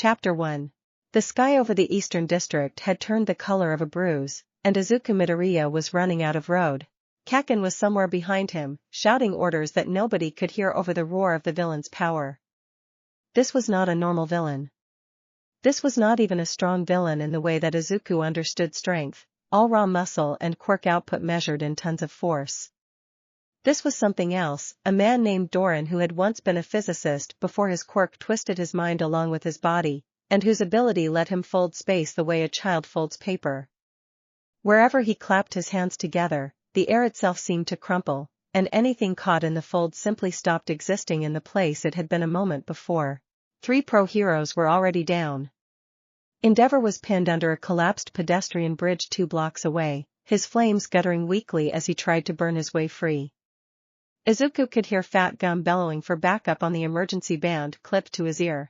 Chapter 1. The sky over the eastern district had turned the color of a bruise, and Izuku Midoriya was running out of road. Kaken was somewhere behind him, shouting orders that nobody could hear over the roar of the villain's power. This was not a normal villain. This was not even a strong villain in the way that Izuku understood strength, all raw muscle and quirk output measured in tons of force. This was something else, a man named Doran who had once been a physicist before his quirk twisted his mind along with his body, and whose ability let him fold space the way a child folds paper. Wherever he clapped his hands together, the air itself seemed to crumple, and anything caught in the fold simply stopped existing in the place it had been a moment before. 3 pro heroes were already down. Endeavor was pinned under a collapsed pedestrian bridge 2 blocks away, his flames guttering weakly as he tried to burn his way free. Izuku could hear Fat Gum bellowing for backup on the emergency band clipped to his ear.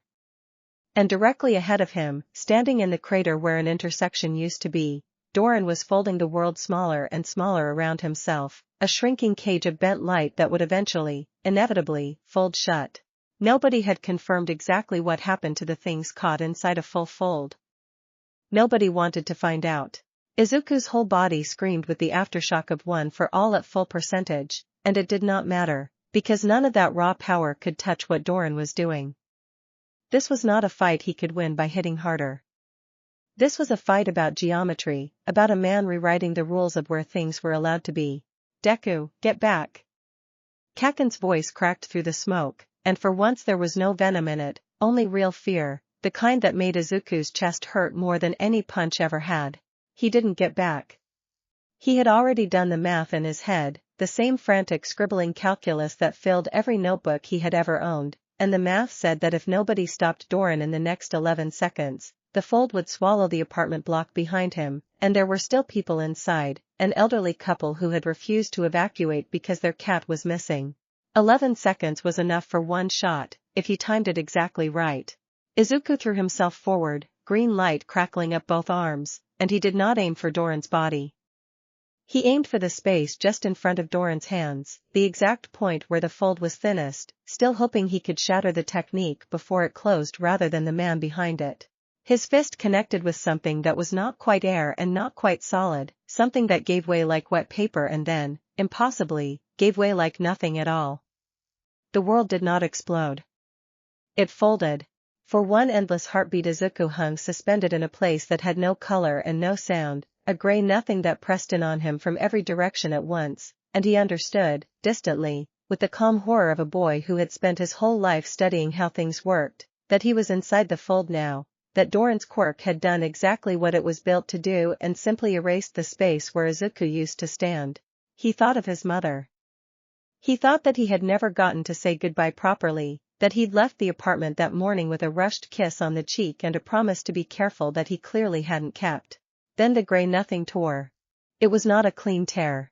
And directly ahead of him, standing in the crater where an intersection used to be, Doran was folding the world smaller and smaller around himself, a shrinking cage of bent light that would eventually, inevitably, fold shut. Nobody had confirmed exactly what happened to the things caught inside a full fold. Nobody wanted to find out. Izuku's whole body screamed with the aftershock of one for all at full percentage, and it did not matter, because none of that raw power could touch what Doran was doing. This was not a fight he could win by hitting harder. This was a fight about geometry, about a man rewriting the rules of where things were allowed to be. Deku, get back. Kaken's voice cracked through the smoke, and for once there was no venom in it, only real fear, the kind that made Izuku's chest hurt more than any punch ever had. He didn't get back. He had already done the math in his head, the same frantic scribbling calculus that filled every notebook he had ever owned, and the math said that if nobody stopped Doran in the next 11 seconds, the fold would swallow the apartment block behind him, and there were still people inside, an elderly couple who had refused to evacuate because their cat was missing. 11 seconds was enough for one shot, if he timed it exactly right. Izuku threw himself forward, green light crackling up both arms, and he did not aim for Doran's body. He aimed for the space just in front of Doran's hands, the exact point where the fold was thinnest, still hoping he could shatter the technique before it closed rather than the man behind it. His fist connected with something that was not quite air and not quite solid, something that gave way like wet paper and then, impossibly, gave way like nothing at all. The world did not explode. It folded. For one endless heartbeat Izuku hung suspended in a place that had no color and no sound, a gray nothing that pressed in on him from every direction at once, and he understood, distantly, with the calm horror of a boy who had spent his whole life studying how things worked, that he was inside the fold now, that Doran's quirk had done exactly what it was built to do and simply erased the space where Izuku used to stand. He thought of his mother. He thought that he had never gotten to say goodbye properly, that he'd left the apartment that morning with a rushed kiss on the cheek and a promise to be careful that he clearly hadn't kept. Then the gray nothing tore. It was not a clean tear.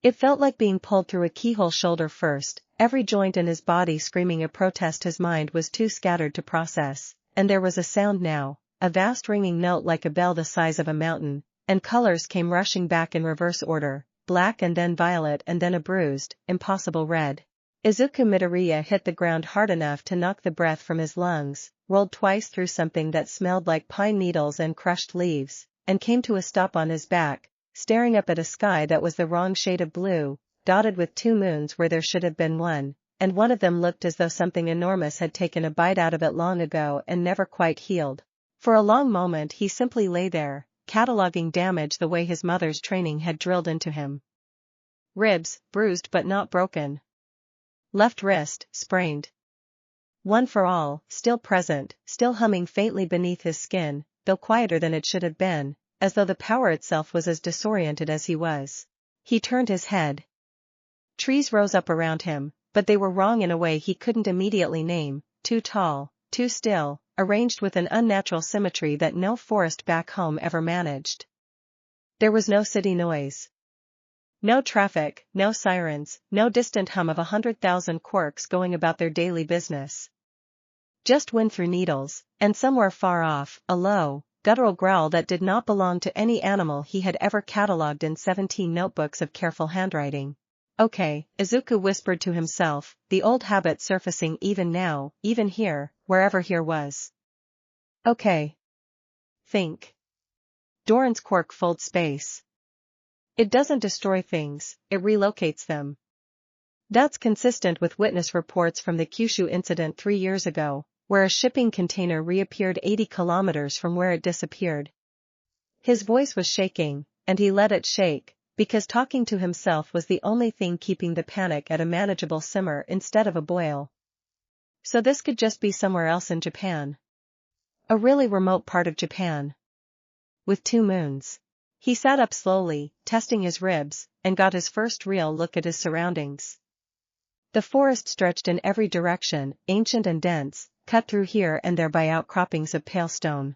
It felt like being pulled through a keyhole shoulder first, every joint in his body screaming a protest his mind was too scattered to process, and there was a sound now, a vast ringing note like a bell the size of a mountain, and colors came rushing back in reverse order, black and then violet and then a bruised, impossible red. Izuku Midoriya hit the ground hard enough to knock the breath from his lungs, rolled twice through something that smelled like pine needles and crushed leaves, and came to a stop on his back, staring up at a sky that was the wrong shade of blue, dotted with 2 moons where there should have been one, and one of them looked as though something enormous had taken a bite out of it long ago and never quite healed. For a long moment he simply lay there, cataloging damage the way his mother's training had drilled into him. Ribs, bruised but not broken. Left wrist, sprained. One for all, still present, still humming faintly beneath his skin, though quieter than it should have been, as though the power itself was as disoriented as he was. He turned his head. Trees rose up around him, but they were wrong in a way he couldn't immediately name, too tall, too still, arranged with an unnatural symmetry that no forest back home ever managed. There was no city noise. No traffic, no sirens, no distant hum of 100,000 quirks going about their daily business. Just wind through needles, and somewhere far off, a low, guttural growl that did not belong to any animal he had ever catalogued in 17 notebooks of careful handwriting. Okay, Izuku whispered to himself, the old habit surfacing even now, even here, wherever here was. Okay. Think. Doran's quirk folds space. It doesn't destroy things, it relocates them. That's consistent with witness reports from the Kyushu incident 3 years ago, where a shipping container reappeared 80 kilometers from where it disappeared. His voice was shaking, and he let it shake, because talking to himself was the only thing keeping the panic at a manageable simmer instead of a boil. So this could just be somewhere else in Japan. A really remote part of Japan. With 2 moons. He sat up slowly, testing his ribs, and got his first real look at his surroundings. The forest stretched in every direction, ancient and dense, cut through here and there by outcroppings of pale stone.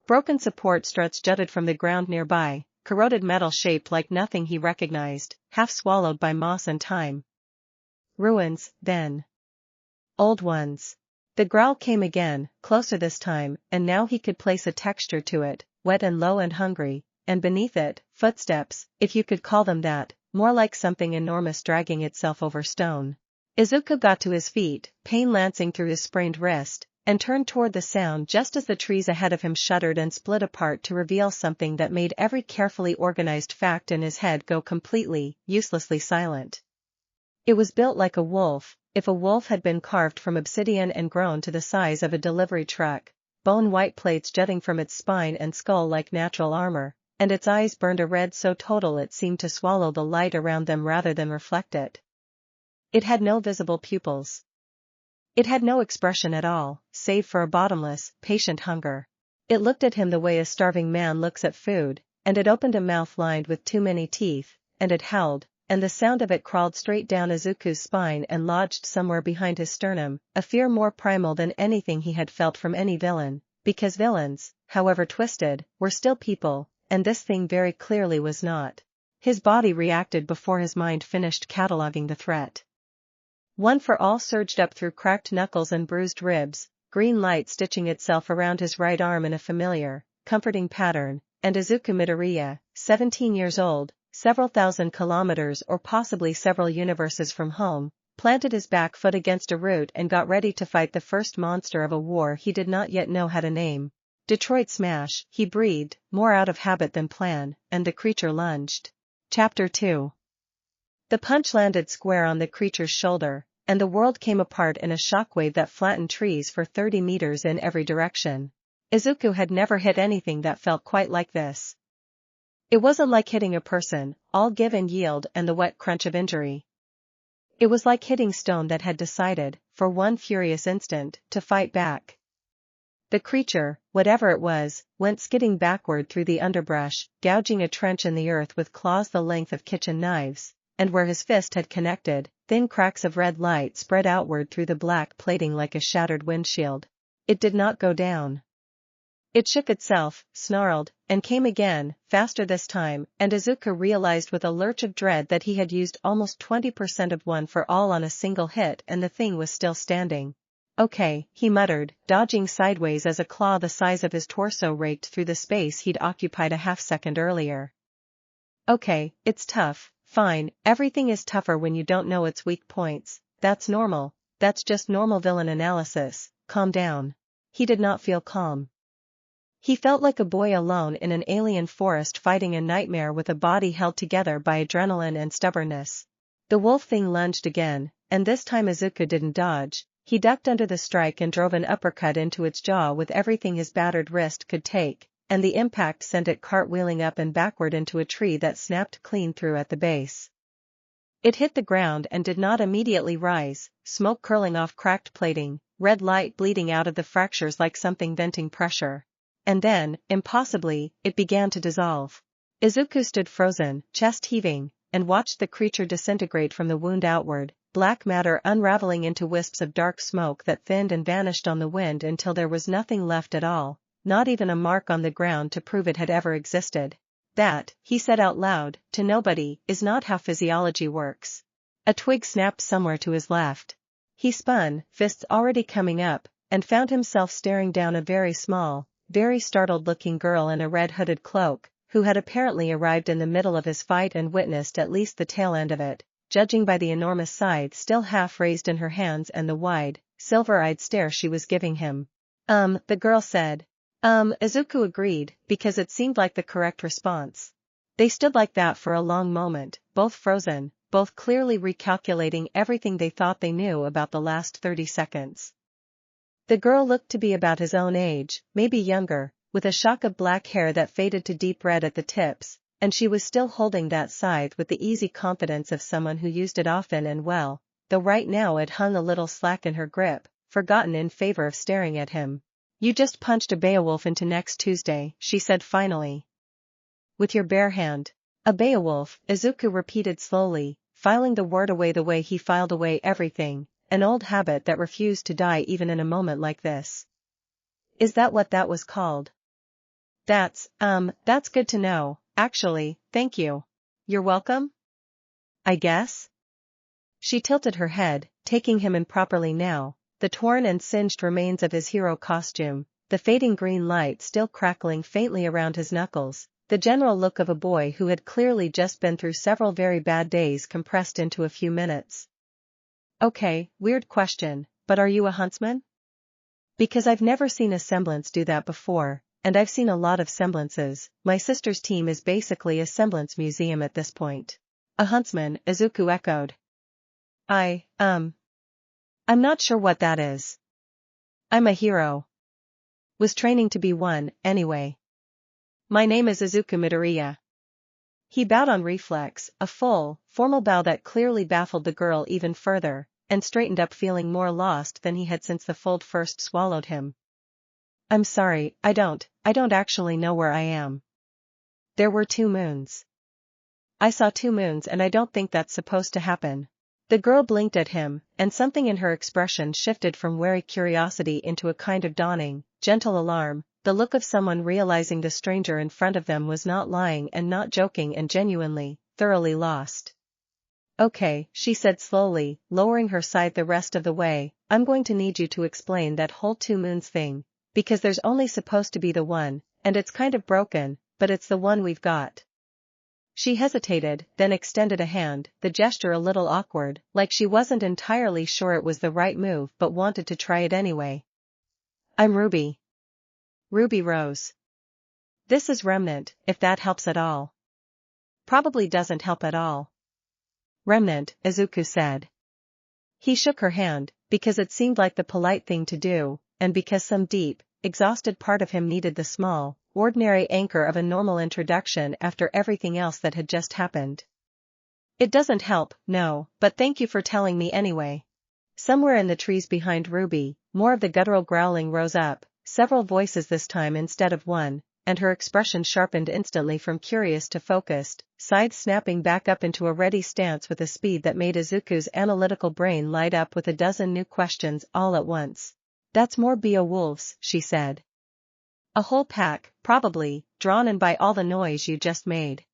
Broken support struts jutted from the ground nearby, corroded metal shaped like nothing he recognized, half swallowed by moss and time. Ruins, then. Old ones. The growl came again, closer this time, and now he could place a texture to it, wet and low and hungry, and beneath it, footsteps, if you could call them that, more like something enormous dragging itself over stone. Izuku got to his feet, pain lancing through his sprained wrist, and turned toward the sound just as the trees ahead of him shuddered and split apart to reveal something that made every carefully organized fact in his head go completely, uselessly silent. It was built like a wolf, if a wolf had been carved from obsidian and grown to the size of a delivery truck, bone-white plates jutting from its spine and skull like natural armor, and its eyes burned a red so total it seemed to swallow the light around them rather than reflect it. It had no visible pupils. It had no expression at all, save for a bottomless, patient hunger. It looked at him the way a starving man looks at food, and it opened a mouth lined with too many teeth, and it howled, and the sound of it crawled straight down Izuku's spine and lodged somewhere behind his sternum, a fear more primal than anything he had felt from any villain, because villains, however twisted, were still people, and this thing very clearly was not. His body reacted before his mind finished cataloging the threat. One for all surged up through cracked knuckles and bruised ribs, green light stitching itself around his right arm in a familiar, comforting pattern, and Izuku Midoriya, 17 years old, several thousand kilometers or possibly several universes from home, planted his back foot against a root and got ready to fight the first monster of a war he did not yet know how to name. Detroit Smash, he breathed, more out of habit than plan, and the creature lunged. Chapter 2. The punch landed square on the creature's shoulder, and the world came apart in a shockwave that flattened trees for 30 meters in every direction. Izuku had never hit anything that felt quite like this. It wasn't like hitting a person, all give and yield and the wet crunch of injury. It was like hitting stone that had decided, for one furious instant, to fight back. The creature, whatever it was, went skidding backward through the underbrush, gouging a trench in the earth with claws the length of kitchen knives, and where his fist had connected, thin cracks of red light spread outward through the black plating like a shattered windshield. It did not go down. It shook itself, snarled, and came again, faster this time, and Izuku realized with a lurch of dread that he had used almost 20% of one for all on a single hit and the thing was still standing. Okay, he muttered, dodging sideways as a claw the size of his torso raked through the space he'd occupied a half-second earlier. Okay, it's tough, fine, everything is tougher when you don't know its weak points, that's normal, that's just normal villain analysis, calm down. He did not feel calm. He felt like a boy alone in an alien forest fighting a nightmare with a body held together by adrenaline and stubbornness. The wolf thing lunged again, and this time Izuku didn't dodge. He ducked under the strike and drove an uppercut into its jaw with everything his battered wrist could take, and the impact sent it cartwheeling up and backward into a tree that snapped clean through at the base. It hit the ground and did not immediately rise, smoke curling off cracked plating, red light bleeding out of the fractures like something venting pressure. And then, impossibly, it began to dissolve. Izuku stood frozen, chest heaving, and watched the creature disintegrate from the wound outward, black matter unraveling into wisps of dark smoke that thinned and vanished on the wind until there was nothing left at all, not even a mark on the ground to prove it had ever existed. That, he said out loud, to nobody, is not how physiology works. A twig snapped somewhere to his left. He spun, fists already coming up, and found himself staring down a very small, very startled-looking girl in a red hooded cloak, who had apparently arrived in the middle of his fight and witnessed at least the tail end of it, judging by the enormous scythe still half raised in her hands and the wide, silver-eyed stare she was giving him. The girl said. Izuku agreed, because it seemed like the correct response. They stood like that for a long moment, both frozen, both clearly recalculating everything they thought they knew about the last 30 seconds. The girl looked to be about his own age, maybe younger, with a shock of black hair that faded to deep red at the tips, and she was still holding that scythe with the easy confidence of someone who used it often and well, though right now it hung a little slack in her grip, forgotten in favor of staring at him. You just punched a Beowulf into next Tuesday, she said finally. With your bare hand. A Beowulf, Izuku repeated slowly, filing the word away the way he filed away everything, an old habit that refused to die even in a moment like this. Is that what that was called? That's good to know, actually, thank you. You're welcome? I guess? She tilted her head, taking him in properly now, the torn and singed remains of his hero costume, the fading green light still crackling faintly around his knuckles, the general look of a boy who had clearly just been through several very bad days compressed into a few minutes. Okay, weird question, but are you a huntsman? Because I've never seen a semblance do that before, and I've seen a lot of semblances. My sister's team is basically a semblance museum at this point. A huntsman, Izuku echoed. I'm not sure what that is. I'm a hero. Was training to be one, anyway. My name is Izuku Midoriya. He bowed on reflex, a full, formal bow that clearly baffled the girl even further, and straightened up feeling more lost than he had since the fold first swallowed him. I'm sorry, I don't actually know where I am. There were 2 moons. I saw 2 moons and I don't think that's supposed to happen. The girl blinked at him, and something in her expression shifted from wary curiosity into a kind of dawning, gentle alarm, the look of someone realizing the stranger in front of them was not lying and not joking and genuinely, thoroughly lost. Okay, she said slowly, lowering her scythe the rest of the way, I'm going to need you to explain that whole 2 moons thing, because there's only supposed to be the one, and it's kind of broken, but it's the one we've got. She hesitated, then extended a hand, the gesture a little awkward, like she wasn't entirely sure it was the right move but wanted to try it anyway. I'm Ruby. Ruby rose. This is Remnant, if that helps at all. Probably doesn't help at all. Remnant, Izuku said. He shook her hand, because it seemed like the polite thing to do, and because some deep, exhausted part of him needed the small, ordinary anchor of a normal introduction after everything else that had just happened. It doesn't help, no, but thank you for telling me anyway. Somewhere in the trees behind Ruby, more of the guttural growling rose up, several voices this time instead of one, and her expression sharpened instantly from curious to focused, scythe snapping back up into a ready stance with a speed that made Izuku's analytical brain light up with a dozen new questions all at once. That's more Beowulfs, she said. A whole pack, probably, drawn in by all the noise you just made.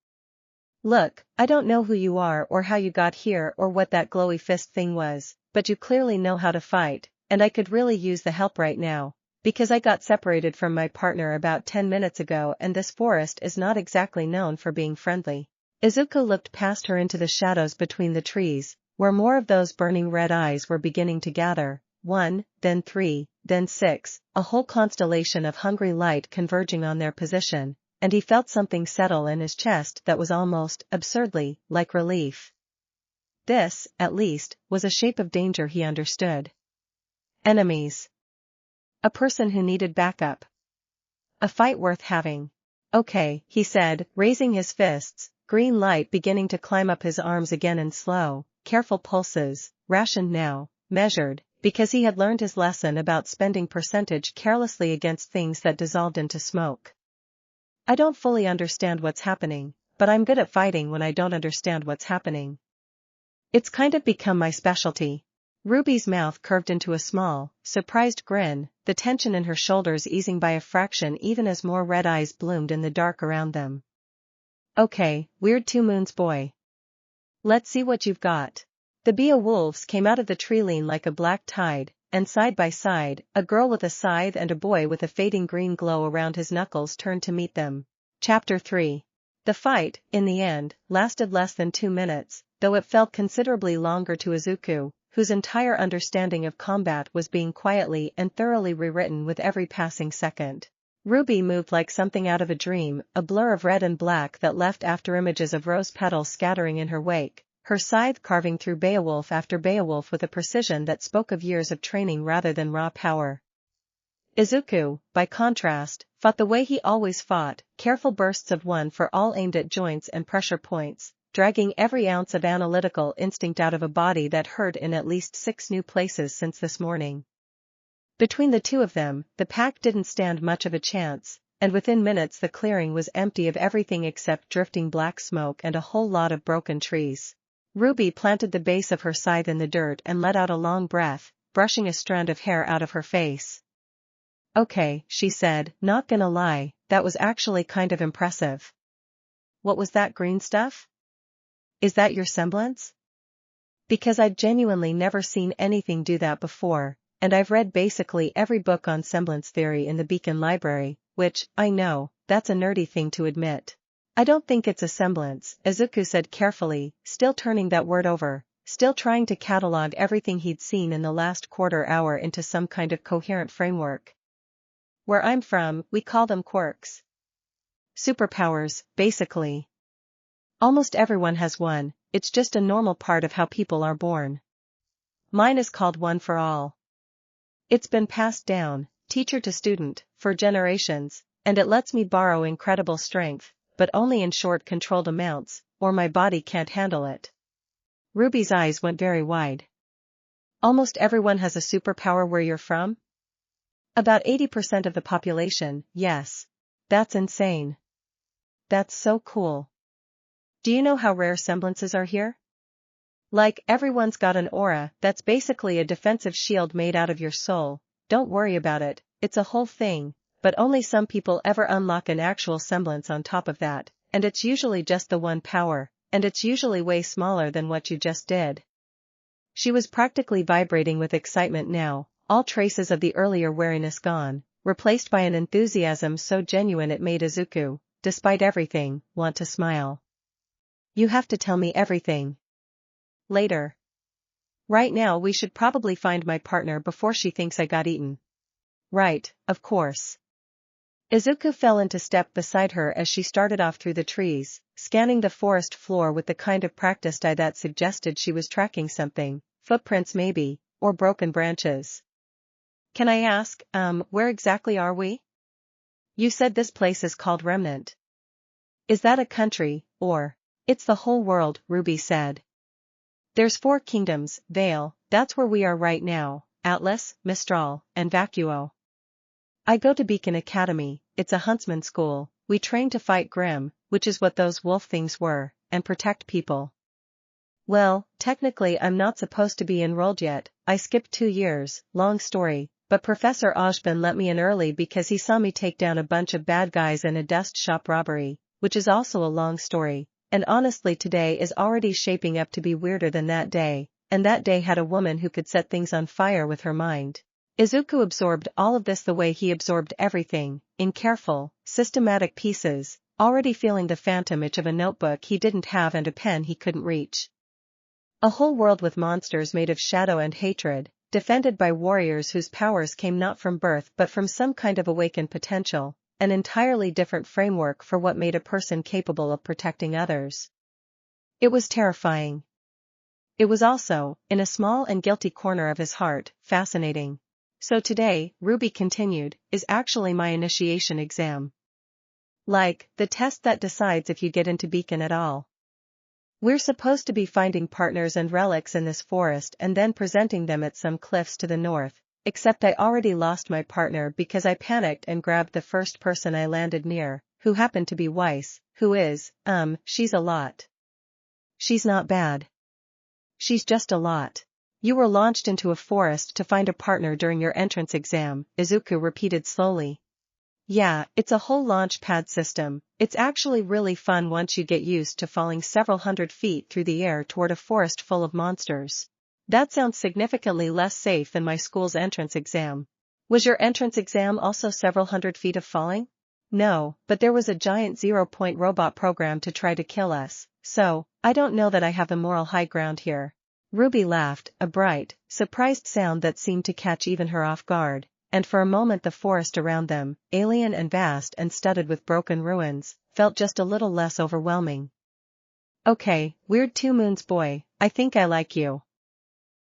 Look, I don't know who you are or how you got here or what that glowy fist thing was, but you clearly know how to fight, and I could really use the help right now, because I got separated from my partner about 10 minutes ago and this forest is not exactly known for being friendly. Izuku looked past her into the shadows between the trees, where more of those burning red eyes were beginning to gather, 1, then 3, then 6, a whole constellation of hungry light converging on their position, and he felt something settle in his chest that was almost, absurdly, like relief. This, at least, was a shape of danger he understood. Enemies. A person who needed backup. A fight worth having. Okay, he said, raising his fists, green light beginning to climb up his arms again in slow, careful pulses, rationed now, measured, because he had learned his lesson about spending percentage carelessly against things that dissolved into smoke. I don't fully understand what's happening, but I'm good at fighting when I don't understand what's happening. It's kind of become my specialty. Ruby's mouth curved into a small, surprised grin, the tension in her shoulders easing by a fraction even as more red eyes bloomed in the dark around them. Okay, weird 2 moons boy. Let's see what you've got. The Beowulfs came out of the treeline like a black tide, and side by side, a girl with a scythe and a boy with a fading green glow around his knuckles turned to meet them. Chapter 3. The fight, in the end, lasted less than 2 minutes, though it felt considerably longer to Izuku, whose entire understanding of combat was being quietly and thoroughly rewritten with every passing second. RWBY moved like something out of a dream, a blur of red and black that left after images of rose petals scattering in her wake, her scythe carving through Beowulf after Beowulf with a precision that spoke of years of training rather than raw power. Izuku, by contrast, fought the way he always fought, careful bursts of one for all aimed at joints and pressure points, dragging every ounce of analytical instinct out of a body that hurt in at least 6 new places since this morning. Between the two of them, the pack didn't stand much of a chance, and within minutes the clearing was empty of everything except drifting black smoke and a whole lot of broken trees. RWBY planted the base of her scythe in the dirt and let out a long breath, brushing a strand of hair out of her face. "Okay," she said, "not gonna lie, that was actually kind of impressive." "What was that green stuff? Is that your semblance?" "Because I'd genuinely never seen anything do that before, and I've read basically every book on semblance theory in the Beacon Library, which, I know, that's a nerdy thing to admit." "I don't think it's a semblance," Izuku said carefully, still turning that word over, still trying to catalog everything he'd seen in the last quarter hour into some kind of coherent framework. "Where I'm from, we call them quirks. Superpowers, basically. Almost everyone has one, it's just a normal part of how people are born. Mine is called One for All. It's been passed down, teacher to student, for generations, and it lets me borrow incredible strength, but only in short controlled amounts, or my body can't handle it." RWBY's eyes went very wide. "Almost everyone has a superpower where you're from?" "About 80% of the population, yes. That's insane." "That's so cool. Do you know how rare semblances are here? Like, everyone's got an aura that's basically a defensive shield made out of your soul. Don't worry about it, it's a whole thing, but only some people ever unlock an actual semblance on top of that, and it's usually just the one power, and it's usually way smaller than what you just did." She was practically vibrating with excitement now, all traces of the earlier wariness gone, replaced by an enthusiasm so genuine it made Izuku, despite everything, want to smile. "You have to tell me everything. Later. Right now we should probably find my partner before she thinks I got eaten." "Right, of course." Izuku fell into step beside her as she started off through the trees, scanning the forest floor with the kind of practiced eye that suggested she was tracking something, footprints maybe, or broken branches. "Can I ask, where exactly are we? You said this place is called Remnant. Is that a country, or?" "It's the whole world," RWBY said. "There's 4 kingdoms, Vale, that's where we are right now, Atlas, Mistral, and Vacuo. I go to Beacon Academy, it's a huntsman school, we train to fight Grimm, which is what those wolf things were, and protect people." "Well, technically I'm not supposed to be enrolled yet, I skipped 2 years, long story, but Professor Ojban let me in early because he saw me take down a bunch of bad guys in a dust shop robbery, which is also a long story, and honestly today is already shaping up to be weirder than that day, and that day had a woman who could set things on fire with her mind." Izuku absorbed all of this the way he absorbed everything, in careful, systematic pieces, already feeling the phantom itch of a notebook he didn't have and a pen he couldn't reach. A whole world with monsters made of shadow and hatred, defended by warriors whose powers came not from birth but from some kind of awakened potential, an entirely different framework for what made a person capable of protecting others. It was terrifying. It was also, in a small and guilty corner of his heart, fascinating. "So today," RWBY continued, "is actually my initiation exam. Like, the test that decides if you get into Beacon at all. We're supposed to be finding partners and relics in this forest and then presenting them at some cliffs to the north, except I already lost my partner because I panicked and grabbed the first person I landed near, who happened to be Weiss, who is, she's a lot. She's not bad. She's just a lot." "You were launched into a forest to find a partner during your entrance exam," Izuku repeated slowly. "Yeah, it's a whole launch pad system, it's actually really fun once you get used to falling several hundred feet through the air toward a forest full of monsters." "That sounds significantly less safe than my school's entrance exam." "Was your entrance exam also several hundred feet of falling?" "No, but there was a giant 0-point robot program to try to kill us, so, I don't know that I have the moral high ground here." RWBY laughed, a bright, surprised sound that seemed to catch even her off guard, and for a moment the forest around them, alien and vast and studded with broken ruins, felt just a little less overwhelming. Okay, weird two moons boy, I think I like you.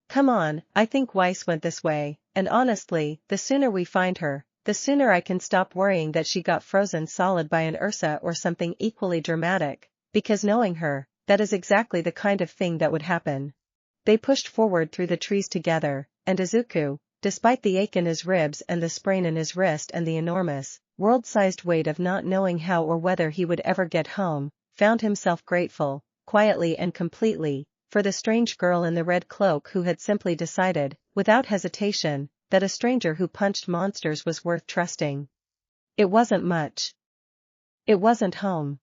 Come on, I think Weiss went this way, and honestly, the sooner we find her, the sooner I can stop worrying that she got frozen solid by an Ursa or something equally dramatic, because knowing her, that is exactly the kind of thing that would happen. They pushed forward through the trees together, and Izuku, despite the ache in his ribs and the sprain in his wrist and the enormous, world-sized weight of not knowing how or whether he would ever get home, found himself grateful, quietly and completely, for the strange girl in the red cloak who had simply decided, without hesitation, that a stranger who punched monsters was worth trusting. It wasn't much. It wasn't home.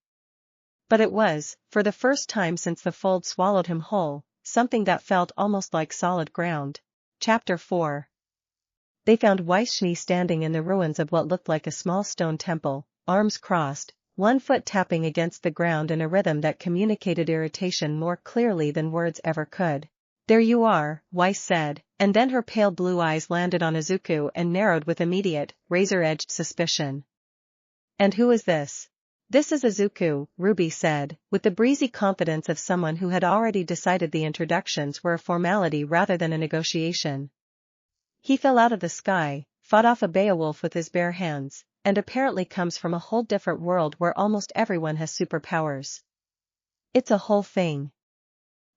But it was, for the first time since the fold swallowed him whole, something that felt almost like solid ground. Chapter 4. They found Weiss standing in the ruins of what looked like a small stone temple, arms crossed, one foot tapping against the ground in a rhythm that communicated irritation more clearly than words ever could. There you are, Weiss said, and then her pale blue eyes landed on Izuku and narrowed with immediate, razor-edged suspicion. And who is this? This is Izuku, RWBY said, with the breezy confidence of someone who had already decided the introductions were a formality rather than a negotiation. He fell out of the sky, fought off a Beowulf with his bare hands, and apparently comes from a whole different world where almost everyone has superpowers. It's a whole thing.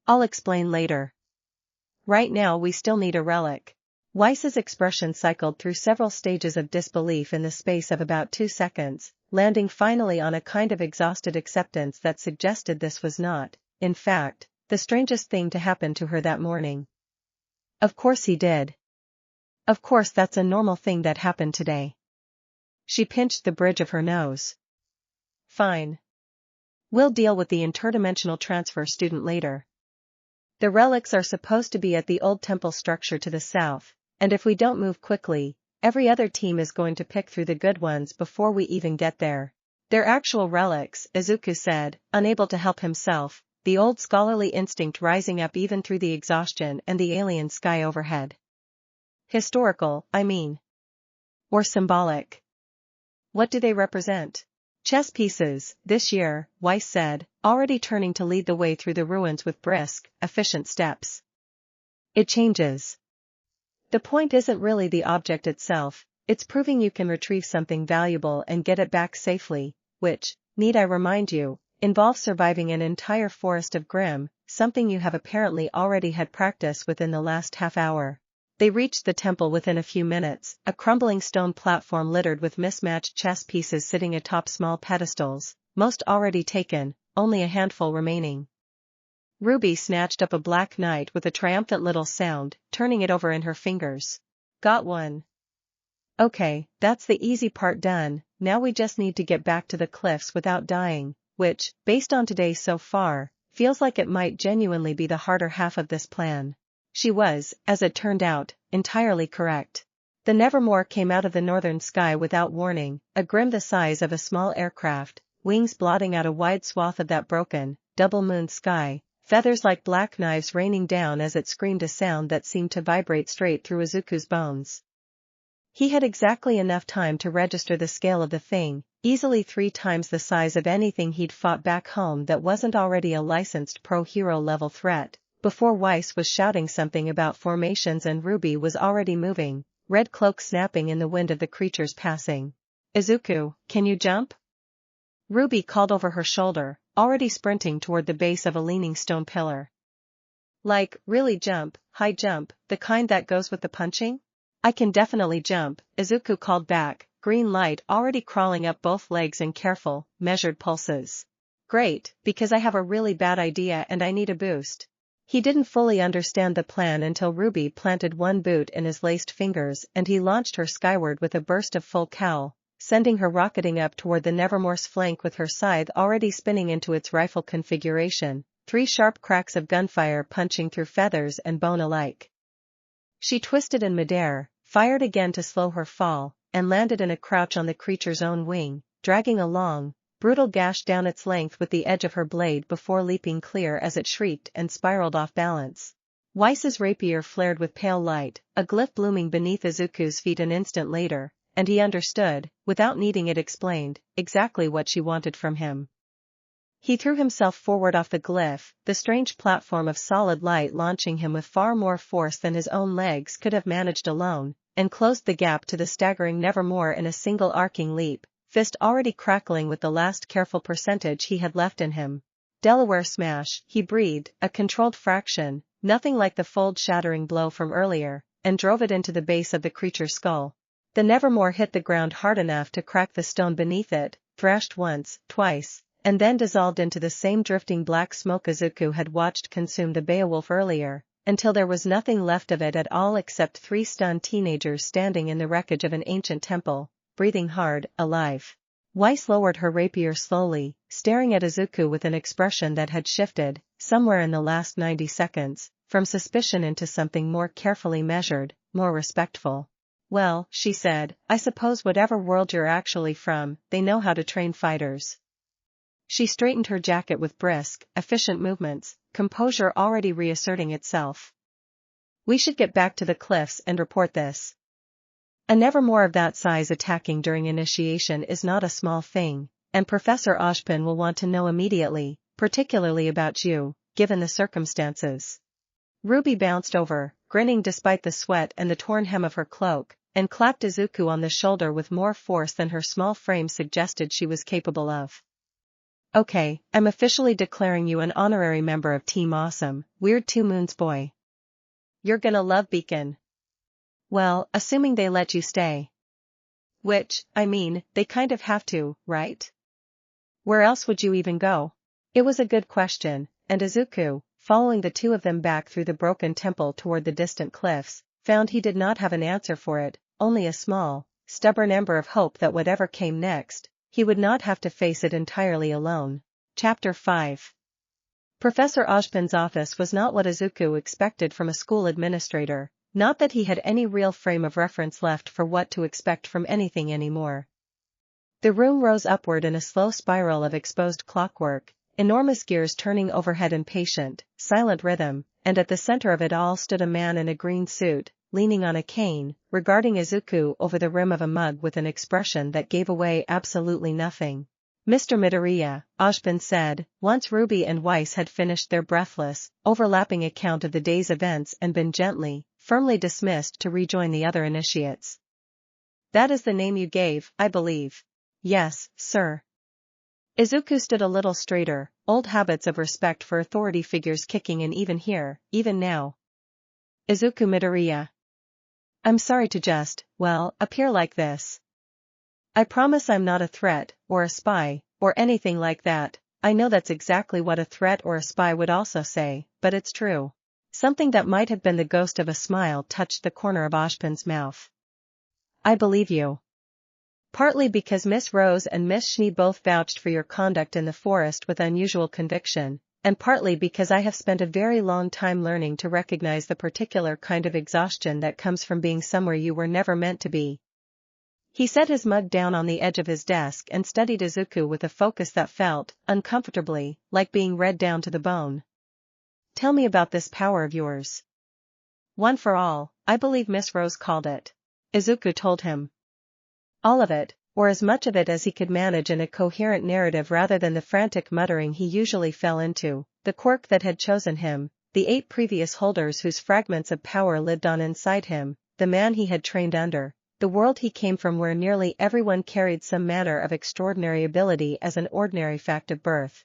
I'll explain later. Right now we still need a relic. Weiss's expression cycled through several stages of disbelief in the space of about 2 seconds, landing finally on a kind of exhausted acceptance that suggested this was not, in fact, the strangest thing to happen to her that morning. Of course he did. Of course that's a normal thing that happened today. She pinched the bridge of her nose. Fine. We'll deal with the interdimensional transfer student later. The relics are supposed to be at the old temple structure to the south, and if we don't move quickly, every other team is going to pick through the good ones before we even get there. They're actual relics, Izuku said, unable to help himself, the old scholarly instinct rising up even through the exhaustion and the alien sky overhead. Historical, I mean. Or symbolic. What do they represent? Chess pieces, this year, Weiss said, already turning to lead the way through the ruins with brisk, efficient steps. It changes. The point isn't really the object itself, it's proving you can retrieve something valuable and get it back safely, which, need I remind you, involves surviving an entire forest of Grimm, something you have apparently already had practice within the last half hour. They reached the temple within a few minutes, a crumbling stone platform littered with mismatched chess pieces sitting atop small pedestals, most already taken, only a handful remaining. RWBY snatched up a black knight with a triumphant little sound, turning it over in her fingers. Got one. Okay, that's the easy part done, now we just need to get back to the cliffs without dying, which, based on today so far, feels like it might genuinely be the harder half of this plan. She was, as it turned out, entirely correct. The Nevermore came out of the northern sky without warning, a Grimm the size of a small aircraft, wings blotting out a wide swath of that broken, double-moon sky, feathers like black knives raining down as it screamed a sound that seemed to vibrate straight through Izuku's bones. He had exactly enough time to register the scale of the thing, easily 3 times the size of anything he'd fought back home that wasn't already a licensed pro-hero level threat. Before Weiss was shouting something about formations and RWBY was already moving, red cloak snapping in the wind of the creature's passing. Izuku, can you jump? RWBY called over her shoulder, already sprinting toward the base of a leaning stone pillar. Like, really jump, high jump, the kind that goes with the punching? I can definitely jump, Izuku called back, green light already crawling up both legs in careful, measured pulses. Great, because I have a really bad idea and I need a boost. He didn't fully understand the plan until RWBY planted one boot in his laced fingers and he launched her skyward with a burst of full cowl, sending her rocketing up toward the Nevermore's flank with her scythe already spinning into its rifle configuration, 3 sharp cracks of gunfire punching through feathers and bone alike. She twisted in midair, fired again to slow her fall, and landed in a crouch on the creature's own wing, dragging a long, brutal gash down its length with the edge of her blade before leaping clear as it shrieked and spiraled off balance. Weiss's rapier flared with pale light, a glyph blooming beneath Izuku's feet an instant later, and he understood, without needing it explained, exactly what she wanted from him. He threw himself forward off the glyph, the strange platform of solid light launching him with far more force than his own legs could have managed alone, and closed the gap to the staggering Nevermore in a single arcing leap, fist already crackling with the last careful percentage he had left in him. Delaware smash, he breathed, a controlled fraction, nothing like the fold-shattering blow from earlier, and drove it into the base of the creature's skull. The Nevermore hit the ground hard enough to crack the stone beneath it, thrashed once, twice, and then dissolved into the same drifting black smoke Izuku had watched consume the Beowulf earlier, until there was nothing left of it at all except 3 stunned teenagers standing in the wreckage of an ancient temple, breathing hard, alive. Weiss lowered her rapier slowly, staring at Izuku with an expression that had shifted, somewhere in the last 90 seconds, from suspicion into something more carefully measured, more respectful. Well, she said, I suppose whatever world you're actually from, they know how to train fighters. She straightened her jacket with brisk, efficient movements, composure already reasserting itself. We should get back to the cliffs and report this. A Nevermore of that size attacking during initiation is not a small thing, and Professor Ozpin will want to know immediately, particularly about you, given the circumstances. Ruby bounced over, grinning despite the sweat and the torn hem of her cloak, and clapped Izuku on the shoulder with more force than her small frame suggested she was capable of. Okay, I'm officially declaring you an honorary member of Team Awesome, Weird 2 Moons boy. You're gonna love Beacon. Well, assuming they let you stay. Which, I mean, they kind of have to, right? Where else would you even go? It was a good question, and Izuku, following the two of them back through the broken temple toward the distant cliffs, found he did not have an answer for it, only a small, stubborn ember of hope that whatever came next, he would not have to face it entirely alone. Chapter 5. Professor Ozpin's office was not what Izuku expected from a school administrator. Not that he had any real frame of reference left for what to expect from anything anymore. The room rose upward in a slow spiral of exposed clockwork, enormous gears turning overhead in patient, silent rhythm, and at the center of it all stood a man in a green suit, leaning on a cane, regarding Izuku over the rim of a mug with an expression that gave away absolutely nothing. Mr. Midoriya, Ozpin said, once Ruby and Weiss had finished their breathless, overlapping account of the day's events and been firmly dismissed to rejoin the other initiates. That is the name you gave, I believe. Yes, sir. Izuku stood a little straighter, old habits of respect for authority figures kicking in even here, even now. Izuku Midoriya. I'm sorry to appear like this. I promise I'm not a threat, or a spy, or anything like that. I know that's exactly what a threat or a spy would also say, but it's true. Something that might have been the ghost of a smile touched the corner of Ozpin's mouth. I believe you. Partly because Miss Rose and Miss Schnee both vouched for your conduct in the forest with unusual conviction, and partly because I have spent a very long time learning to recognize the particular kind of exhaustion that comes from being somewhere you were never meant to be. He set his mug down on the edge of his desk and studied Izuku with a focus that felt, uncomfortably, like being read down to the bone. Tell me about this power of yours. One for all, I believe Miss Rose called it. Izuku told him. All of it, or as much of it as he could manage in a coherent narrative rather than the frantic muttering he usually fell into, the quirk that had chosen him, the 8 previous holders whose fragments of power lived on inside him, the man he had trained under, the world he came from where nearly everyone carried some manner of extraordinary ability as an ordinary fact of birth.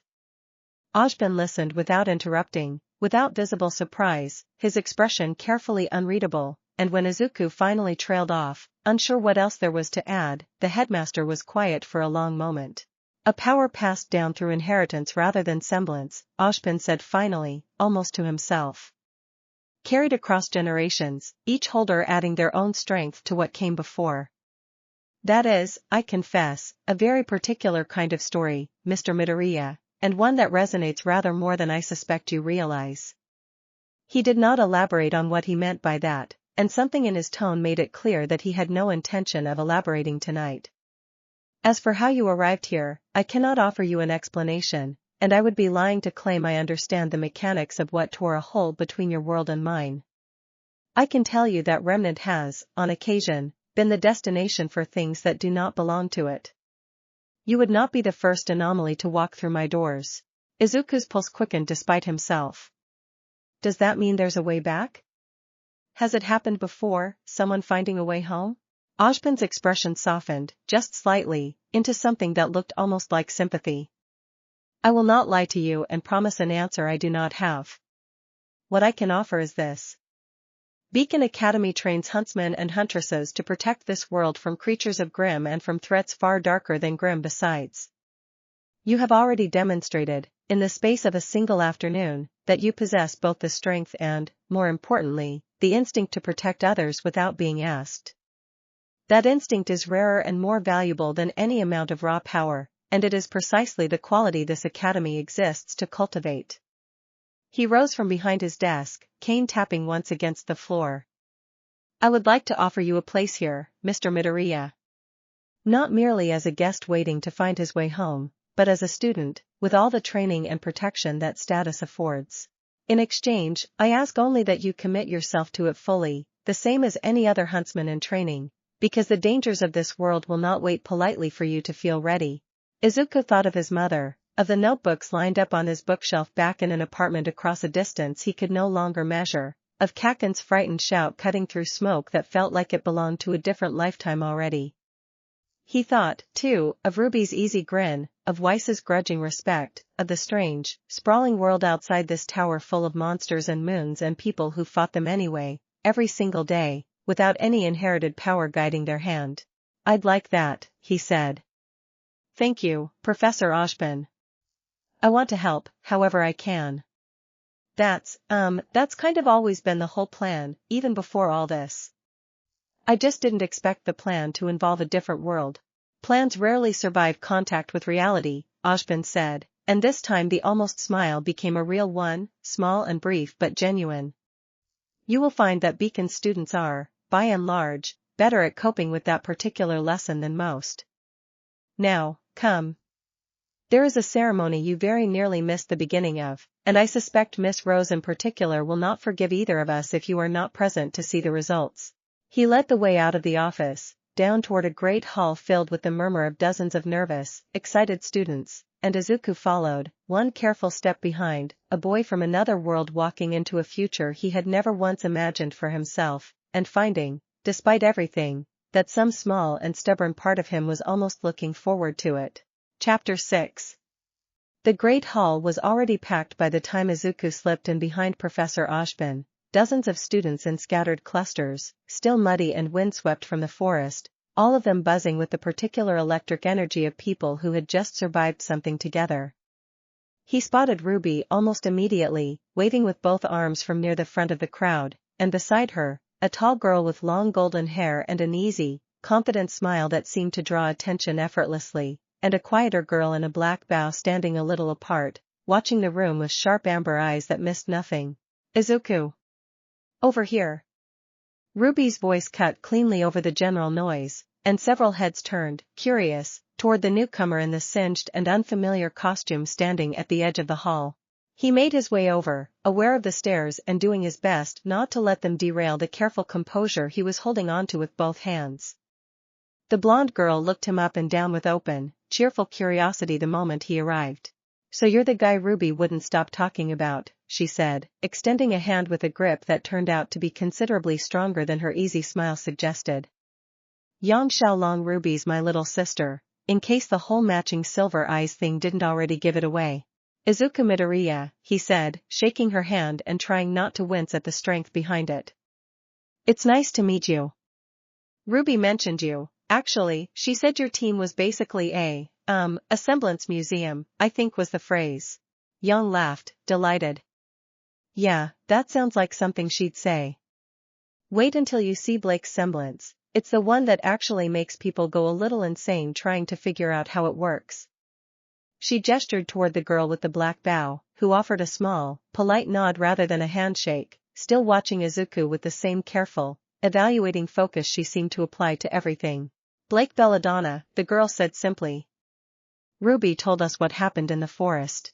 Ozpin listened without interrupting, without visible surprise, his expression carefully unreadable, and when Izuku finally trailed off, unsure what else there was to add, the headmaster was quiet for a long moment. A power passed down through inheritance rather than semblance, Ozpin said finally, almost to himself. Carried across generations, each holder adding their own strength to what came before. That is, I confess, a very particular kind of story, Mr. Midoriya, and one that resonates rather more than I suspect you realize. He did not elaborate on what he meant by that, and something in his tone made it clear that he had no intention of elaborating tonight. As for how you arrived here, I cannot offer you an explanation, and I would be lying to claim I understand the mechanics of what tore a hole between your world and mine. I can tell you that Remnant has, on occasion, been the destination for things that do not belong to it. You would not be the first anomaly to walk through my doors. Izuku's pulse quickened despite himself. Does that mean there's a way back? Has it happened before, someone finding a way home? Ojban's expression softened, just slightly, into something that looked almost like sympathy. I will not lie to you and promise an answer I do not have. What I can offer is this. Beacon Academy trains huntsmen and huntresses to protect this world from creatures of Grimm and from threats far darker than Grimm besides. You have already demonstrated, in the space of a single afternoon, that you possess both the strength and, more importantly, the instinct to protect others without being asked. That instinct is rarer and more valuable than any amount of raw power, and it is precisely the quality this academy exists to cultivate. He rose from behind his desk, cane tapping once against the floor. I would like to offer you a place here, Mr. Midoriya. Not merely as a guest waiting to find his way home, but as a student, with all the training and protection that status affords. In exchange, I ask only that you commit yourself to it fully, the same as any other huntsman in training, because the dangers of this world will not wait politely for you to feel ready. Izuku thought of his mother, of the notebooks lined up on his bookshelf back in an apartment across a distance he could no longer measure, of Kaken's frightened shout cutting through smoke that felt like it belonged to a different lifetime already. He thought, too, of Ruby's easy grin, of Weiss's grudging respect, of the strange, sprawling world outside this tower full of monsters and moons and people who fought them anyway, every single day, without any inherited power guiding their hand. I'd like that, he said. Thank you, Professor Ojban. I want to help, however I can. That's kind of always been the whole plan, even before all this. I just didn't expect the plan to involve a different world. Plans rarely survive contact with reality, Ojban said, and this time the almost smile became a real one, small and brief but genuine. You will find that Beacon students are, by and large, better at coping with that particular lesson than most. Now, come. There is a ceremony you very nearly missed the beginning of, and I suspect Miss Rose in particular will not forgive either of us if you are not present to see the results. He led the way out of the office, down toward a great hall filled with the murmur of dozens of nervous, excited students, and Izuku followed, one careful step behind, a boy from another world walking into a future he had never once imagined for himself, and finding, despite everything, that some small and stubborn part of him was almost looking forward to it. Chapter 6. The great hall was already packed by the time Izuku slipped in behind Professor Ojban, dozens of students in scattered clusters, still muddy and windswept from the forest, all of them buzzing with the particular electric energy of people who had just survived something together. He spotted RWBY almost immediately, waving with both arms from near the front of the crowd, and beside her, a tall girl with long golden hair and an easy, confident smile that seemed to draw attention effortlessly, and a quieter girl in a black bow standing a little apart, watching the room with sharp amber eyes that missed nothing. Izuku. Over here. RWBY's voice cut cleanly over the general noise, and several heads turned, curious, toward the newcomer in the singed and unfamiliar costume standing at the edge of the hall. He made his way over, aware of the stairs and doing his best not to let them derail the careful composure he was holding onto with both hands. The blonde girl looked him up and down with open, cheerful curiosity the moment he arrived. So you're the guy RWBY wouldn't stop talking about, she said, extending a hand with a grip that turned out to be considerably stronger than her easy smile suggested. Yang Xiaolong, RWBY's my little sister, in case the whole matching silver eyes thing didn't already give it away. Izuku Midoriya, he said, shaking her hand and trying not to wince at the strength behind it. It's nice to meet you. RWBY mentioned you. Actually, she said your team was basically a semblance museum, I think was the phrase. Yang laughed, delighted. Yeah, that sounds like something she'd say. Wait until you see Blake's semblance, it's the one that actually makes people go a little insane trying to figure out how it works. She gestured toward the girl with the black bow, who offered a small, polite nod rather than a handshake, still watching Izuku with the same careful, evaluating focus she seemed to apply to everything. Blake Belladonna, the girl said simply. RWBY told us what happened in the forest.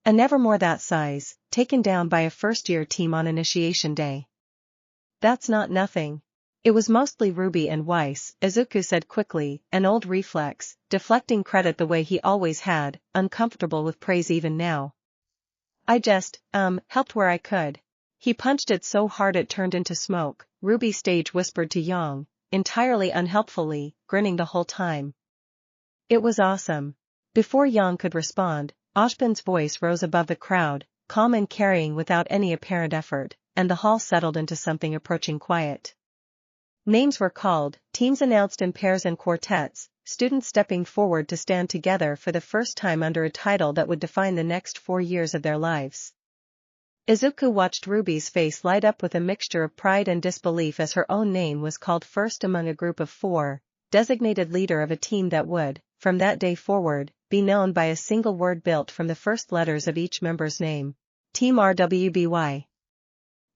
A nevermore that size, taken down by a first-year team on initiation day. That's not nothing. It was mostly Ruby and Weiss, Izuku said quickly, an old reflex, deflecting credit the way he always had, uncomfortable with praise even now. I just, helped where I could. He punched it so hard it turned into smoke, Ruby stage whispered to Yang, entirely unhelpfully, grinning the whole time. It was awesome. Before Yang could respond, Ashbin's voice rose above the crowd, calm and carrying without any apparent effort, and the hall settled into something approaching quiet. Names were called, teams announced in pairs and quartets, students stepping forward to stand together for the first time under a title that would define the next 4 years of their lives. Izuku watched Ruby's face light up with a mixture of pride and disbelief as her own name was called first among a group of 4, designated leader of a team that would, from that day forward, be known by a single word built from the first letters of each member's name. Team RWBY.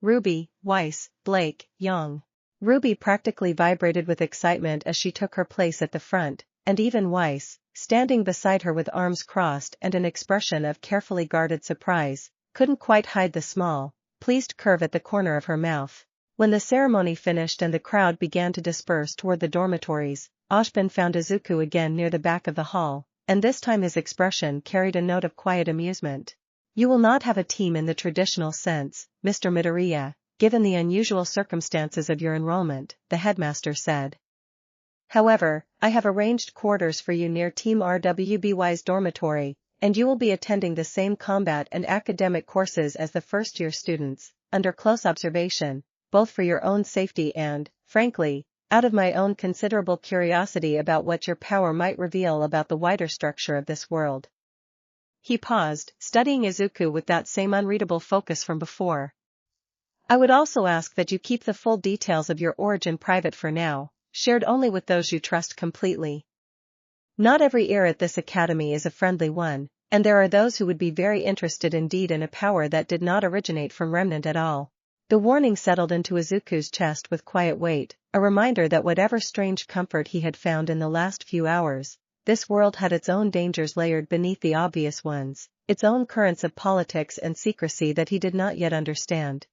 Ruby, Weiss, Blake, Yang. Ruby practically vibrated with excitement as she took her place at the front, and even Weiss, standing beside her with arms crossed and an expression of carefully guarded surprise, couldn't quite hide the small, pleased curve at the corner of her mouth. When the ceremony finished and the crowd began to disperse toward the dormitories, Ashbin found Izuku again near the back of the hall, and this time his expression carried a note of quiet amusement. You will not have a team in the traditional sense, Mr. Midoriya, given the unusual circumstances of your enrollment, the headmaster said. However, I have arranged quarters for you near Team RWBY's dormitory, and you will be attending the same combat and academic courses as the first-year students, under close observation, both for your own safety and, frankly, out of my own considerable curiosity about what your power might reveal about the wider structure of this world. He paused, studying Izuku with that same unreadable focus from before. I would also ask that you keep the full details of your origin private for now, shared only with those you trust completely. Not every ear at this academy is a friendly one, and there are those who would be very interested indeed in a power that did not originate from Remnant at all. The warning settled into Izuku's chest with quiet weight, a reminder that whatever strange comfort he had found in the last few hours, this world had its own dangers layered beneath the obvious ones, its own currents of politics and secrecy that he did not yet understand.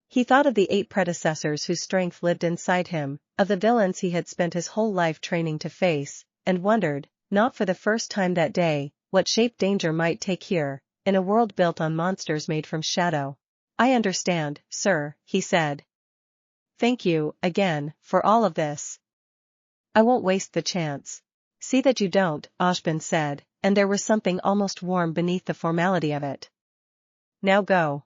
He thought of the 8 predecessors whose strength lived inside him, of the villains he had spent his whole life training to face, and wondered, not for the first time that day, what shape danger might take here, in a world built on monsters made from shadow. I understand, sir, he said. Thank you, again, for all of this. I won't waste the chance. See that you don't, Ashbin said, and there was something almost warm beneath the formality of it. Now go.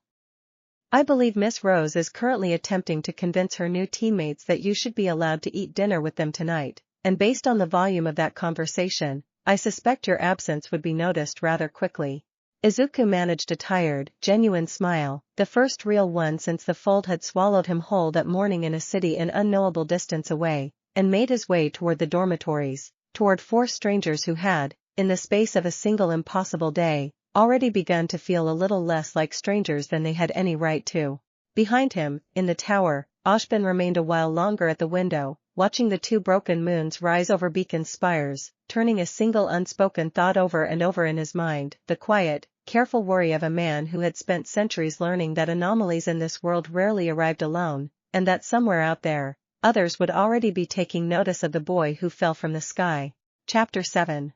I believe Miss Rose is currently attempting to convince her new teammates that you should be allowed to eat dinner with them tonight, and based on the volume of that conversation, I suspect your absence would be noticed rather quickly. Izuku managed a tired, genuine smile, the first real one since the fold had swallowed him whole that morning in a city an unknowable distance away, and made his way toward the dormitories, toward 4 strangers who had, in the space of a single impossible day, already begun to feel a little less like strangers than they had any right to. Behind him, in the tower, Ashbin remained a while longer at the window, watching the 2 broken moons rise over beacon spires, turning a single unspoken thought over and over in his mind, the quiet, careful worry of a man who had spent centuries learning that anomalies in this world rarely arrived alone, and that somewhere out there, others would already be taking notice of the boy who fell from the sky. Chapter 7.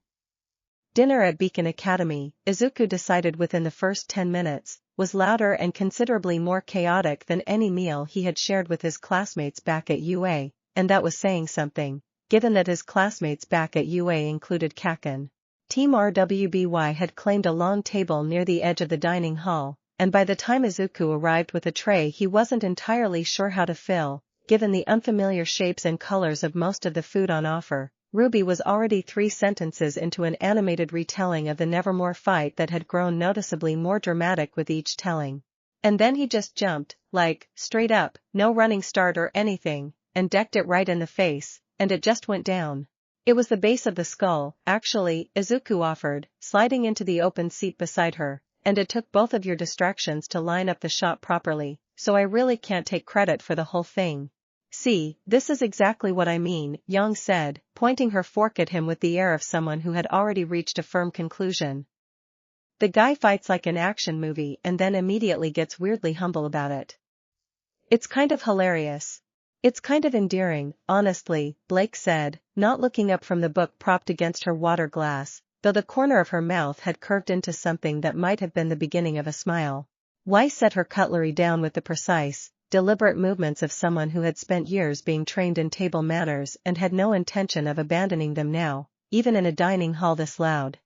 Dinner at Beacon Academy, Izuku decided within the first 10 minutes, was louder and considerably more chaotic than any meal he had shared with his classmates back at UA, and that was saying something, given that his classmates back at UA included Kaken. Team RWBY had claimed a long table near the edge of the dining hall, and by the time Izuku arrived with a tray he wasn't entirely sure how to fill, given the unfamiliar shapes and colors of most of the food on offer. Ruby was already 3 sentences into an animated retelling of the Nevermore fight that had grown noticeably more dramatic with each telling. And then he just jumped, like, straight up, no running start or anything, and decked it right in the face, and it just went down. It was the base of the skull, actually, Izuku offered, sliding into the open seat beside her, and it took both of your distractions to line up the shot properly, so I really can't take credit for the whole thing. See, this is exactly what I mean, Yang said, pointing her fork at him with the air of someone who had already reached a firm conclusion. The guy fights like an action movie and then immediately gets weirdly humble about it. It's kind of hilarious. It's kind of endearing, honestly, Blake said, not looking up from the book propped against her water glass, though the corner of her mouth had curved into something that might have been the beginning of a smile. Weiss set her cutlery down with the precise, deliberate movements of someone who had spent years being trained in table manners and had no intention of abandoning them now, even in a dining hall this loud.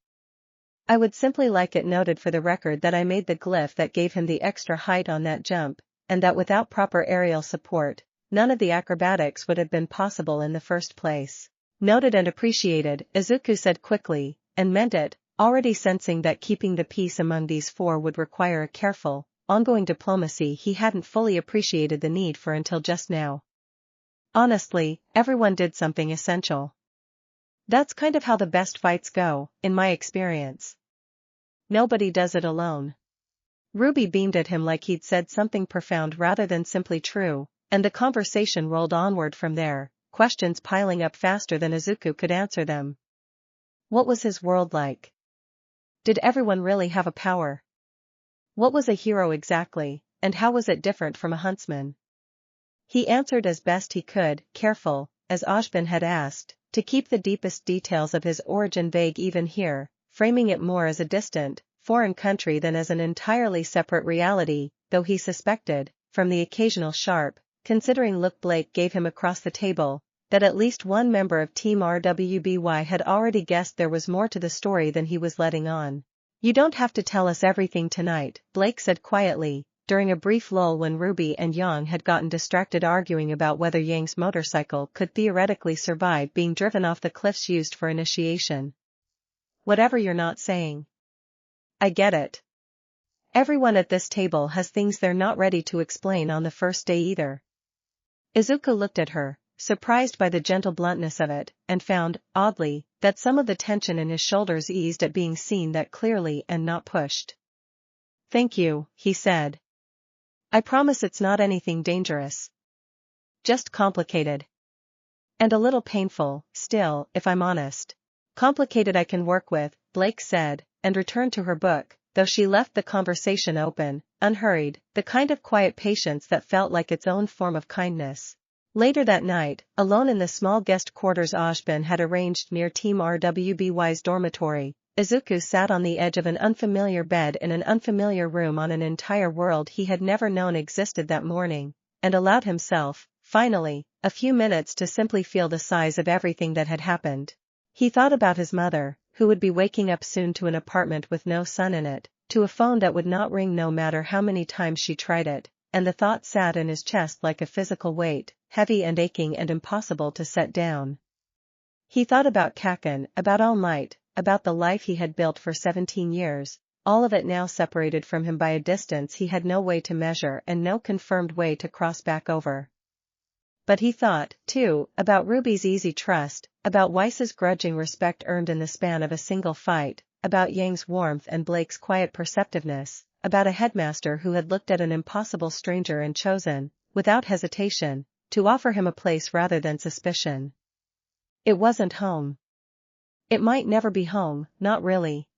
I would simply like it noted for the record that I made the glyph that gave him the extra height on that jump, and that without proper aerial support, none of the acrobatics would have been possible in the first place. Noted and appreciated, Izuku said quickly, and meant it, already sensing that keeping the peace among these four would require a careful, ongoing diplomacy he hadn't fully appreciated the need for until just now. Honestly, everyone did something essential. That's kind of how the best fights go, in my experience. Nobody does it alone. Ruby beamed at him like he'd said something profound rather than simply true, and the conversation rolled onward from there, questions piling up faster than Izuku could answer them. What was his world like? Did everyone really have a power? What was a hero exactly, and how was it different from a huntsman? He answered as best he could, careful, as Ashbin had asked, to keep the deepest details of his origin vague even here, framing it more as a distant, foreign country than as an entirely separate reality, though he suspected, from the occasional sharp, considering look Blake gave him across the table, that at least one member of Team RWBY had already guessed there was more to the story than he was letting on. You don't have to tell us everything tonight, Blake said quietly, during a brief lull when Ruby and Yang had gotten distracted arguing about whether Yang's motorcycle could theoretically survive being driven off the cliffs used for initiation. Whatever you're not saying. I get it. Everyone at this table has things they're not ready to explain on the first day either. Izuku looked at her, surprised by the gentle bluntness of it, and found, oddly, that some of the tension in his shoulders eased at being seen that clearly and not pushed. Thank you, he said. I promise it's not anything dangerous. Just complicated. And a little painful, still, if I'm honest. Complicated I can work with, Blake said, and returned to her book, though she left the conversation open, unhurried, the kind of quiet patience that felt like its own form of kindness. Later that night, alone in the small guest quarters Ashbin had arranged near Team RWBY's dormitory, Izuku sat on the edge of an unfamiliar bed in an unfamiliar room on an entire world he had never known existed that morning, and allowed himself, finally, a few minutes to simply feel the size of everything that had happened. He thought about his mother, who would be waking up soon to an apartment with no sun in it, to a phone that would not ring no matter how many times she tried it, and the thought sat in his chest like a physical weight, heavy and aching and impossible to set down. He thought about Kaken, about All Might, about the life he had built for 17 years, all of it now separated from him by a distance he had no way to measure and no confirmed way to cross back over. But he thought, too, about Ruby's easy trust, about Weiss's grudging respect earned in the span of a single fight, about Yang's warmth and Blake's quiet perceptiveness, about a headmaster who had looked at an impossible stranger and chosen, without hesitation, to offer him a place rather than suspicion. It wasn't home. It might never be home, not really.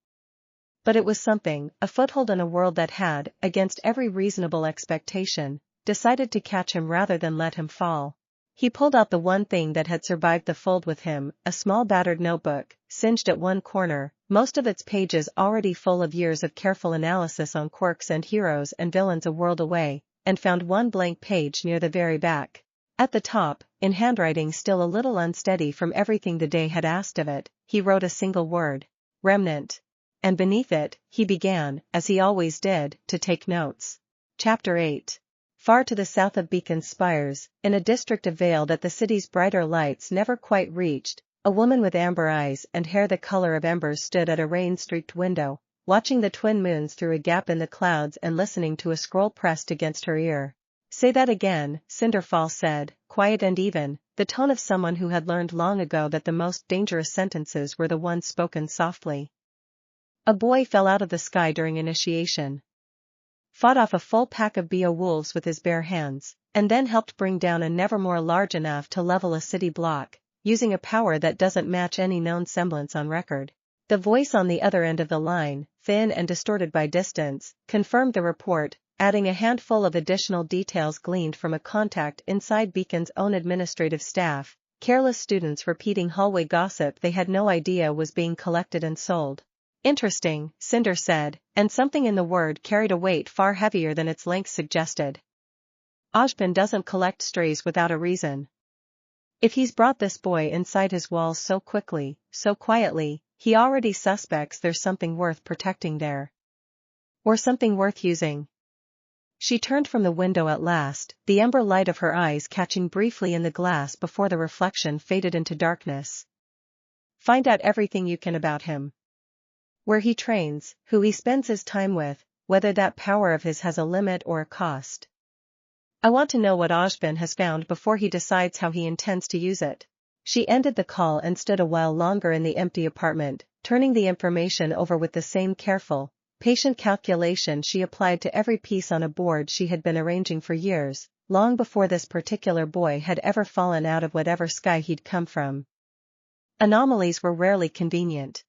But it was something, a foothold in a world that had, against every reasonable expectation, decided to catch him rather than let him fall. He pulled out the one thing that had survived the fold with him, a small battered notebook, singed at one corner, most of its pages already full of years of careful analysis on quirks and heroes and villains a world away, and found one blank page near the very back. At the top, in handwriting still a little unsteady from everything the day had asked of it, he wrote a single word, remnant. And beneath it, he began, as he always did, to take notes. Chapter 8. Far to the south of Beacon's spires, in a district of Vale that the city's brighter lights never quite reached, a woman with amber eyes and hair the color of embers stood at a rain-streaked window, watching the twin moons through a gap in the clouds and listening to a scroll pressed against her ear. Say that again, Cinderfall said, quiet and even, the tone of someone who had learned long ago that the most dangerous sentences were the ones spoken softly. A boy fell out of the sky during initiation. Fought off a full pack of Beowulfs with his bare hands, and then helped bring down a nevermore large enough to level a city block, using a power that doesn't match any known semblance on record. The voice on the other end of the line, thin and distorted by distance, confirmed the report, adding a handful of additional details gleaned from a contact inside Beacon's own administrative staff, careless students repeating hallway gossip they had no idea was being collected and sold. Interesting, Cinder said, and something in the word carried a weight far heavier than its length suggested. RWBY doesn't collect strays without a reason. If he's brought this boy inside his walls so quickly, so quietly, he already suspects there's something worth protecting there. Or something worth using. She turned from the window at last, the ember light of her eyes catching briefly in the glass before the reflection faded into darkness. Find out everything you can about him. Where he trains, who he spends his time with, whether that power of his has a limit or a cost. I want to know what RWBY has found before he decides how he intends to use it. She ended the call and stood a while longer in the empty apartment, turning the information over with the same careful, patient calculation she applied to every piece on a board she had been arranging for years, long before this particular boy had ever fallen out of whatever sky he'd come from. Anomalies were rarely convenient.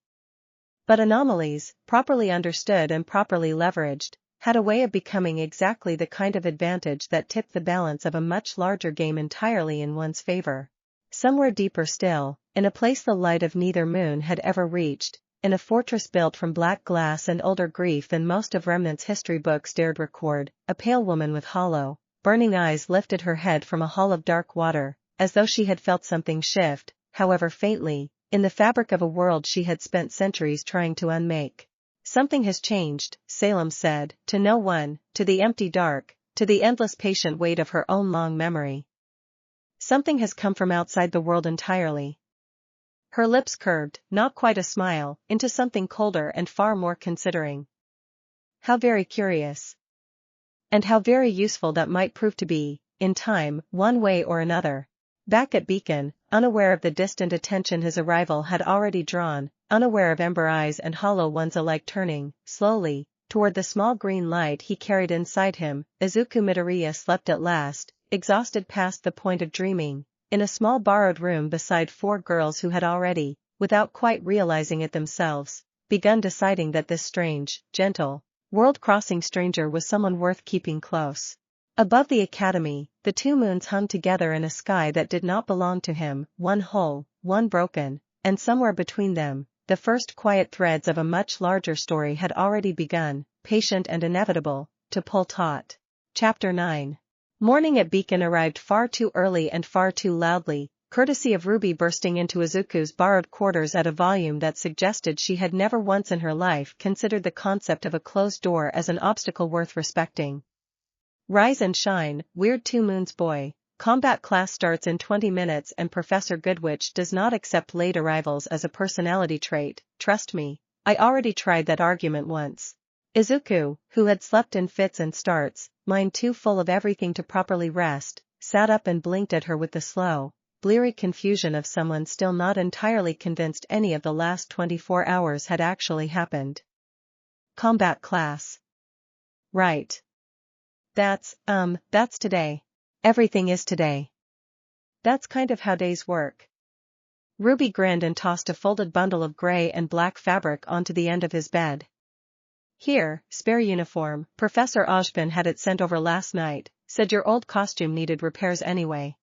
But anomalies, properly understood and properly leveraged, had a way of becoming exactly the kind of advantage that tipped the balance of a much larger game entirely in one's favor. Somewhere deeper still, in a place the light of neither moon had ever reached, in a fortress built from black glass and older grief than most of Remnant's history books dared record, a pale woman with hollow, burning eyes lifted her head from a hall of dark water, as though she had felt something shift, however faintly, in the fabric of a world she had spent centuries trying to unmake. Something has changed, Salem said, to no one, to the empty dark, to the endless patient weight of her own long memory. Something has come from outside the world entirely. Her lips curved, not quite a smile, into something colder and far more considering. How very curious. And how very useful that might prove to be, in time, one way or another. Back at Beacon, unaware of the distant attention his arrival had already drawn, unaware of ember eyes and hollow ones alike turning, slowly, toward the small green light he carried inside him, Izuku Midoriya slept at last, exhausted past the point of dreaming, in a small borrowed room beside four girls who had already, without quite realizing it themselves, begun deciding that this strange, gentle, world-crossing stranger was someone worth keeping close. Above the academy, the two moons hung together in a sky that did not belong to him, one whole, one broken, and somewhere between them, the first quiet threads of a much larger story had already begun, patient and inevitable, to pull taut. Chapter 9. Morning at Beacon arrived far too early and far too loudly, courtesy of RWBY bursting into Izuku's borrowed quarters at a volume that suggested she had never once in her life considered the concept of a closed door as an obstacle worth respecting. Rise and shine, weird two moons boy. Combat class starts in 20 minutes and Professor Goodwitch does not accept late arrivals as a personality trait, trust me, I already tried that argument once. Izuku, who had slept in fits and starts, mind too full of everything to properly rest, sat up and blinked at her with the slow, bleary confusion of someone still not entirely convinced any of the last 24 hours had actually happened. Combat class. Right. That's today. Everything is today. That's kind of how days work. RWBY grinned and tossed a folded bundle of gray and black fabric onto the end of his bed. Here, spare uniform, Professor RWBY had it sent over last night, said your old costume needed repairs anyway.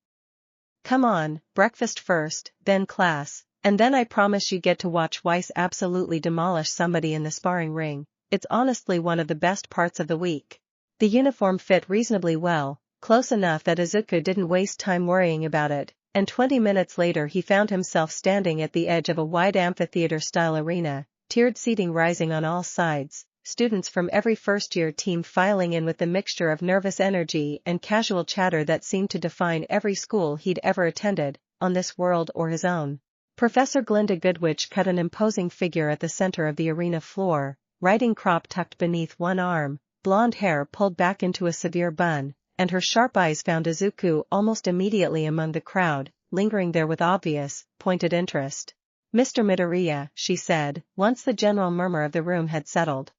Come on, breakfast first, then class, and then I promise you get to watch Weiss absolutely demolish somebody in the sparring ring. It's honestly one of the best parts of the week. The uniform fit reasonably well, close enough that Izuku didn't waste time worrying about it, and 20 minutes later he found himself standing at the edge of a wide amphitheater-style arena, tiered seating rising on all sides, students from every first-year team filing in with the mixture of nervous energy and casual chatter that seemed to define every school he'd ever attended, on this world or his own. Professor Glinda Goodwitch cut an imposing figure at the center of the arena floor, riding crop tucked beneath one arm, blonde hair pulled back into a severe bun, and her sharp eyes found Izuku almost immediately among the crowd, lingering there with obvious, pointed interest. Mr. Midoriya, she said, once the general murmur of the room had settled.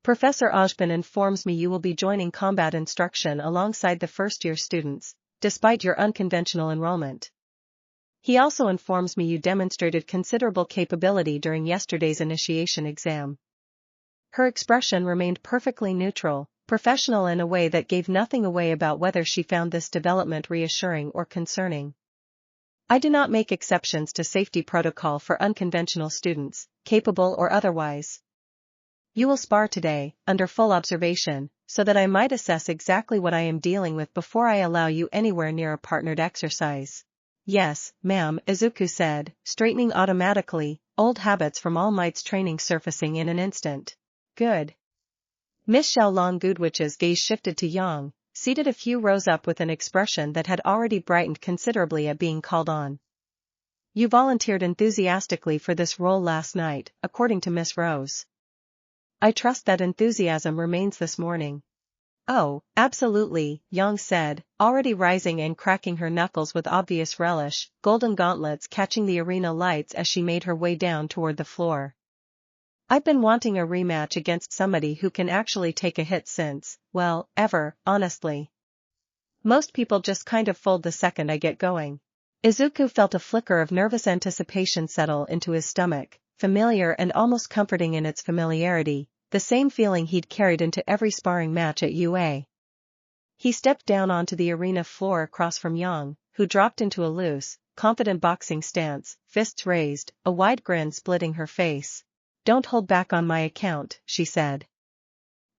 Professor RWBY informs me you will be joining combat instruction alongside the first-year students, despite your unconventional enrollment. He also informs me you demonstrated considerable capability during yesterday's initiation exam. Her expression remained perfectly neutral, professional in a way that gave nothing away about whether she found this development reassuring or concerning. I do not make exceptions to safety protocol for unconventional students, capable or otherwise. You will spar today, under full observation, so that I might assess exactly what I am dealing with before I allow you anywhere near a partnered exercise. Yes, ma'am, Izuku said, straightening automatically, old habits from All Might's training surfacing in an instant. Good. Miss Xiaolong Goodwich's gaze shifted to Yang, seated a few rows up with an expression that had already brightened considerably at being called on. You volunteered enthusiastically for this role last night, according to Miss Rose. I trust that enthusiasm remains this morning. Oh, absolutely, Yang said, already rising and cracking her knuckles with obvious relish, golden gauntlets catching the arena lights as she made her way down toward the floor. I've been wanting a rematch against somebody who can actually take a hit since, well, ever, honestly. Most people just kind of fold the second I get going. Izuku felt a flicker of nervous anticipation settle into his stomach, familiar and almost comforting in its familiarity, the same feeling he'd carried into every sparring match at UA. He stepped down onto the arena floor across from Yang, who dropped into a loose, confident boxing stance, fists raised, a wide grin splitting her face. Don't hold back on my account, she said.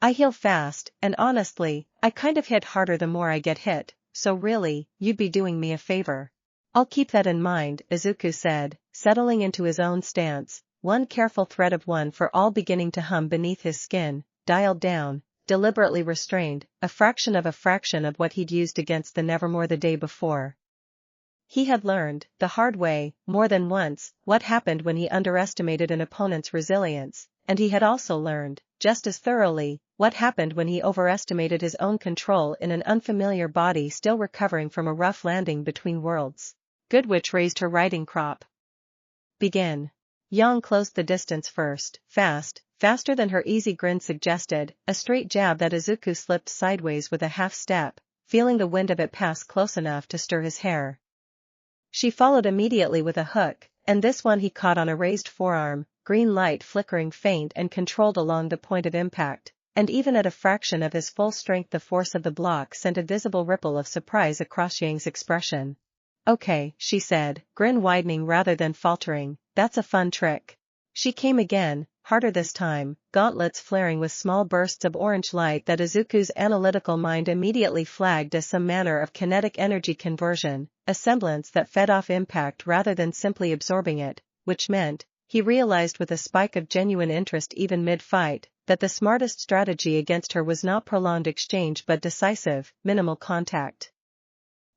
I heal fast, and honestly, I kind of hit harder the more I get hit, so really, you'd be doing me a favor. I'll keep that in mind, Izuku said, settling into his own stance, one careful thread of one for all beginning to hum beneath his skin, dialed down, deliberately restrained, a fraction of what he'd used against the Nevermore the day before. He had learned, the hard way, more than once, what happened when he underestimated an opponent's resilience, and he had also learned, just as thoroughly, what happened when he overestimated his own control in an unfamiliar body still recovering from a rough landing between worlds. Goodwich raised her riding crop. Begin. Yang closed the distance first, faster than her easy grin suggested, a straight jab that Izuku slipped sideways with a half step, feeling the wind of it pass close enough to stir his hair. She followed immediately with a hook, and this one he caught on a raised forearm, green light flickering faint and controlled along the point of impact, and even at a fraction of his full strength the force of the block sent a visible ripple of surprise across Yang's expression. Okay, she said, grin widening rather than faltering, that's a fun trick. She came again, harder this time, gauntlets flaring with small bursts of orange light that Izuku's analytical mind immediately flagged as some manner of kinetic energy conversion, a semblance that fed off impact rather than simply absorbing it, which meant, he realized with a spike of genuine interest even mid-fight, that the smartest strategy against her was not prolonged exchange but decisive, minimal contact.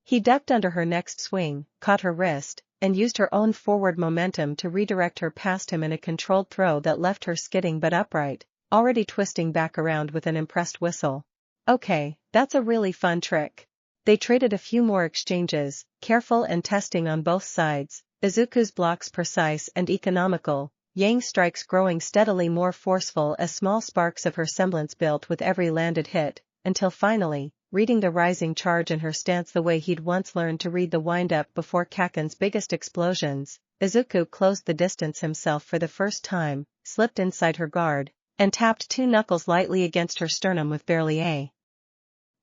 He ducked under her next swing, caught her wrist, and used her own forward momentum to redirect her past him in a controlled throw that left her skidding but upright, already twisting back around with an impressed whistle. Okay, that's a really fun trick. They traded a few more exchanges, careful and testing on both sides, Izuku's blocks precise and economical, Yang's strikes growing steadily more forceful as small sparks of her semblance built with every landed hit, until finally, reading the rising charge in her stance the way he'd once learned to read the wind-up before Kaken's biggest explosions, Izuku closed the distance himself for the first time, slipped inside her guard, and tapped two knuckles lightly against her sternum with barely a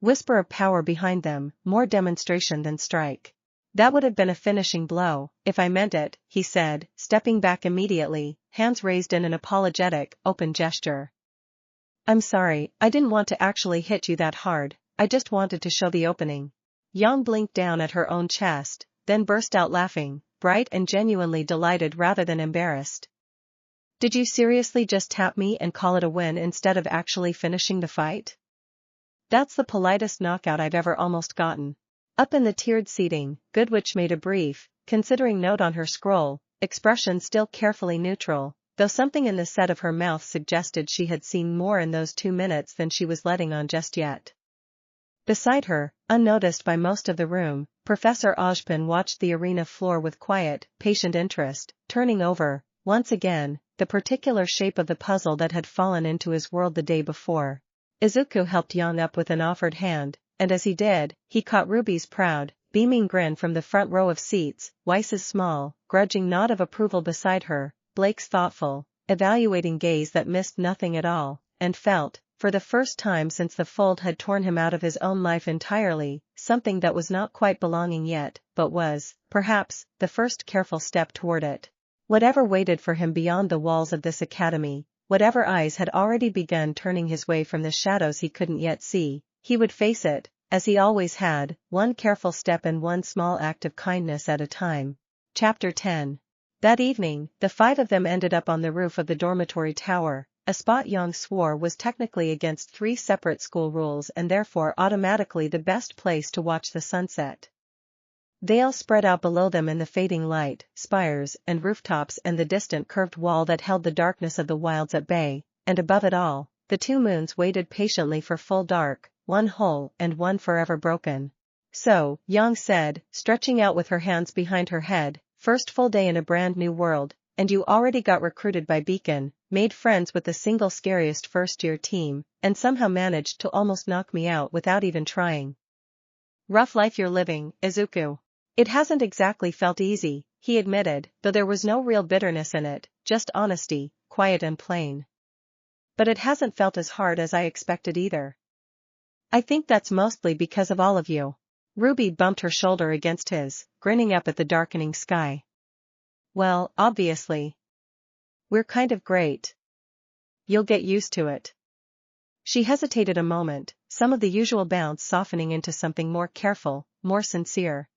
whisper of power behind them, more demonstration than strike. That would have been a finishing blow, if I meant it, he said, stepping back immediately, hands raised in an apologetic, open gesture. I'm sorry, I didn't want to actually hit you that hard. I just wanted to show the opening. Yang blinked down at her own chest, then burst out laughing, bright and genuinely delighted rather than embarrassed. Did you seriously just tap me and call it a win instead of actually finishing the fight? That's the politest knockout I've ever almost gotten. Up in the tiered seating, Goodwich made a brief, considering note on her scroll, expression still carefully neutral, though something in the set of her mouth suggested she had seen more in those 2 minutes than she was letting on just yet. Beside her, unnoticed by most of the room, Professor Ojpin watched the arena floor with quiet, patient interest, turning over, once again, the particular shape of the puzzle that had fallen into his world the day before. Izuku helped Yang up with an offered hand, and as he did, he caught Ruby's proud, beaming grin from the front row of seats, Weiss's small, grudging nod of approval beside her, Blake's thoughtful, evaluating gaze that missed nothing at all, and felt, for the first time since the fold had torn him out of his own life entirely, something that was not quite belonging yet, but was, perhaps, the first careful step toward it. Whatever waited for him beyond the walls of this academy, whatever eyes had already begun turning his way from the shadows he couldn't yet see, he would face it, as he always had, one careful step and one small act of kindness at a time. Chapter 10. That evening, the 5 of them ended up on the roof of the dormitory tower, a spot Yang swore was technically against 3 separate school rules and therefore automatically the best place to watch the sunset. Vale spread out below them in the fading light, spires and rooftops and the distant curved wall that held the darkness of the wilds at bay, and above it all, the 2 moons waited patiently for full dark, one whole and one forever broken. So, Yang said, stretching out with her hands behind her head, first full day in a brand new world, and you already got recruited by Beacon, made friends with the single scariest first-year team, and somehow managed to almost knock me out without even trying. Rough life you're living, Izuku. It hasn't exactly felt easy, he admitted, though there was no real bitterness in it, just honesty, quiet and plain. But it hasn't felt as hard as I expected either. I think that's mostly because of all of you. Ruby bumped her shoulder against his, grinning up at the darkening sky. Well, obviously. We're kind of great. You'll get used to it. She hesitated a moment, some of the usual bounce softening into something more careful, more sincere.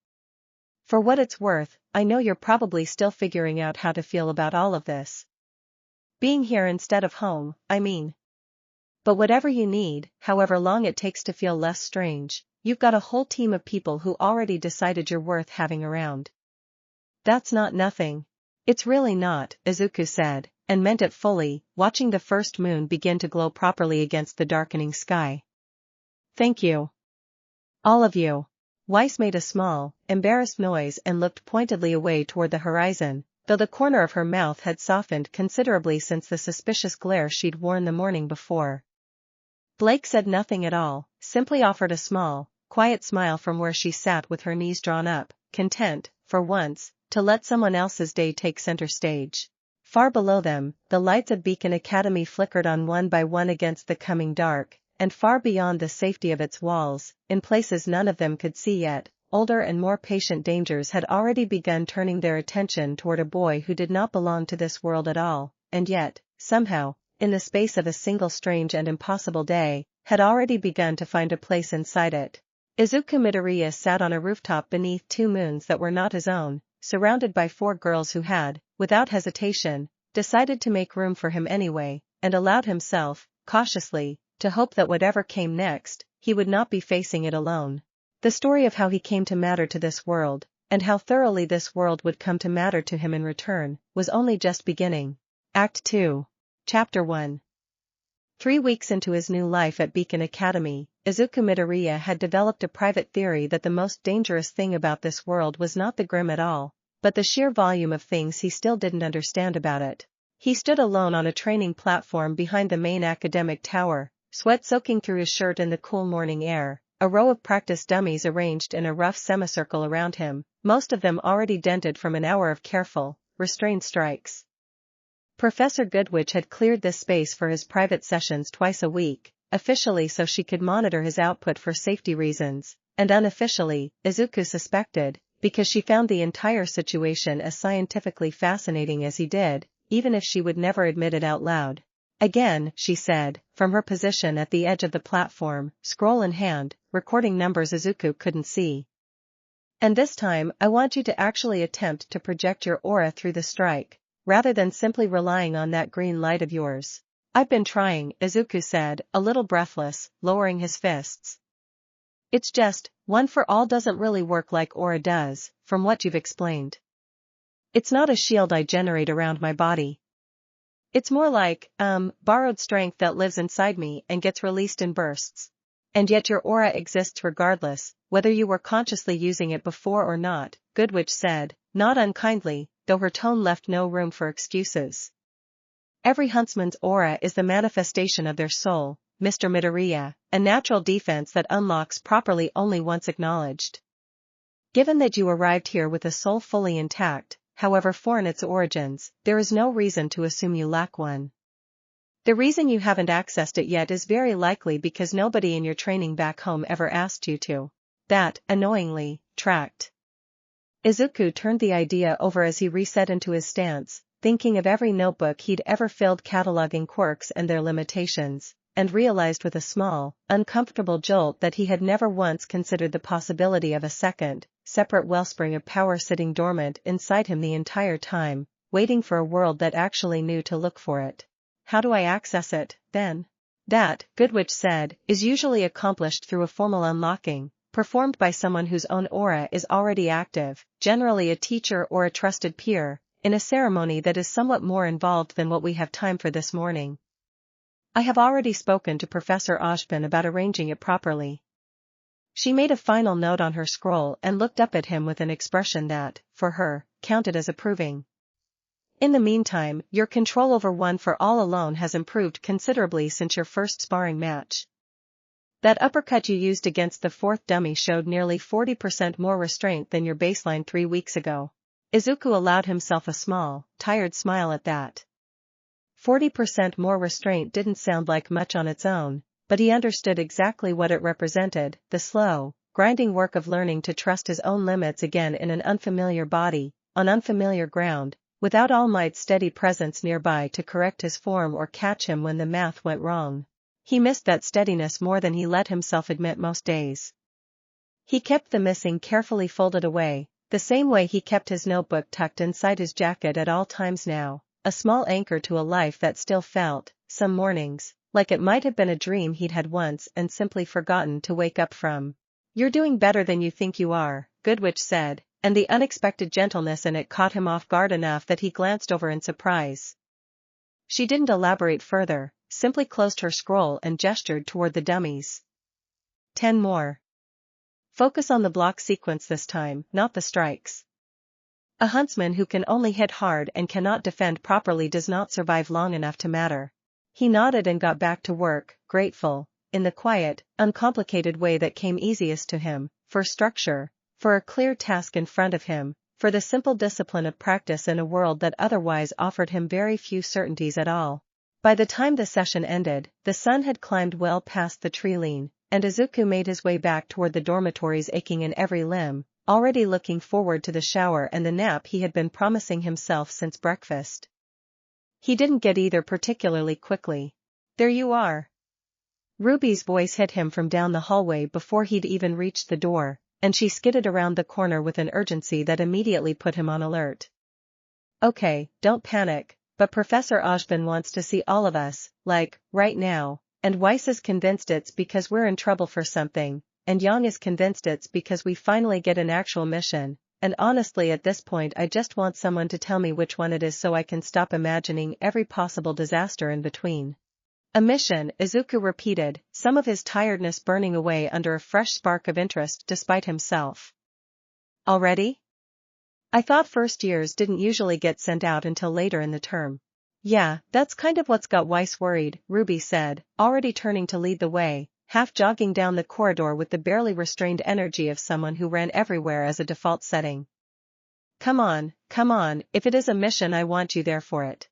For what it's worth, I know you're probably still figuring out how to feel about all of this. Being here instead of home, I mean. But whatever you need, however long it takes to feel less strange, you've got a whole team of people who already decided you're worth having around. That's not nothing. It's really not, Izuku said, and meant it fully, watching the first moon begin to glow properly against the darkening sky. Thank you. All of you. Weiss made a small, embarrassed noise and looked pointedly away toward the horizon, though the corner of her mouth had softened considerably since the suspicious glare she'd worn the morning before. Blake said nothing at all, simply offered a small, quiet smile from where she sat with her knees drawn up, content, for once, to let someone else's day take center stage. Far below them, the lights of Beacon Academy flickered on one by one against the coming dark, and far beyond the safety of its walls, in places none of them could see yet, older and more patient dangers had already begun turning their attention toward a boy who did not belong to this world at all, and yet, somehow, in the space of a single strange and impossible day, had already begun to find a place inside it. Izuku Midoriya sat on a rooftop beneath 2 moons that were not his own, surrounded by 4 girls who had, without hesitation, decided to make room for him anyway, and allowed himself, cautiously, to hope that whatever came next, he would not be facing it alone. The story of how he came to matter to this world, and how thoroughly this world would come to matter to him in return, was only just beginning. Act 2. Chapter 1. 3 weeks into his new life at Beacon Academy, Izuku Midoriya had developed a private theory that the most dangerous thing about this world was not the grim at all, but the sheer volume of things he still didn't understand about it. He stood alone on a training platform behind the main academic tower, sweat soaking through his shirt in the cool morning air, a row of practice dummies arranged in a rough semicircle around him, most of them already dented from an hour of careful, restrained strikes. Professor Goodwitch had cleared this space for his private sessions twice a week, officially so she could monitor his output for safety reasons, and unofficially, Izuku suspected, because she found the entire situation as scientifically fascinating as he did, even if she would never admit it out loud. Again, she said, from her position at the edge of the platform, scroll in hand, recording numbers Izuku couldn't see. And this time I want you to actually attempt to project your aura through the strike, rather than simply relying on that green light of yours. I've been trying, Izuku said, a little breathless, lowering his fists. It's just, one for all doesn't really work like aura does, from what you've explained. It's not a shield I generate around my body. It's more like, borrowed strength that lives inside me and gets released in bursts. And yet your aura exists regardless, whether you were consciously using it before or not, Goodwitch said, not unkindly, though her tone left no room for excuses. Every huntsman's aura is the manifestation of their soul, Mr. Midoriya, a natural defense that unlocks properly only once acknowledged. Given that you arrived here with a soul fully intact, however foreign its origins, there is no reason to assume you lack one. The reason you haven't accessed it yet is very likely because nobody in your training back home ever asked you to. That, annoyingly, tracked. Izuku turned the idea over as he reset into his stance, thinking of every notebook he'd ever filled cataloging quirks and their limitations, and realized with a small, uncomfortable jolt that he had never once considered the possibility of a second, separate wellspring of power sitting dormant inside him the entire time, waiting for a world that actually knew to look for it. How do I access it, then? That, Goodwitch said, is usually accomplished through a formal unlocking, performed by someone whose own aura is already active, generally a teacher or a trusted peer, in a ceremony that is somewhat more involved than what we have time for this morning. I have already spoken to Professor Ashbin about arranging it properly. She made a final note on her scroll and looked up at him with an expression that, for her, counted as approving. In the meantime, your control over One for All alone has improved considerably since your first sparring match. That uppercut you used against the fourth dummy showed nearly 40% more restraint than your baseline 3 weeks ago. Izuku allowed himself a small, tired smile at that. 40% more restraint didn't sound like much on its own, but he understood exactly what it represented, the slow, grinding work of learning to trust his own limits again in an unfamiliar body, on unfamiliar ground, without All Might's steady presence nearby to correct his form or catch him when the math went wrong. He missed that steadiness more than he let himself admit most days. He kept the missing carefully folded away, the same way he kept his notebook tucked inside his jacket at all times now, a small anchor to a life that still felt, some mornings, like it might have been a dream he'd had once and simply forgotten to wake up from. You're doing better than you think you are, Goodwitch said, and the unexpected gentleness in it caught him off guard enough that he glanced over in surprise. She didn't elaborate further, simply closed her scroll and gestured toward the dummies. 10 more. Focus on the block sequence this time, not the strikes. A huntsman who can only hit hard and cannot defend properly does not survive long enough to matter. He nodded and got back to work, grateful, in the quiet, uncomplicated way that came easiest to him, for structure, for a clear task in front of him, for the simple discipline of practice in a world that otherwise offered him very few certainties at all. By the time the session ended, the sun had climbed well past the tree line, and Izuku made his way back toward the dormitories aching in every limb, already looking forward to the shower and the nap he had been promising himself since breakfast. He didn't get either particularly quickly. There you are. Ruby's voice hit him from down the hallway before he'd even reached the door, and she skidded around the corner with an urgency that immediately put him on alert. Okay, don't panic, but Professor Ashbin wants to see all of us, like, right now, and Weiss is convinced it's because we're in trouble for something, and Yang is convinced it's because we finally get an actual mission, and honestly at this point I just want someone to tell me which one it is so I can stop imagining every possible disaster in between. A mission, Izuku repeated, some of his tiredness burning away under a fresh spark of interest despite himself. Already? I thought first years didn't usually get sent out until later in the term. Yeah, that's kind of what's got Weiss worried, Ruby said, already turning to lead the way, half jogging down the corridor with the barely restrained energy of someone who ran everywhere as a default setting. Come on, if it is a mission I want you there for it.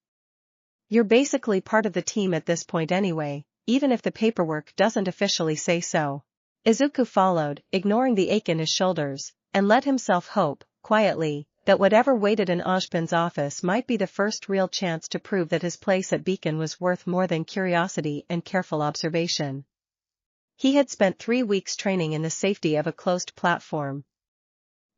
You're basically part of the team at this point anyway, even if the paperwork doesn't officially say so. Izuku followed, ignoring the ache in his shoulders, and let himself hope, quietly, that whatever waited in Ashbin's office might be the first real chance to prove that his place at Beacon was worth more than curiosity and careful observation. He had spent 3 weeks training in the safety of a closed platform.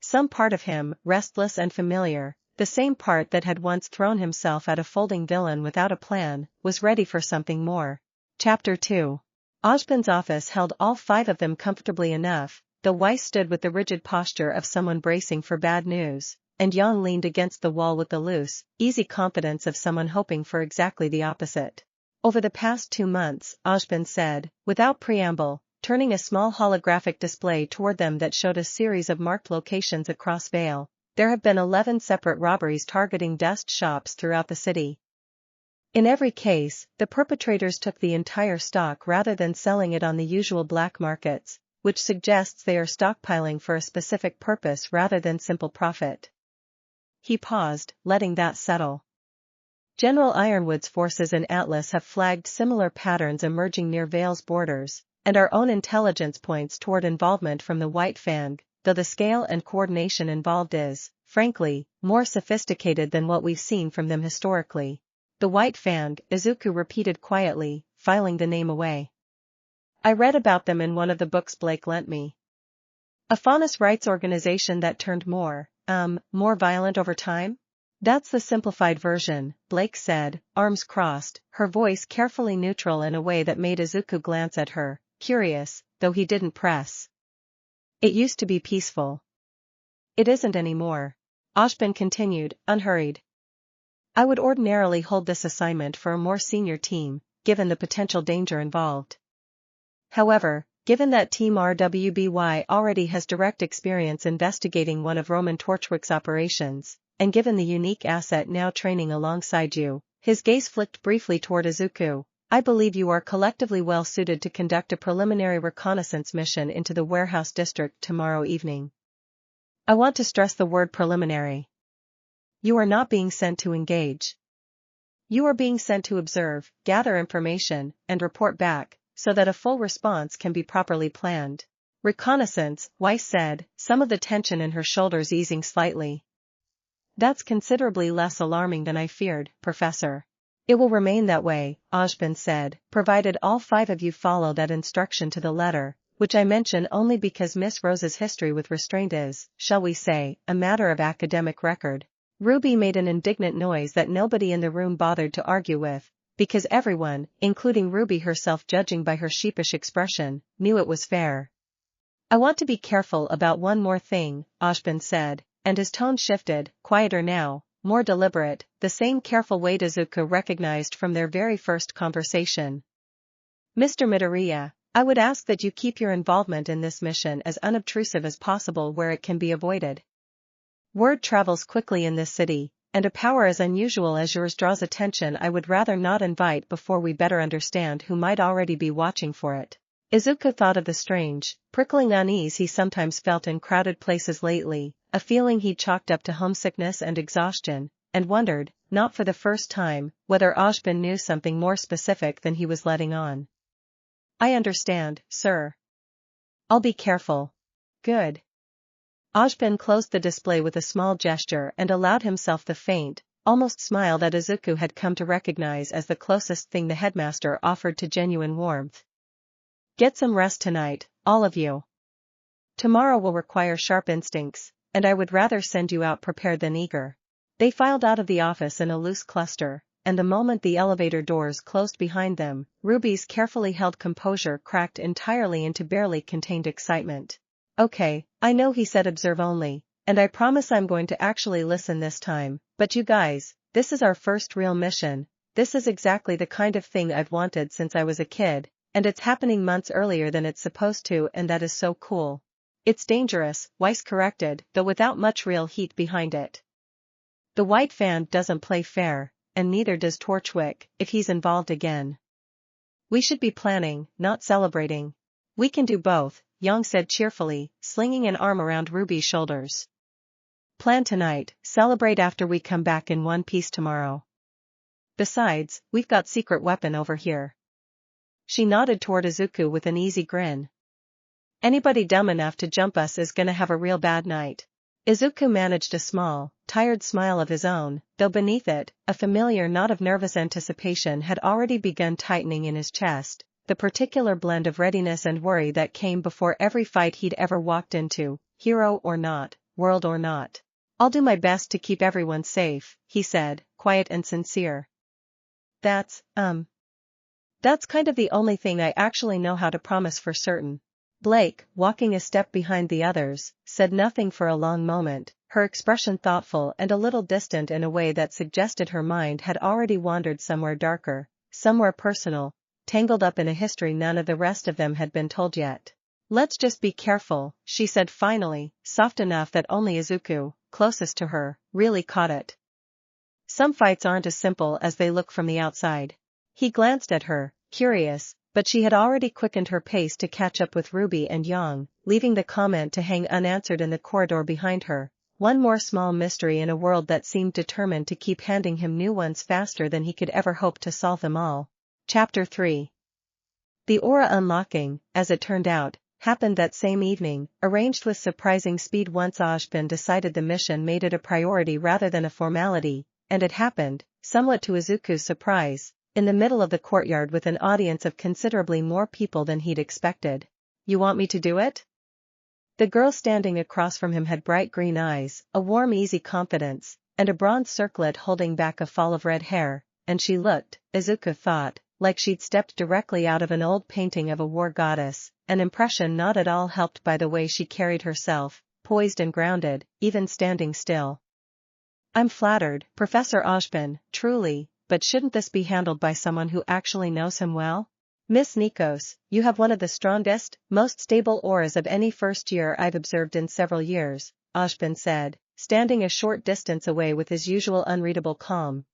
Some part of him, restless and familiar, the same part that had once thrown himself at a folding villain without a plan, was ready for something more. Chapter 2. Ashbin's office held all 5 of them comfortably enough, though Weiss stood with the rigid posture of someone bracing for bad news, and Yang leaned against the wall with the loose, easy confidence of someone hoping for exactly the opposite. Over the past 2 months, Ashbin said, without preamble, turning a small holographic display toward them that showed a series of marked locations across Vale, there have been 11 separate robberies targeting dust shops throughout the city. In every case, the perpetrators took the entire stock rather than selling it on the usual black markets, which suggests they are stockpiling for a specific purpose rather than simple profit. He paused, letting that settle. General Ironwood's forces in Atlas have flagged similar patterns emerging near Vale's borders, and our own intelligence points toward involvement from the White Fang, though the scale and coordination involved is, frankly, more sophisticated than what we've seen from them historically. The White Fang, Izuku repeated quietly, filing the name away. I read about them in one of the books Blake lent me. A faunus rights organization that turned more violent over time? That's the simplified version, Blake said, arms crossed, her voice carefully neutral in a way that made Izuku glance at her, curious, though he didn't press. It used to be peaceful. It isn't anymore. Ashbin continued, unhurried. I would ordinarily hold this assignment for a more senior team, given the potential danger involved. However, given that Team RWBY already has direct experience investigating one of Roman Torchwick's operations, and given the unique asset now training alongside you, his gaze flicked briefly toward Izuku, I believe you are collectively well suited to conduct a preliminary reconnaissance mission into the warehouse district tomorrow evening. I want to stress the word preliminary. You are not being sent to engage. You are being sent to observe, gather information, and report back, so that a full response can be properly planned. Reconnaissance, Weiss said, some of the tension in her shoulders easing slightly. That's considerably less alarming than I feared, Professor. It will remain that way, Ashbin said, provided all 5 of you follow that instruction to the letter, which I mention only because Miss Rose's history with restraint is, shall we say, a matter of academic record. RWBY made an indignant noise that nobody in the room bothered to argue with, because everyone, including RWBY herself judging by her sheepish expression, knew it was fair. I want to be careful about one more thing, Ashbin said, and his tone shifted, quieter now, more deliberate, the same careful way Izuku recognized from their very first conversation. Mr. Midoriya, I would ask that you keep your involvement in this mission as unobtrusive as possible where it can be avoided. Word travels quickly in this city, and a power as unusual as yours draws attention I would rather not invite before we better understand who might already be watching for it. Izuku thought of the strange, prickling unease he sometimes felt in crowded places lately, a feeling he chalked up to homesickness and exhaustion, and wondered, not for the first time, whether Ashbin knew something more specific than he was letting on. I understand, sir. I'll be careful. Good. Ashbin closed the display with a small gesture and allowed himself the faint, almost smile that Izuku had come to recognize as the closest thing the headmaster offered to genuine warmth. Get some rest tonight, all of you. Tomorrow will require sharp instincts, and I would rather send you out prepared than eager. They filed out of the office in a loose cluster, and the moment the elevator doors closed behind them, RWBY's carefully held composure cracked entirely into barely contained excitement. Okay, I know he said observe only, and I promise I'm going to actually listen this time, but you guys, this is our first real mission, this is exactly the kind of thing I've wanted since I was a kid, and it's happening months earlier than it's supposed to, and that is so cool. It's dangerous, Weiss corrected, though without much real heat behind it. The White Fan doesn't play fair, and neither does Torchwick, if he's involved again. We should be planning, not celebrating. We can do both, Yang said cheerfully, slinging an arm around RWBY's shoulders. Plan tonight, celebrate after we come back in one piece tomorrow. Besides, we've got secret weapon over here. She nodded toward Izuku with an easy grin. Anybody dumb enough to jump us is gonna have a real bad night. Izuku managed a small, tired smile of his own, though beneath it, a familiar knot of nervous anticipation had already begun tightening in his chest, the particular blend of readiness and worry that came before every fight he'd ever walked into, hero or not, world or not. I'll do my best to keep everyone safe, he said, quiet and sincere. That's kind of the only thing I actually know how to promise for certain. Blake, walking a step behind the others, said nothing for a long moment, her expression thoughtful and a little distant in a way that suggested her mind had already wandered somewhere darker, somewhere personal, tangled up in a history none of the rest of them had been told yet. Let's just be careful, she said finally, soft enough that only Izuku, closest to her, really caught it. Some fights aren't as simple as they look from the outside. He glanced at her, curious, but she had already quickened her pace to catch up with RWBY and Yang, leaving the comment to hang unanswered in the corridor behind her. One more small mystery in a world that seemed determined to keep handing him new ones faster than he could ever hope to solve them all. Chapter 3. The aura unlocking, as it turned out, happened that same evening, arranged with surprising speed once Ojban decided the mission made it a priority rather than a formality, and it happened, somewhat to Izuku's surprise, in the middle of the courtyard with an audience of considerably more people than he'd expected. "You want me to do it?" The girl standing across from him had bright green eyes, a warm easy confidence, and a bronze circlet holding back a fall of red hair, and she looked, Izuku thought, like she'd stepped directly out of an old painting of a war goddess, an impression not at all helped by the way she carried herself, poised and grounded, even standing still. "I'm flattered, Professor Ojban, truly, but shouldn't this be handled by someone who actually knows him well? Miss Nikos, you have one of the strongest, most stable auras of any first year I've observed in several years," Ojban said, standing a short distance away with his usual unreadable calm.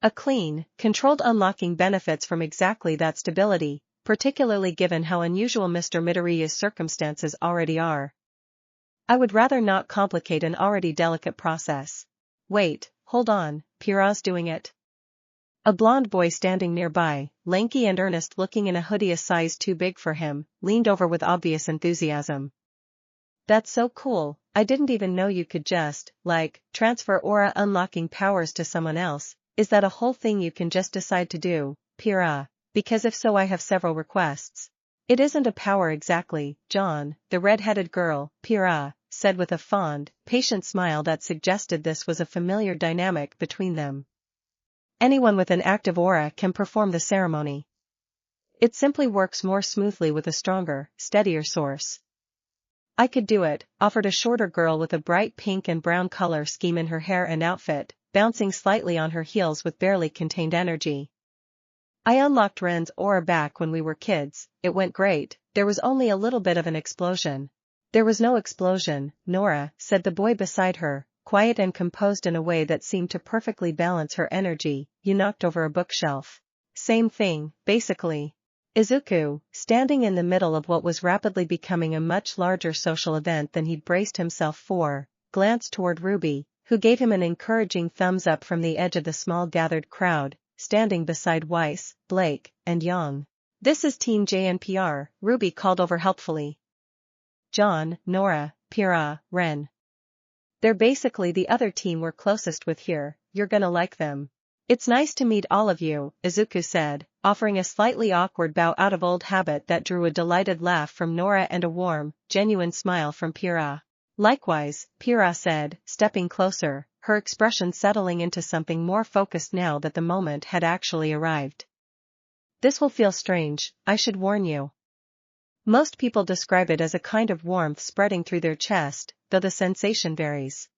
A clean, controlled unlocking benefits from exactly that stability, particularly given how unusual Mr. Midoriya's circumstances already are. "I would rather not complicate an already delicate process." "Wait, hold on, Pira's doing it." A blond boy standing nearby, lanky and earnest looking in a hoodie a size too big for him, leaned over with obvious enthusiasm. "That's so cool, I didn't even know you could just, transfer aura unlocking powers to someone else. Is that a whole thing you can just decide to do, Pira? Because if so I have several requests." "It isn't a power exactly, John," the red-headed girl, Pira, said with a fond, patient smile that suggested this was a familiar dynamic between them. "Anyone with an active aura can perform the ceremony. It simply works more smoothly with a stronger, steadier source." "I could do it," offered a shorter girl with a bright pink and brown color scheme in her hair and outfit, bouncing slightly on her heels with barely contained energy. "I unlocked Ren's aura back when we were kids, it went great, there was only a little bit of an explosion." "There was no explosion, Nora," said the boy beside her, quiet and composed in a way that seemed to perfectly balance her energy. "You knocked over a bookshelf." "Same thing, basically." Izuku, standing in the middle of what was rapidly becoming a much larger social event than he'd braced himself for, glanced toward RWBY, who gave him an encouraging thumbs up from the edge of the small gathered crowd, standing beside Weiss, Blake, and Young. "This is Team JNPR, RWBY called over helpfully. John, Nora, Pira, Ren. They're basically the other team we're closest with here, you're gonna like them." "It's nice to meet all of you," Izuku said, offering a slightly awkward bow out of old habit that drew a delighted laugh from Nora and a warm, genuine smile from Pira. "Likewise," Pira said, stepping closer, her expression settling into something more focused now that the moment had actually arrived. "This will feel strange, I should warn you. Most people describe it as a kind of warmth spreading through their chest, though the sensation varies.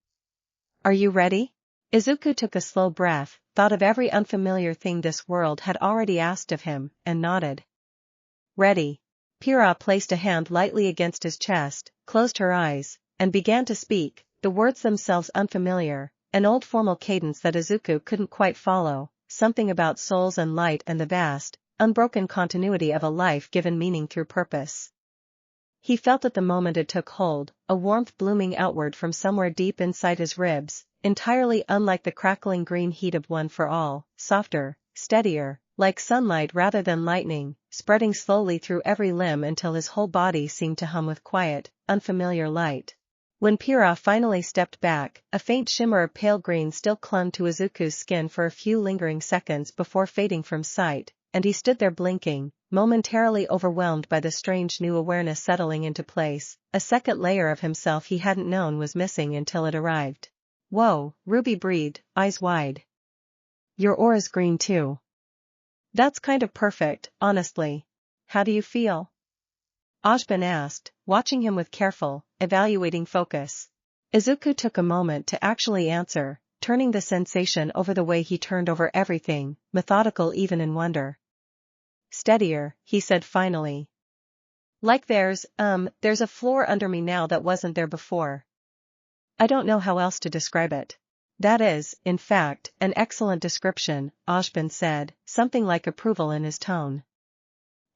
Are you ready?" Izuku took a slow breath, thought of every unfamiliar thing this world had already asked of him, and nodded. "Ready." Pira placed a hand lightly against his chest, closed her eyes, and began to speak, the words themselves unfamiliar, an old formal cadence that Izuku couldn't quite follow, something about souls and light and the vast, unbroken continuity of a life given meaning through purpose. He felt at the moment it took hold, a warmth blooming outward from somewhere deep inside his ribs, entirely unlike the crackling green heat of One for All, softer, steadier, like sunlight rather than lightning, spreading slowly through every limb until his whole body seemed to hum with quiet, unfamiliar light. When Pira finally stepped back, a faint shimmer of pale green still clung to Izuku's skin for a few lingering seconds before fading from sight, and he stood there blinking, momentarily overwhelmed by the strange new awareness settling into place. A second layer of himself he hadn't known was missing until it arrived. "Whoa," RWBY breathed, eyes wide. "Your aura's green too." "That's kind of perfect, honestly. How do you feel?" Ojban asked, watching him with careful, evaluating focus. Izuku took a moment to actually answer, turning the sensation over the way he turned over everything, methodical even in wonder. "Steadier," he said finally. "Like there's a floor under me now that wasn't there before. I don't know how else to describe it." "That is, in fact, an excellent description," Ojban said, something like approval in his tone.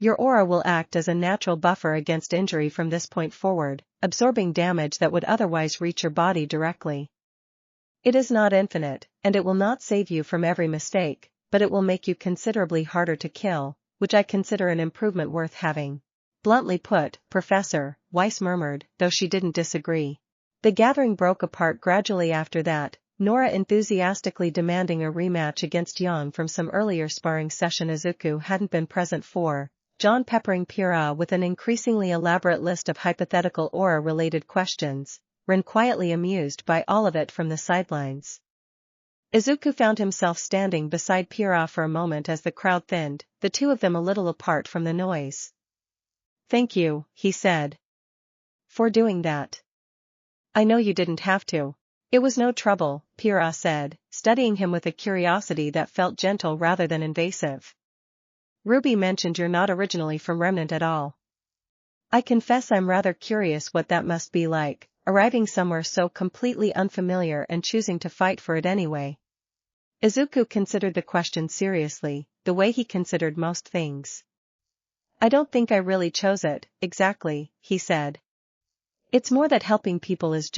Your aura will act as a natural buffer against injury from this point forward, absorbing damage that would otherwise reach your body directly. It is not infinite, and it will not save you from every mistake, but it will make you considerably harder to kill, which I consider an improvement worth having. Bluntly put, Professor, Weiss murmured, though she didn't disagree. The gathering broke apart gradually after that, Nora enthusiastically demanding a rematch against Yang from some earlier sparring session Izuku hadn't been present for, John peppering Pyrrha with an increasingly elaborate list of hypothetical aura-related questions, Rin quietly amused by all of it from the sidelines. Izuku found himself standing beside Pyrrha for a moment as the crowd thinned, the two of them a little apart from the noise. "Thank you," he said. "For doing that. I know you didn't have to." "It was no trouble," Pyrrha said, studying him with a curiosity that felt gentle rather than invasive. "RWBY mentioned you're not originally from Remnant at all. I confess I'm rather curious what that must be like, arriving somewhere so completely unfamiliar and choosing to fight for it anyway." Izuku considered the question seriously, the way he considered most things. "I don't think I really chose it, exactly," he said. "It's more that helping people is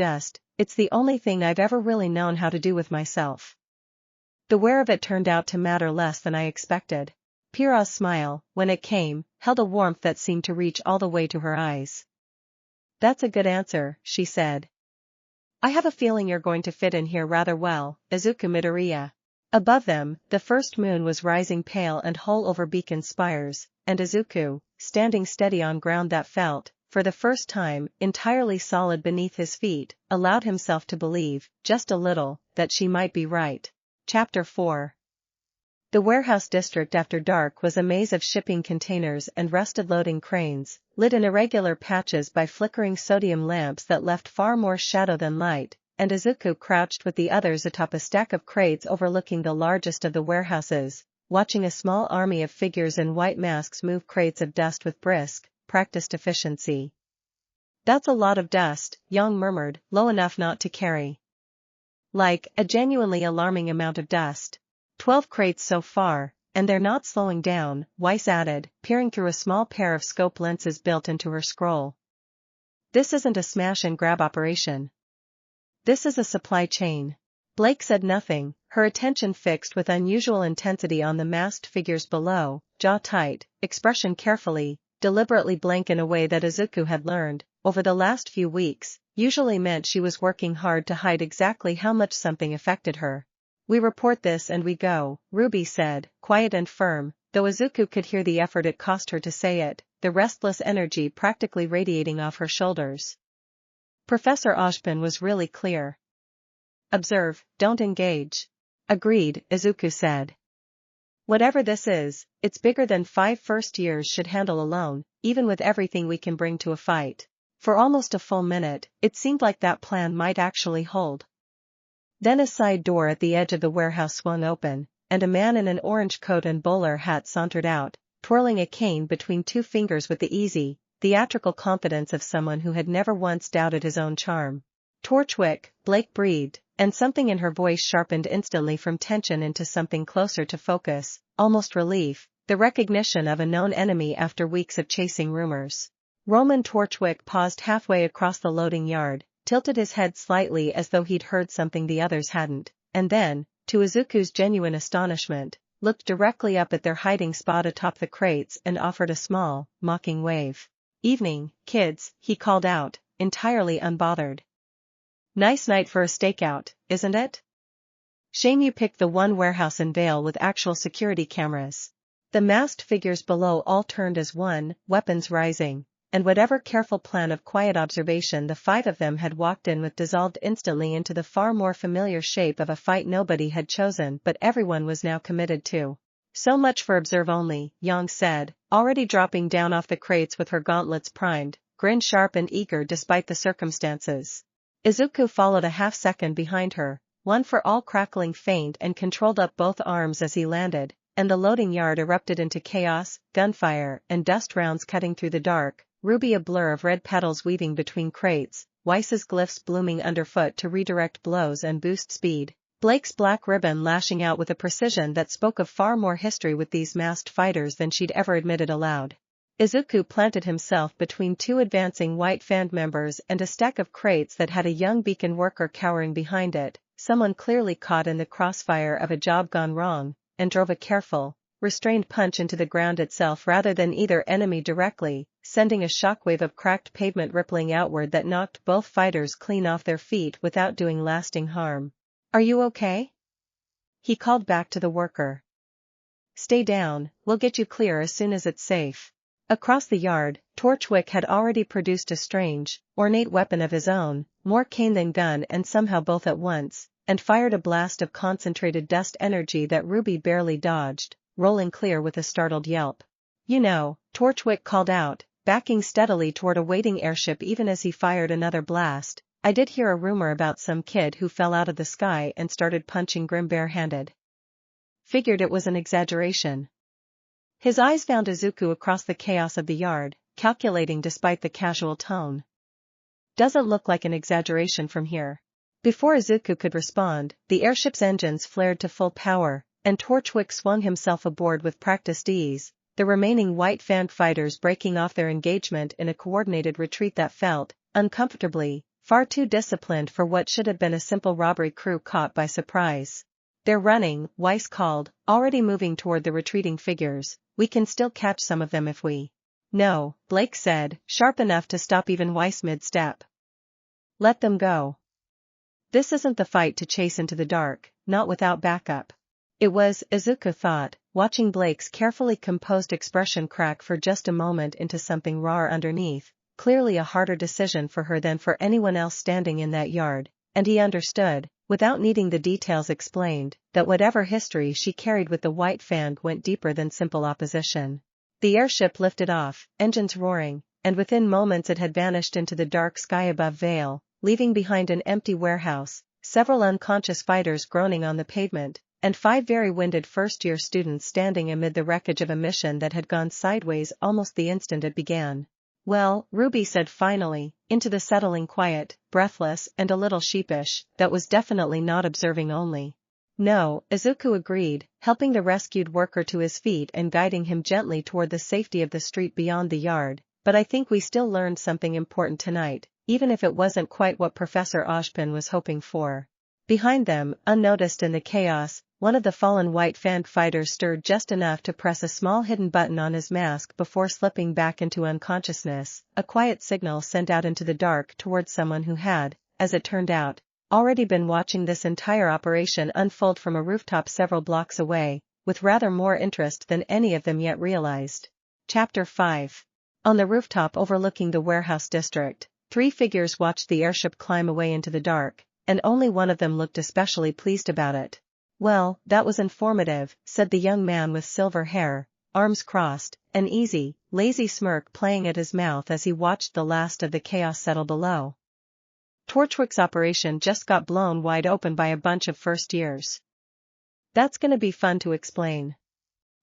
it's the only thing I've ever really known how to do with myself. The where of it turned out to matter less than I expected." Pyrrha's smile, when it came, held a warmth that seemed to reach all the way to her eyes. "That's a good answer," she said. "I have a feeling you're going to fit in here rather well, Izuku Midoriya." Above them, the first moon was rising pale and whole over beacon spires, and Izuku, standing steady on ground that felt, for the first time, entirely solid beneath his feet, allowed himself to believe, just a little, that she might be right. Chapter 4. The warehouse district after dark was a maze of shipping containers and rusted loading cranes, lit in irregular patches by flickering sodium lamps that left far more shadow than light, and Izuku crouched with the others atop a stack of crates overlooking the largest of the warehouses, watching a small army of figures in white masks move crates of dust with brisk, practiced efficiency. "That's a lot of dust," Yang murmured, low enough not to carry. "Like, a genuinely alarming amount of dust. 12 crates so far, and they're not slowing down," Weiss added, peering through a small pair of scope lenses built into her scroll. "This isn't a smash-and-grab operation. This is a supply chain." Blake said nothing, her attention fixed with unusual intensity on the masked figures below, jaw tight, expression carefully, deliberately blank in a way that Izuku had learned, over the last few weeks, usually meant she was working hard to hide exactly how much something affected her. "We report this and we go," RWBY said, quiet and firm, though Izuku could hear the effort it cost her to say it, the restless energy practically radiating off her shoulders. Professor Ojpin was really clear. "Observe, don't engage." "Agreed," Izuku said. "Whatever this is, it's bigger than 5 first years should handle alone, even with everything we can bring to a fight." For almost a full minute, it seemed like that plan might actually hold. Then a side door at the edge of the warehouse swung open, and a man in an orange coat and bowler hat sauntered out, twirling a cane between 2 fingers with the easy, theatrical confidence of someone who had never once doubted his own charm. "Torchwick," Blake breathed, and something in her voice sharpened instantly from tension into something closer to focus, almost relief, the recognition of a known enemy after weeks of chasing rumors. Roman Torchwick paused halfway across the loading yard, tilted his head slightly as though he'd heard something the others hadn't, and then, to Izuku's genuine astonishment, looked directly up at their hiding spot atop the crates and offered a small, mocking wave. "Evening, kids," he called out, entirely unbothered. "Nice night for a stakeout, isn't it? Shame you picked the one warehouse in Vale with actual security cameras." The masked figures below all turned as one, weapons rising, and whatever careful plan of quiet observation the 5 of them had walked in with dissolved instantly into the far more familiar shape of a fight nobody had chosen but everyone was now committed to. "So much for observe only," Yang said, already dropping down off the crates with her gauntlets primed, grin sharp and eager despite the circumstances. Izuku followed a half-second behind her, one for all crackling faint and controlled up both arms as he landed, and the loading yard erupted into chaos, gunfire, and dust rounds cutting through the dark, RWBY a blur of red petals weaving between crates, Weiss's glyphs blooming underfoot to redirect blows and boost speed, Blake's black ribbon lashing out with a precision that spoke of far more history with these masked fighters than she'd ever admitted aloud. Izuku planted himself between two advancing white fan members and a stack of crates that had a young beacon worker cowering behind it, someone clearly caught in the crossfire of a job gone wrong, and drove a careful, restrained punch into the ground itself rather than either enemy directly, sending a shockwave of cracked pavement rippling outward that knocked both fighters clean off their feet without doing lasting harm. "Are you okay?" he called back to the worker. "Stay down, we'll get you clear as soon as it's safe." Across the yard, Torchwick had already produced a strange, ornate weapon of his own, more cane than gun and somehow both at once, and fired a blast of concentrated dust energy that RWBY barely dodged, rolling clear with a startled yelp. "You know," Torchwick called out, backing steadily toward a waiting airship even as he fired another blast, "I did hear a rumor about some kid who fell out of the sky and started punching Grim bare-handed. Figured it was an exaggeration." His eyes found Izuku across the chaos of the yard, calculating despite the casual tone. "Doesn't look like an exaggeration from here." Before Izuku could respond, the airship's engines flared to full power, and Torchwick swung himself aboard with practiced ease, the remaining white fang fighters breaking off their engagement in a coordinated retreat that felt, uncomfortably, far too disciplined for what should have been a simple robbery crew caught by surprise. "They're running," Weiss called, already moving toward the retreating figures. "We can still catch some of them if we—" "No," Blake said, sharp enough to stop even Weiss mid-step. "Let them go. This isn't the fight to chase into the dark, not without backup." It was, Izuku thought, watching Blake's carefully composed expression crack for just a moment into something rawer underneath, clearly a harder decision for her than for anyone else standing in that yard, and he understood, without needing the details explained, that whatever history she carried with the White Fang went deeper than simple opposition. The airship lifted off, engines roaring, and within moments it had vanished into the dark sky above Vale, leaving behind an empty warehouse, several unconscious fighters groaning on the pavement, and 5 very winded first-year students standing amid the wreckage of a mission that had gone sideways almost the instant it began. "Well," RWBY said finally, into the settling quiet, breathless and a little sheepish, that was definitely not observing only. "No," Izuku agreed, helping the rescued worker to his feet and guiding him gently toward the safety of the street beyond the yard, "but I think we still learned something important tonight, even if it wasn't quite what Professor Ozpin was hoping for." Behind them, unnoticed in the chaos, one of the fallen White Fang fighters stirred just enough to press a small hidden button on his mask before slipping back into unconsciousness, a quiet signal sent out into the dark towards someone who had, as it turned out, already been watching this entire operation unfold from a rooftop several blocks away, with rather more interest than any of them yet realized. Chapter 5. On the rooftop overlooking the warehouse district, 3 figures watched the airship climb away into the dark, and only one of them looked especially pleased about it. "Well, that was informative," said the young man with silver hair, arms crossed, an easy, lazy smirk playing at his mouth as he watched the last of the chaos settle below. "Torchwick's operation just got blown wide open by a bunch of first years. That's gonna be fun to explain."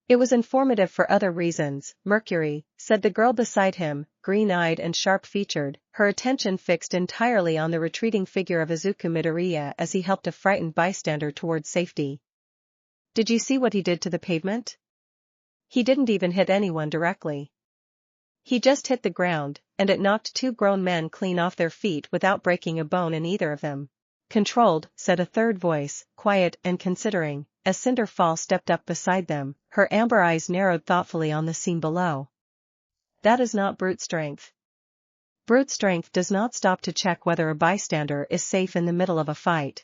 "It was informative for other reasons, Mercury," said the girl beside him, green-eyed and sharp-featured, her attention fixed entirely on the retreating figure of Izuku Midoriya as he helped a frightened bystander towards safety. "Did you see what he did to the pavement? He didn't even hit anyone directly. He just hit the ground, and it knocked 2 grown men clean off their feet without breaking a bone in either of them." "Controlled," said a third voice, quiet and considering, as Cinderfall stepped up beside them, her amber eyes narrowed thoughtfully on the scene below. "That is not brute strength. Brute strength does not stop to check whether a bystander is safe in the middle of a fight.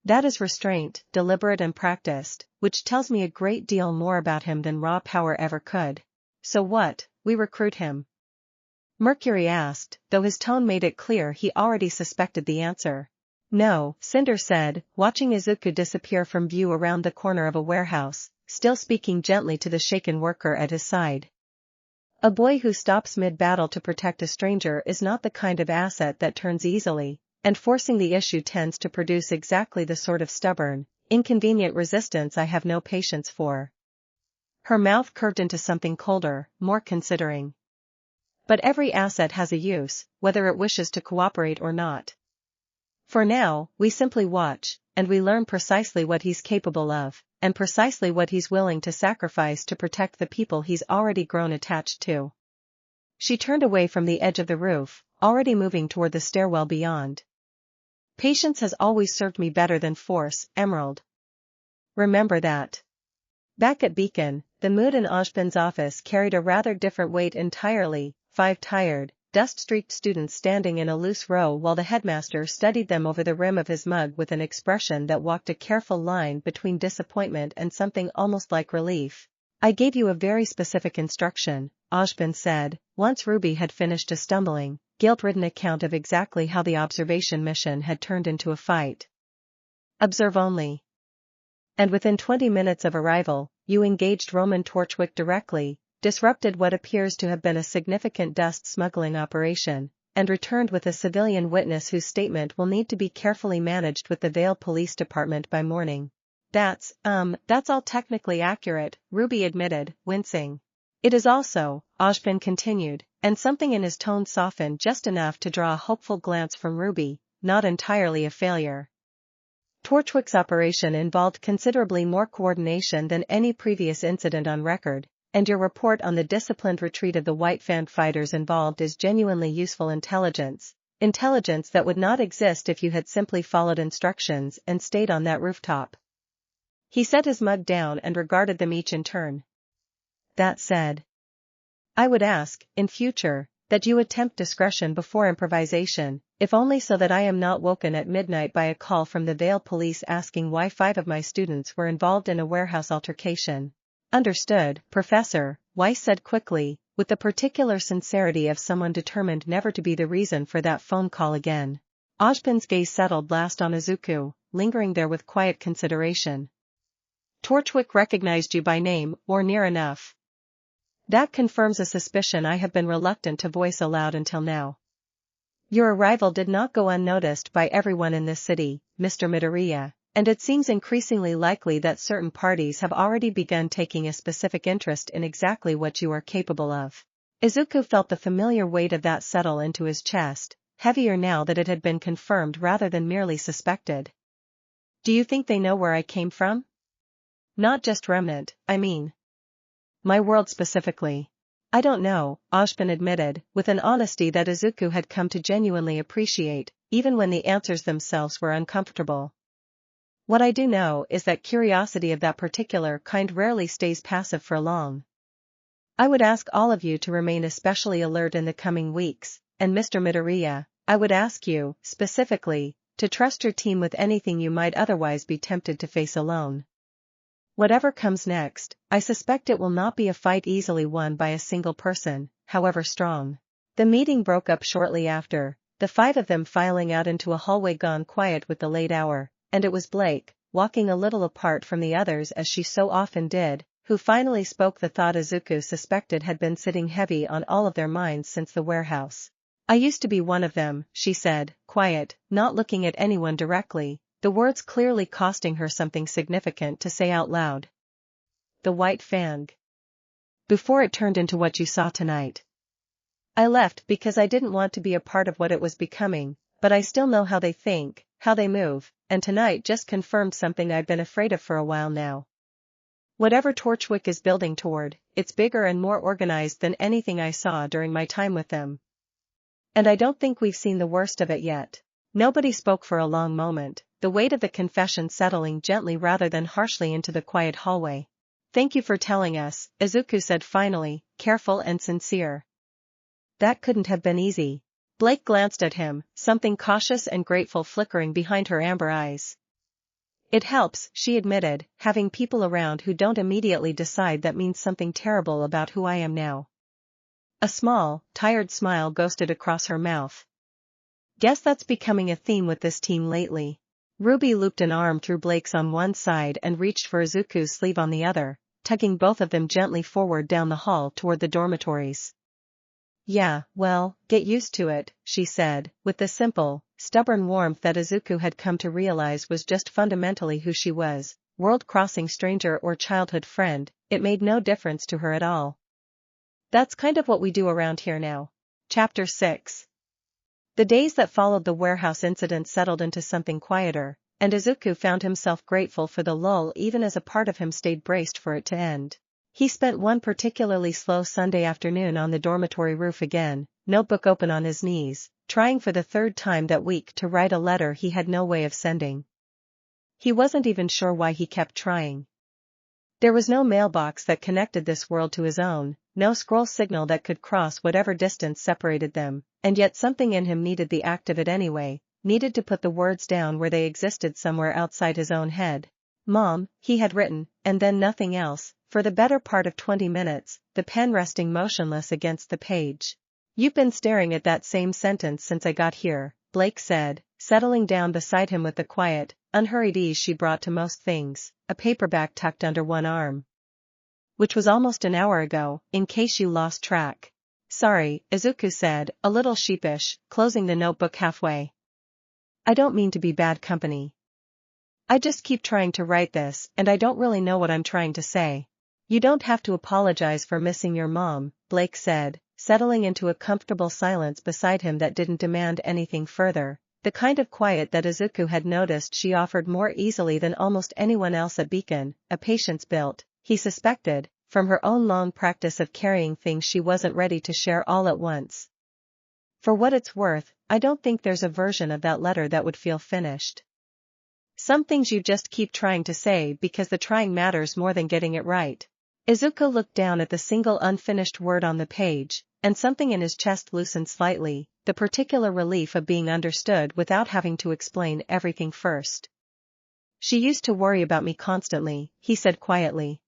That is restraint, deliberate and practiced, which tells me a great deal more about him than raw power ever could." "So what, we recruit him?" Mercury asked, though his tone made it clear he already suspected the answer. "No," Cinder said, watching Izuku disappear from view around the corner of a warehouse, still speaking gently to the shaken worker at his side. "A boy who stops mid-battle to protect a stranger is not the kind of asset that turns easily, and forcing the issue tends to produce exactly the sort of stubborn, inconvenient resistance I have no patience for." Her mouth curved into something colder, more considering. "But every asset has a use, whether it wishes to cooperate or not. For now, we simply watch, and we learn precisely what he's capable of, and precisely what he's willing to sacrifice to protect the people he's already grown attached to. She turned away from the edge of the roof, already moving toward the stairwell beyond. Patience has always served me better than force, Emerald. Remember that. Back at Beacon, the mood in Ojban's office carried a rather different weight entirely. 5 tired, dust-streaked students standing in a loose row while the headmaster studied them over the rim of his mug with an expression that walked a careful line between disappointment and something almost like relief. I gave you a very specific instruction, Ojban said, once Ruby had finished a stumbling, guilt-ridden account of exactly how the observation mission had turned into a fight. Observe only. And within 20 minutes of arrival, you engaged Roman Torchwick directly, disrupted what appears to have been a significant dust smuggling operation, and returned with a civilian witness whose statement will need to be carefully managed with the Vale Police Department by morning. That's all technically accurate, Ruby admitted, wincing. It is also, Ojban continued, and something in his tone softened just enough to draw a hopeful glance from Ruby, not entirely a failure. Torchwick's operation involved considerably more coordination than any previous incident on record, and your report on the disciplined retreat of the White Fang fighters involved is genuinely useful intelligence that would not exist if you had simply followed instructions and stayed on that rooftop. He set his mug down and regarded them each in turn. That said, I would ask, in future, that you attempt discretion before improvisation, if only so that I am not woken at midnight by a call from the Vale Police asking why 5 of my students were involved in a warehouse altercation. Understood, Professor, Weiss said quickly, with the particular sincerity of someone determined never to be the reason for that phone call again. Ojban's gaze settled last on Izuku, lingering there with quiet consideration. Torchwick recognized you by name, or near enough. That confirms a suspicion I have been reluctant to voice aloud until now. Your arrival did not go unnoticed by everyone in this city, Mr. Midoriya, and it seems increasingly likely that certain parties have already begun taking a specific interest in exactly what you are capable of. Izuku felt the familiar weight of that settle into his chest, heavier now that it had been confirmed rather than merely suspected. Do you think they know where I came from? Not just Remnant, I mean. My world specifically. I don't know, Ojban admitted, with an honesty that Izuku had come to genuinely appreciate, even when the answers themselves were uncomfortable. What I do know is that curiosity of that particular kind rarely stays passive for long. I would ask all of you to remain especially alert in the coming weeks, and Mr. Midoriya, I would ask you, specifically, to trust your team with anything you might otherwise be tempted to face alone. Whatever comes next, I suspect it will not be a fight easily won by a single person, however strong. The meeting broke up shortly after, the 5 of them filing out into a hallway gone quiet with the late hour, and it was Blake, walking a little apart from the others as she so often did, who finally spoke the thought Izuku suspected had been sitting heavy on all of their minds since the warehouse. I used to be one of them, she said, quiet, not looking at anyone directly, the words clearly costing her something significant to say out loud. The White Fang. Before it turned into what you saw tonight. I left because I didn't want to be a part of what it was becoming, but I still know how they think, how they move, and tonight just confirmed something I've been afraid of for a while now. Whatever Torchwick is building toward, it's bigger and more organized than anything I saw during my time with them. And I don't think we've seen the worst of it yet. Nobody spoke for a long moment, the weight of the confession settling gently rather than harshly into the quiet hallway. Thank you for telling us, Izuku said finally, careful and sincere. That couldn't have been easy. Blake glanced at him, something cautious and grateful flickering behind her amber eyes. It helps, she admitted, having people around who don't immediately decide that means something terrible about who I am now. A small, tired smile ghosted across her mouth. Guess that's becoming a theme with this team lately. Ruby looped an arm through Blake's on one side and reached for Izuku's sleeve on the other, tugging both of them gently forward down the hall toward the dormitories. Yeah, well, get used to it, she said, with the simple, stubborn warmth that Izuku had come to realize was just fundamentally who she was, world-crossing stranger or childhood friend, it made no difference to her at all. That's kind of what we do around here now. Chapter 6. The days that followed the warehouse incident settled into something quieter, and Izuku found himself grateful for the lull even as a part of him stayed braced for it to end. He spent one particularly slow Sunday afternoon on the dormitory roof again, notebook open on his knees, trying for the third time that week to write a letter he had no way of sending. He wasn't even sure why he kept trying. There was no mailbox that connected this world to his own, no scroll signal that could cross whatever distance separated them, and yet something in him needed the act of it anyway, needed to put the words down where they existed somewhere outside his own head. Mom, he had written, and then nothing else, for the better part of 20 minutes, the pen resting motionless against the page. You've been staring at that same sentence since I got here, Blake said, settling down beside him with the quiet, unhurried ease she brought to most things, a paperback tucked under one arm. Which was almost an hour ago, in case you lost track. Sorry, Izuku said, a little sheepish, closing the notebook halfway. I don't mean to be bad company. I just keep trying to write this, and I don't really know what I'm trying to say. You don't have to apologize for missing your mom, Blake said, settling into a comfortable silence beside him that didn't demand anything further, the kind of quiet that Izuku had noticed she offered more easily than almost anyone else at Beacon, a patience built, he suspected, from her own long practice of carrying things she wasn't ready to share all at once. For what it's worth, I don't think there's a version of that letter that would feel finished. Some things you just keep trying to say because the trying matters more than getting it right. Izuku looked down at the single unfinished word on the page, and something in his chest loosened slightly, the particular relief of being understood without having to explain everything first. She used to worry about me constantly, he said quietly.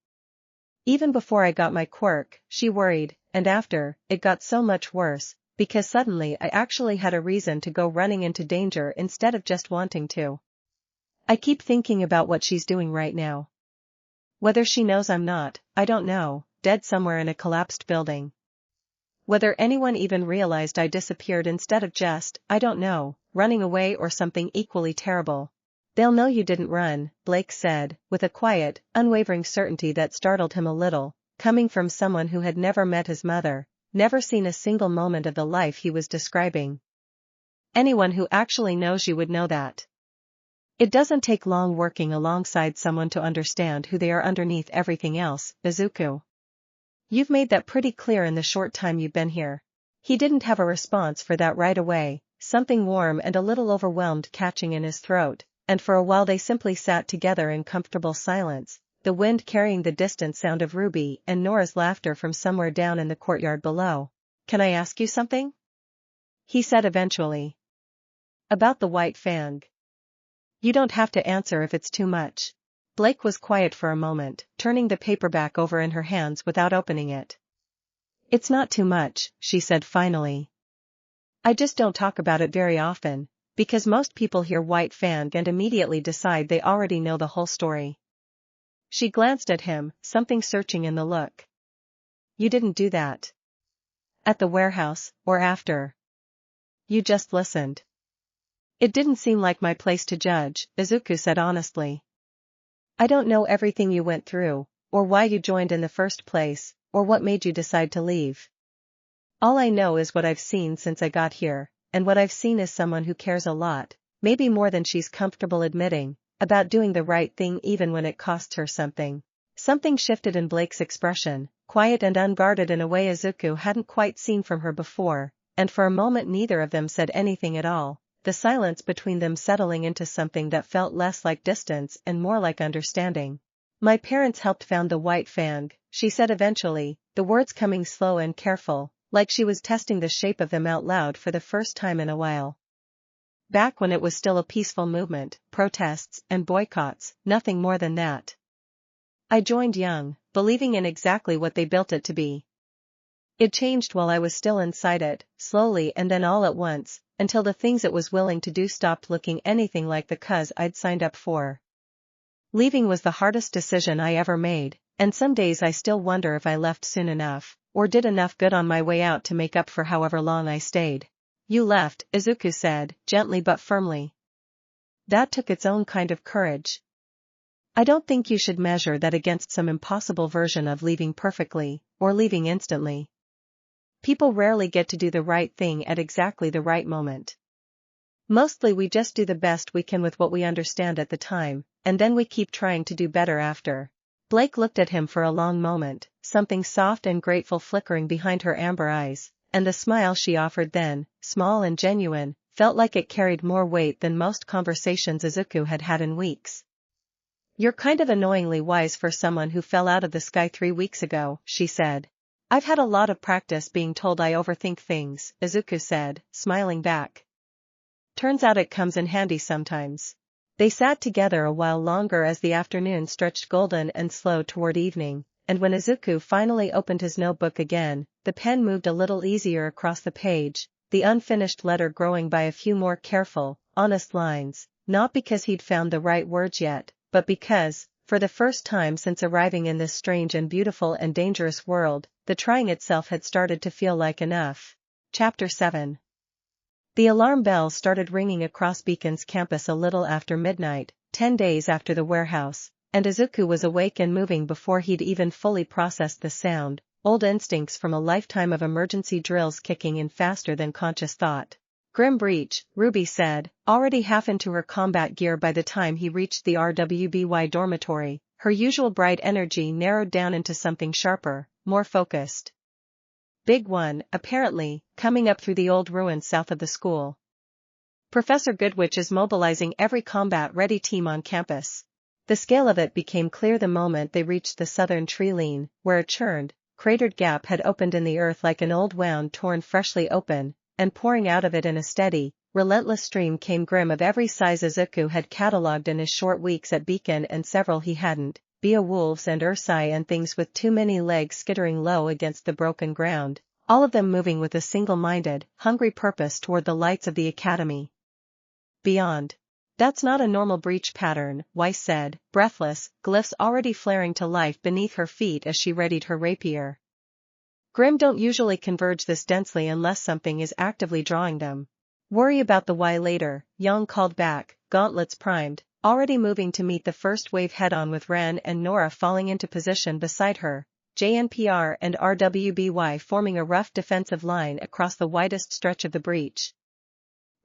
Even before I got my quirk, she worried, and after, it got so much worse, because suddenly I actually had a reason to go running into danger instead of just wanting to. I keep thinking about what she's doing right now. Whether she knows I'm not, I don't know, dead somewhere in a collapsed building. Whether anyone even realized I disappeared instead of just, I don't know, running away or something equally terrible. They'll know you didn't run, Blake said, with a quiet, unwavering certainty that startled him a little, coming from someone who had never met his mother, never seen a single moment of the life he was describing. Anyone who actually knows you would know that. It doesn't take long working alongside someone to understand who they are underneath everything else, Izuku. You've made that pretty clear in the short time you've been here. He didn't have a response for that right away, something warm and a little overwhelmed catching in his throat, and for a while they simply sat together in comfortable silence, the wind carrying the distant sound of Ruby and Nora's laughter from somewhere down in the courtyard below. Can I ask you something? He said eventually. About the white fang. You don't have to answer if it's too much. Blake was quiet for a moment, turning the paperback over in her hands without opening it. It's not too much, she said finally. I just don't talk about it very often, because most people hear white fang and immediately decide they already know the whole story. She glanced at him, something searching in the look. You didn't do that. At the warehouse, or after? You just listened. It didn't seem like my place to judge, Izuku said honestly. I don't know everything you went through, or why you joined in the first place, or what made you decide to leave. All I know is what I've seen since I got here, and what I've seen is someone who cares a lot, maybe more than she's comfortable admitting, about doing the right thing even when it costs her something. Something shifted in Blake's expression, quiet and unguarded in a way Izuku hadn't quite seen from her before, and for a moment neither of them said anything at all, the silence between them settling into something that felt less like distance and more like understanding. My parents helped found the White Fang, she said eventually, the words coming slow and careful, like she was testing the shape of them out loud for the first time in a while. Back when it was still a peaceful movement, protests and boycotts, nothing more than that. I joined young, believing in exactly what they built it to be. It changed while I was still inside it, slowly and then all at once, until the things it was willing to do stopped looking anything like the cause I'd signed up for. Leaving was the hardest decision I ever made, and some days I still wonder if I left soon enough, or did enough good on my way out to make up for however long I stayed. You left, Izuku said, gently but firmly. That took its own kind of courage. I don't think you should measure that against some impossible version of leaving perfectly, or leaving instantly. People rarely get to do the right thing at exactly the right moment. Mostly we just do the best we can with what we understand at the time, and then we keep trying to do better after. Blake looked at him for a long moment, something soft and grateful flickering behind her amber eyes, and the smile she offered then, small and genuine, felt like it carried more weight than most conversations Izuku had had in weeks. "You're kind of annoyingly wise for someone who fell out of the sky 3 weeks ago," she said. "I've had a lot of practice being told I overthink things," Izuku said, smiling back. "Turns out it comes in handy sometimes." They sat together a while longer as the afternoon stretched golden and slow toward evening, and when Izuku finally opened his notebook again, the pen moved a little easier across the page, the unfinished letter growing by a few more careful, honest lines, not because he'd found the right words yet, but because, for the first time since arriving in this strange and beautiful and dangerous world, the trying itself had started to feel like enough. Chapter 7. The alarm bells started ringing across Beacon's campus a little after midnight, 10 days after the warehouse, and Izuku was awake and moving before he'd even fully processed the sound, old instincts from a lifetime of emergency drills kicking in faster than conscious thought. "Grim Breach," Ruby said, already half into her combat gear by the time he reached the RWBY dormitory, her usual bright energy narrowed down into something sharper, more focused. "Big one, apparently, coming up through the old ruins south of the school. Professor Goodwitch is mobilizing every combat-ready team on campus." The scale of it became clear the moment they reached the southern tree line, where a churned, cratered gap had opened in the earth like an old wound torn freshly open, and pouring out of it in a steady, relentless stream came Grim of every size Izuku had catalogued in his short weeks at Beacon and several he hadn't, Beowulfs and Ursai and things with too many legs skittering low against the broken ground, all of them moving with a single-minded, hungry purpose toward the lights of the academy. Beyond. "That's not a normal breach pattern," Weiss said, breathless, glyphs already flaring to life beneath her feet as she readied her rapier. "Grim don't usually converge this densely unless something is actively drawing them." "Worry about the why later," Young called back, gauntlets primed, already moving to meet the first wave head-on with Ren and Nora falling into position beside her, JNPR and RWBY forming a rough defensive line across the widest stretch of the breach.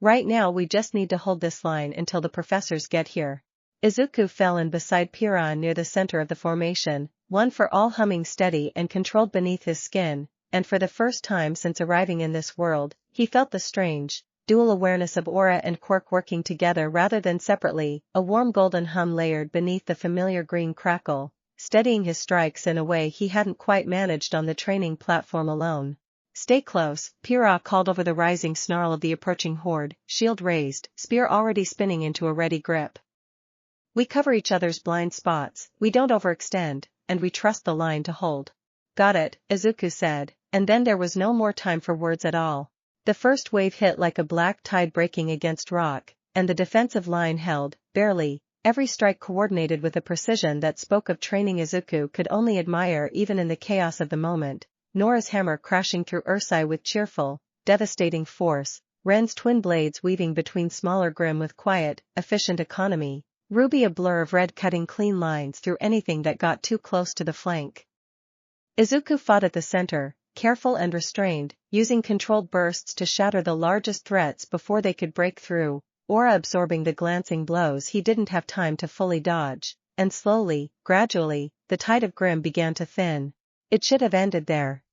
"Right now we just need to hold this line until the professors get here." Izuku fell in beside Piran near the center of the formation, one for all humming steady and controlled beneath his skin, and for the first time since arriving in this world, he felt the strange, dual awareness of aura and quirk working together rather than separately, a warm golden hum layered beneath the familiar green crackle, steadying his strikes in a way he hadn't quite managed on the training platform alone. "Stay close," Pyrrha called over the rising snarl of the approaching horde, shield raised, spear already spinning into a ready grip. "We cover each other's blind spots, we don't overextend, and we trust the line to hold." "Got it," Izuku said, and then there was no more time for words at all. The first wave hit like a black tide breaking against rock, and the defensive line held, barely, every strike coordinated with a precision that spoke of training Izuku could only admire even in the chaos of the moment. Nora's hammer crashing through Ursai with cheerful, devastating force, Ren's twin blades weaving between smaller Grim with quiet, efficient economy, Ruby a blur of red cutting clean lines through anything that got too close to the flank. Izuku fought at the center, careful and restrained, using controlled bursts to shatter the largest threats before they could break through, aura absorbing the glancing blows he didn't have time to fully dodge, and slowly, gradually, the tide of Grim began to thin. It should have ended there.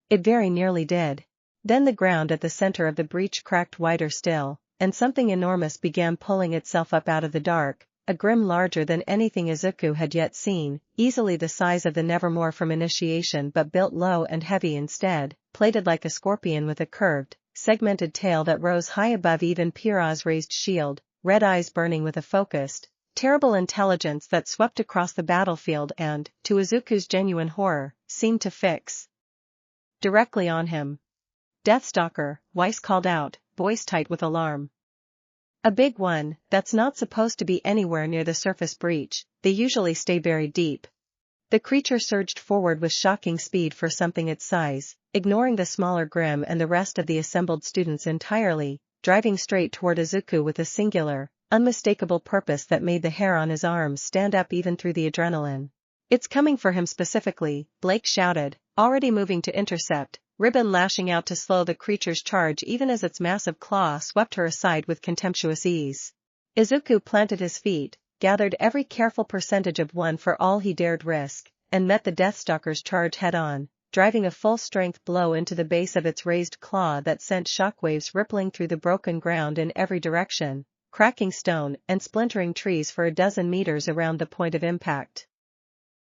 It very nearly did. Then the ground at the center of the breach cracked wider still, and something enormous began pulling itself up out of the dark, a Grim larger than anything Izuku had yet seen, easily the size of the Nevermore from initiation but built low and heavy instead, plated like a scorpion with a curved, segmented tail that rose high above even Pyrrha's raised shield, red eyes burning with a focused, terrible intelligence that swept across the battlefield and, to Izuku's genuine horror, seemed to fix directly on him. "Deathstalker," Weiss called out, voice tight with alarm. "A big one, that's not supposed to be anywhere near the surface breach, they usually stay buried deep." The creature surged forward with shocking speed for something its size, ignoring the smaller Grim and the rest of the assembled students entirely, driving straight toward Izuku with a singular, unmistakable purpose that made the hair on his arms stand up even through the adrenaline. "It's coming for him specifically," Blake shouted, already moving to intercept, Ribbon lashing out to slow the creature's charge even as its massive claw swept her aside with contemptuous ease. Izuku planted his feet, gathered every careful percentage of one for all he dared risk, and met the Deathstalker's charge head-on, driving a full-strength blow into the base of its raised claw that sent shockwaves rippling through the broken ground in every direction, cracking stone and splintering trees for a dozen meters around the point of impact.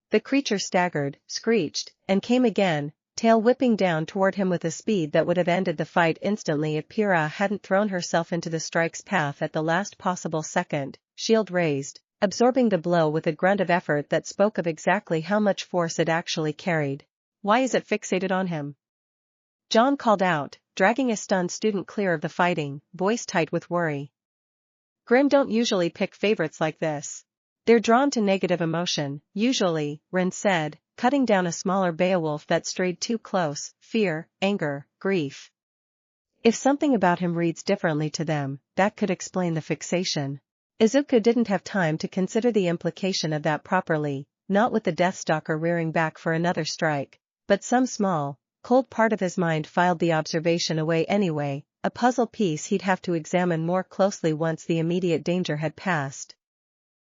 The creature staggered, screeched, and came again, tail whipping down toward him with a speed that would have ended the fight instantly if Pyrrha hadn't thrown herself into the strike's path at the last possible second, shield raised, absorbing the blow with a grunt of effort that spoke of exactly how much force it actually carried. "Why is it fixated on him?" John called out, dragging a stunned student clear of the fighting, voice tight with worry. "Grimm don't usually pick favorites like this. They're drawn to negative emotion, usually," Rin said, cutting down a smaller Beowulf that strayed too close, fear, anger, grief. If something about him reads differently to them, that could explain the fixation. Izuku didn't have time to consider the implication of that properly, not with the Deathstalker rearing back for another strike, but some small, cold part of his mind filed the observation away anyway, a puzzle piece he'd have to examine more closely once the immediate danger had passed.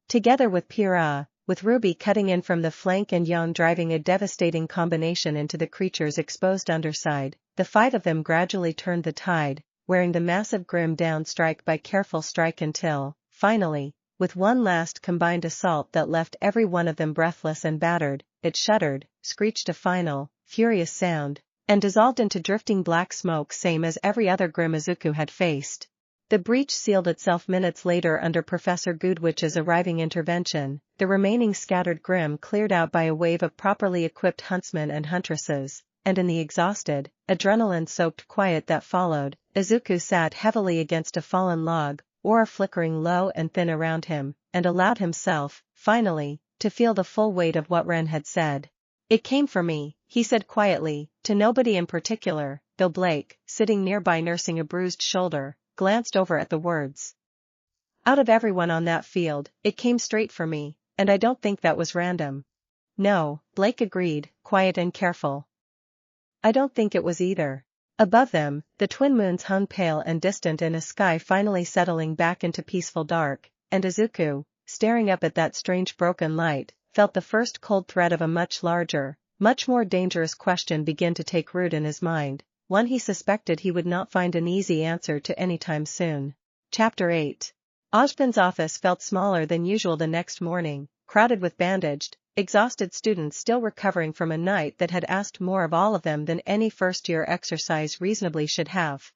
Together with Pyrrha, with RWBY cutting in from the flank and Yon driving a devastating combination into the creature's exposed underside, the 5 of them gradually turned the tide, wearing the massive Grimm down strike by careful strike until, finally, with one last combined assault that left every one of them breathless and battered, it shuddered, screeched a final, furious sound, and dissolved into drifting black smoke same as every other Grimm Izuku had faced. The breach sealed itself minutes later under Professor Goodwich's arriving intervention, the remaining scattered Grimm cleared out by a wave of properly equipped huntsmen and huntresses, and in the exhausted, adrenaline-soaked quiet that followed, Izuku sat heavily against a fallen log, aura flickering low and thin around him, and allowed himself, finally, to feel the full weight of what Ren had said. "It came for me," he said quietly, to nobody in particular, though Blake, sitting nearby nursing a bruised shoulder, glanced over at the words. "Out of everyone on that field, it came straight for me, and I don't think that was random." "No," Blake agreed, quiet and careful. "I don't think it was either." Above them, the twin moons hung pale and distant in a sky finally settling back into peaceful dark, and Izuku, staring up at that strange broken light, felt the first cold threat of a much larger, much more dangerous question begin to take root in his mind, one he suspected he would not find an easy answer to anytime soon. Chapter 8. Ozpin's office felt smaller than usual the next morning, crowded with bandaged, exhausted students still recovering from a night that had asked more of all of them than any first-year exercise reasonably should have.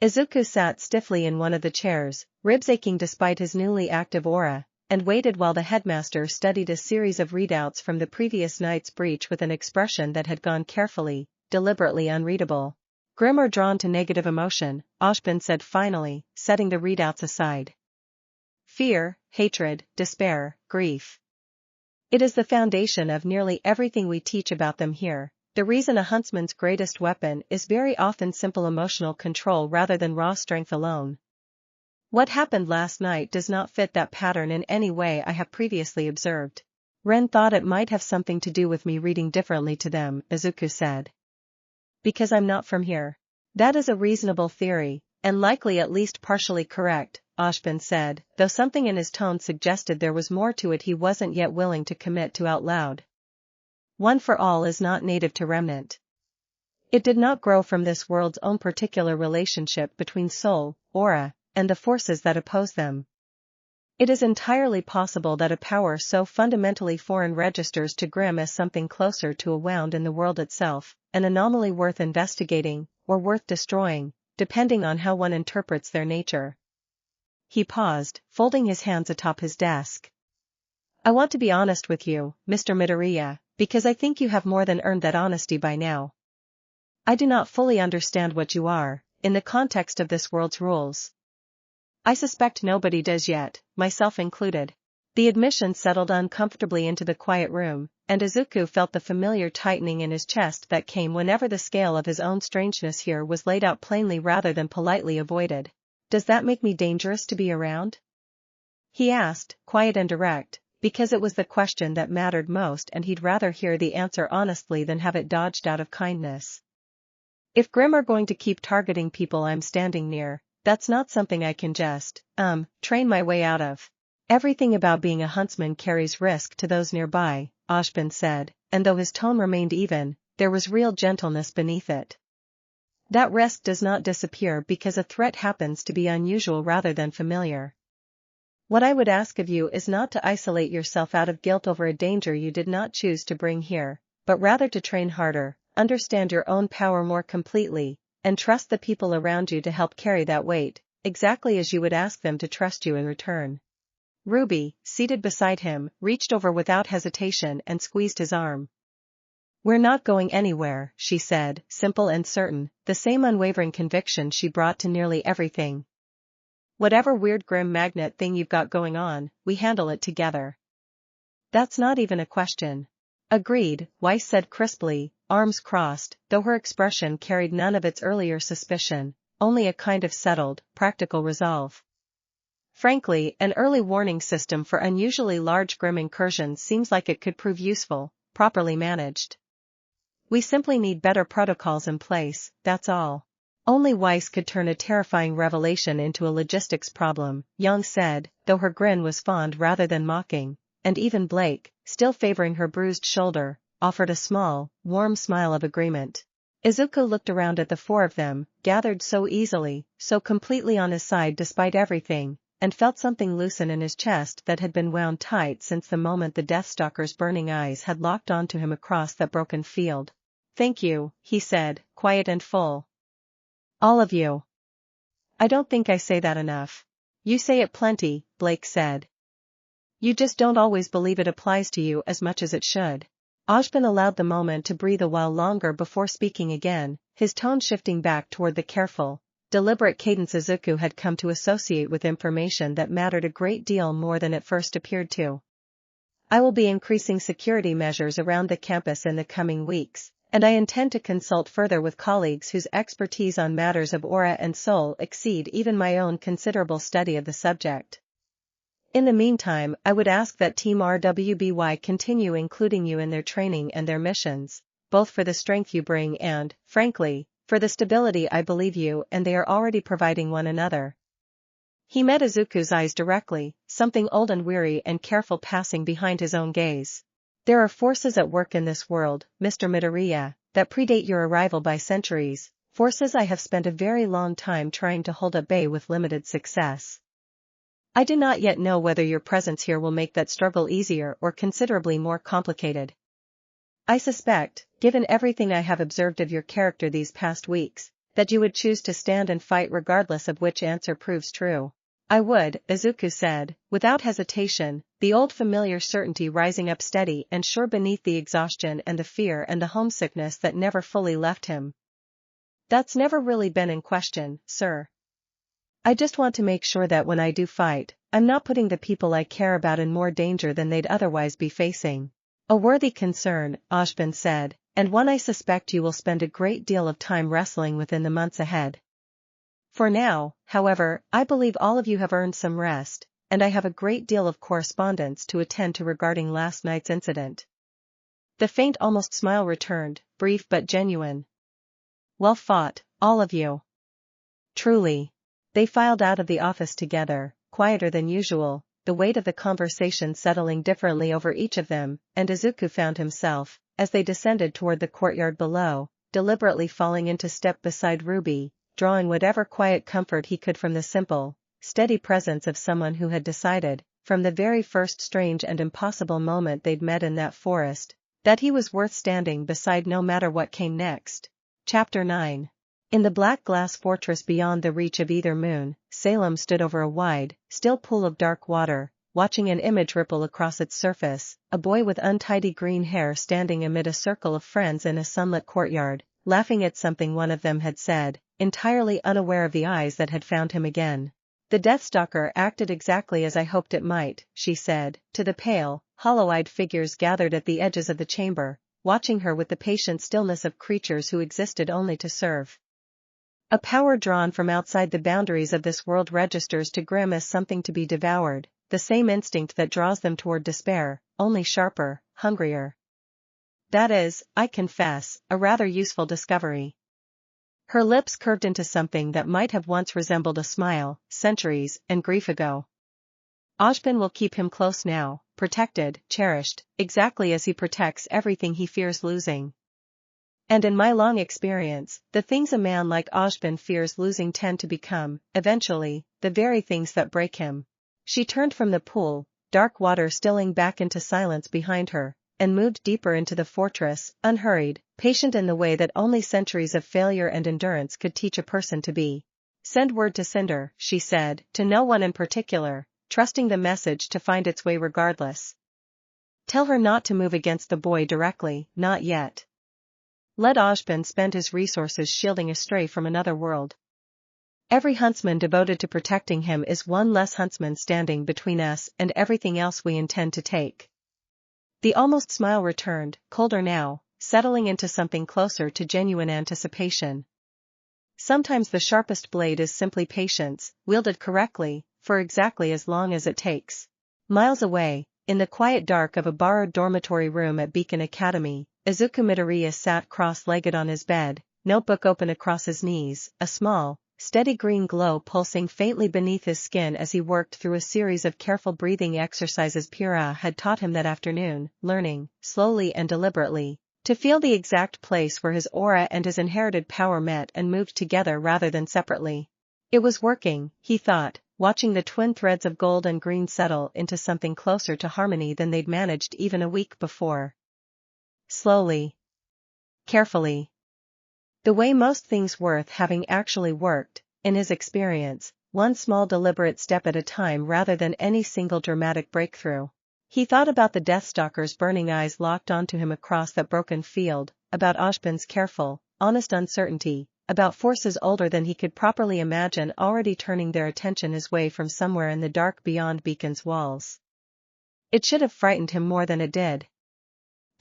Izuku sat stiffly in one of the chairs, ribs aching despite his newly active aura, and waited while the headmaster studied a series of readouts from the previous night's breach with an expression that had gone carefully, deliberately unreadable. "Grimm are drawn to negative emotion," Ozpin said finally, setting the readouts aside. "Fear, hatred, despair, grief. It is the foundation of nearly everything we teach about them here. The reason a huntsman's greatest weapon is very often simple emotional control rather than raw strength alone. What happened last night does not fit that pattern in any way I have previously observed." Ren thought it might have something to do with me reading differently to them, Izuku said. "Because I'm not from here." "That is a reasonable theory, and likely at least partially correct," Ozpin said, though something in his tone suggested there was more to it he wasn't yet willing to commit to out loud. "One for all is not native to Remnant. It did not grow from this world's own particular relationship between soul, aura, and the forces that oppose them. It is entirely possible that a power so fundamentally foreign registers to Grimm as something closer to a wound in the world itself, an anomaly worth investigating, or worth destroying, depending on how one interprets their nature." He paused, folding his hands atop his desk. "I want to be honest with you, Mr. Midoriya, because I think you have more than earned that honesty by now. I do not fully understand what you are, in the context of this world's rules. I suspect nobody does yet, myself included." The admission settled uncomfortably into the quiet room, and Izuku felt the familiar tightening in his chest that came whenever the scale of his own strangeness here was laid out plainly rather than politely avoided. "Does that make me dangerous to be around?" he asked, quiet and direct, because it was the question that mattered most and he'd rather hear the answer honestly than have it dodged out of kindness. If Grimm are going to keep targeting people I'm standing near, that's not something I can just, train my way out of. Everything about being a huntsman carries risk to those nearby, Ashbin said, and though his tone remained even, there was real gentleness beneath it. That risk does not disappear because a threat happens to be unusual rather than familiar. What I would ask of you is not to isolate yourself out of guilt over a danger you did not choose to bring here, but rather to train harder, understand your own power more completely, and trust the people around you to help carry that weight, exactly as you would ask them to trust you in return. Ruby, seated beside him, reached over without hesitation and squeezed his arm. We're not going anywhere, she said, simple and certain, the same unwavering conviction she brought to nearly everything. Whatever weird grim magnet thing you've got going on, we handle it together. That's not even a question. Agreed, Weiss said crisply, arms crossed, though her expression carried none of its earlier suspicion, only a kind of settled, practical resolve. Frankly, an early warning system for unusually large grim incursions seems like it could prove useful, properly managed. We simply need better protocols in place, that's all. Only Weiss could turn a terrifying revelation into a logistics problem, Young said, though her grin was fond rather than mocking, and even Blake, still favoring her bruised shoulder, offered a small, warm smile of agreement. Izuku looked around at the four of them, gathered so easily, so completely on his side despite everything, and felt something loosen in his chest that had been wound tight since the moment the Deathstalker's burning eyes had locked onto him across that broken field. Thank you, he said, quiet and full. All of you. I don't think I say that enough. You say it plenty, Blake said. You just don't always believe it applies to you as much as it should. Ashbin allowed the moment to breathe a while longer before speaking again, his tone shifting back toward the careful, deliberate cadence Izuku had come to associate with information that mattered a great deal more than it first appeared to. I will be increasing security measures around the campus in the coming weeks, and I intend to consult further with colleagues whose expertise on matters of aura and soul exceed even my own considerable study of the subject. In the meantime, I would ask that Team RWBY continue including you in their training and their missions, both for the strength you bring and, frankly, for the stability I believe you and they are already providing one another. He met Izuku's eyes directly, something old and weary and careful passing behind his own gaze. There are forces at work in this world, Mr. Midoriya, that predate your arrival by centuries, forces I have spent a very long time trying to hold at bay with limited success. I do not yet know whether your presence here will make that struggle easier or considerably more complicated. I suspect, given everything I have observed of your character these past weeks, that you would choose to stand and fight regardless of which answer proves true. I would, Izuku said, without hesitation, the old familiar certainty rising up steady and sure beneath the exhaustion and the fear and the homesickness that never fully left him. That's never really been in question, sir. I just want to make sure that when I do fight, I'm not putting the people I care about in more danger than they'd otherwise be facing. A worthy concern, Ashbin said, and one I suspect you will spend a great deal of time wrestling with in the months ahead. For now, however, I believe all of you have earned some rest, and I have a great deal of correspondence to attend to regarding last night's incident. The faint almost smile returned, brief but genuine. Well fought, all of you. Truly. They filed out of the office together, quieter than usual, the weight of the conversation settling differently over each of them, and Izuku found himself, as they descended toward the courtyard below, deliberately falling into step beside Ruby, drawing whatever quiet comfort he could from the simple, steady presence of someone who had decided, from the very first strange and impossible moment they'd met in that forest, that he was worth standing beside no matter what came next. Chapter 9. In the black glass fortress beyond the reach of either moon, Salem stood over a wide, still pool of dark water, watching an image ripple across its surface, a boy with untidy green hair standing amid a circle of friends in a sunlit courtyard, laughing at something one of them had said, entirely unaware of the eyes that had found him again. The Deathstalker acted exactly as I hoped it might, she said, to the pale, hollow-eyed figures gathered at the edges of the chamber, watching her with the patient stillness of creatures who existed only to serve. A power drawn from outside the boundaries of this world registers to Grimm as something to be devoured, the same instinct that draws them toward despair, only sharper, hungrier. That is, I confess, a rather useful discovery. Her lips curved into something that might have once resembled a smile, centuries and grief ago. Ojban will keep him close now, protected, cherished, exactly as he protects everything he fears losing. And in my long experience, the things a man like Ojban fears losing tend to become, eventually, the very things that break him. She turned from the pool, dark water stilling back into silence behind her, and moved deeper into the fortress, unhurried, patient in the way that only centuries of failure and endurance could teach a person to be. Send word to Cinder, she said, to no one in particular, trusting the message to find its way regardless. Tell her not to move against the boy directly, not yet. Let Ojban spend his resources shielding a stray from another world. Every huntsman devoted to protecting him is one less huntsman standing between us and everything else we intend to take. The almost smile returned, colder now, settling into something closer to genuine anticipation. Sometimes the sharpest blade is simply patience, wielded correctly, for exactly as long as it takes. Miles away, in the quiet dark of a borrowed dormitory room at Beacon Academy, Izuku Midoriya sat cross-legged on his bed, notebook open across his knees, a small, steady green glow pulsing faintly beneath his skin as he worked through a series of careful breathing exercises Pyrrha had taught him that afternoon, learning, slowly and deliberately, to feel the exact place where his aura and his inherited power met and moved together rather than separately. It was working, he thought, watching the twin threads of gold and green settle into something closer to harmony than they'd managed even a week before. Slowly. Carefully. The way most things worth having actually worked, in his experience, one small deliberate step at a time rather than any single dramatic breakthrough. He thought about the Deathstalker's burning eyes locked onto him across that broken field, about Ojban's careful, honest uncertainty, about forces older than he could properly imagine already turning their attention his way from somewhere in the dark beyond Beacon's walls. It should have frightened him more than it did.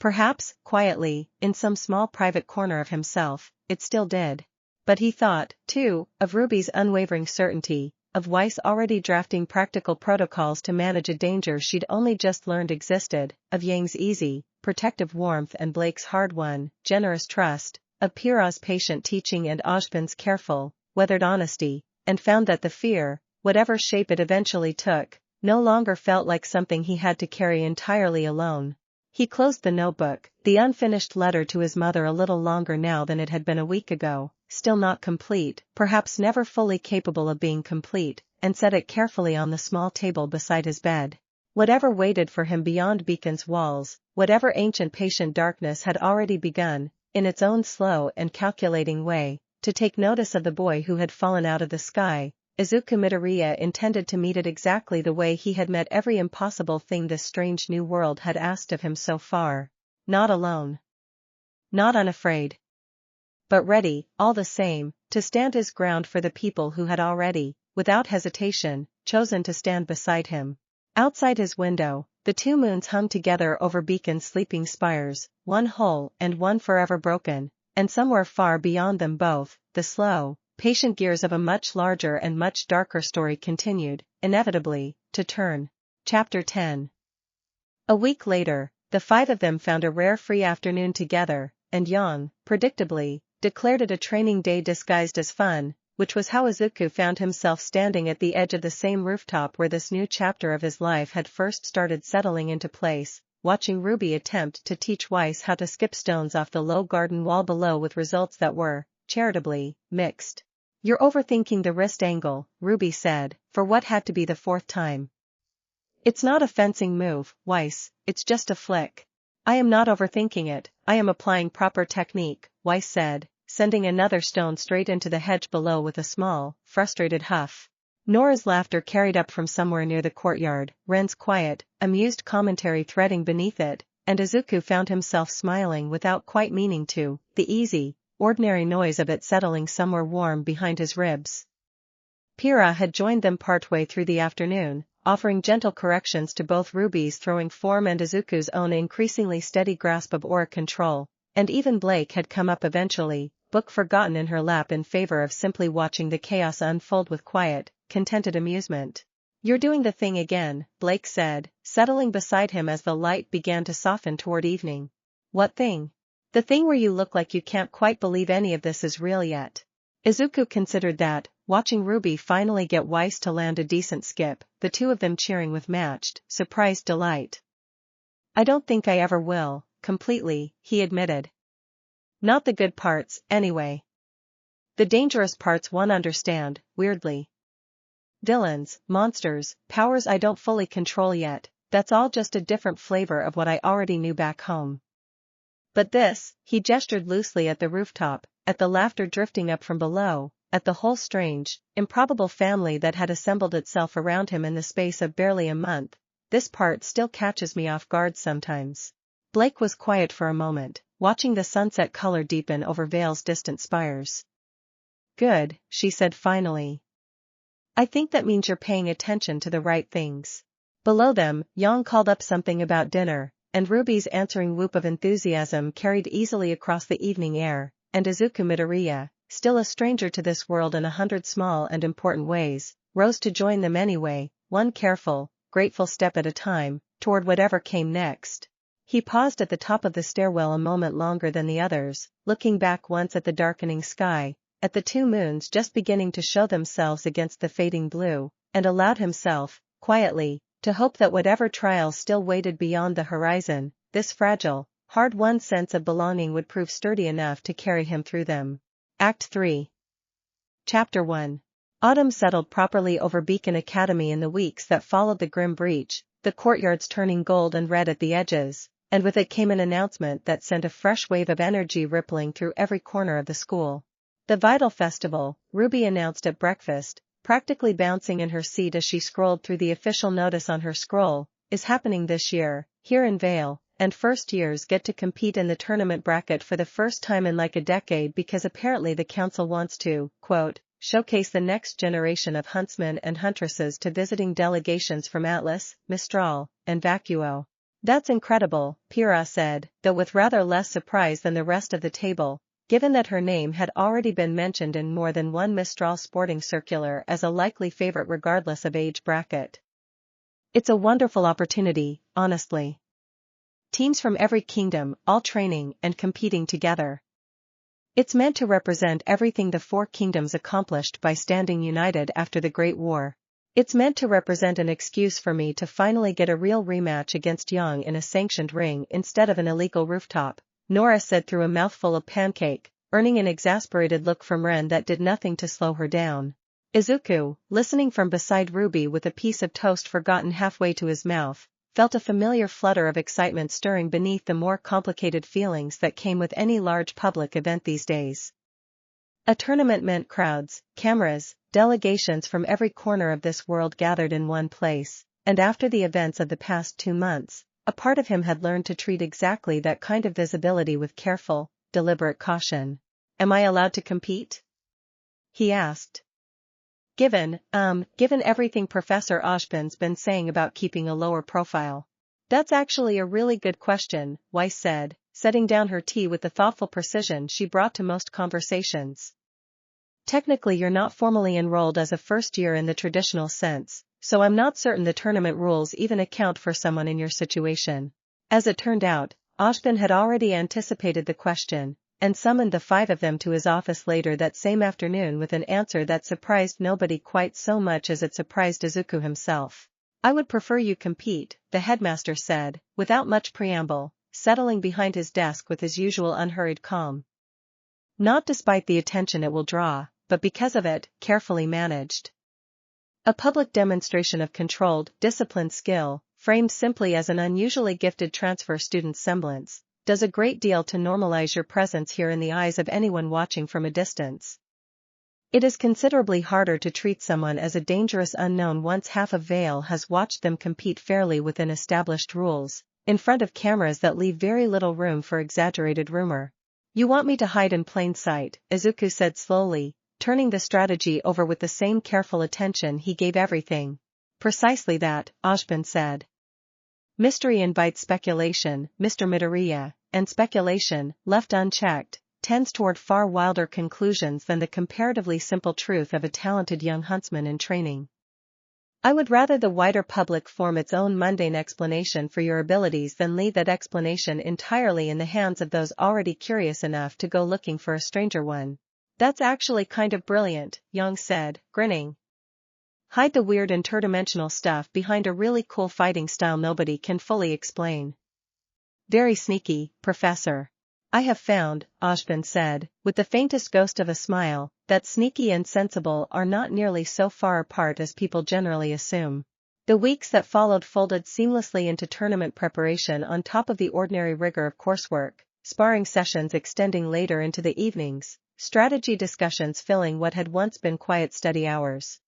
Perhaps, quietly, in some small private corner of himself, it still did. But he thought, too, of Ruby's unwavering certainty, of Weiss already drafting practical protocols to manage a danger she'd only just learned existed, of Yang's easy, protective warmth and Blake's hard-won, generous trust, of Pyrrha's patient teaching and Ojban's careful, weathered honesty, and found that the fear, whatever shape it eventually took, no longer felt like something he had to carry entirely alone. He closed the notebook, the unfinished letter to his mother a little longer now than it had been a week ago, still not complete, perhaps never fully capable of being complete, and set it carefully on the small table beside his bed. Whatever waited for him beyond Beacon's walls, whatever ancient patient darkness had already begun, in its own slow and calculating way, to take notice of the boy who had fallen out of the sky, Izuku Midoriya intended to meet it exactly the way he had met every impossible thing this strange new world had asked of him so far. Not alone. Not unafraid. But ready, all the same, to stand his ground for the people who had already, without hesitation, chosen to stand beside him. Outside his window, the two moons hung together over Beacon's sleeping spires, one whole and one forever broken, and somewhere far beyond them both, the slow, patient gears of a much larger and much darker story continued, inevitably, to turn. Chapter 10. A week later, the five of them found a rare free afternoon together, and Yang, predictably, declared it a training day disguised as fun, which was how Izuku found himself standing at the edge of the same rooftop where this new chapter of his life had first started settling into place, watching RWBY attempt to teach Weiss how to skip stones off the low garden wall below with results that were, charitably, mixed. "You're overthinking the wrist angle," RWBY said, for what had to be the fourth time. "It's not a fencing move, Weiss, it's just a flick." "I am not overthinking it, I am applying proper technique," Weiss said, sending another stone straight into the hedge below with a small, frustrated huff. Nora's laughter carried up from somewhere near the courtyard, Ren's quiet, amused commentary threading beneath it, and Izuku found himself smiling without quite meaning to, the easy, ordinary noise of it settling somewhere warm behind his ribs. Pyrrha had joined them partway through the afternoon, offering gentle corrections to both RWBY's throwing form and Izuku's own increasingly steady grasp of aura control, and even Blake had come up eventually, book forgotten in her lap in favor of simply watching the chaos unfold with quiet, contented amusement. "You're doing the thing again," Blake said, settling beside him as the light began to soften toward evening. "What thing?" "The thing where you look like you can't quite believe any of this is real yet." Izuku considered that, watching RWBY finally get Weiss to land a decent skip, the two of them cheering with matched, surprised delight. I don't think I ever will, completely, he admitted. Not the good parts, anyway. The dangerous parts won't understand, weirdly. Villains, monsters, powers I don't fully control yet, that's all just a different flavor of what I already knew back home. But this, he gestured loosely at the rooftop, at the laughter drifting up from below, at the whole strange, improbable family that had assembled itself around him in the space of barely a month, this part still catches me off guard sometimes. Blake was quiet for a moment, watching the sunset color deepen over Vale's distant spires. Good, she said finally. I think that means you're paying attention to the right things. Below them, Yang called up something about dinner, and RWBY's answering whoop of enthusiasm carried easily across the evening air, and Izuku Midoriya, still a stranger to this world in 100 small and important ways, rose to join them anyway, one careful, grateful step at a time, toward whatever came next. He paused at the top of the stairwell a moment longer than the others, looking back once at the darkening sky, at the two moons just beginning to show themselves against the fading blue, and allowed himself, quietly, to hope that whatever trials still waited beyond the horizon, this fragile, hard-won sense of belonging would prove sturdy enough to carry him through them. Act 3. Chapter 1. Autumn settled properly over Beacon Academy in the weeks that followed the grim breach, the courtyards turning gold and red at the edges, and with it came an announcement that sent a fresh wave of energy rippling through every corner of the school. The Vital Festival, RWBY announced at breakfast, practically bouncing in her seat as she scrolled through the official notice on her scroll, is happening this year, here in Vale, and first years get to compete in the tournament bracket for the first time in like a decade because apparently the council wants to, quote, showcase the next generation of huntsmen and huntresses to visiting delegations from Atlas, Mistral, and Vacuo. That's incredible, Pyrrha said, though with rather less surprise than the rest of the table, given that her name had already been mentioned in more than one Mistral sporting circular as a likely favorite regardless of age bracket. It's a wonderful opportunity, honestly. Teams from every kingdom, all training and competing together. It's meant to represent everything the four kingdoms accomplished by standing united after the Great War. It's meant to represent an excuse for me to finally get a real rematch against Yang in a sanctioned ring instead of an illegal rooftop, Nora said through a mouthful of pancake, earning an exasperated look from Ren that did nothing to slow her down. Izuku, listening from beside RWBY with a piece of toast forgotten halfway to his mouth, felt a familiar flutter of excitement stirring beneath the more complicated feelings that came with any large public event these days. A tournament meant crowds, cameras, delegations from every corner of this world gathered in one place, and after the events of the past 2 months, a part of him had learned to treat exactly that kind of visibility with careful, deliberate caution. Am I allowed to compete? He asked. Given everything Professor Ashbin's been saying about keeping a lower profile. That's actually a really good question, Weiss said, setting down her tea with the thoughtful precision she brought to most conversations. Technically you're not formally enrolled as a first year in the traditional sense, so I'm not certain the tournament rules even account for someone in your situation. As it turned out, Ashbin had already anticipated the question, and summoned the 5 of them to his office later that same afternoon with an answer that surprised nobody quite so much as it surprised Izuku himself. I would prefer you compete, the headmaster said, without much preamble, settling behind his desk with his usual unhurried calm. Not despite the attention it will draw, but because of it, carefully managed. A public demonstration of controlled, disciplined skill, framed simply as an unusually gifted transfer student's semblance, does a great deal to normalize your presence here in the eyes of anyone watching from a distance. It is considerably harder to treat someone as a dangerous unknown once half of Vale has watched them compete fairly within established rules, in front of cameras that leave very little room for exaggerated rumor. You want me to hide in plain sight, Izuku said slowly, turning the strategy over with the same careful attention he gave everything. Precisely that, Ashbin said. Mystery invites speculation, Mr. Midoriya, and speculation, left unchecked, tends toward far wilder conclusions than the comparatively simple truth of a talented young huntsman in training. I would rather the wider public form its own mundane explanation for your abilities than leave that explanation entirely in the hands of those already curious enough to go looking for a stranger one. That's actually kind of brilliant, Yang said, grinning. Hide the weird interdimensional stuff behind a really cool fighting style nobody can fully explain. Very sneaky, Professor. I have found, Ashbin said, with the faintest ghost of a smile, that sneaky and sensible are not nearly so far apart as people generally assume. The weeks that followed folded seamlessly into tournament preparation on top of the ordinary rigor of coursework, sparring sessions extending later into the evenings, strategy discussions filling what had once been quiet study hours.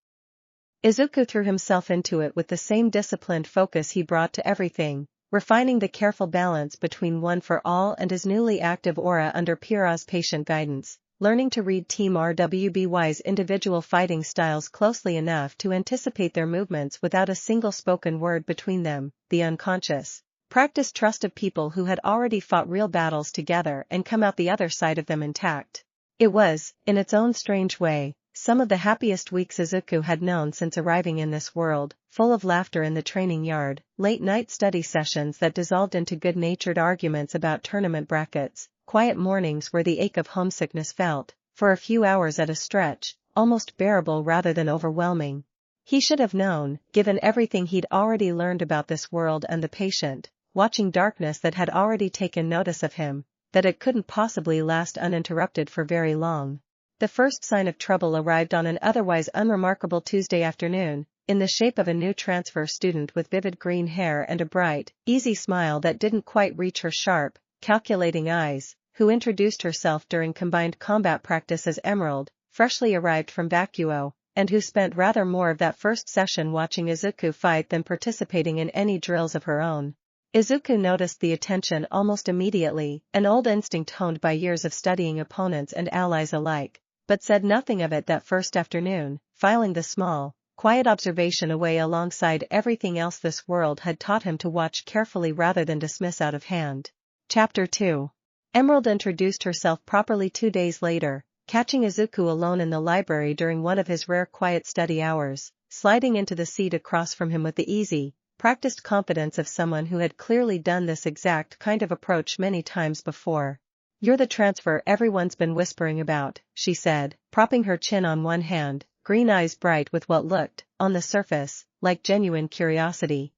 Izuku threw himself into it with the same disciplined focus he brought to everything, refining the careful balance between one for all and his newly active aura under Pira's patient guidance, learning to read Team RWBY's individual fighting styles closely enough to anticipate their movements without a single spoken word between them, the unconscious, practiced trust of people who had already fought real battles together and come out the other side of them intact. It was, in its own strange way, some of the happiest weeks Izuku had known since arriving in this world, full of laughter in the training yard, late-night study sessions that dissolved into good-natured arguments about tournament brackets, quiet mornings where the ache of homesickness felt, for a few hours at a stretch, almost bearable rather than overwhelming. He should have known, given everything he'd already learned about this world and the patient, watching darkness that had already taken notice of him, that it couldn't possibly last uninterrupted for very long. The first sign of trouble arrived on an otherwise unremarkable Tuesday afternoon, in the shape of a new transfer student with vivid green hair and a bright, easy smile that didn't quite reach her sharp, calculating eyes, who introduced herself during combined combat practice as Emerald, freshly arrived from Vacuo, and who spent rather more of that first session watching Izuku fight than participating in any drills of her own. Izuku noticed the attention almost immediately, an old instinct honed by years of studying opponents and allies alike, but said nothing of it that first afternoon, filing the small, quiet observation away alongside everything else this world had taught him to watch carefully rather than dismiss out of hand. Chapter 2. Emerald introduced herself properly 2 days later, catching Izuku alone in the library during one of his rare quiet study hours, sliding into the seat across from him with the easy, practiced confidence of someone who had clearly done this exact kind of approach many times before. You're the transfer everyone's been whispering about, she said, propping her chin on one hand, green eyes bright with what looked, on the surface, like genuine curiosity.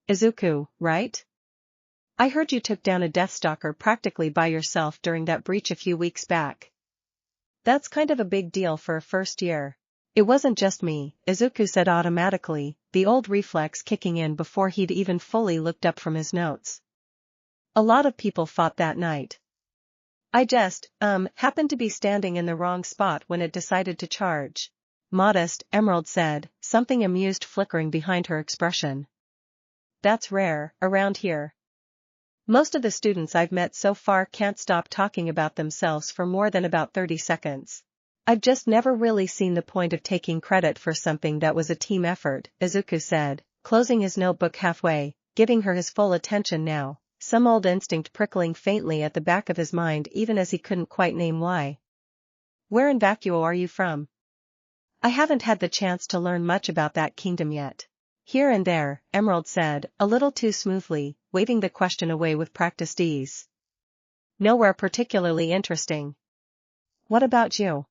Izuku, right? I heard you took down a Deathstalker practically by yourself during that breach a few weeks back. That's kind of a big deal for a first year. It wasn't just me, Izuku said automatically, the old reflex kicking in before he'd even fully looked up from his notes. A lot of people fought that night. I just, happened to be standing in the wrong spot when it decided to charge. Modest, Emerald said, something amused flickering behind her expression. That's rare, around here. Most of the students I've met so far can't stop talking about themselves for more than about 30 seconds. I've just never really seen the point of taking credit for something that was a team effort, Izuku said, closing his notebook halfway, giving her his full attention now, some old instinct prickling faintly at the back of his mind even as he couldn't quite name why. Where in Vacuo are you from? I haven't had the chance to learn much about that kingdom yet. Here and there, Emerald said, a little too smoothly, waving the question away with practiced ease. Nowhere particularly interesting. What about you?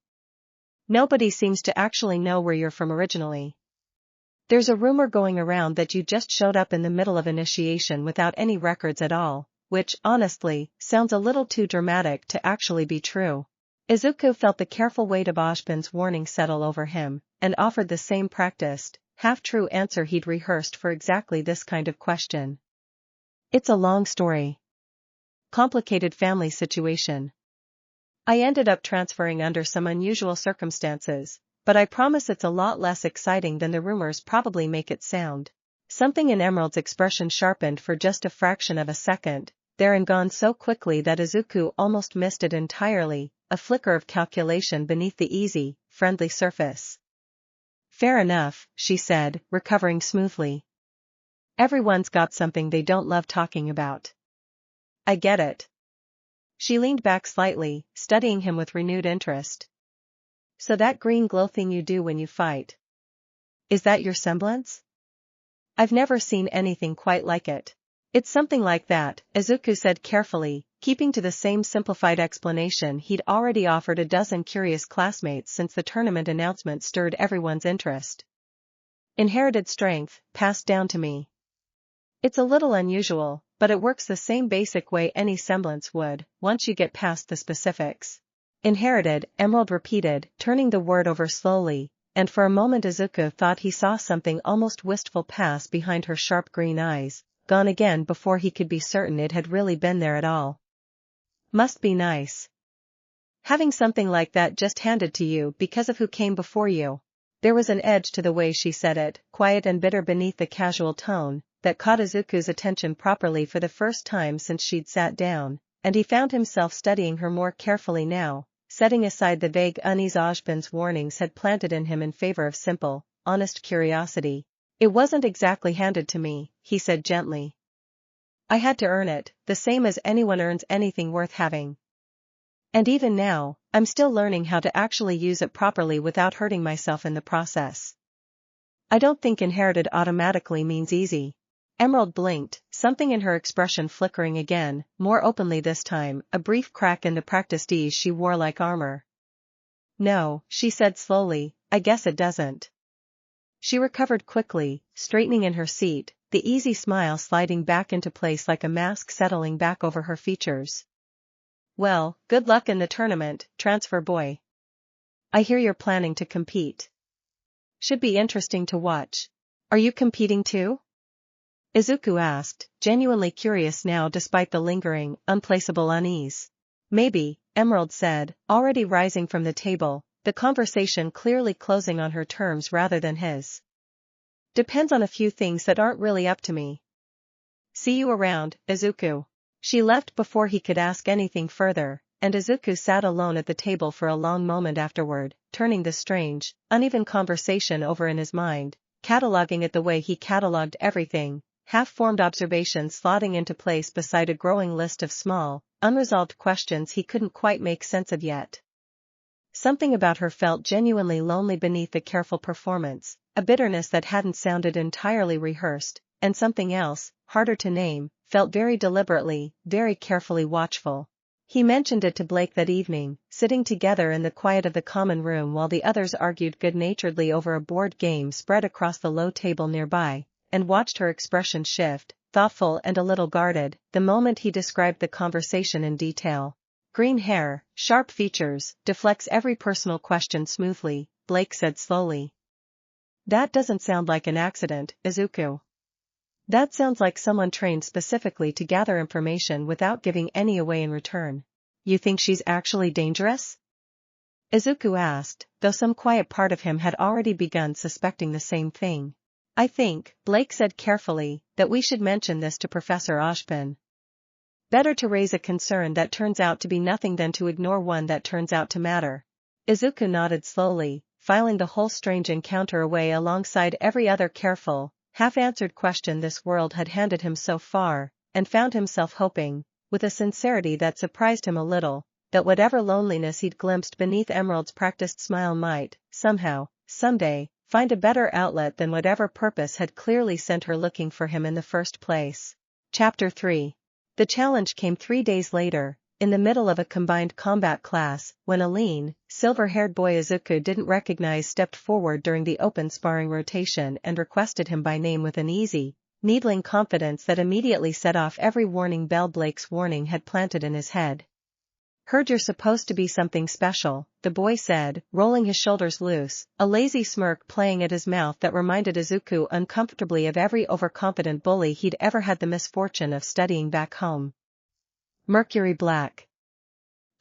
Nobody seems to actually know where you're from originally. There's a rumor going around that you just showed up in the middle of initiation without any records at all, which, honestly, sounds a little too dramatic to actually be true. Izuku felt the careful weight of Ashbin's warning settle over him, and offered the same practiced, half-true answer he'd rehearsed for exactly this kind of question. It's a long story. Complicated family situation. I ended up transferring under some unusual circumstances, but I promise it's a lot less exciting than the rumors probably make it sound. Something in Emerald's expression sharpened for just a fraction of a second, there and gone so quickly that Izuku almost missed it entirely, a flicker of calculation beneath the easy, friendly surface. Fair enough, she said, recovering smoothly. Everyone's got something they don't love talking about. I get it. She leaned back slightly, studying him with renewed interest. So that green glow thing you do when you fight. Is that your semblance? I've never seen anything quite like it. It's something like that, Izuku said carefully, keeping to the same simplified explanation he'd already offered a dozen curious classmates since the tournament announcement stirred everyone's interest. Inherited strength, passed down to me. It's a little unusual, but it works the same basic way any semblance would, once you get past the specifics. Inherited, Emerald repeated, turning the word over slowly, and for a moment Izuku thought he saw something almost wistful pass behind her sharp green eyes, gone again before he could be certain it had really been there at all. Must be nice. Having something like that just handed to you because of who came before you. There was an edge to the way she said it, quiet and bitter beneath the casual tone, that caught Izuku's attention properly for the first time since she'd sat down, and he found himself studying her more carefully now, setting aside the vague unease Ojban's warnings had planted in him in favor of simple, honest curiosity. It wasn't exactly handed to me, he said gently. I had to earn it, the same as anyone earns anything worth having. And even now, I'm still learning how to actually use it properly without hurting myself in the process. I don't think inherited automatically means easy. Emerald blinked, something in her expression flickering again, more openly this time, a brief crack in the practiced ease she wore like armor. No, she said slowly, I guess it doesn't. She recovered quickly, straightening in her seat, the easy smile sliding back into place like a mask settling back over her features. Well, good luck in the tournament, transfer boy. I hear you're planning to compete. Should be interesting to watch. Are you competing too? Izuku asked, genuinely curious now despite the lingering, unplaceable unease. Maybe, Emerald said, already rising from the table, the conversation clearly closing on her terms rather than his. Depends on a few things that aren't really up to me. See you around, Izuku. She left before he could ask anything further, and Izuku sat alone at the table for a long moment afterward, turning the strange, uneven conversation over in his mind, cataloging it the way he cataloged everything, half-formed observations slotting into place beside a growing list of small, unresolved questions he couldn't quite make sense of yet. Something about her felt genuinely lonely beneath the careful performance, a bitterness that hadn't sounded entirely rehearsed, and something else, harder to name, felt very deliberately, very carefully watchful. He mentioned it to Blake that evening, sitting together in the quiet of the common room while the others argued good-naturedly over a board game spread across the low table nearby, and watched her expression shift, thoughtful and a little guarded, the moment he described the conversation in detail. Green hair, sharp features, deflects every personal question smoothly, Blake said slowly. That doesn't sound like an accident, Izuku. That sounds like someone trained specifically to gather information without giving any away in return. You think she's actually dangerous? Izuku asked, though some quiet part of him had already begun suspecting the same thing. I think, Blake said carefully, that we should mention this to Professor Ojban. Better to raise a concern that turns out to be nothing than to ignore one that turns out to matter. Izuku nodded slowly, filing the whole strange encounter away alongside every other careful, half-answered question this world had handed him so far, and found himself hoping, with a sincerity that surprised him a little, that whatever loneliness he'd glimpsed beneath Emerald's practiced smile might, somehow, someday, find a better outlet than whatever purpose had clearly sent her looking for him in the first place. Chapter 3. The challenge came 3 days later, in the middle of a combined combat class, when a lean, silver-haired boy Izuku didn't recognize stepped forward during the open sparring rotation and requested him by name with an easy, needling confidence that immediately set off every warning bell Blake's warning had planted in his head. Heard you're supposed to be something special, the boy said, rolling his shoulders loose, a lazy smirk playing at his mouth that reminded Izuku uncomfortably of every overconfident bully he'd ever had the misfortune of studying back home. Mercury Black.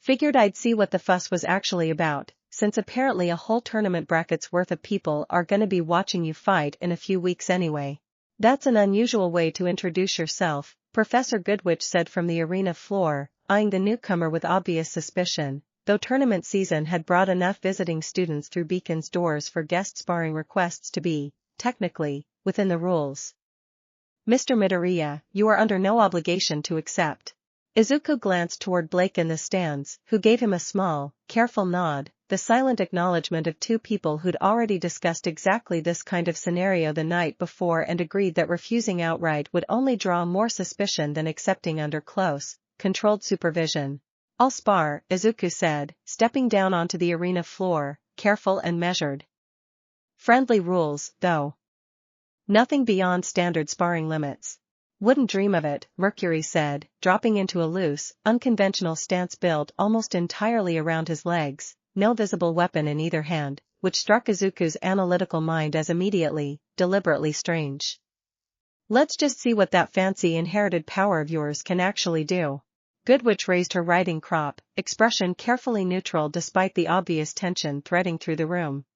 Figured I'd see what the fuss was actually about, since apparently a whole tournament bracket's worth of people are gonna be watching you fight in a few weeks anyway. That's an unusual way to introduce yourself, Professor Goodwitch said from the arena floor, eyeing the newcomer with obvious suspicion, though tournament season had brought enough visiting students through Beacon's doors for guest sparring requests to be, technically, within the rules. Mr. Midoriya, you are under no obligation to accept. Izuku glanced toward Blake in the stands, who gave him a small, careful nod, the silent acknowledgement of two people who'd already discussed exactly this kind of scenario the night before and agreed that refusing outright would only draw more suspicion than accepting under close, controlled supervision. "I'll spar," Izuku said, stepping down onto the arena floor, careful and measured. "Friendly rules, though. Nothing beyond standard sparring limits." "Wouldn't dream of it," Mercury said, dropping into a loose, unconventional stance built almost entirely around his legs, no visible weapon in either hand, which struck Izuku's analytical mind as immediately, deliberately strange. "Let's just see what that fancy inherited power of yours can actually do." Goodwitch raised her riding crop, expression carefully neutral despite the obvious tension threading through the room.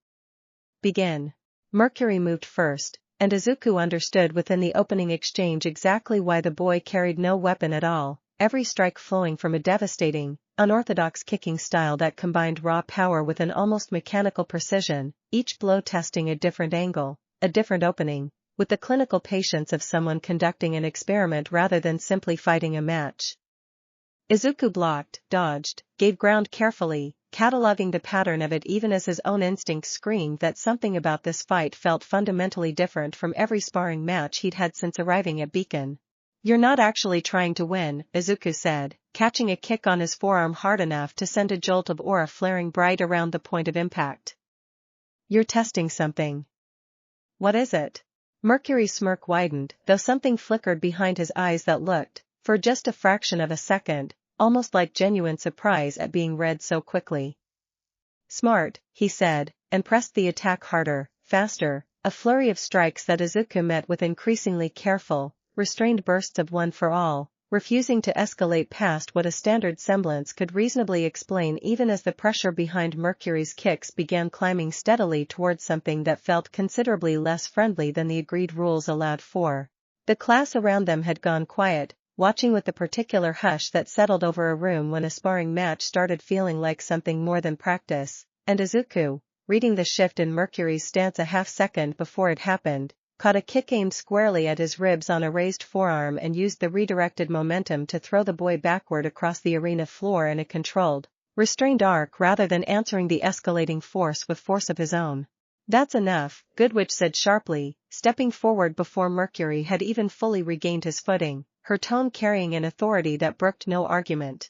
"Begin." Mercury moved first, and Izuku understood within the opening exchange exactly why the boy carried no weapon at all, every strike flowing from a devastating, unorthodox kicking style that combined raw power with an almost mechanical precision, each blow testing a different angle, a different opening, with the clinical patience of someone conducting an experiment rather than simply fighting a match. Izuku blocked, dodged, gave ground carefully, cataloging the pattern of it even as his own instincts screamed that something about this fight felt fundamentally different from every sparring match he'd had since arriving at Beacon. "You're not actually trying to win," Izuku said, catching a kick on his forearm hard enough to send a jolt of aura flaring bright around the point of impact. "You're testing something." "What is it?" Mercury's smirk widened, though something flickered behind his eyes that looked, for just a fraction of a second, almost like genuine surprise at being read so quickly. "Smart," he said, and pressed the attack harder, faster, a flurry of strikes that Izuku met with increasingly careful, restrained bursts of one for all, refusing to escalate past what a standard semblance could reasonably explain even as the pressure behind Mercury's kicks began climbing steadily towards something that felt considerably less friendly than the agreed rules allowed for. The class around them had gone quiet, watching with the particular hush that settled over a room when a sparring match started feeling like something more than practice, and Izuku, reading the shift in Mercury's stance a half-second before it happened, caught a kick aimed squarely at his ribs on a raised forearm and used the redirected momentum to throw the boy backward across the arena floor in a controlled, restrained arc rather than answering the escalating force with force of his own. "That's enough," Goodwitch said sharply, stepping forward before Mercury had even fully regained his footing, her tone carrying an authority that brooked no argument.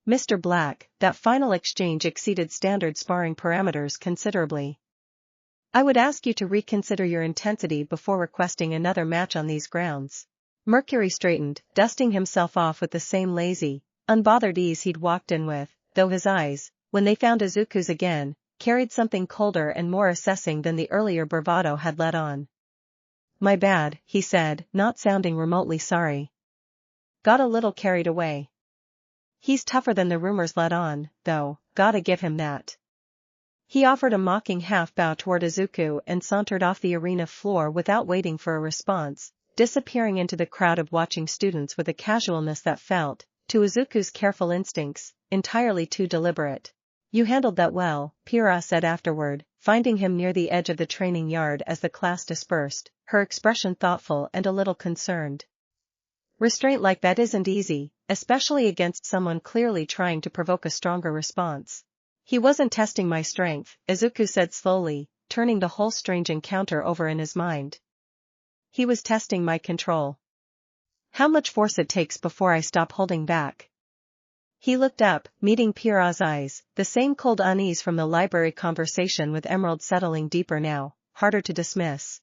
"Mr. Black, that final exchange exceeded standard sparring parameters considerably. I would ask you to reconsider your intensity before requesting another match on these grounds." Mercury straightened, dusting himself off with the same lazy, unbothered ease he'd walked in with, though his eyes, when they found Izuku's again, carried something colder and more assessing than the earlier bravado had let on. "My bad," he said, not sounding remotely sorry. "Got a little carried away. He's tougher than the rumors let on, though, gotta give him that." He offered a mocking half-bow toward Izuku and sauntered off the arena floor without waiting for a response, disappearing into the crowd of watching students with a casualness that felt, to Izuku's careful instincts, entirely too deliberate. "You handled that well," Pyrrha said afterward, finding him near the edge of the training yard as the class dispersed, her expression thoughtful and a little concerned. "Restraint like that isn't easy, especially against someone clearly trying to provoke a stronger response." "He wasn't testing my strength," Izuku said slowly, turning the whole strange encounter over in his mind. "He was testing my control. How much force it takes before I stop holding back." He looked up, meeting Pyrrha's eyes, the same cold unease from the library conversation with Emerald settling deeper now, harder to dismiss.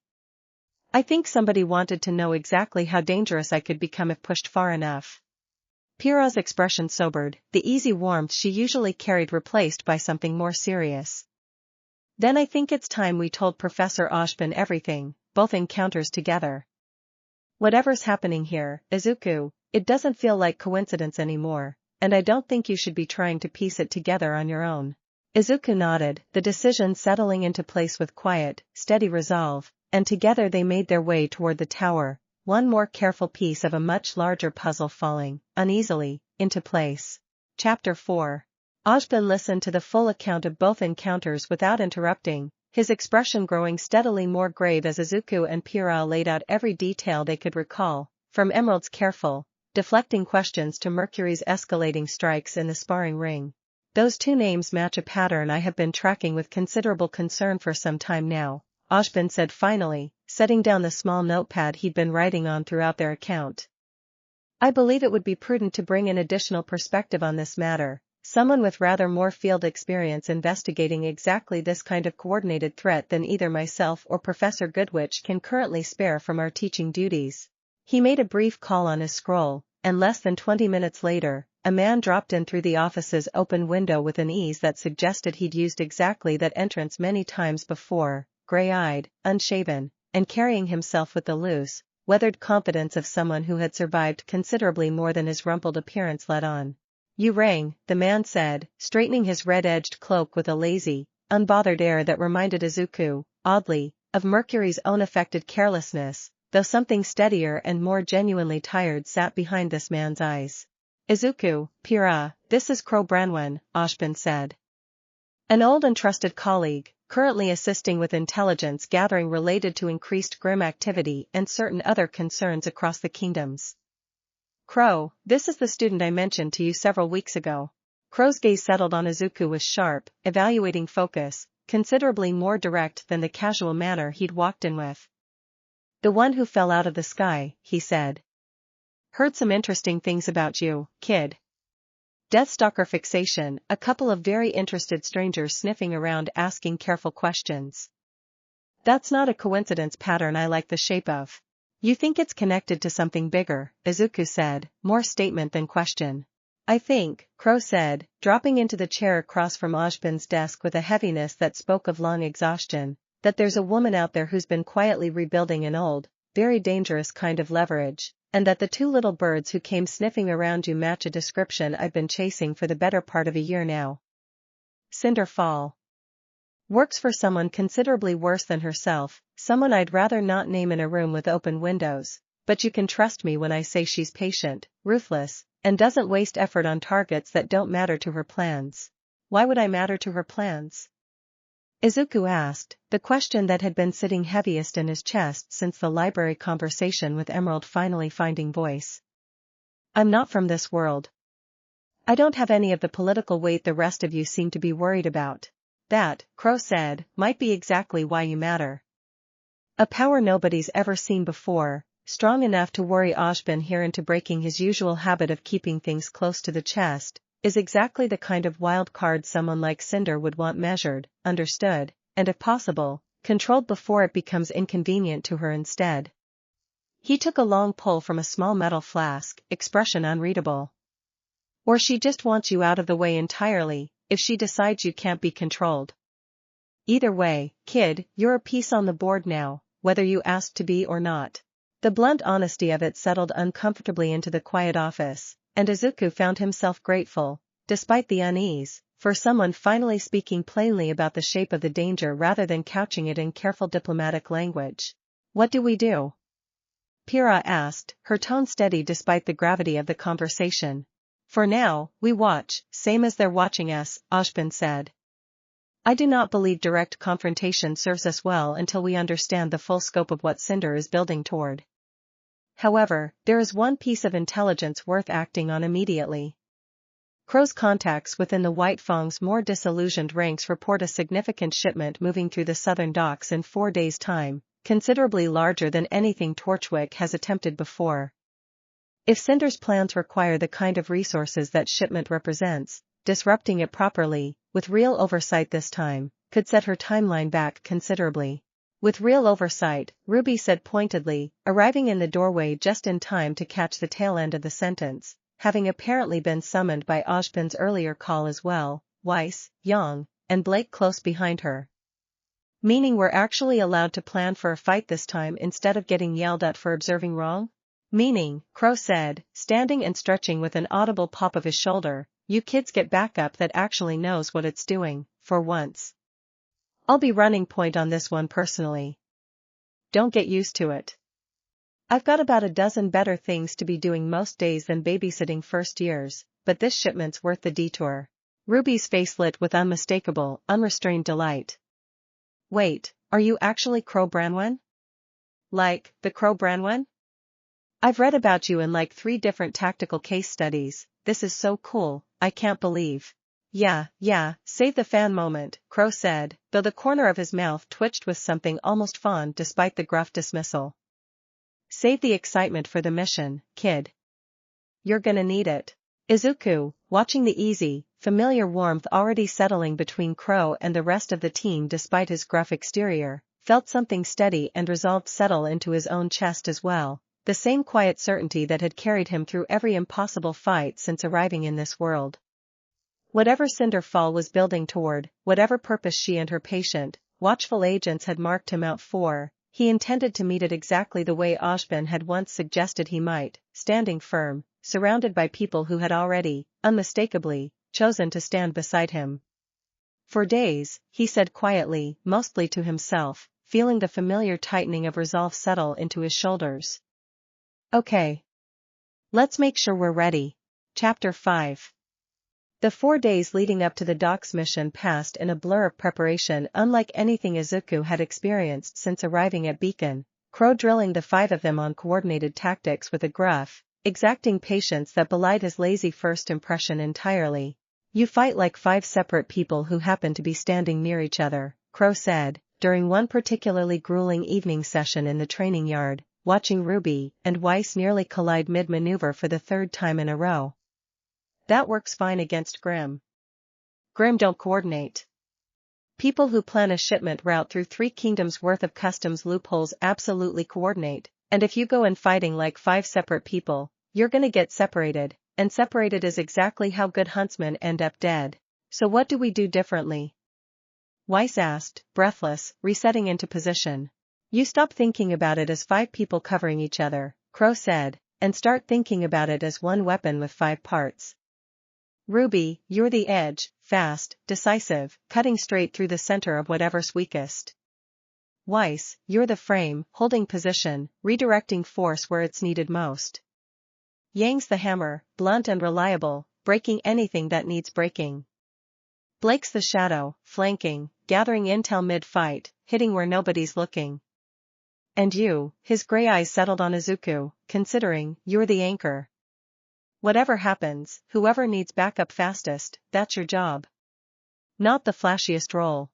"I think somebody wanted to know exactly how dangerous I could become if pushed far enough." Pyrrha's expression sobered, the easy warmth she usually carried replaced by something more serious. "Then I think it's time we told Professor Ashbin everything, both encounters together. Whatever's happening here, Izuku, it doesn't feel like coincidence anymore, and I don't think you should be trying to piece it together on your own." Izuku nodded, the decision settling into place with quiet, steady resolve, and together they made their way toward the tower, one more careful piece of a much larger puzzle falling, uneasily, into place. Chapter 4. Ashbin listened to the full account of both encounters without interrupting, his expression growing steadily more grave as Izuku and Pyrrha laid out every detail they could recall, from Emerald's careful, deflecting questions to Mercury's escalating strikes in the sparring ring. Those two names match a pattern I have been tracking with considerable concern for some time now, Ashbin said finally, setting down the small notepad he'd been writing on throughout their account. I believe it would be prudent to bring in additional perspective on this matter, someone with rather more field experience investigating exactly this kind of coordinated threat than either myself or Professor Goodwitch can currently spare from our teaching duties. He made a brief call on his scroll, and less than 20 minutes later, a man dropped in through the office's open window with an ease that suggested he'd used exactly that entrance many times before, gray-eyed, unshaven, and carrying himself with the loose, weathered confidence of someone who had survived considerably more than his rumpled appearance let on. You rang, the man said, straightening his red-edged cloak with a lazy, unbothered air that reminded Izuku, oddly, of Mercury's own affected carelessness, though something steadier and more genuinely tired sat behind this man's eyes. Izuku, Pira, this is Crow Branwen, Ashbin said. An old and trusted colleague, currently assisting with intelligence gathering related to increased Grim activity and certain other concerns across the kingdoms. Crow, this is the student I mentioned to you several weeks ago. Crow's gaze settled on Izuku with sharp, evaluating focus, considerably more direct than the casual manner he'd walked in with. The one who fell out of the sky, he said. Heard some interesting things about you, kid. Deathstalker fixation, a couple of very interested strangers sniffing around asking careful questions. That's not a coincidence pattern I like the shape of. You think it's connected to something bigger, Izuku said, more statement than question. I think, Crow said, dropping into the chair across from Ashbin's desk with a heaviness that spoke of long exhaustion, that there's a woman out there who's been quietly rebuilding an old, very dangerous kind of leverage, and that the two little birds who came sniffing around you match a description I've been chasing for the better part of a year now. Cinder Fall. Works for someone considerably worse than herself, someone I'd rather not name in a room with open windows, but you can trust me when I say she's patient, ruthless, and doesn't waste effort on targets that don't matter to her plans. Why would I matter to her plans? Izuku asked, the question that had been sitting heaviest in his chest since the library conversation with Emerald finally finding voice. I'm not from this world. I don't have any of the political weight the rest of you seem to be worried about. That, Crow said, might be exactly why you matter. A power nobody's ever seen before, strong enough to worry Ashbin here into breaking his usual habit of keeping things close to the chest, is exactly the kind of wild card someone like Cinder would want measured, understood, and if possible, controlled before it becomes inconvenient to her instead. He took a long pull from a small metal flask, expression unreadable. Or she just wants you out of the way entirely, if she decides you can't be controlled. Either way, kid, you're a piece on the board now, whether you asked to be or not. The blunt honesty of it settled uncomfortably into the quiet office, and Izuku found himself grateful, despite the unease, for someone finally speaking plainly about the shape of the danger rather than couching it in careful diplomatic language. What do we do? Pira asked, her tone steady despite the gravity of the conversation. For now, we watch, same as they're watching us, Ashbin said. I do not believe direct confrontation serves us well until we understand the full scope of what Cinder is building toward. However, there is one piece of intelligence worth acting on immediately. Crow's contacts within the White Fang's more disillusioned ranks report a significant shipment moving through the southern docks in 4 days' time, considerably larger than anything Torchwick has attempted before. If Cinder's plans require the kind of resources that shipment represents, disrupting it properly, with real oversight this time, could set her timeline back considerably. With real oversight, Ruby said pointedly, arriving in the doorway just in time to catch the tail end of the sentence, having apparently been summoned by Ashbin's earlier call as well, Weiss, Yang, and Blake close behind her. Meaning we're actually allowed to plan for a fight this time instead of getting yelled at for observing wrong? Meaning, Crow said, standing and stretching with an audible pop of his shoulder, you kids get backup that actually knows what it's doing, for once. I'll be running point on this one personally. Don't get used to it. I've got about a dozen better things to be doing most days than babysitting first years, but this shipment's worth the detour. Ruby's face lit with unmistakable, unrestrained delight. Wait, are you actually Crow Branwen? Like, the Crow Branwen? I've read about you in like 3 different tactical case studies, this is so cool, I can't believe. Yeah, save the fan moment, Crow said, though the corner of his mouth twitched with something almost fond despite the gruff dismissal. Save the excitement for the mission, kid. You're gonna need it. Izuku, watching the easy, familiar warmth already settling between Crow and the rest of the team despite his gruff exterior, felt something steady and resolved settle into his own chest as well, the same quiet certainty that had carried him through every impossible fight since arriving in this world. Whatever Cinderfall was building toward, whatever purpose she and her patient, watchful agents had marked him out for, he intended to meet it exactly the way Ozpin had once suggested he might, standing firm, surrounded by people who had already, unmistakably, chosen to stand beside him. For days, he said quietly, mostly to himself, feeling the familiar tightening of resolve settle into his shoulders. Okay. Let's make sure we're ready. Chapter 5. The 4 days leading up to the docks mission passed in a blur of preparation unlike anything Izuku had experienced since arriving at Beacon, Crow drilling the 5 of them on coordinated tactics with a gruff, exacting patience that belied his lazy first impression entirely. You fight like 5 separate people who happen to be standing near each other, Crow said, during one particularly grueling evening session in the training yard, watching RWBY and Weiss nearly collide mid-maneuver for the 3rd time in a row. That works fine against Grim. Grim don't coordinate. People who plan a shipment route through 3 kingdoms worth of customs loopholes absolutely coordinate, and if you go in fighting like 5 separate people, you're gonna get separated, and separated is exactly how good huntsmen end up dead. So what do we do differently? Weiss asked, breathless, resetting into position. You stop thinking about it as 5 people covering each other, Crow said, and start thinking about it as one weapon with 5 parts. RWBY, you're the edge, fast, decisive, cutting straight through the center of whatever's weakest. Weiss, you're the frame, holding position, redirecting force where it's needed most. Yang's the hammer, blunt and reliable, breaking anything that needs breaking. Blake's the shadow, flanking, gathering intel mid-fight, hitting where nobody's looking. And you, his gray eyes settled on Izuku, considering, you're the anchor. Whatever happens, whoever needs backup fastest, that's your job. Not the flashiest role.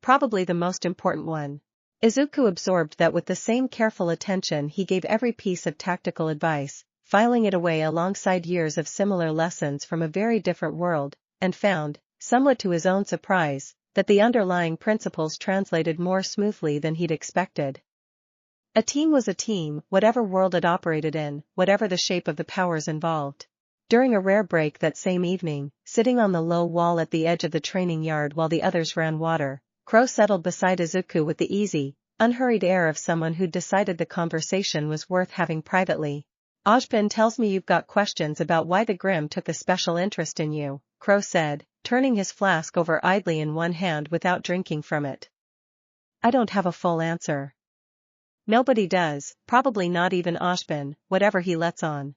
Probably the most important one. Izuku absorbed that with the same careful attention he gave every piece of tactical advice, filing it away alongside years of similar lessons from a very different world, and found, somewhat to his own surprise, that the underlying principles translated more smoothly than he'd expected. A team was a team, whatever world it operated in, whatever the shape of the powers involved. During a rare break that same evening, sitting on the low wall at the edge of the training yard while the others ran water, Crow settled beside Izuku with the easy, unhurried air of someone who'd decided the conversation was worth having privately. Ozpin tells me you've got questions about why the Grimm took a special interest in you, Crow said, turning his flask over idly in one hand without drinking from it. I don't have a full answer. Nobody does, probably not even Ozpin, whatever he lets on.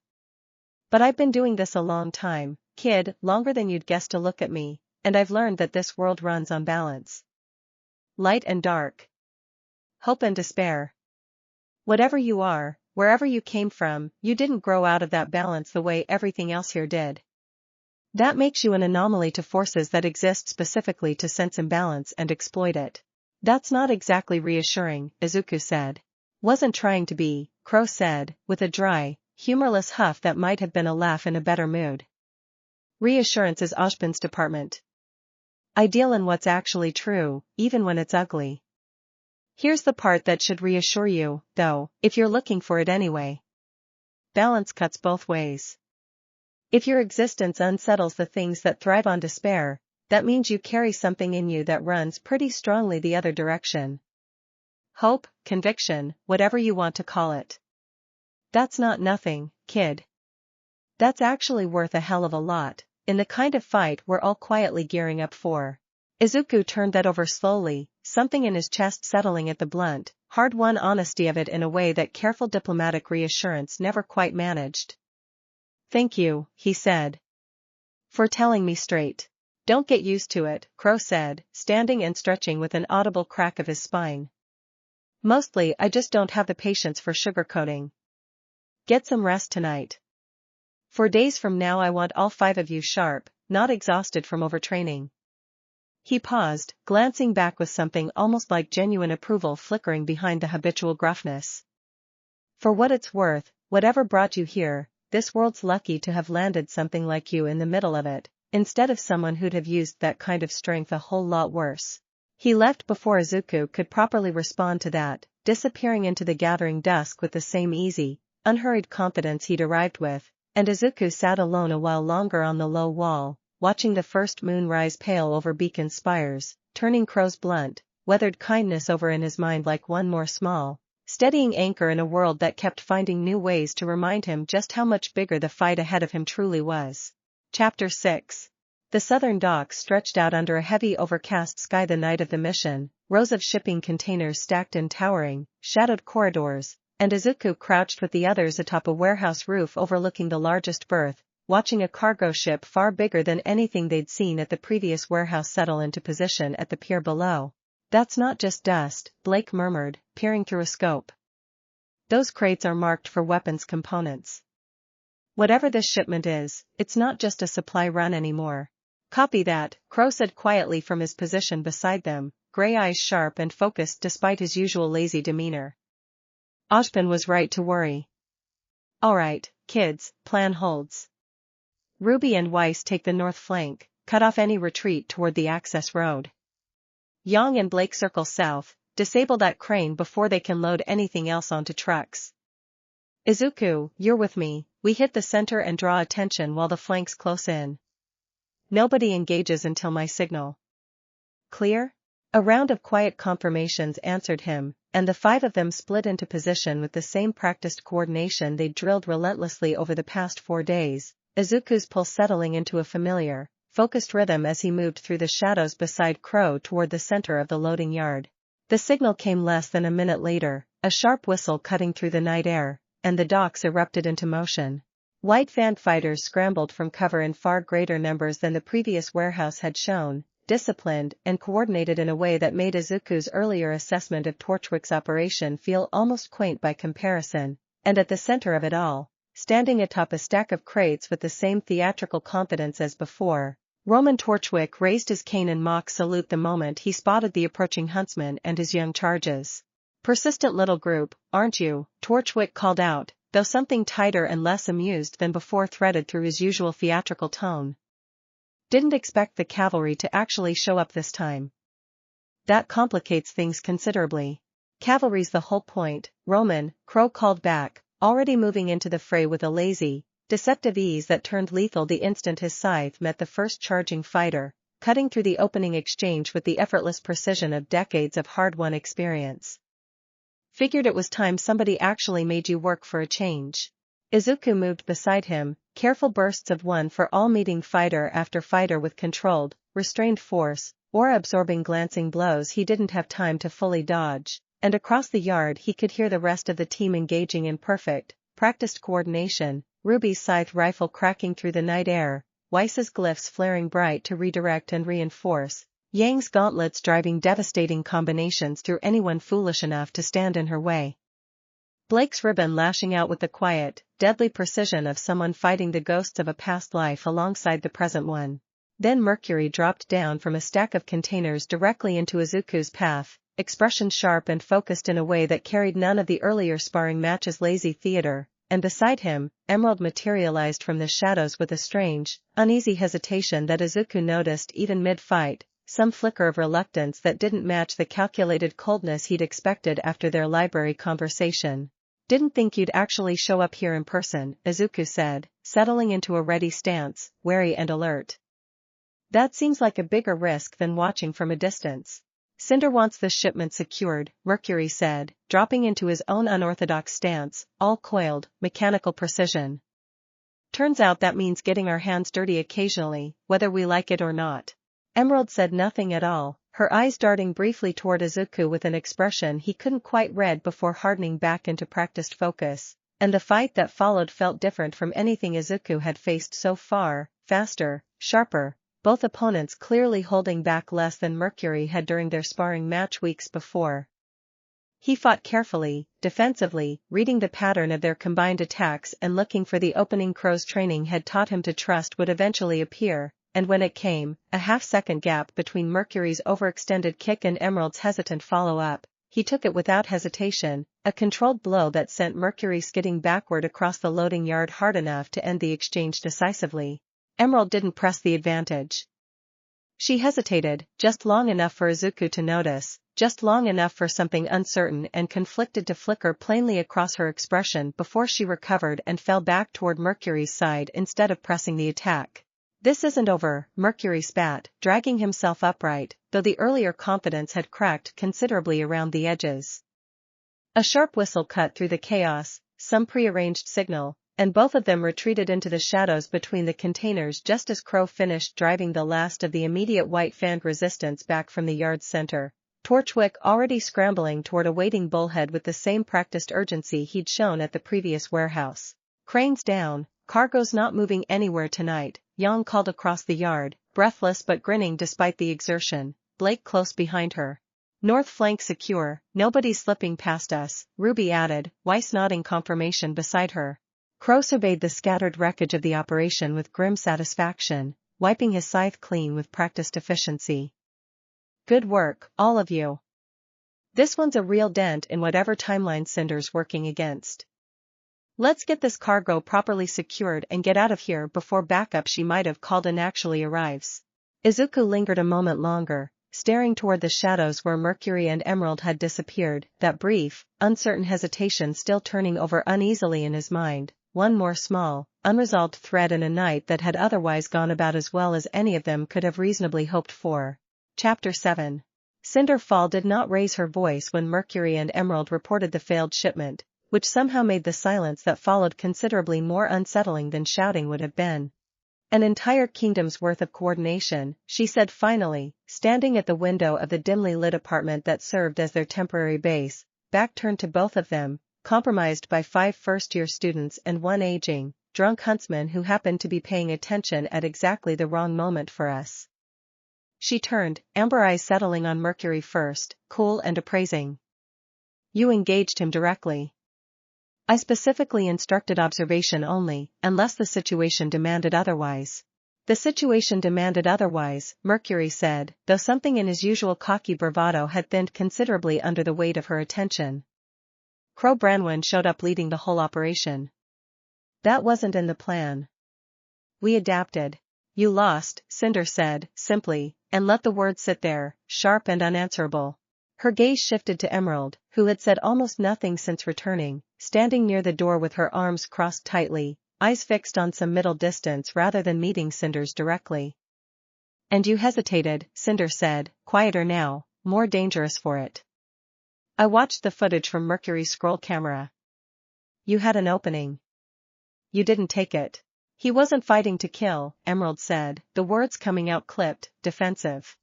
But I've been doing this a long time, kid, longer than you'd guess to look at me, and I've learned that this world runs on balance. Light and dark. Hope and despair. Whatever you are, wherever you came from, you didn't grow out of that balance the way everything else here did. That makes you an anomaly to forces that exist specifically to sense imbalance and exploit it. That's not exactly reassuring, Izuku said. Wasn't trying to be, Crow said, with a dry, humorless huff that might have been a laugh in a better mood. Reassurance is Ozpin's department. Ideal in what's actually true, even when it's ugly. Here's the part that should reassure you, though, if you're looking for it anyway. Balance cuts both ways. If your existence unsettles the things that thrive on despair, that means you carry something in you that runs pretty strongly the other direction. Hope, conviction, whatever you want to call it. That's not nothing, kid. That's actually worth a hell of a lot, in the kind of fight we're all quietly gearing up for. Izuku turned that over slowly, something in his chest settling at the blunt, hard-won honesty of it in a way that careful diplomatic reassurance never quite managed. Thank you, he said. For telling me straight. Don't get used to it, Crow said, standing and stretching with an audible crack of his spine. Mostly I just don't have the patience for sugarcoating. Get some rest tonight. 4 days from now I want all 5 of you sharp, not exhausted from overtraining." He paused, glancing back with something almost like genuine approval flickering behind the habitual gruffness. "For what it's worth, whatever brought you here, this world's lucky to have landed something like you in the middle of it, instead of someone who'd have used that kind of strength a whole lot worse." He left before Izuku could properly respond to that, disappearing into the gathering dusk with the same easy, unhurried confidence he'd arrived with, and Izuku sat alone a while longer on the low wall, watching the first moon rise pale over beacon spires, turning Crow's blunt, weathered kindness over in his mind like one more small, steadying anchor in a world that kept finding new ways to remind him just how much bigger the fight ahead of him truly was. Chapter 6. The southern docks stretched out under a heavy overcast sky the night of the mission, rows of shipping containers stacked in towering, shadowed corridors, and Izuku crouched with the others atop a warehouse roof overlooking the largest berth, watching a cargo ship far bigger than anything they'd seen at the previous warehouse settle into position at the pier below. "That's not just dust," Blake murmured, peering through a scope. "Those crates are marked for weapons components. Whatever this shipment is, it's not just a supply run anymore." "Copy that," Crow said quietly from his position beside them, gray eyes sharp and focused despite his usual lazy demeanor. Ozpin was right to worry. "All right, kids, plan holds. Ruby and Weiss take the north flank, cut off any retreat toward the access road. Yang and Blake circle south, disable that crane before they can load anything else onto trucks. Izuku, you're with me, we hit the center and draw attention while the flanks close in. Nobody engages until my signal. Clear?" A round of quiet confirmations answered him, and the 5 of them split into position with the same practiced coordination they'd drilled relentlessly over the past 4 days, Izuku's pulse settling into a familiar, focused rhythm as he moved through the shadows beside Crow toward the center of the loading yard. The signal came less than a minute later, a sharp whistle cutting through the night air, and the docks erupted into motion. White Fang fighters scrambled from cover in far greater numbers than the previous warehouse had shown, disciplined and coordinated in a way that made Izuku's earlier assessment of Torchwick's operation feel almost quaint by comparison, and at the center of it all, standing atop a stack of crates with the same theatrical confidence as before, Roman Torchwick raised his cane in mock salute the moment he spotted the approaching huntsman and his young charges. "Persistent little group, aren't you?" Torchwick called out, though something tighter and less amused than before threaded through his usual theatrical tone. "Didn't expect the cavalry to actually show up this time. That complicates things considerably." "Cavalry's the whole point, Roman," Crow called back, already moving into the fray with a lazy, deceptive ease that turned lethal the instant his scythe met the first charging fighter, cutting through the opening exchange with the effortless precision of decades of hard-won experience. "Figured it was time somebody actually made you work for a change." Izuku moved beside him, careful bursts of one for all meeting fighter after fighter with controlled, restrained force, or absorbing glancing blows he didn't have time to fully dodge, and across the yard he could hear the rest of the team engaging in perfect, practiced coordination, Ruby's scythe rifle cracking through the night air, Weiss's glyphs flaring bright to redirect and reinforce, Yang's gauntlets driving devastating combinations through anyone foolish enough to stand in her way. Blake's ribbon lashing out with the quiet, deadly precision of someone fighting the ghosts of a past life alongside the present one. Then Mercury dropped down from a stack of containers directly into Izuku's path, expression sharp and focused in a way that carried none of the earlier sparring match's lazy theater, and beside him, Emerald materialized from the shadows with a strange, uneasy hesitation that Izuku noticed even mid-fight, some flicker of reluctance that didn't match the calculated coldness he'd expected after their library conversation. "Didn't think you'd actually show up here in person," Izuku said, settling into a ready stance, wary and alert. "That seems like a bigger risk than watching from a distance." "Cinder wants this shipment secured," Mercury said, dropping into his own unorthodox stance, all coiled, mechanical precision. "Turns out that means getting our hands dirty occasionally, whether we like it or not." Emerald said nothing at all, her eyes darting briefly toward Izuku with an expression he couldn't quite read before hardening back into practiced focus, and the fight that followed felt different from anything Izuku had faced so far, faster, sharper, both opponents clearly holding back less than Mercury had during their sparring match weeks before. He fought carefully, defensively, reading the pattern of their combined attacks and looking for the opening Crow's training had taught him to trust would eventually appear, and when it came, a half-second gap between Mercury's overextended kick and Emerald's hesitant follow-up, he took it without hesitation, a controlled blow that sent Mercury skidding backward across the loading yard hard enough to end the exchange decisively. Emerald didn't press the advantage. She hesitated, just long enough for Izuku to notice, just long enough for something uncertain and conflicted to flicker plainly across her expression before she recovered and fell back toward Mercury's side instead of pressing the attack. This isn't over, Mercury spat, dragging himself upright, though the earlier confidence had cracked considerably around the edges. A sharp whistle cut through the chaos, some prearranged signal, and both of them retreated into the shadows between the containers just as Crow finished driving the last of the immediate white fanned resistance back from the yard's center. Torchwick already scrambling toward a waiting bullhead with the same practiced urgency he'd shown at the previous warehouse. Cranes down, cargo's not moving anywhere tonight, Yang called across the yard, breathless but grinning despite the exertion, Blake close behind her. North flank secure, nobody's slipping past us, Ruby added, Weiss nodding confirmation beside her. Crow surveyed the scattered wreckage of the operation with grim satisfaction, wiping his scythe clean with practiced efficiency. Good work, all of you. This one's a real dent in whatever timeline Cinder's working against. Let's get this cargo properly secured and get out of here before backup she might have called in actually arrives. Izuku lingered a moment longer, staring toward the shadows where Mercury and Emerald had disappeared, that brief, uncertain hesitation still turning over uneasily in his mind. One more small, unresolved thread in a night that had otherwise gone about as well as any of them could have reasonably hoped for. Chapter 7. Cinderfall did not raise her voice when Mercury and Emerald reported the failed shipment, which somehow made the silence that followed considerably more unsettling than shouting would have been. An entire kingdom's worth of coordination, she said finally, standing at the window of the dimly lit apartment that served as their temporary base, back turned to both of them, compromised by 5 first-year students and 1 aging, drunk huntsman who happened to be paying attention at exactly the wrong moment for us. She turned, amber eyes settling on Mercury first, cool and appraising. You engaged him directly. I specifically instructed observation only, unless the situation demanded otherwise. The situation demanded otherwise, Mercury said, though something in his usual cocky bravado had thinned considerably under the weight of her attention. Crow Branwen showed up leading the whole operation. That wasn't in the plan. We adapted. You lost, Cinder said, simply, and let the words sit there, sharp and unanswerable. Her gaze shifted to Emerald, who had said almost nothing since returning, standing near the door with her arms crossed tightly, eyes fixed on some middle distance rather than meeting Cinder's directly. And you hesitated, Cinder said, quieter now, more dangerous for it. I watched the footage from Mercury's scroll camera. You had an opening. You didn't take it. He wasn't fighting to kill, Emerald said, the words coming out clipped, defensive.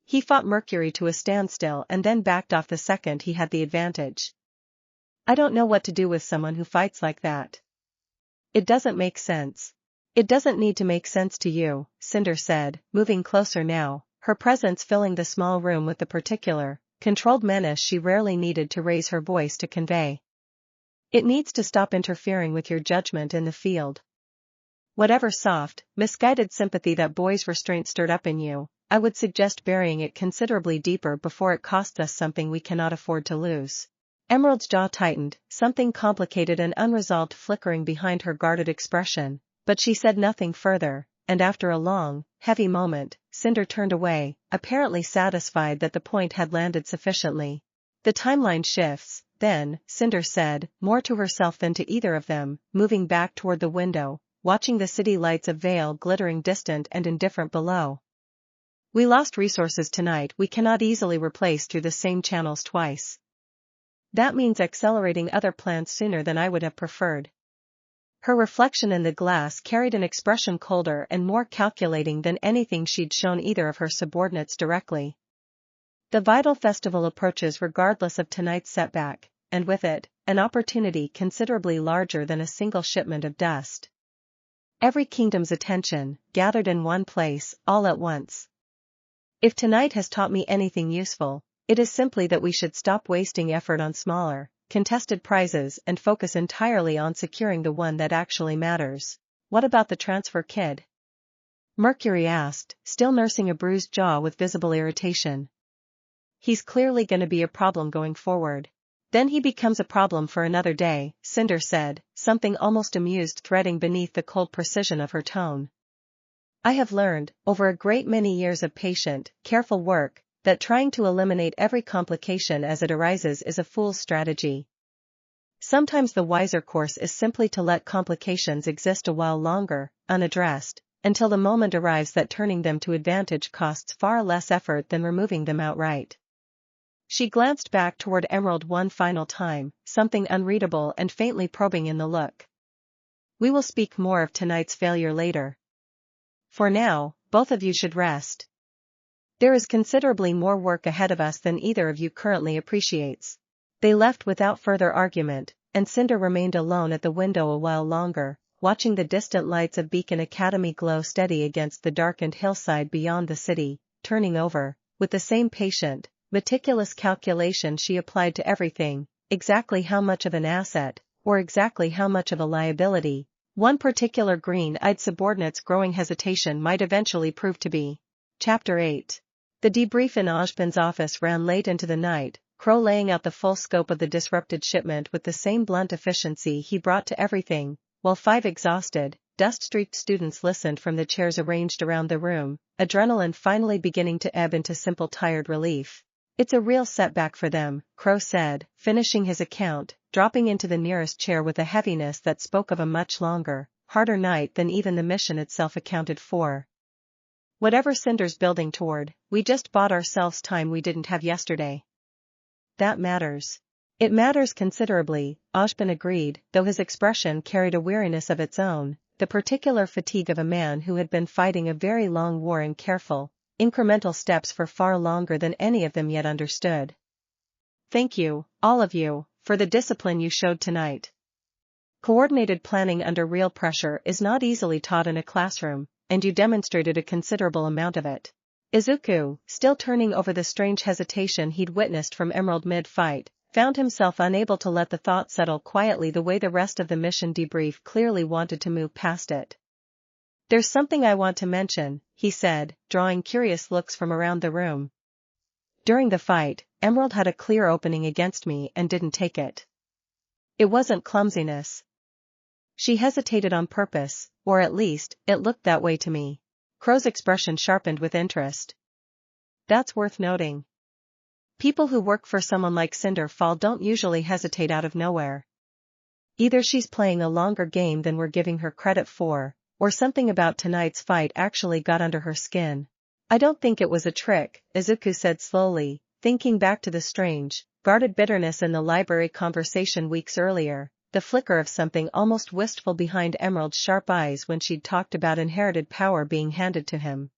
He fought Mercury to a standstill and then backed off the second he had the advantage. I don't know what to do with someone who fights like that. It doesn't make sense. It doesn't need to make sense to you, Cinder said, moving closer now, her presence filling the small room with the particular, controlled menace she rarely needed to raise her voice to convey. It needs to stop interfering with your judgment in the field. Whatever soft, misguided sympathy that boy's restraint stirred up in you, I would suggest burying it considerably deeper before it costs us something we cannot afford to lose. Emerald's jaw tightened, something complicated and unresolved flickering behind her guarded expression, but she said nothing further, and after a long, heavy moment, Cinder turned away, apparently satisfied that the point had landed sufficiently. The timeline shifts, then, Cinder said, more to herself than to either of them, moving back toward the window, watching the city lights of Vale glittering distant and indifferent below. We lost resources tonight we cannot easily replace through the same channels twice. That means accelerating other plans sooner than I would have preferred. Her reflection in the glass carried an expression colder and more calculating than anything she'd shown either of her subordinates directly. The vital festival approaches regardless of tonight's setback, and with it, an opportunity considerably larger than a single shipment of dust. Every kingdom's attention, gathered in one place, all at once. If tonight has taught me anything useful, It is simply that we should stop wasting effort on smaller, contested prizes and focus entirely on securing the one that actually matters. What about the transfer kid? Mercury asked, still nursing a bruised jaw with visible irritation. He's clearly going to be a problem going forward. Then he becomes a problem for another day, Cinder said, something almost amused threading beneath the cold precision of her tone. I have learned, over a great many years of patient, careful work, that trying to eliminate every complication as it arises is a fool's strategy. Sometimes the wiser course is simply to let complications exist a while longer, unaddressed, until the moment arrives that turning them to advantage costs far less effort than removing them outright. She glanced back toward Emerald one final time, something unreadable and faintly probing in the look. We will speak more of tonight's failure later. For now, both of you should rest. There is considerably more work ahead of us than either of you currently appreciates. They left without further argument, and Cinder remained alone at the window a while longer, watching the distant lights of Beacon Academy glow steady against the darkened hillside beyond the city, turning over, with the same patient, meticulous calculation she applied to everything, exactly how much of an asset, or exactly how much of a liability, one particular green-eyed subordinate's growing hesitation might eventually prove to be. Chapter 8. The debrief in Ashbin's office ran late into the night, Crow laying out the full scope of the disrupted shipment with the same blunt efficiency he brought to everything, while 5 exhausted, dust-streaked students listened from the chairs arranged around the room, adrenaline finally beginning to ebb into simple tired relief. It's a real setback for them, Crow said, finishing his account, dropping into the nearest chair with a heaviness that spoke of a much longer, harder night than even the mission itself accounted for. Whatever Cinder's building toward, we just bought ourselves time we didn't have yesterday. That matters. It matters considerably, Ashbin agreed, though his expression carried a weariness of its own, the particular fatigue of a man who had been fighting a very long war in careful, incremental steps for far longer than any of them yet understood. Thank you, all of you, for the discipline you showed tonight. Coordinated planning under real pressure is not easily taught in a classroom, and you demonstrated a considerable amount of it. Izuku, still turning over the strange hesitation he'd witnessed from Emerald mid-fight, found himself unable to let the thought settle quietly the way the rest of the mission debrief clearly wanted to move past it. There's something I want to mention, he said, drawing curious looks from around the room. During the fight, Emerald had a clear opening against me and didn't take it. It wasn't clumsiness. She hesitated on purpose, or at least, it looked that way to me. Crow's expression sharpened with interest. That's worth noting. People who work for someone like Cinderfall don't usually hesitate out of nowhere. Either she's playing a longer game than we're giving her credit for, or something about tonight's fight actually got under her skin. I don't think it was a trick, Izuku said slowly, thinking back to the strange, guarded bitterness in the library conversation weeks earlier, the flicker of something almost wistful behind Emerald's sharp eyes when she'd talked about inherited power being handed to him.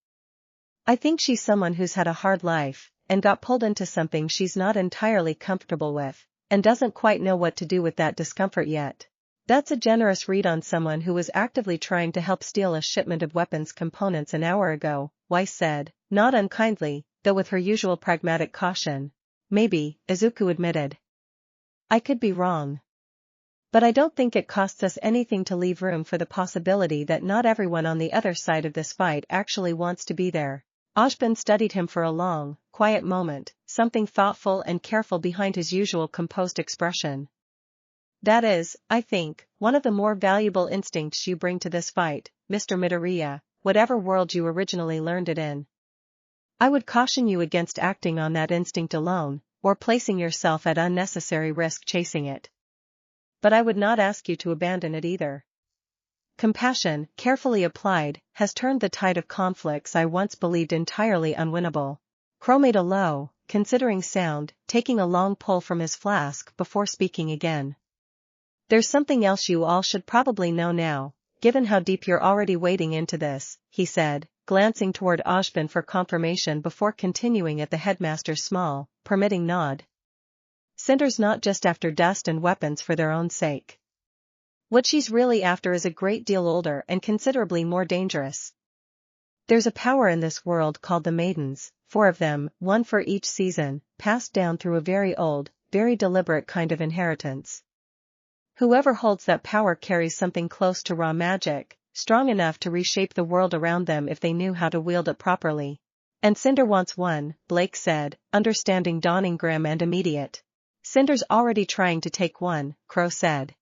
I think she's someone who's had a hard life, and got pulled into something she's not entirely comfortable with, and doesn't quite know what to do with that discomfort yet. That's a generous read on someone who was actively trying to help steal a shipment of weapons components an hour ago, Weiss said, not unkindly, though with her usual pragmatic caution. Maybe, Izuku admitted. I could be wrong. But I don't think it costs us anything to leave room for the possibility that not everyone on the other side of this fight actually wants to be there. Ashbin studied him for a long, quiet moment, something thoughtful and careful behind his usual composed expression. That is, I think, one of the more valuable instincts you bring to this fight, Mr. Midoriya, whatever world you originally learned it in. I would caution you against acting on that instinct alone, or placing yourself at unnecessary risk chasing it. But I would not ask you to abandon it either. Compassion, carefully applied, has turned the tide of conflicts I once believed entirely unwinnable. Crow made a low, considering sound, taking a long pull from his flask before speaking again. There's something else you all should probably know now, given how deep you're already wading into this, he said, glancing toward Ashbin for confirmation before continuing at the headmaster's small, permitting nod. Cinder's not just after dust and weapons for their own sake. What she's really after is a great deal older and considerably more dangerous. There's a power in this world called the Maidens, 4 of them, one for each season, passed down through a very old, very deliberate kind of inheritance. Whoever holds that power carries something close to raw magic, strong enough to reshape the world around them if they knew how to wield it properly. And Cinder wants one, Blake said, understanding dawning grim and immediate. Cinder's already trying to take one, Crow said.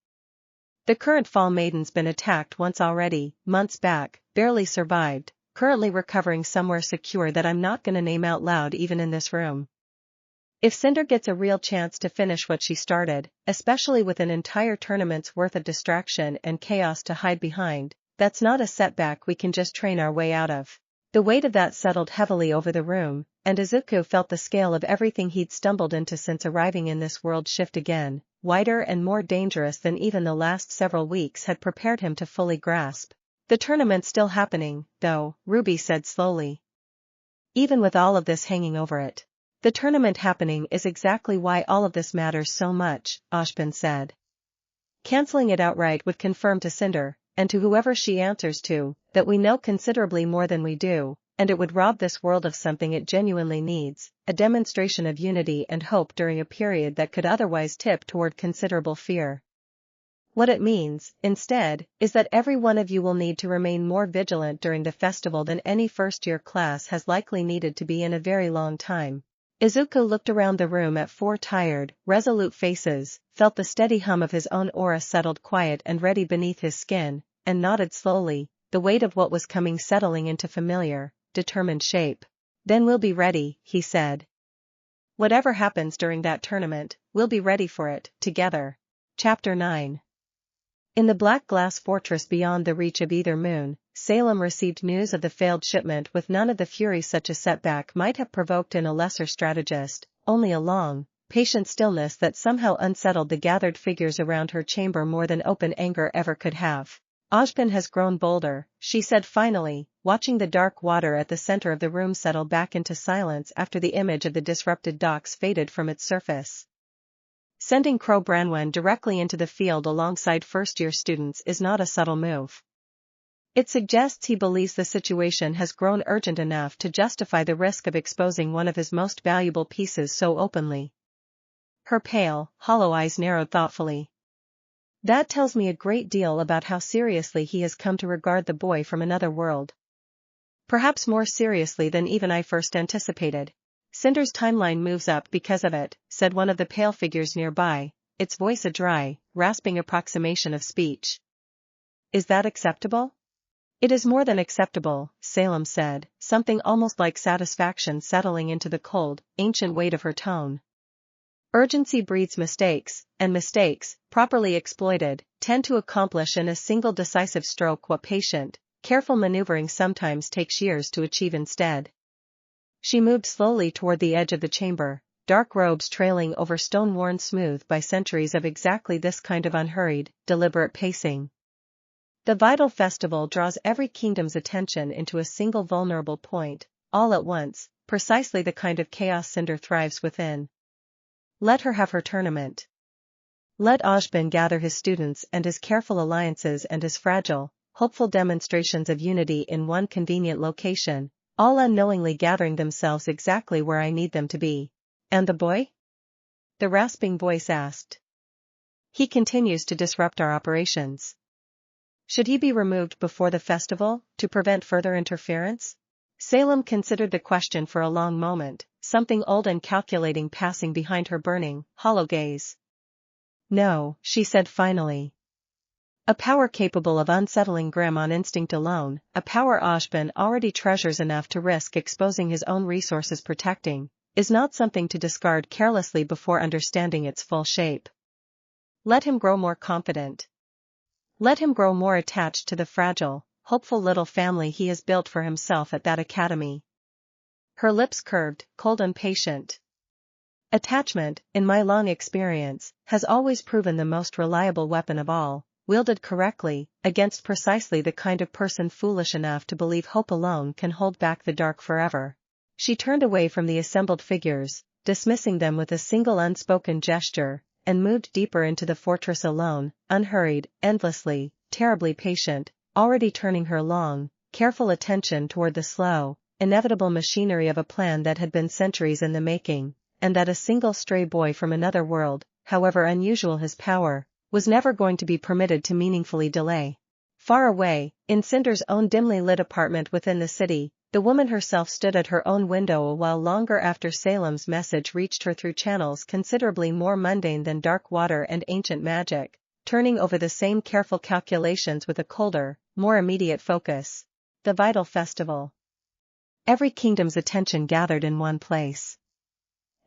The current Fall Maiden's been attacked once already, months back, barely survived, currently recovering somewhere secure that I'm not gonna name out loud even in this room. If Cinder gets a real chance to finish what she started, especially with an entire tournament's worth of distraction and chaos to hide behind, that's not a setback we can just train our way out of. The weight of that settled heavily over the room, and Izuku felt the scale of everything he'd stumbled into since arriving in this world shift again, wider and more dangerous than even the last several weeks had prepared him to fully grasp. The tournament's still happening, though, RWBY said slowly. Even with all of this hanging over it. The tournament happening is exactly why all of this matters so much, Ashbin said. Canceling it outright would confirm to Cinder, and to whoever she answers to, that we know considerably more than we do, and it would rob this world of something it genuinely needs, a demonstration of unity and hope during a period that could otherwise tip toward considerable fear. What it means, instead, is that every one of you will need to remain more vigilant during the festival than any first-year class has likely needed to be in a very long time. Izuku looked around the room at 4 tired, resolute faces, felt the steady hum of his own aura settled quiet and ready beneath his skin, and nodded slowly, the weight of what was coming settling into familiar, determined shape. Then we'll be ready, he said. Whatever happens during that tournament, we'll be ready for it, together. Chapter 9. In the black glass fortress beyond the reach of either moon, Salem received news of the failed shipment with none of the fury such a setback might have provoked in a lesser strategist, only a long, patient stillness that somehow unsettled the gathered figures around her chamber more than open anger ever could have. Ashbin has grown bolder, she said finally, watching the dark water at the center of the room settle back into silence after the image of the disrupted docks faded from its surface. Sending Crow Branwen directly into the field alongside first-year students is not a subtle move. It suggests he believes the situation has grown urgent enough to justify the risk of exposing one of his most valuable pieces so openly. Her pale, hollow eyes narrowed thoughtfully. That tells me a great deal about how seriously he has come to regard the boy from another world. Perhaps more seriously than even I first anticipated. Cinder's timeline moves up because of it, said one of the pale figures nearby, its voice a dry, rasping approximation of speech. Is that acceptable? It is more than acceptable, Salem said, something almost like satisfaction settling into the cold, ancient weight of her tone. Urgency breeds mistakes, and mistakes, properly exploited, tend to accomplish in a single decisive stroke what patient, careful maneuvering sometimes takes years to achieve instead. She moved slowly toward the edge of the chamber, dark robes trailing over stone worn smooth by centuries of exactly this kind of unhurried, deliberate pacing. The vital festival draws every kingdom's attention into a single vulnerable point, all at once, precisely the kind of chaos Cinder thrives within. Let her have her tournament. Let Ashbin gather his students and his careful alliances and his fragile, hopeful demonstrations of unity in one convenient location, all unknowingly gathering themselves exactly where I need them to be. And the boy? The rasping voice asked. He continues to disrupt our operations. Should he be removed before the festival, to prevent further interference? Salem considered the question for a long moment, something old and calculating passing behind her burning, hollow gaze. No, she said finally. A power capable of unsettling Grimm on instinct alone, a power Ashbin already treasures enough to risk exposing his own resources protecting, is not something to discard carelessly before understanding its full shape. Let him grow more confident. Let him grow more attached to the fragile, hopeful little family he has built for himself at that academy. Her lips curved, cold and patient. Attachment, in my long experience, has always proven the most reliable weapon of all. Wielded correctly, against precisely the kind of person foolish enough to believe hope alone can hold back the dark forever. She turned away from the assembled figures, dismissing them with a single unspoken gesture, and moved deeper into the fortress alone, unhurried, endlessly, terribly patient, already turning her long, careful attention toward the slow, inevitable machinery of a plan that had been centuries in the making, and that a single stray boy from another world, however unusual his power, was never going to be permitted to meaningfully delay. Far away, in Cinder's own dimly lit apartment within the city, the woman herself stood at her own window a while longer after Salem's message reached her through channels considerably more mundane than dark water and ancient magic, turning over the same careful calculations with a colder, more immediate focus. The vital festival. Every kingdom's attention gathered in one place.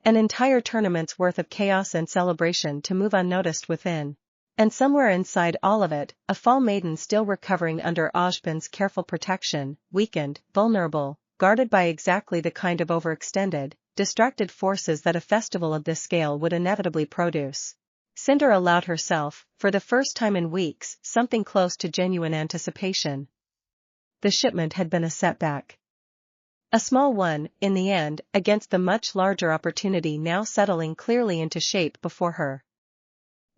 An entire tournament's worth of chaos and celebration to move unnoticed within. And somewhere inside all of it, a fall maiden still recovering under Ojban's careful protection, weakened, vulnerable, guarded by exactly the kind of overextended, distracted forces that a festival of this scale would inevitably produce. Cinder allowed herself, for the first time in weeks, something close to genuine anticipation. The shipment had been a setback. A small one, in the end, against the much larger opportunity now settling clearly into shape before her.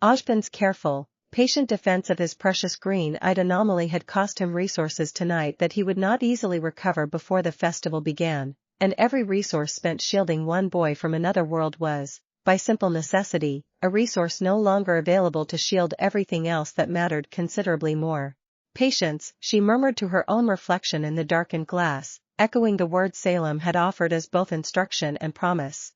Ojban's careful, patient defense of his precious green-eyed anomaly had cost him resources tonight that he would not easily recover before the festival began, and every resource spent shielding one boy from another world was, by simple necessity, a resource no longer available to shield everything else that mattered considerably more. Patience, she murmured to her own reflection in the darkened glass, echoing the word Salem had offered as both instruction and promise.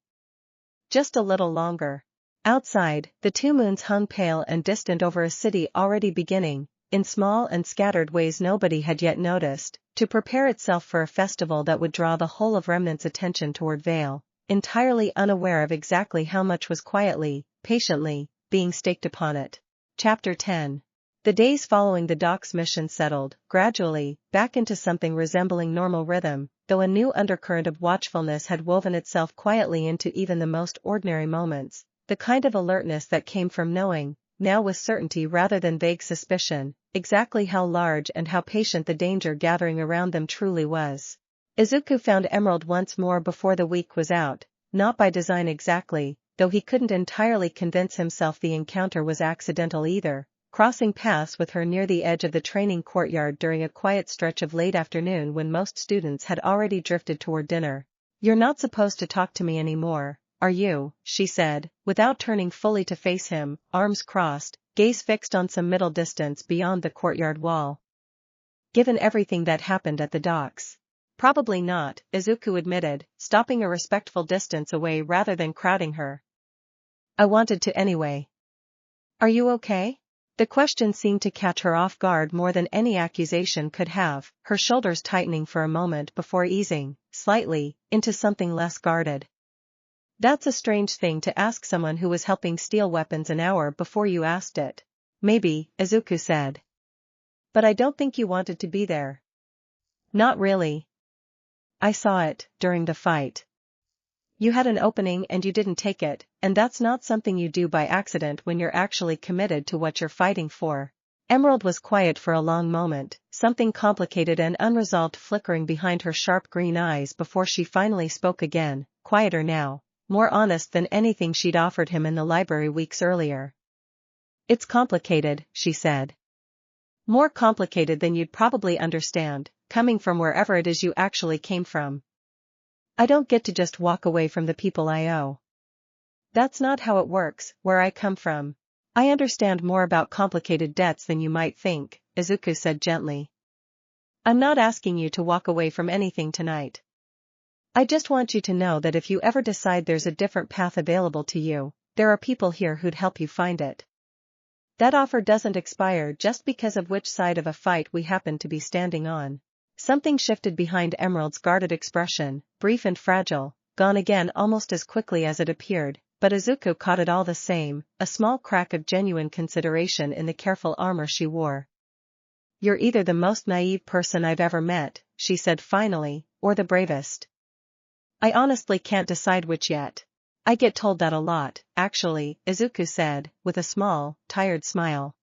Just a little longer. Outside, the two moons hung pale and distant over a city already beginning, in small and scattered ways nobody had yet noticed, to prepare itself for a festival that would draw the whole of Remnant's attention toward Vale, entirely unaware of exactly how much was quietly, patiently, being staked upon it. Chapter 10. The days following the doc's mission settled, gradually, back into something resembling normal rhythm, though a new undercurrent of watchfulness had woven itself quietly into even the most ordinary moments. The kind of alertness that came from knowing, now with certainty rather than vague suspicion, exactly how large and how patient the danger gathering around them truly was. Izuku found Emerald once more before the week was out, not by design exactly, though he couldn't entirely convince himself the encounter was accidental either, crossing paths with her near the edge of the training courtyard during a quiet stretch of late afternoon when most students had already drifted toward dinner. "You're not supposed to talk to me anymore, are you?" she said, without turning fully to face him, arms crossed, gaze fixed on some middle distance beyond the courtyard wall. Given everything that happened at the docks. Probably not, Izuku admitted, stopping a respectful distance away rather than crowding her. "I wanted to anyway." "Are you okay?" The question seemed to catch her off guard more than any accusation could have, her shoulders tightening for a moment before easing, slightly, into something less guarded. "That's a strange thing to ask someone who was helping steal weapons an hour before you asked it." "Maybe," Izuku said. "But I don't think you wanted to be there." "Not really. I saw it, during the fight. You had an opening and you didn't take it, and that's not something you do by accident when you're actually committed to what you're fighting for." Emerald was quiet for a long moment, something complicated and unresolved flickering behind her sharp green eyes before she finally spoke again, quieter now, more honest than anything she'd offered him in the library weeks earlier. "It's complicated," she said. "More complicated than you'd probably understand, coming from wherever it is you actually came from. I don't get to just walk away from the people I owe. That's not how it works, where I come from. I understand more about complicated debts than you might think," Izuku said gently. "I'm not asking you to walk away from anything tonight. I just want you to know that if you ever decide there's a different path available to you, there are people here who'd help you find it. That offer doesn't expire just because of which side of a fight we happen to be standing on." Something shifted behind Emerald's guarded expression, brief and fragile, gone again almost as quickly as it appeared, but Izuku caught it all the same, a small crack of genuine consideration in the careful armor she wore. "You're either the most naive person I've ever met," she said finally, "or the bravest. I honestly can't decide which yet." "I get told that a lot, actually," Izuku said, with a small, tired smile.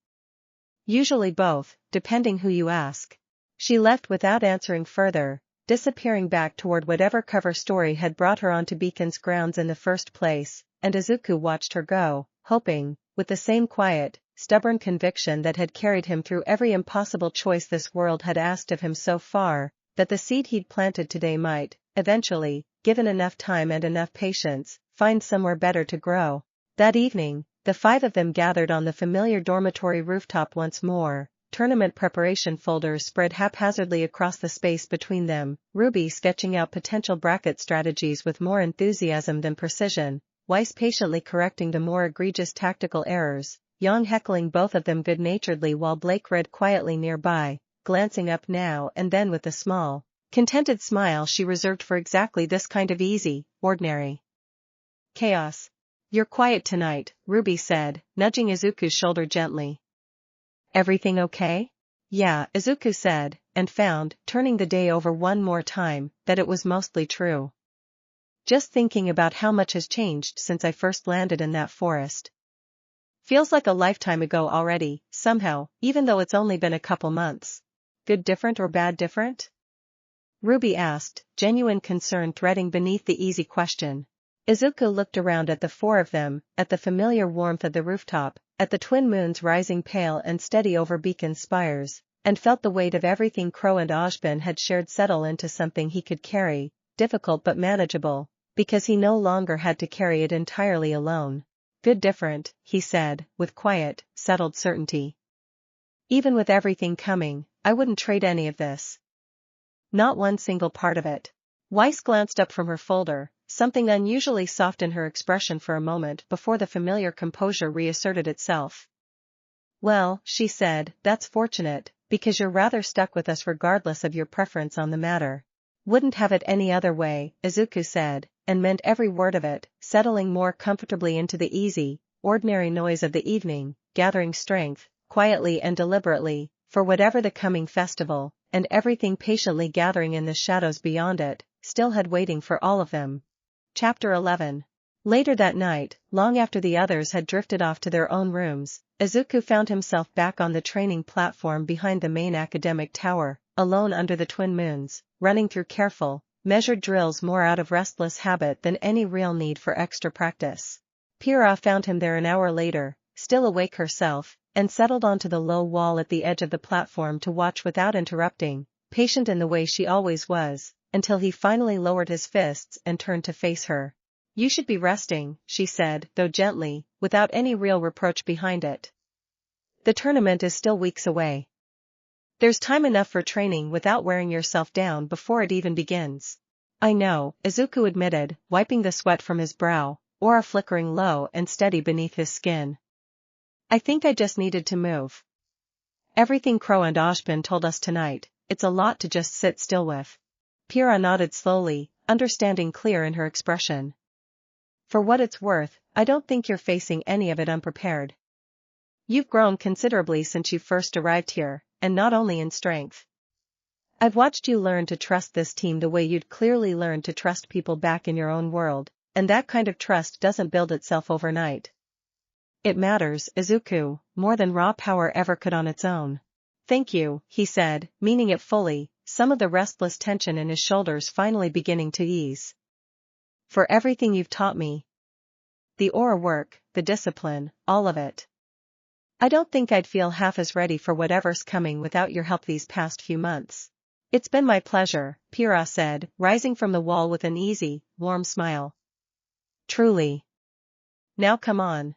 "Usually both, depending who you ask." She left without answering further, disappearing back toward whatever cover story had brought her onto Beacon's grounds in the first place, and Izuku watched her go, hoping, with the same quiet, stubborn conviction that had carried him through every impossible choice this world had asked of him so far, that the seed he'd planted today might, eventually, given enough time and enough patience, find somewhere better to grow. That evening, the five of them gathered on the familiar dormitory rooftop once more, tournament preparation folders spread haphazardly across the space between them, Ruby sketching out potential bracket strategies with more enthusiasm than precision, Weiss patiently correcting the more egregious tactical errors, Yang heckling both of them good-naturedly while Blake read quietly nearby, glancing up now and then with the small, contented smile she reserved for exactly this kind of easy, ordinary chaos. "You're quiet tonight," Ruby said, nudging Izuku's shoulder gently. "Everything okay?" "Yeah," Izuku said, and found, turning the day over one more time, that it was mostly true. "Just thinking about how much has changed since I first landed in that forest. Feels like a lifetime ago already, somehow, even though it's only been a couple months." "Good different or bad different?" Ruby asked, genuine concern threading beneath the easy question. Izuku looked around at the four of them, at the familiar warmth of the rooftop, at the twin moons rising pale and steady over beacon spires, and felt the weight of everything Crow and Ojban had shared settle into something he could carry, difficult but manageable, because he no longer had to carry it entirely alone. "Good different," he said, with quiet, settled certainty. "Even with everything coming, I wouldn't trade any of this. Not one single part of it." Weiss glanced up from her folder, something unusually soft in her expression for a moment before the familiar composure reasserted itself. "Well," she said, "that's fortunate, because you're rather stuck with us regardless of your preference on the matter." "Wouldn't have it any other way," Izuku said, and meant every word of it, settling more comfortably into the easy, ordinary noise of the evening, gathering strength, quietly and deliberately, for whatever the coming festival, and everything patiently gathering in the shadows beyond it, still had waiting for all of them. Chapter 11. Later that night, long after the others had drifted off to their own rooms, Izuku found himself back on the training platform behind the main academic tower, alone under the twin moons, running through careful, measured drills more out of restless habit than any real need for extra practice. Pyrrha found him there an hour later, still awake herself, and settled onto the low wall at the edge of the platform to watch without interrupting, patient in the way she always was, until he finally lowered his fists and turned to face her. "You should be resting," she said, though gently, without any real reproach behind it. "The tournament is still weeks away. There's time enough for training without wearing yourself down before it even begins." "I know," Izuku admitted, wiping the sweat from his brow, aura flickering low and steady beneath his skin. "I think I just needed to move. Everything Crow and Ojban told us tonight, it's a lot to just sit still with." Pyrrha nodded slowly, understanding clear in her expression. "For what it's worth, I don't think you're facing any of it unprepared. You've grown considerably since you first arrived here, and not only in strength. I've watched you learn to trust this team the way you'd clearly learned to trust people back in your own world, and that kind of trust doesn't build itself overnight. It matters, Izuku, more than raw power ever could on its own." "Thank you," he said, meaning it fully, some of the restless tension in his shoulders finally beginning to ease. "For everything you've taught me. The aura work, the discipline, all of it. I don't think I'd feel half as ready for whatever's coming without your help these past few months." "It's been my pleasure," Pyrrha said, rising from the wall with an easy, warm smile. "Truly. Now come on.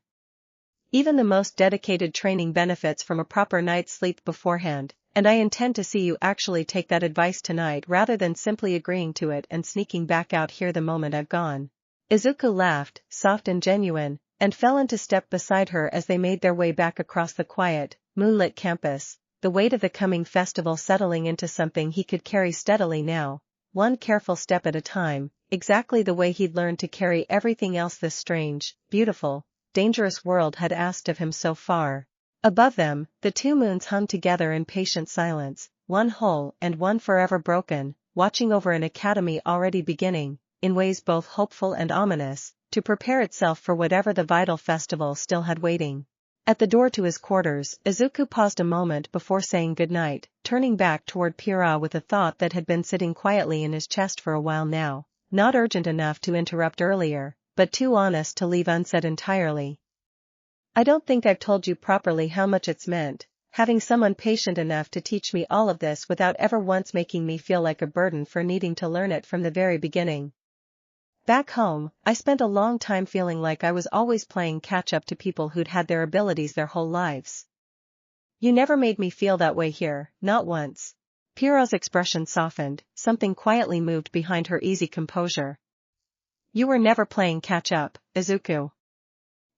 Even the most dedicated training benefits from a proper night's sleep beforehand, and I intend to see you actually take that advice tonight rather than simply agreeing to it and sneaking back out here the moment I've gone." Izuku laughed, soft and genuine, and fell into step beside her as they made their way back across the quiet, moonlit campus, the weight of the coming festival settling into something he could carry steadily now, one careful step at a time, exactly the way he'd learned to carry everything else this strange, beautiful, dangerous world had asked of him so far. Above them, the two moons hung together in patient silence, one whole and one forever broken, watching over an academy already beginning, in ways both hopeful and ominous, to prepare itself for whatever the vital festival still had waiting. At the door to his quarters, Izuku paused a moment before saying goodnight, turning back toward Pyrrha with a thought that had been sitting quietly in his chest for a while now, not urgent enough to interrupt earlier, but too honest to leave unsaid entirely. I don't think I've told you properly how much it's meant, having someone patient enough to teach me all of this without ever once making me feel like a burden for needing to learn it from the very beginning. Back home, I spent a long time feeling like I was always playing catch-up to people who'd had their abilities their whole lives. You never made me feel that way here, not once. Pyrrha's expression softened, something quietly moved behind her easy composure. You were never playing catch-up, Izuku.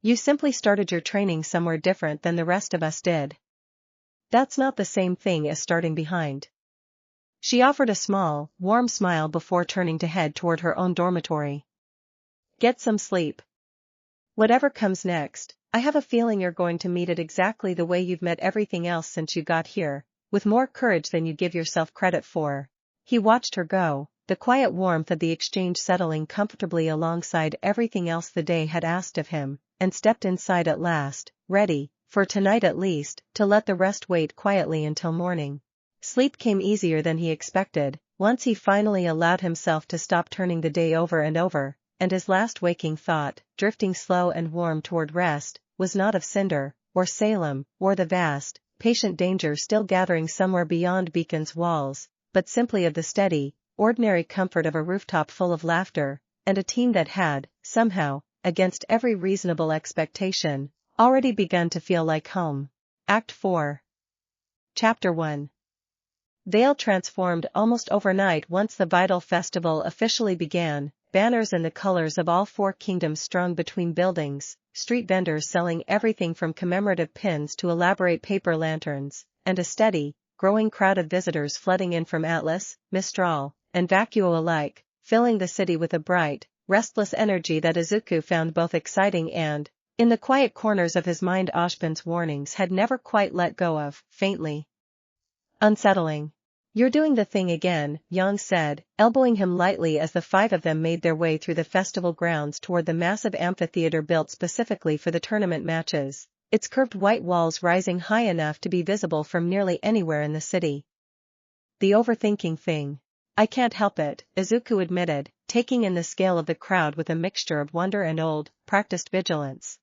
You simply started your training somewhere different than the rest of us did. That's not the same thing as starting behind. She offered a small, warm smile before turning to head toward her own dormitory. Get some sleep. Whatever comes next, I have a feeling you're going to meet it exactly the way you've met everything else since you got here, with more courage than you give yourself credit for. He watched her go, the quiet warmth of the exchange settling comfortably alongside everything else the day had asked of him, and stepped inside at last, ready, for tonight at least, to let the rest wait quietly until morning. Sleep came easier than he expected, once he finally allowed himself to stop turning the day over and over, and his last waking thought, drifting slow and warm toward rest, was not of Cinder, or Salem, or the vast, patient danger still gathering somewhere beyond Beacon's walls, but simply of the steady, ordinary comfort of a rooftop full of laughter, and a team that had, somehow, against every reasonable expectation, already begun to feel like home. Act 4. Chapter 1. Vale transformed almost overnight once the vital festival officially began, banners in the colors of all four kingdoms strung between buildings, street vendors selling everything from commemorative pins to elaborate paper lanterns, and a steady, growing crowd of visitors flooding in from Atlas, Mistral, and Vacuo alike, filling the city with a bright, restless energy that Izuku found both exciting and, in the quiet corners of his mind, Ashbin's warnings had never quite let go of, faintly unsettling. You're doing the thing again, Yang said, elbowing him lightly as the five of them made their way through the festival grounds toward the massive amphitheater built specifically for the tournament matches, its curved white walls rising high enough to be visible from nearly anywhere in the city. The overthinking thing. I can't help it, Izuku admitted, taking in the scale of the crowd with a mixture of wonder and old, practiced vigilance.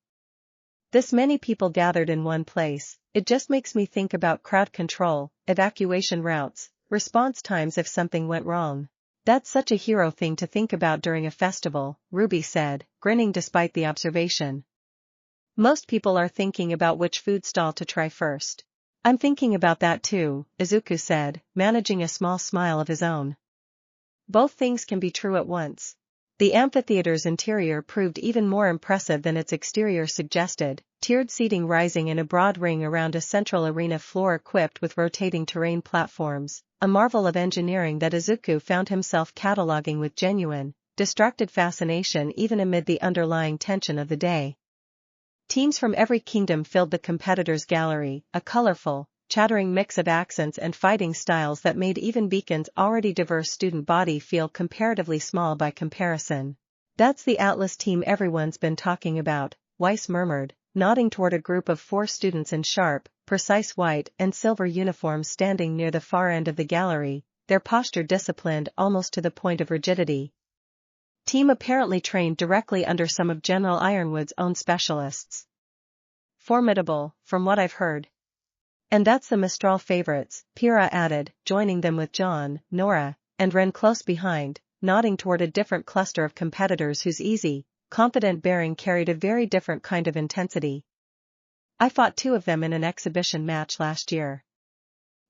This many people gathered in one place, it just makes me think about crowd control, evacuation routes, response times if something went wrong. That's such a hero thing to think about during a festival, RWBY said, grinning despite the observation. Most people are thinking about which food stall to try first. I'm thinking about that too, Izuku said, managing a small smile of his own. Both things can be true at once. The amphitheater's interior proved even more impressive than its exterior suggested, tiered seating rising in a broad ring around a central arena floor equipped with rotating terrain platforms, a marvel of engineering that Izuku found himself cataloging with genuine, distracted fascination even amid the underlying tension of the day. Teams from every kingdom filled the competitors' gallery, a colorful, chattering mix of accents and fighting styles that made even Beacon's already diverse student body feel comparatively small by comparison. That's the Atlas team everyone's been talking about, Weiss murmured, nodding toward a group of 4 students in sharp, precise white and silver uniforms standing near the far end of the gallery, their posture disciplined almost to the point of rigidity. Team apparently trained directly under some of General Ironwood's own specialists. Formidable, from what I've heard. And that's the Mistral favorites, Pyrrha added, joining them with John, Nora, and Ren close behind, nodding toward a different cluster of competitors whose easy, confident bearing carried a very different kind of intensity. I fought 2 of them in an exhibition match last year.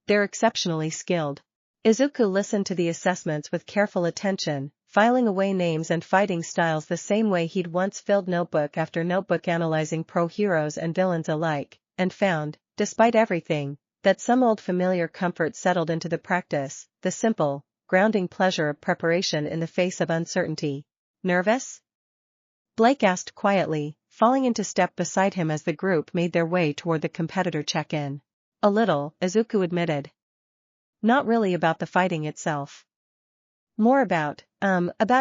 They're exceptionally skilled. Izuku listened to the assessments with careful attention, filing away names and fighting styles the same way he'd once filled notebook after notebook analyzing pro heroes and villains alike, and found, despite everything, that some old familiar comfort settled into the practice, the simple, grounding pleasure of preparation in the face of uncertainty. Nervous? Blake asked quietly, falling into step beside him as the group made their way toward the competitor check-in. A little, Izuku admitted. Not really about the fighting itself. More about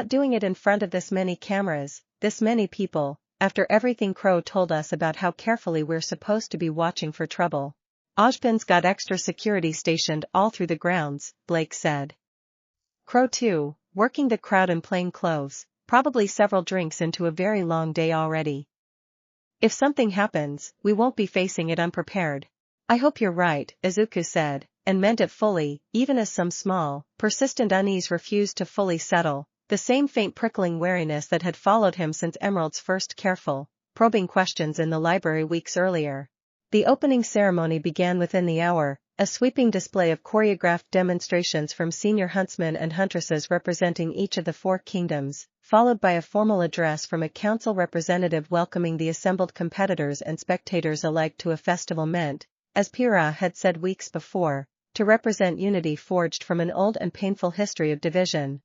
doing it in front of this many cameras, this many people, after everything Crow told us about how carefully we're supposed to be watching for trouble. Ojpin's got extra security stationed all through the grounds, Blake said. Crow too, working the crowd in plain clothes, probably several drinks into a very long day already. If something happens, we won't be facing it unprepared. I hope you're right, Izuku said, and meant it fully, even as some small, persistent unease refused to fully settle, the same faint prickling wariness that had followed him since Emerald's first careful, probing questions in the library weeks earlier. The opening ceremony began within the hour, a sweeping display of choreographed demonstrations from senior huntsmen and huntresses representing each of the 4 kingdoms, followed by a formal address from a council representative welcoming the assembled competitors and spectators alike to a festival meant, as Pyrrha had said weeks before, to represent unity forged from an old and painful history of division.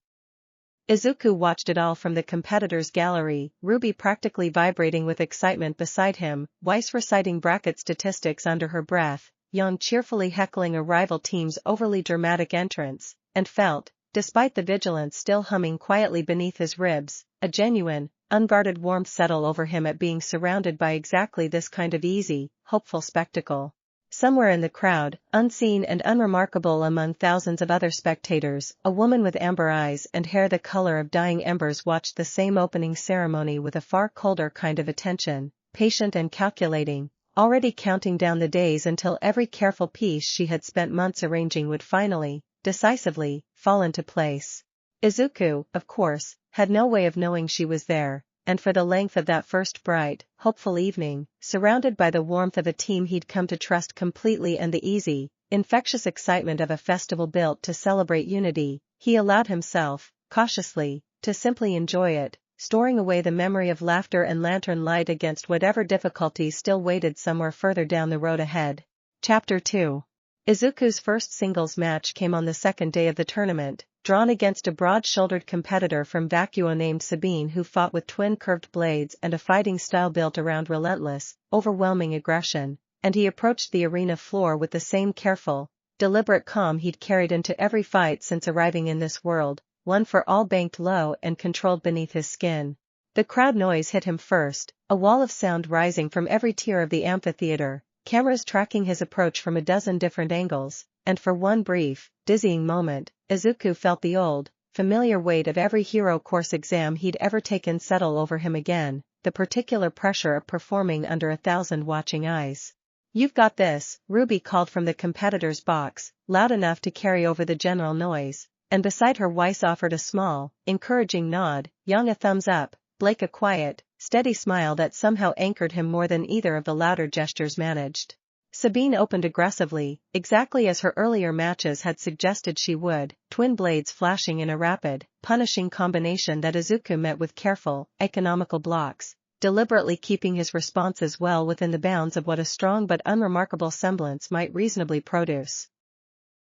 Izuku watched it all from the competitors' gallery, Ruby practically vibrating with excitement beside him, Weiss reciting bracket statistics under her breath, Yon cheerfully heckling a rival team's overly dramatic entrance, and felt, despite the vigilance still humming quietly beneath his ribs, a genuine, unguarded warmth settle over him at being surrounded by exactly this kind of easy, hopeful spectacle. Somewhere in the crowd, unseen and unremarkable among thousands of other spectators, a woman with amber eyes and hair the color of dying embers watched the same opening ceremony with a far colder kind of attention, patient and calculating, already counting down the days until every careful piece she had spent months arranging would finally, decisively, fall into place. Izuku, of course, had no way of knowing she was there, and for the length of that first bright, hopeful evening, surrounded by the warmth of a team he'd come to trust completely and the easy, infectious excitement of a festival built to celebrate unity, he allowed himself, cautiously, to simply enjoy it, storing away the memory of laughter and lantern light against whatever difficulties still waited somewhere further down the road ahead. Chapter 2. Izuku's first singles match came on the second day of the tournament, drawn against a broad-shouldered competitor from Vacuo named Sabine who fought with twin curved blades and a fighting style built around relentless, overwhelming aggression, and he approached the arena floor with the same careful, deliberate calm he'd carried into every fight since arriving in this world, one for all banked low and controlled beneath his skin. The crowd noise hit him first, a wall of sound rising from every tier of the amphitheater, cameras tracking his approach from a dozen different angles, and for one brief, dizzying moment, Izuku felt the old, familiar weight of every hero course exam he'd ever taken settle over him again, the particular pressure of performing under 1,000 watching eyes. You've got this, Ruby called from the competitor's box, loud enough to carry over the general noise, and beside her Weiss offered a small, encouraging nod, Yang a thumbs up, Blake a quiet, steady smile that somehow anchored him more than either of the louder gestures managed. Sabine opened aggressively, exactly as her earlier matches had suggested she would, twin blades flashing in a rapid, punishing combination that Izuku met with careful, economical blocks, deliberately keeping his responses well within the bounds of what a strong but unremarkable semblance might reasonably produce.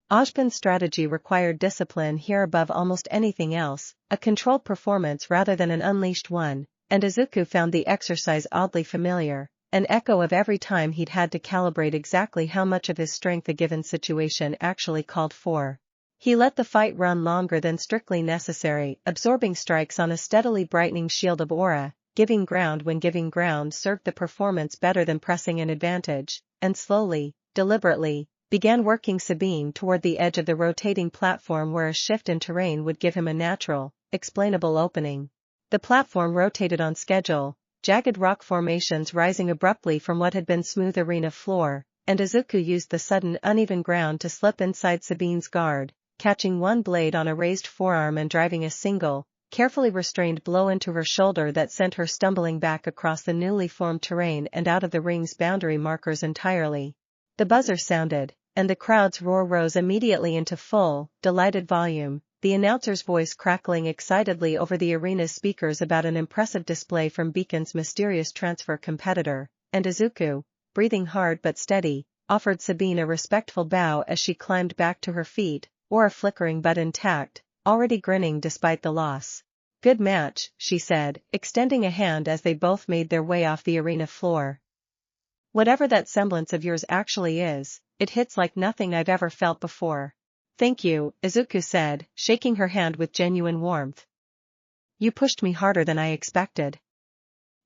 Ojban's strategy required discipline here above almost anything else, a controlled performance rather than an unleashed one, and Izuku found the exercise oddly familiar, an echo of every time he'd had to calibrate exactly how much of his strength a given situation actually called for. He let the fight run longer than strictly necessary, absorbing strikes on a steadily brightening shield of aura, giving ground when giving ground served the performance better than pressing an advantage, and slowly, deliberately, began working Sabine toward the edge of the rotating platform where a shift in terrain would give him a natural, explainable opening. The platform rotated on schedule, jagged rock formations rising abruptly from what had been smooth arena floor, and Izuku used the sudden uneven ground to slip inside Sabine's guard, catching one blade on a raised forearm and driving a single, carefully restrained blow into her shoulder that sent her stumbling back across the newly formed terrain and out of the ring's boundary markers entirely. The buzzer sounded, and the crowd's roar rose immediately into full, delighted volume, the announcer's voice crackling excitedly over the arena's speakers about an impressive display from Beacon's mysterious transfer competitor, and Izuku, breathing hard but steady, offered Sabine a respectful bow as she climbed back to her feet, or a flickering but intact, already grinning despite the loss. Good match, she said, extending a hand as they both made their way off the arena floor. Whatever that semblance of yours actually is, it hits like nothing I've ever felt before. Thank you, Izuku said, shaking her hand with genuine warmth. You pushed me harder than I expected.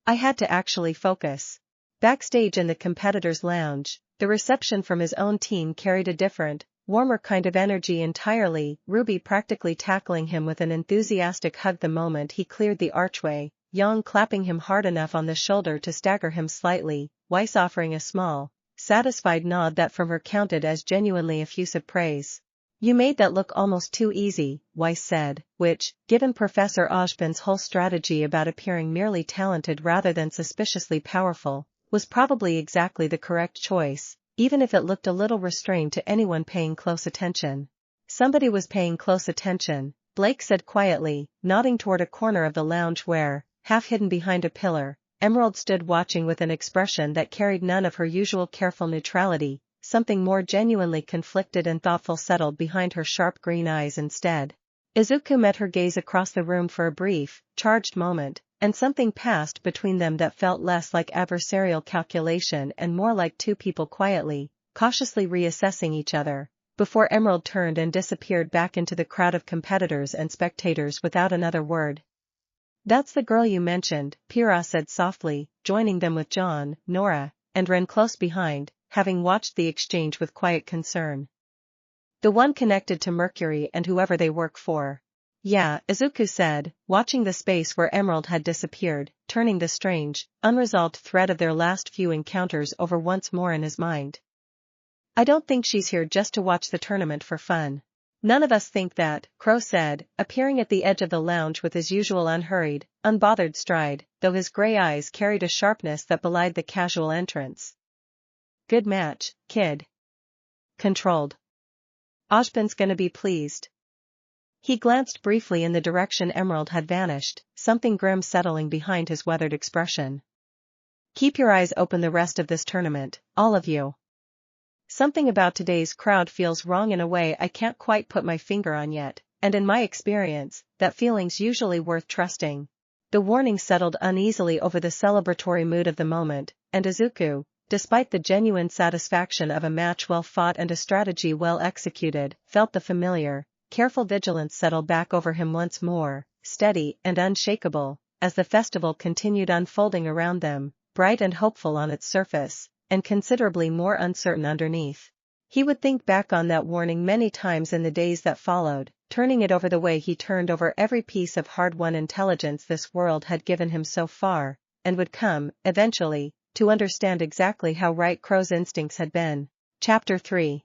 I had to actually focus. Backstage in the competitors' lounge, the reception from his own team carried a different, warmer kind of energy entirely, Ruby practically tackling him with an enthusiastic hug the moment he cleared the archway, Yang clapping him hard enough on the shoulder to stagger him slightly, Weiss offering a small, satisfied nod that from her counted as genuinely effusive praise. You made that look almost too easy, Weiss said, which, given Professor Ojban's whole strategy about appearing merely talented rather than suspiciously powerful, was probably exactly the correct choice, even if it looked a little restrained to anyone paying close attention. Somebody was paying close attention, Blake said quietly, nodding toward a corner of the lounge where, half hidden behind a pillar, Emerald stood watching with an expression that carried none of her usual careful neutrality. Something more genuinely conflicted and thoughtful settled behind her sharp green eyes instead. Izuku met her gaze across the room for a brief, charged moment, and something passed between them that felt less like adversarial calculation and more like two people quietly, cautiously reassessing each other, before Emerald turned and disappeared back into the crowd of competitors and spectators without another word. That's the girl you mentioned, Pyrrha said softly, joining them with John, Nora, and Ren close behind, having watched the exchange with quiet concern. The one connected to Mercury and whoever they work for. Yeah, Izuku said, watching the space where Emerald had disappeared, turning the strange, unresolved thread of their last few encounters over once more in his mind. I don't think she's here just to watch the tournament for fun. None of us think that, Crow said, appearing at the edge of the lounge with his usual unhurried, unbothered stride, though his gray eyes carried a sharpness that belied the casual entrance. Good match, kid. Controlled. Ojban's gonna be pleased. He glanced briefly in the direction Emerald had vanished, something grim settling behind his weathered expression. Keep your eyes open the rest of this tournament, all of you. Something about today's crowd feels wrong in a way I can't quite put my finger on yet, and in my experience, that feeling's usually worth trusting. The warning settled uneasily over the celebratory mood of the moment, and Izuku, despite the genuine satisfaction of a match well fought and a strategy well executed, felt the familiar, careful vigilance settle back over him once more, steady and unshakable, as the festival continued unfolding around them, bright and hopeful on its surface, and considerably more uncertain underneath. He would think back on that warning many times in the days that followed, turning it over the way he turned over every piece of hard-won intelligence this world had given him so far, and would come, eventually, to understand exactly how right Crow's instincts had been. Chapter 3.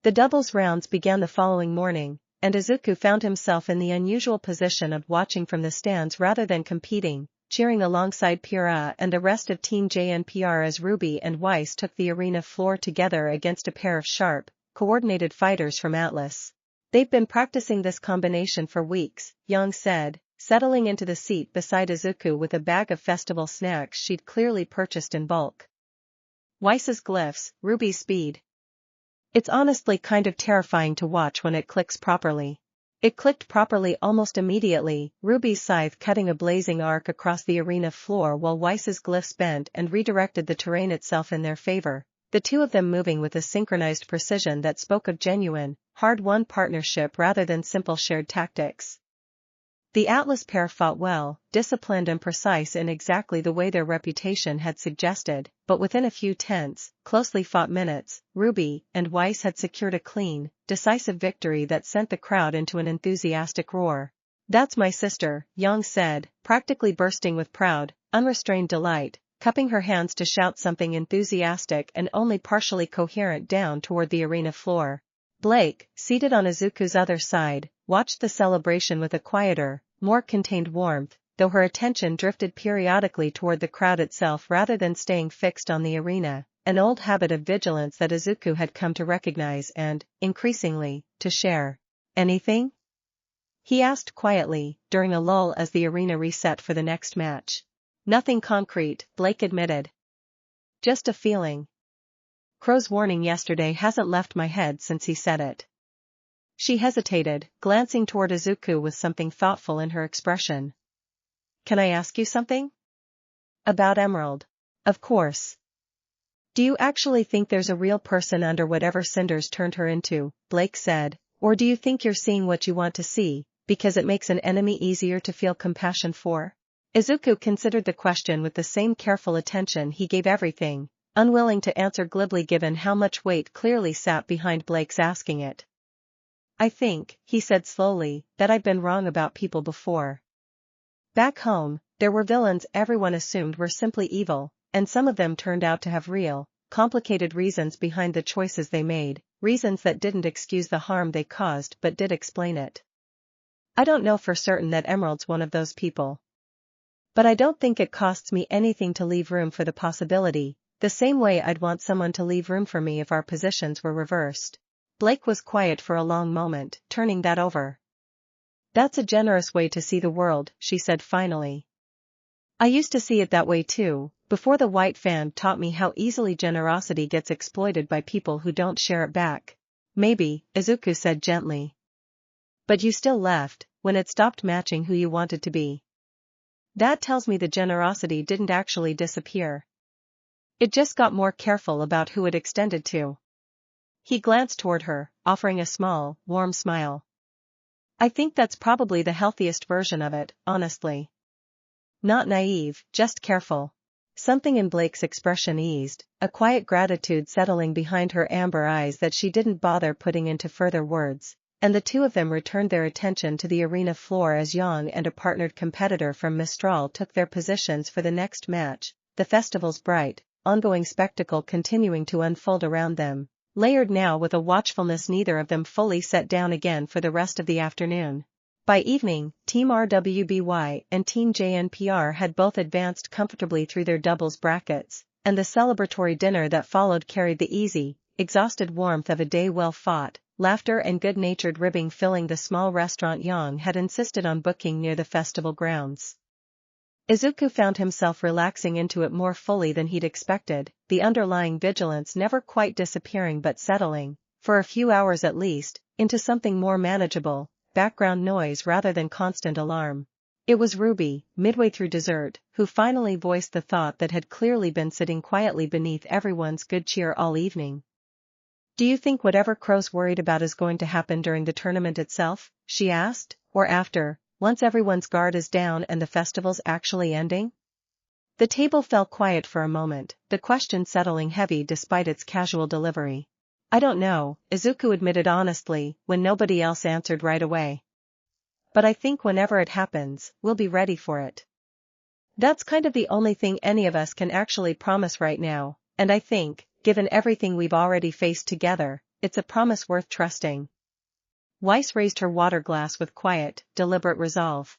The doubles rounds began the following morning, and Izuku found himself in the unusual position of watching from the stands rather than competing, cheering alongside Pyrrha and the rest of Team JNPR as RWBY and Weiss took the arena floor together against a pair of sharp, coordinated fighters from Atlas. They've been practicing this combination for weeks, Yang said, settling into the seat beside Izuku with a bag of festival snacks she'd clearly purchased in bulk. Weiss's glyphs, RWBY's speed. It's honestly kind of terrifying to watch when it clicks properly. It clicked properly almost immediately, RWBY's scythe cutting a blazing arc across the arena floor while Weiss's glyphs bent and redirected the terrain itself in their favor, the two of them moving with a synchronized precision that spoke of genuine, hard-won partnership rather than simple shared tactics. The Atlas pair fought well, disciplined and precise in exactly the way their reputation had suggested, but within a few tense, closely fought minutes, RWBY and Weiss had secured a clean, decisive victory that sent the crowd into an enthusiastic roar. That's my sister, Yang said, practically bursting with proud, unrestrained delight, cupping her hands to shout something enthusiastic and only partially coherent down toward the arena floor. Blake, seated on Izuku's other side, watched the celebration with a quieter, more contained warmth, though her attention drifted periodically toward the crowd itself rather than staying fixed on the arena, an old habit of vigilance that Izuku had come to recognize and, increasingly, to share. Anything? He asked quietly, during a lull as the arena reset for the next match. Nothing concrete, Blake admitted. Just a feeling. Crow's warning yesterday hasn't left my head since he said it. She hesitated, glancing toward Izuku with something thoughtful in her expression. Can I ask you something? About Emerald. Of course. Do you actually think there's a real person under whatever cinders turned her into, Blake said, or do you think you're seeing what you want to see, because it makes an enemy easier to feel compassion for? Izuku considered the question with the same careful attention he gave everything, unwilling to answer glibly given how much weight clearly sat behind Blake's asking it. I think, he said slowly, that I've been wrong about people before. Back home, there were villains everyone assumed were simply evil, and some of them turned out to have real, complicated reasons behind the choices they made, reasons that didn't excuse the harm they caused but did explain it. I don't know for certain that Emerald's one of those people. But I don't think it costs me anything to leave room for the possibility, the same way I'd want someone to leave room for me if our positions were reversed. Blake was quiet for a long moment, turning that over. That's a generous way to see the world, she said finally. I used to see it that way too, before the white fan taught me how easily generosity gets exploited by people who don't share it back. Maybe, Izuku said gently. But you still left, when it stopped matching who you wanted to be. That tells me the generosity didn't actually disappear. It just got more careful about who it extended to. He glanced toward her, offering a small, warm smile. I think that's probably the healthiest version of it, honestly. Not naive, just careful. Something in Blake's expression eased, a quiet gratitude settling behind her amber eyes that she didn't bother putting into further words, and the two of them returned their attention to the arena floor as Yang and a partnered competitor from Mistral took their positions for the next match, the festival's bright, ongoing spectacle continuing to unfold around them, layered now with a watchfulness neither of them fully set down again for the rest of the afternoon. By evening, Team RWBY and Team JNPR had both advanced comfortably through their doubles brackets, and the celebratory dinner that followed carried the easy, exhausted warmth of a day well fought, laughter and good-natured ribbing filling the small restaurant Yang had insisted on booking near the festival grounds. Izuku found himself relaxing into it more fully than he'd expected, the underlying vigilance never quite disappearing but settling, for a few hours at least, into something more manageable, background noise rather than constant alarm. It was RWBY, midway through dessert, who finally voiced the thought that had clearly been sitting quietly beneath everyone's good cheer all evening. Do you think whatever Crow's worried about is going to happen during the tournament itself, she asked, or after, once everyone's guard is down and the festival's actually ending? The table fell quiet for a moment, the question settling heavy despite its casual delivery. I don't know, Izuku admitted honestly, when nobody else answered right away. But I think whenever it happens, we'll be ready for it. That's kind of the only thing any of us can actually promise right now, and I think, given everything we've already faced together, it's a promise worth trusting. Weiss raised her water glass with quiet, deliberate resolve.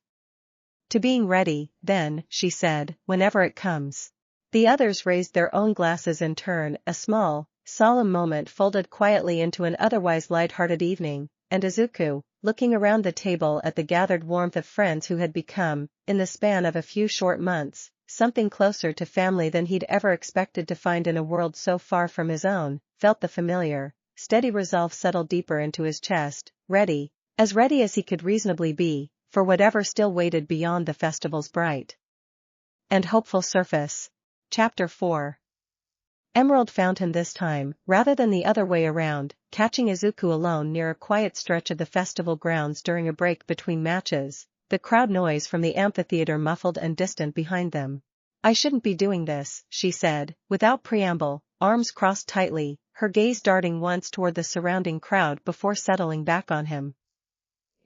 To being ready, then, she said, whenever it comes. The others raised their own glasses in turn, a small, solemn moment folded quietly into an otherwise light-hearted evening, and Izuku, looking around the table at the gathered warmth of friends who had become, in the span of a few short months, something closer to family than he'd ever expected to find in a world so far from his own, felt the familiar, steady resolve settle deeper into his chest, ready as he could reasonably be, for whatever still waited beyond the festival's bright and hopeful surface. Chapter 4. Emerald found him this time, rather than the other way around, catching Izuku alone near a quiet stretch of the festival grounds during a break between matches, the crowd noise from the amphitheater muffled and distant behind them. I shouldn't be doing this, she said, without preamble, arms crossed tightly, her gaze darting once toward the surrounding crowd before settling back on him.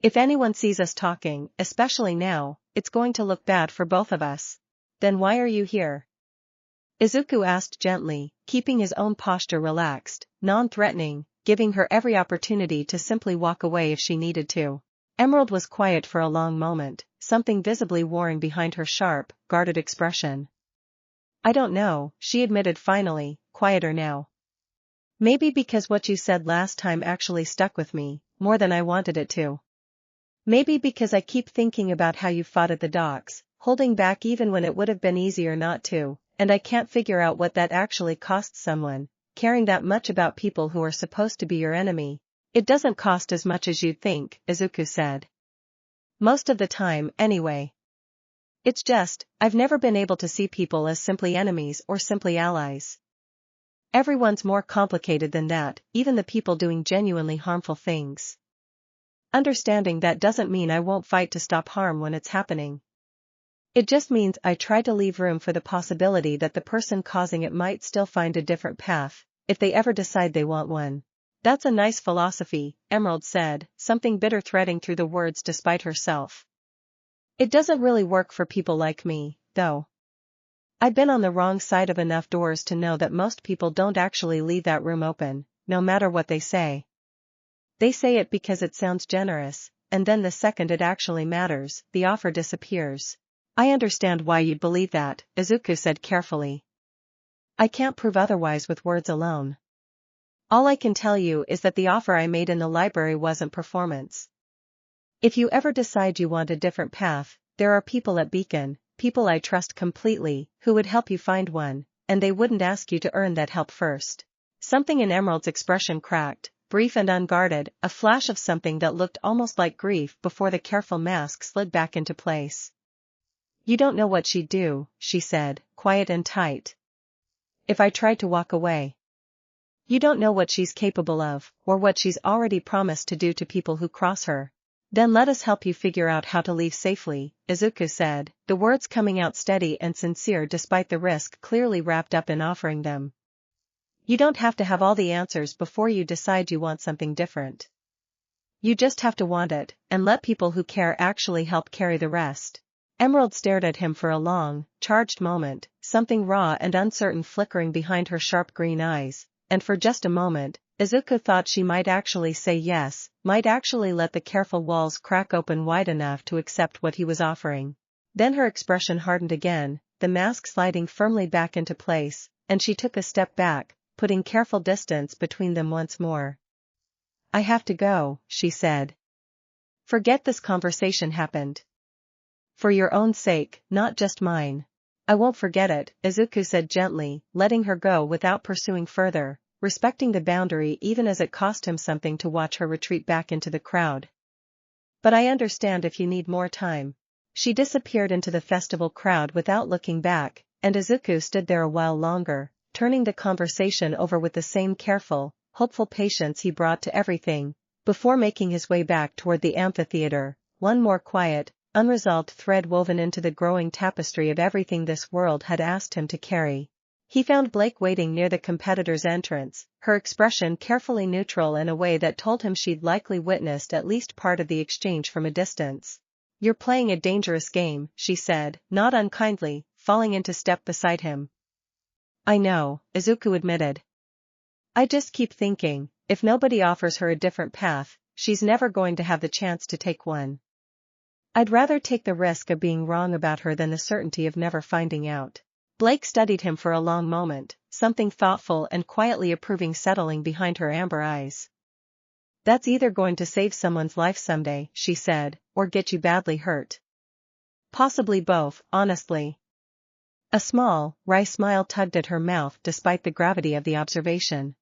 If anyone sees us talking, especially now, it's going to look bad for both of us. Then why are you here? Izuku asked gently, keeping his own posture relaxed, non-threatening, giving her every opportunity to simply walk away if she needed to. Emerald was quiet for a long moment, something visibly warring behind her sharp, guarded expression. I don't know, she admitted finally, quieter now. Maybe because what you said last time actually stuck with me, more than I wanted it to. Maybe because I keep thinking about how you fought at the docks, holding back even when it would have been easier not to, and I can't figure out what that actually costs someone, caring that much about people who are supposed to be your enemy. It doesn't cost as much as you'd think, Izuku said. Most of the time, anyway. It's just, I've never been able to see people as simply enemies or simply allies. Everyone's more complicated than that, even the people doing genuinely harmful things. Understanding that doesn't mean I won't fight to stop harm when it's happening. It just means I try to leave room for the possibility that the person causing it might still find a different path, if they ever decide they want one. That's a nice philosophy, Emerald said, something bitter threading through the words despite herself. It doesn't really work for people like me, though. I've been on the wrong side of enough doors to know that most people don't actually leave that room open, no matter what they say. They say it because it sounds generous, and then the second it actually matters, the offer disappears. I understand why you'd believe that, Izuku said carefully. I can't prove otherwise with words alone. All I can tell you is that the offer I made in the library wasn't performance. If you ever decide you want a different path, there are people at Beacon, people I trust completely, who would help you find one, and they wouldn't ask you to earn that help first. Something in Emerald's expression cracked, brief and unguarded, a flash of something that looked almost like grief before the careful mask slid back into place. You don't know what she'd do, she said, quiet and tight. If I tried to walk away. You don't know what she's capable of, or what she's already promised to do to people who cross her. Then let us help you figure out how to leave safely, Izuku said, the words coming out steady and sincere despite the risk clearly wrapped up in offering them. You don't have to have all the answers before you decide you want something different. You just have to want it, and let people who care actually help carry the rest. Emerald stared at him for a long, charged moment, something raw and uncertain flickering behind her sharp green eyes, and for just a moment, Izuku thought she might actually say yes, might actually let the careful walls crack open wide enough to accept what he was offering. Then her expression hardened again, the mask sliding firmly back into place, and she took a step back, putting careful distance between them once more. I have to go, she said. Forget this conversation happened. For your own sake, not just mine. I won't forget it, Izuku said gently, letting her go without pursuing further, respecting the boundary even as it cost him something to watch her retreat back into the crowd. But I understand if you need more time. She disappeared into the festival crowd without looking back, and Izuku stood there a while longer, turning the conversation over with the same careful, hopeful patience he brought to everything, before making his way back toward the amphitheater, one more quiet, unresolved thread woven into the growing tapestry of everything this world had asked him to carry. He found Blake waiting near the competitor's entrance, her expression carefully neutral in a way that told him she'd likely witnessed at least part of the exchange from a distance. You're playing a dangerous game, she said, not unkindly, falling into step beside him. I know, Izuku admitted. I just keep thinking, if nobody offers her a different path, she's never going to have the chance to take one. I'd rather take the risk of being wrong about her than the certainty of never finding out. Blake studied him for a long moment, something thoughtful and quietly approving settling behind her amber eyes. That's either going to save someone's life someday, she said, or get you badly hurt. Possibly both, honestly. A small, wry smile tugged at her mouth despite the gravity of the observation.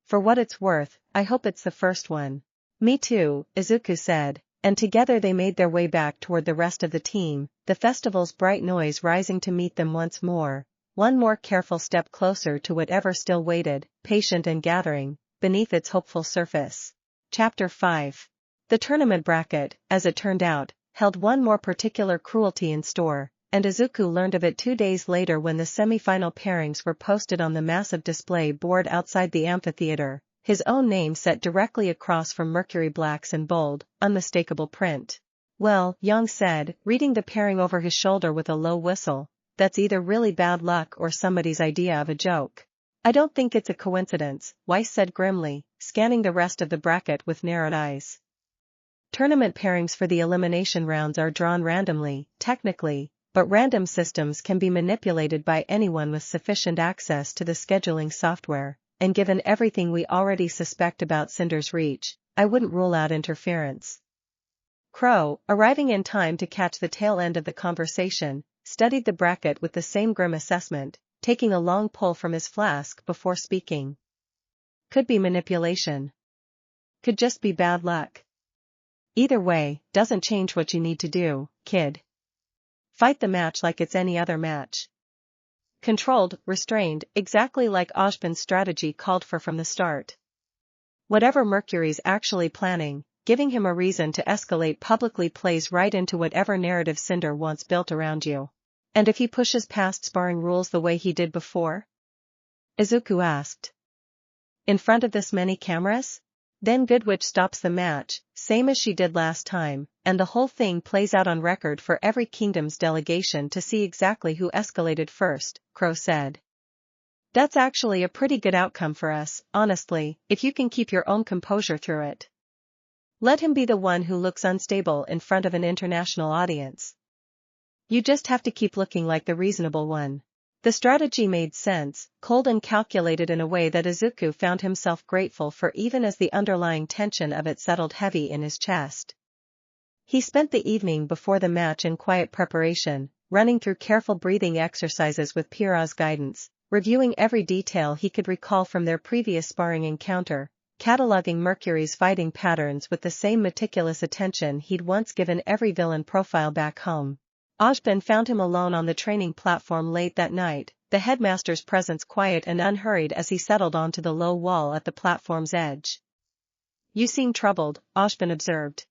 For what it's worth, I hope it's the first one. Me too, Izuku said, and together they made their way back toward the rest of the team, the festival's bright noise rising to meet them once more, one more careful step closer to whatever still waited, patient and gathering, beneath its hopeful surface. Chapter 5. The tournament bracket, as it turned out, held one more particular cruelty in store, and Izuku learned of it 2 days later when the semi-final pairings were posted on the massive display board outside the amphitheater, his own name set directly across from Mercury Black's in bold, unmistakable print. Well, Yang said, reading the pairing over his shoulder with a low whistle, that's either really bad luck or somebody's idea of a joke. I don't think it's a coincidence, Weiss said grimly, scanning the rest of the bracket with narrowed eyes. Tournament pairings for the elimination rounds are drawn randomly, technically, but random systems can be manipulated by anyone with sufficient access to the scheduling software, and given everything we already suspect about Cinder's reach, I wouldn't rule out interference. Crow, arriving in time to catch the tail end of the conversation, studied the bracket with the same grim assessment, taking a long pull from his flask before speaking. Could be manipulation. Could just be bad luck. Either way, doesn't change what you need to do, kid. Fight the match like it's any other match. Controlled, restrained, exactly like Ojban's strategy called for from the start. Whatever Mercury's actually planning, giving him a reason to escalate publicly plays right into whatever narrative Cinder wants built around you. And if he pushes past sparring rules the way he did before? Izuku asked. In front of this many cameras? Then Goodwitch stops the match, same as she did last time, and the whole thing plays out on record for every kingdom's delegation to see exactly who escalated first, Crow said. That's actually a pretty good outcome for us, honestly, if you can keep your own composure through it. Let him be the one who looks unstable in front of an international audience. You just have to keep looking like the reasonable one. The strategy made sense, cold and calculated in a way that Izuku found himself grateful for even as the underlying tension of it settled heavy in his chest. He spent the evening before the match in quiet preparation, running through careful breathing exercises with Pyrrha's guidance, reviewing every detail he could recall from their previous sparring encounter, cataloging Mercury's fighting patterns with the same meticulous attention he'd once given every villain profile back home. Ojban found him alone on the training platform late that night, the headmaster's presence quiet and unhurried as he settled onto the low wall at the platform's edge. You seem troubled, Ojban observed.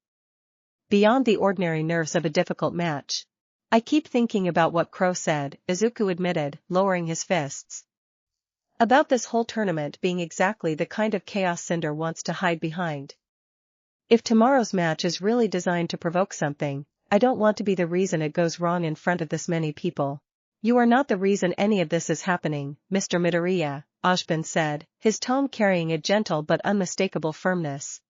Beyond the ordinary nerves of a difficult match. I keep thinking about what Crow said, Izuku admitted, lowering his fists. About this whole tournament being exactly the kind of chaos Cinder wants to hide behind. If tomorrow's match is really designed to provoke something, I don't want to be the reason it goes wrong in front of this many people. You are not the reason any of this is happening, Mr. Midoriya, Ojban said, his tone carrying a gentle but unmistakable firmness.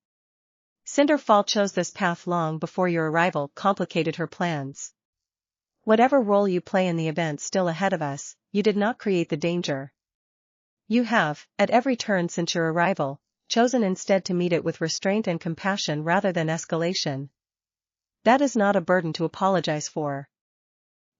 Cinderfall chose this path long before your arrival complicated her plans. Whatever role you play in the event still ahead of us, you did not create the danger. You have, at every turn since your arrival, chosen instead to meet it with restraint and compassion rather than escalation. That is not a burden to apologize for.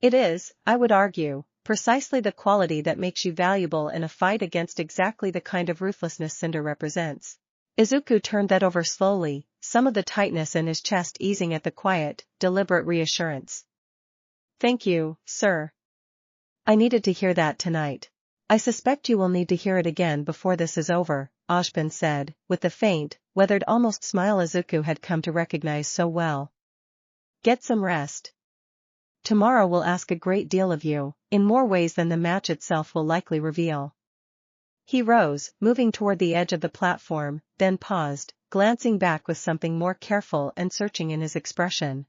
It is, I would argue, precisely the quality that makes you valuable in a fight against exactly the kind of ruthlessness Cinder represents. Izuku turned that over slowly, some of the tightness in his chest easing at the quiet, deliberate reassurance. Thank you, sir. I needed to hear that tonight. I suspect you will need to hear it again before this is over, Ojban said, with the faint, weathered almost smile Izuku had come to recognize so well. Get some rest. Tomorrow will ask a great deal of you, in more ways than the match itself will likely reveal. He rose, moving toward the edge of the platform, then paused, glancing back with something more careful and searching in his expression.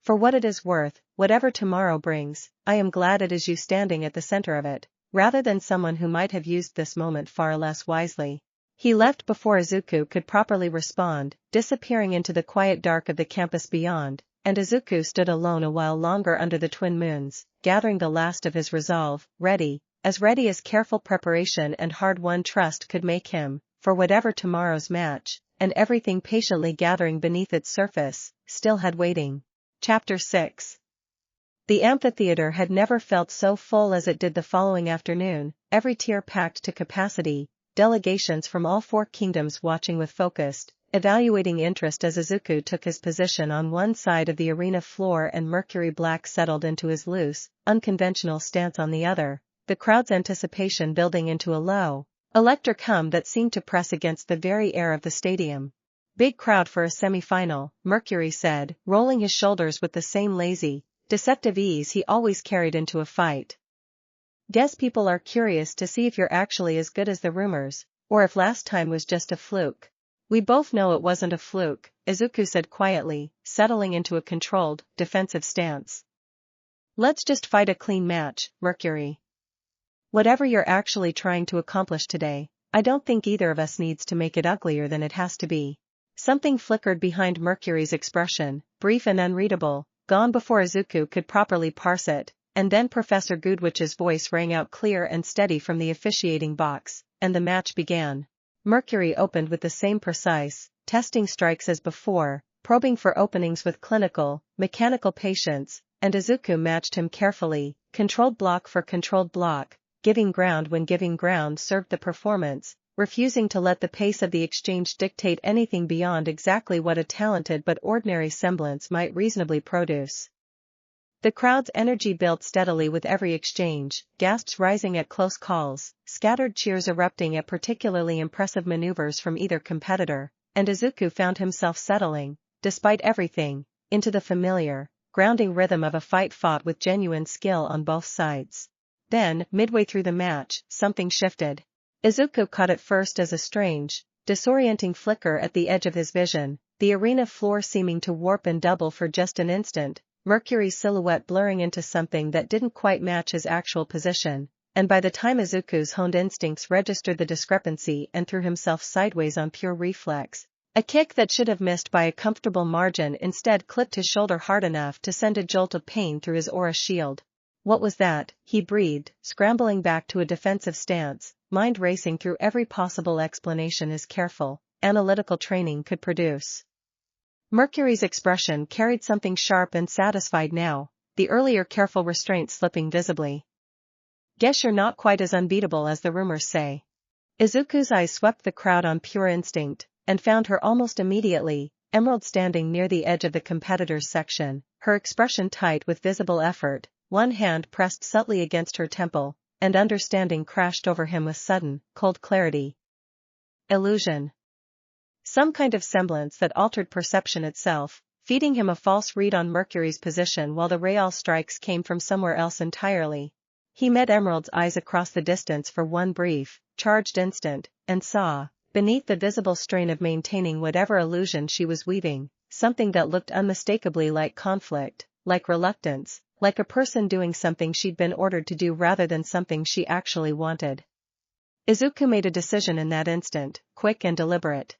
For what it is worth, whatever tomorrow brings, I am glad it is you standing at the center of it, rather than someone who might have used this moment far less wisely. He left before Izuku could properly respond, disappearing into the quiet dark of the campus beyond, and Izuku stood alone a while longer under the twin moons, gathering the last of his resolve, ready as careful preparation and hard-won trust could make him, for whatever tomorrow's match, and everything patiently gathering beneath its surface, still had waiting. Chapter 6. The amphitheater had never felt so full as it did the following afternoon, every tier packed to capacity, delegations from all four kingdoms watching with focused, evaluating interest as Izuku took his position on one side of the arena floor and Mercury Black settled into his loose, unconventional stance on the other, the crowd's anticipation building into a low, electric hum that seemed to press against the very air of the stadium. Big crowd for a semi-final, Mercury said, rolling his shoulders with the same lazy, deceptive ease he always carried into a fight. Guess people are curious to see if you're actually as good as the rumors, or if last time was just a fluke. We both know it wasn't a fluke, Izuku said quietly, settling into a controlled, defensive stance. Let's just fight a clean match, Mercury. Whatever you're actually trying to accomplish today, I don't think either of us needs to make it uglier than it has to be. Something flickered behind Mercury's expression, brief and unreadable, gone before Izuku could properly parse it, and then Professor Goodwich's voice rang out clear and steady from the officiating box, and the match began. Mercury opened with the same precise, testing strikes as before, probing for openings with clinical, mechanical patience, and Izuku matched him carefully, controlled block for controlled block, giving ground when giving ground served the performance, refusing to let the pace of the exchange dictate anything beyond exactly what a talented but ordinary semblance might reasonably produce. The crowd's energy built steadily with every exchange, gasps rising at close calls, scattered cheers erupting at particularly impressive maneuvers from either competitor, and Izuku found himself settling, despite everything, into the familiar, grounding rhythm of a fight fought with genuine skill on both sides. Then, midway through the match, something shifted. Izuku caught it first as a strange, disorienting flicker at the edge of his vision, the arena floor seeming to warp and double for just an instant, Mercury's silhouette blurring into something that didn't quite match his actual position, and by the time Izuku's honed instincts registered the discrepancy and threw himself sideways on pure reflex, a kick that should have missed by a comfortable margin instead clipped his shoulder hard enough to send a jolt of pain through his aura shield. What was that? He breathed, scrambling back to a defensive stance, mind racing through every possible explanation his careful, analytical training could produce. Mercury's expression carried something sharp and satisfied now, the earlier careful restraint slipping visibly. Guess you're not quite as unbeatable as the rumors say. Izuku's eyes swept the crowd on pure instinct, and found her almost immediately, Emerald standing near the edge of the competitors section, her expression tight with visible effort, one hand pressed subtly against her temple, and understanding crashed over him with sudden, cold clarity. Illusion. Some kind of semblance that altered perception itself, feeding him a false read on Mercury's position while the real strikes came from somewhere else entirely. He met Emerald's eyes across the distance for one brief, charged instant, and saw, beneath the visible strain of maintaining whatever illusion she was weaving, something that looked unmistakably like conflict, like reluctance, like a person doing something she'd been ordered to do rather than something she actually wanted. Izuku made a decision in that instant, quick and deliberate.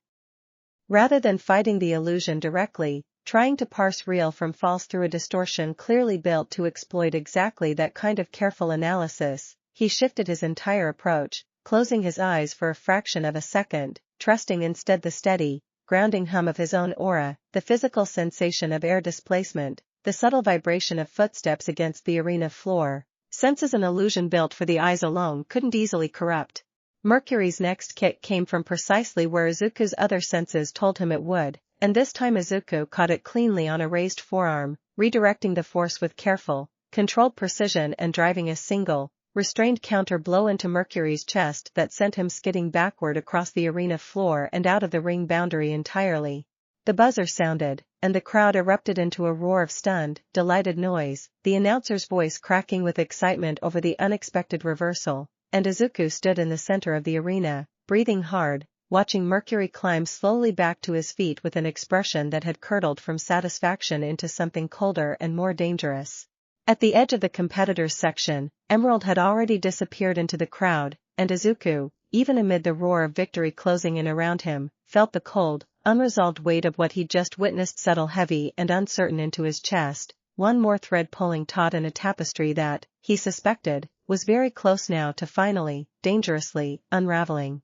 Rather than fighting the illusion directly, trying to parse real from false through a distortion clearly built to exploit exactly that kind of careful analysis, he shifted his entire approach, closing his eyes for a fraction of a second, trusting instead the steady, grounding hum of his own aura, the physical sensation of air displacement, the subtle vibration of footsteps against the arena floor, senses an illusion built for the eyes alone couldn't easily corrupt. Mercury's next kick came from precisely where Izuku's other senses told him it would, and this time Izuku caught it cleanly on a raised forearm, redirecting the force with careful, controlled precision and driving a single, restrained counter blow into Mercury's chest that sent him skidding backward across the arena floor and out of the ring boundary entirely. The buzzer sounded, and the crowd erupted into a roar of stunned, delighted noise, the announcer's voice cracking with excitement over the unexpected reversal, and Izuku stood in the center of the arena, breathing hard, watching Mercury climb slowly back to his feet with an expression that had curdled from satisfaction into something colder and more dangerous. At the edge of the competitors section, Emerald had already disappeared into the crowd, and Izuku, even amid the roar of victory closing in around him, felt the cold, unresolved weight of what he'd just witnessed settle heavy and uncertain into his chest, one more thread pulling taut in a tapestry that, he suspected, was very close now to finally, dangerously, unraveling.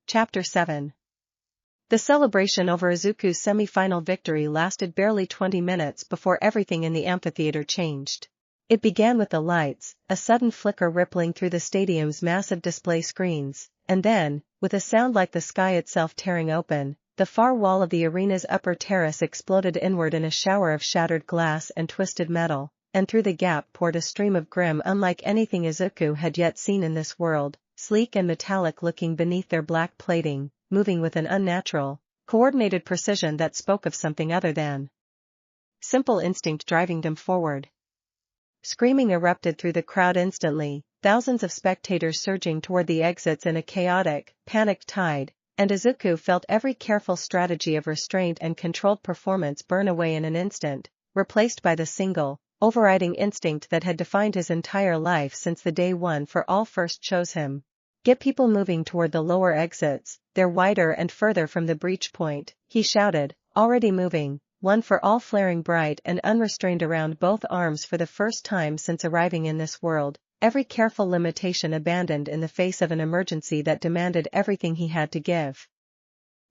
Chapter 7. The celebration over Izuku's semi-final victory lasted barely 20 minutes before everything in the amphitheater changed. It began with the lights, a sudden flicker rippling through the stadium's massive display screens, and then, with a sound like the sky itself tearing open, the far wall of the arena's upper terrace exploded inward in a shower of shattered glass and twisted metal, and through the gap poured a stream of grim unlike anything Izuku had yet seen in this world, sleek and metallic looking beneath their black plating, moving with an unnatural, coordinated precision that spoke of something other than simple instinct driving them forward. Screaming erupted through the crowd instantly, thousands of spectators surging toward the exits in a chaotic, panicked tide, and Izuku felt every careful strategy of restraint and controlled performance burn away in an instant, replaced by the single, overriding instinct that had defined his entire life since the day one for all first chose him. Get people moving toward the lower exits, they're wider and further from the breach point, he shouted, already moving, one for all flaring bright and unrestrained around both arms for the first time since arriving in this world, every careful limitation abandoned in the face of an emergency that demanded everything he had to give.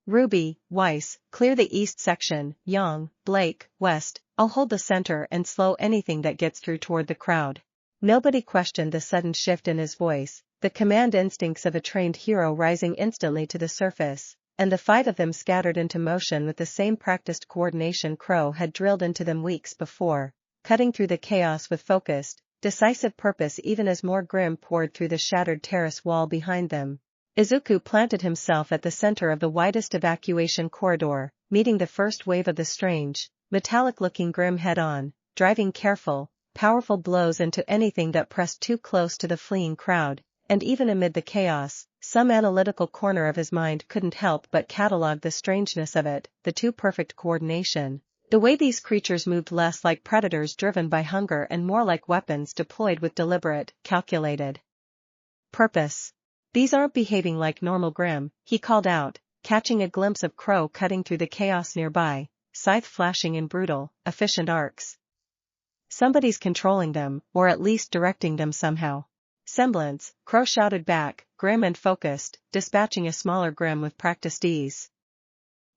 Ruby, Weiss, clear the east section, Young, Blake, West, I'll hold the center and slow anything that gets through toward the crowd. Nobody questioned the sudden shift in his voice, the command instincts of a trained hero rising instantly to the surface, and the 5 of them scattered into motion with the same practiced coordination Crow had drilled into them weeks before, cutting through the chaos with focused, decisive purpose even as more grim poured through the shattered terrace wall behind them. Izuku planted himself at the center of the widest evacuation corridor, meeting the first wave of the strange, metallic-looking grim head-on, driving careful, powerful blows into anything that pressed too close to the fleeing crowd, and even amid the chaos, Some analytical corner of his mind couldn't help but catalog the strangeness of it, the too perfect coordination. The way these creatures moved, less like predators driven by hunger and more like weapons deployed with deliberate, calculated purpose. These aren't behaving like normal Grimm, he called out, catching a glimpse of Crow cutting through the chaos nearby, scythe flashing in brutal, efficient arcs. Somebody's controlling them, or at least directing them somehow. Semblance, Crow shouted back, grim and focused, dispatching a smaller Grimm with practiced ease.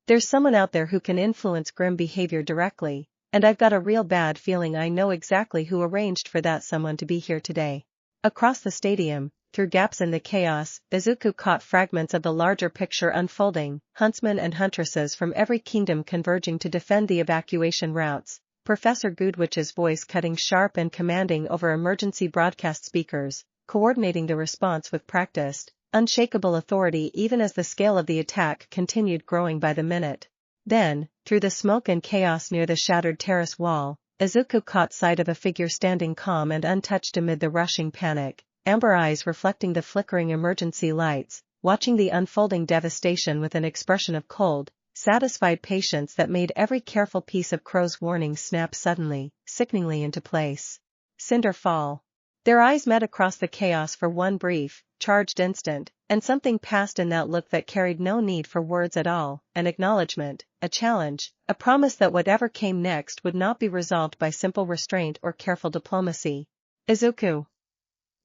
There's someone out there who can influence Grimm behavior directly, and I've got a real bad feeling I know exactly who arranged for that someone to be here today. Across the stadium, through gaps in the chaos, Izuku caught fragments of the larger picture unfolding, huntsmen and huntresses from every kingdom converging to defend the evacuation routes, Professor Goodwich's voice cutting sharp and commanding over emergency broadcast speakers, coordinating the response with practiced, unshakable authority even as the scale of the attack continued growing by the minute. Then, through the smoke and chaos near the shattered terrace wall, Izuku caught sight of a figure standing calm and untouched amid the rushing panic, amber eyes reflecting the flickering emergency lights, watching the unfolding devastation with an expression of cold, satisfied patience that made every careful piece of Crow's warning snap suddenly, sickeningly into place. Cinder fall. Their eyes met across the chaos for one brief, charged instant, and something passed in that look that carried no need for words at all, an acknowledgement, a challenge, a promise that whatever came next would not be resolved by simple restraint or careful diplomacy. Izuku.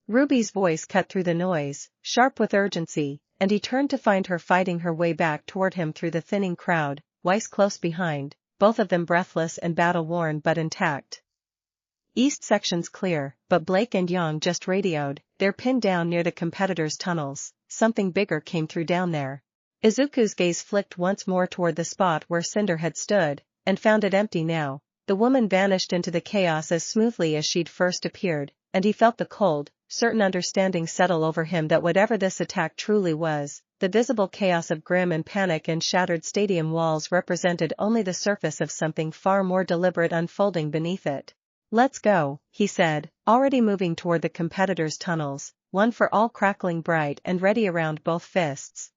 Ruby's voice cut through the noise, sharp with urgency, and he turned to find her fighting her way back toward him through the thinning crowd, Weiss close behind, both of them breathless and battle-worn but intact. East section's clear, but Blake and Yang just radioed, they're pinned down near the competitors' tunnels, something bigger came through down there. Izuku's gaze flicked once more toward the spot where Cinder had stood, and found it empty now. The woman vanished into the chaos as smoothly as she'd first appeared, and he felt the cold, certain understanding settle over him that whatever this attack truly was, the visible chaos of Grimm and panic and shattered stadium walls represented only the surface of something far more deliberate unfolding beneath it. Let's go, he said, already moving toward the competitors' tunnels, one for all crackling bright and ready around both fists.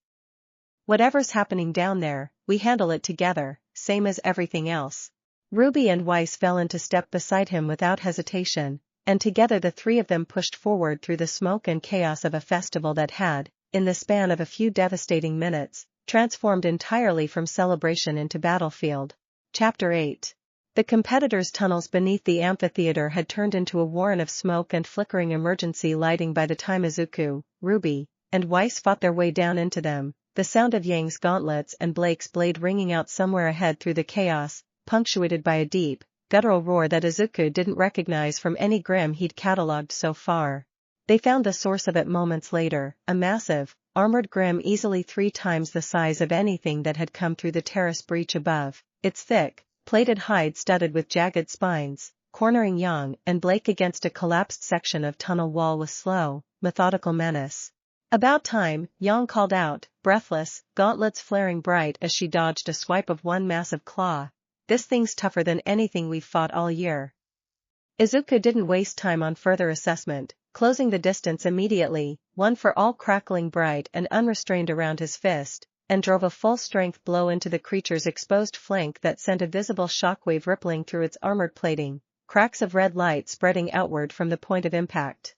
Whatever's happening down there, we handle it together, same as everything else. Ruby and Weiss fell into step beside him without hesitation, and together the three of them pushed forward through the smoke and chaos of a festival that had, in the span of a few devastating minutes, transformed entirely from celebration into battlefield. Chapter 8. The competitors' tunnels beneath the amphitheater had turned into a warren of smoke and flickering emergency lighting by the time Izuku, Ruby, and Weiss fought their way down into them, the sound of Yang's gauntlets and Blake's blade ringing out somewhere ahead through the chaos, punctuated by a deep, guttural roar that Izuku didn't recognize from any Grimm he'd catalogued so far. They found the source of it moments later, a massive, armored Grimm easily 3 times the size of anything that had come through the terrace breach above, its thick, plated hide studded with jagged spines, cornering Yang and Blake against a collapsed section of tunnel wall with slow, methodical menace. About time, Yang called out, breathless, gauntlets flaring bright as she dodged a swipe of one massive claw. This thing's tougher than anything we've fought all year. Izuku didn't waste time on further assessment, closing the distance immediately, one for all crackling bright and unrestrained around his fist, and drove a full-strength blow into the creature's exposed flank that sent a visible shockwave rippling through its armored plating, cracks of red light spreading outward from the point of impact.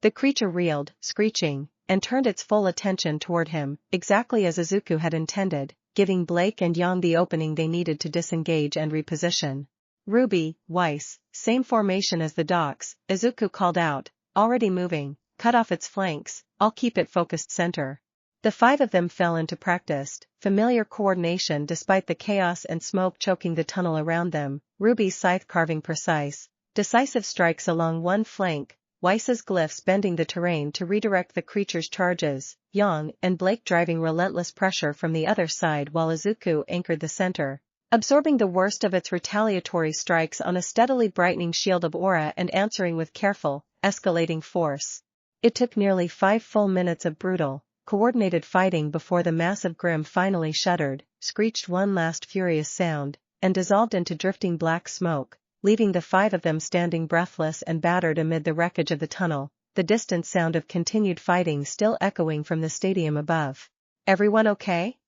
The creature reeled, screeching, and turned its full attention toward him, exactly as Izuku had intended, giving Blake and Yang the opening they needed to disengage and reposition. Ruby, Weiss, same formation as the docks, Izuku called out, already moving, cut off its flanks, I'll keep it focused center. The 5 of them fell into practiced, familiar coordination despite the chaos and smoke choking the tunnel around them, Ruby's scythe carving precise, decisive strikes along one flank, Weiss's glyphs bending the terrain to redirect the creature's charges, Yang and Blake driving relentless pressure from the other side while Izuku anchored the center, absorbing the worst of its retaliatory strikes on a steadily brightening shield of aura and answering with careful, escalating force. It took nearly 5 full minutes of brutal, coordinated fighting before the massive Grimm finally shuddered, screeched one last furious sound, and dissolved into drifting black smoke, leaving the 5 of them standing breathless and battered amid the wreckage of the tunnel, the distant sound of continued fighting still echoing from the stadium above. "Everyone okay?"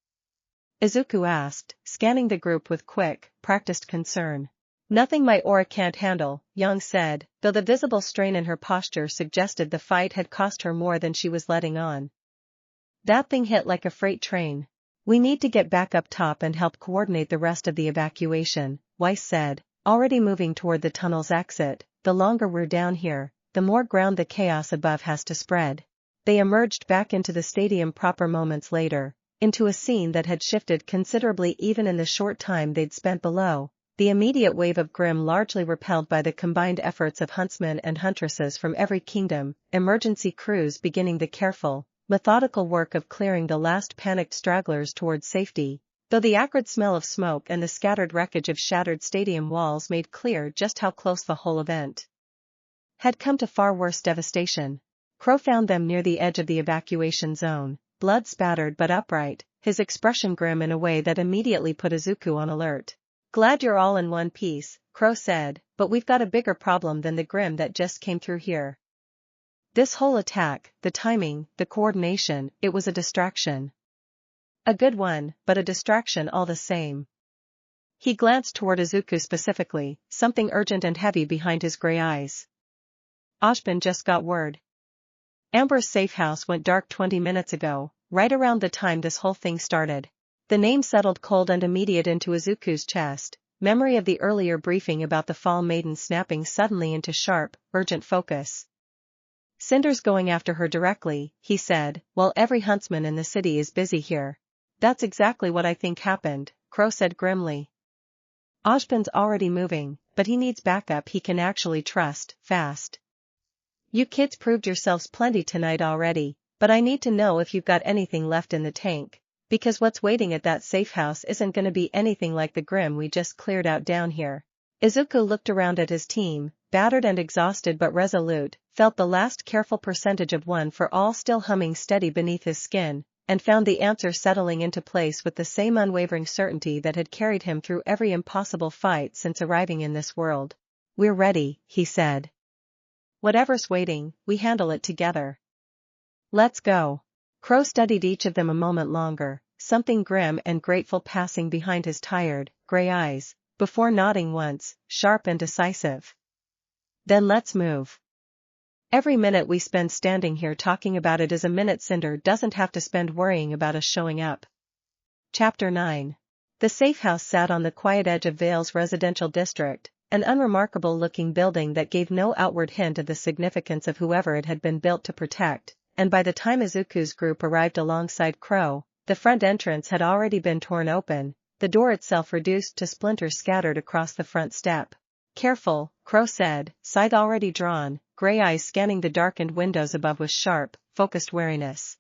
Izuku asked, scanning the group with quick, practiced concern. "Nothing my aura can't handle," Yang said, though the visible strain in her posture suggested the fight had cost her more than she was letting on. "That thing hit like a freight train. We need to get back up top and help coordinate the rest of the evacuation," Weiss said, already moving toward the tunnel's exit. "The longer we're down here, the more ground the chaos above has to spread." They emerged back into the stadium proper moments later, into a scene that had shifted considerably even in the short time they'd spent below. The immediate wave of Grimm largely repelled by the combined efforts of huntsmen and huntresses from every kingdom, emergency crews beginning the careful, methodical work of clearing the last panicked stragglers towards safety, though the acrid smell of smoke and the scattered wreckage of shattered stadium walls made clear just how close the whole event had come to far worse devastation. Crow found them near the edge of the evacuation zone, blood spattered but upright, his expression grim in a way that immediately put Izuku on alert. "Glad you're all in one piece," Crow said, "but we've got a bigger problem than the Grimm that just came through here. This whole attack, the timing, the coordination, it was a distraction. A good one, but a distraction all the same." He glanced toward Izuku specifically, something urgent and heavy behind his gray eyes. "Ojban just got word. Amber's safe house went dark 20 minutes ago, right around the time this whole thing started." The name settled cold and immediate into Izuku's chest, memory of the earlier briefing about the Fall Maiden snapping suddenly into sharp, urgent focus. "Cinder's going after her directly," he said, "while every huntsman in the city is busy here." "That's exactly what I think happened," Crow said grimly. "Ojban's already moving, but he needs backup he can actually trust, fast. You kids proved yourselves plenty tonight already, but I need to know if you've got anything left in the tank. Because what's waiting at that safe house isn't gonna be anything like the Grimm we just cleared out down here." Izuku looked around at his team, battered and exhausted but resolute, felt the last careful percentage of one for all still humming steady beneath his skin, and found the answer settling into place with the same unwavering certainty that had carried him through every impossible fight since arriving in this world. "We're ready," he said. "Whatever's waiting, we handle it together. Let's go." Crow studied each of them a moment longer, something grim and grateful passing behind his tired, gray eyes, before nodding once, sharp and decisive. "Then let's move. Every minute we spend standing here talking about it is a minute Cinder doesn't have to spend worrying about us showing up." Chapter 9. The safe house sat on the quiet edge of Vale's residential district, an unremarkable-looking building that gave no outward hint of the significance of whoever it had been built to protect. And by the time Izuku's group arrived alongside Crow, the front entrance had already been torn open, the door itself reduced to splinters scattered across the front step. "Careful," Crow said, scythe already drawn, gray eyes scanning the darkened windows above with sharp, focused wariness.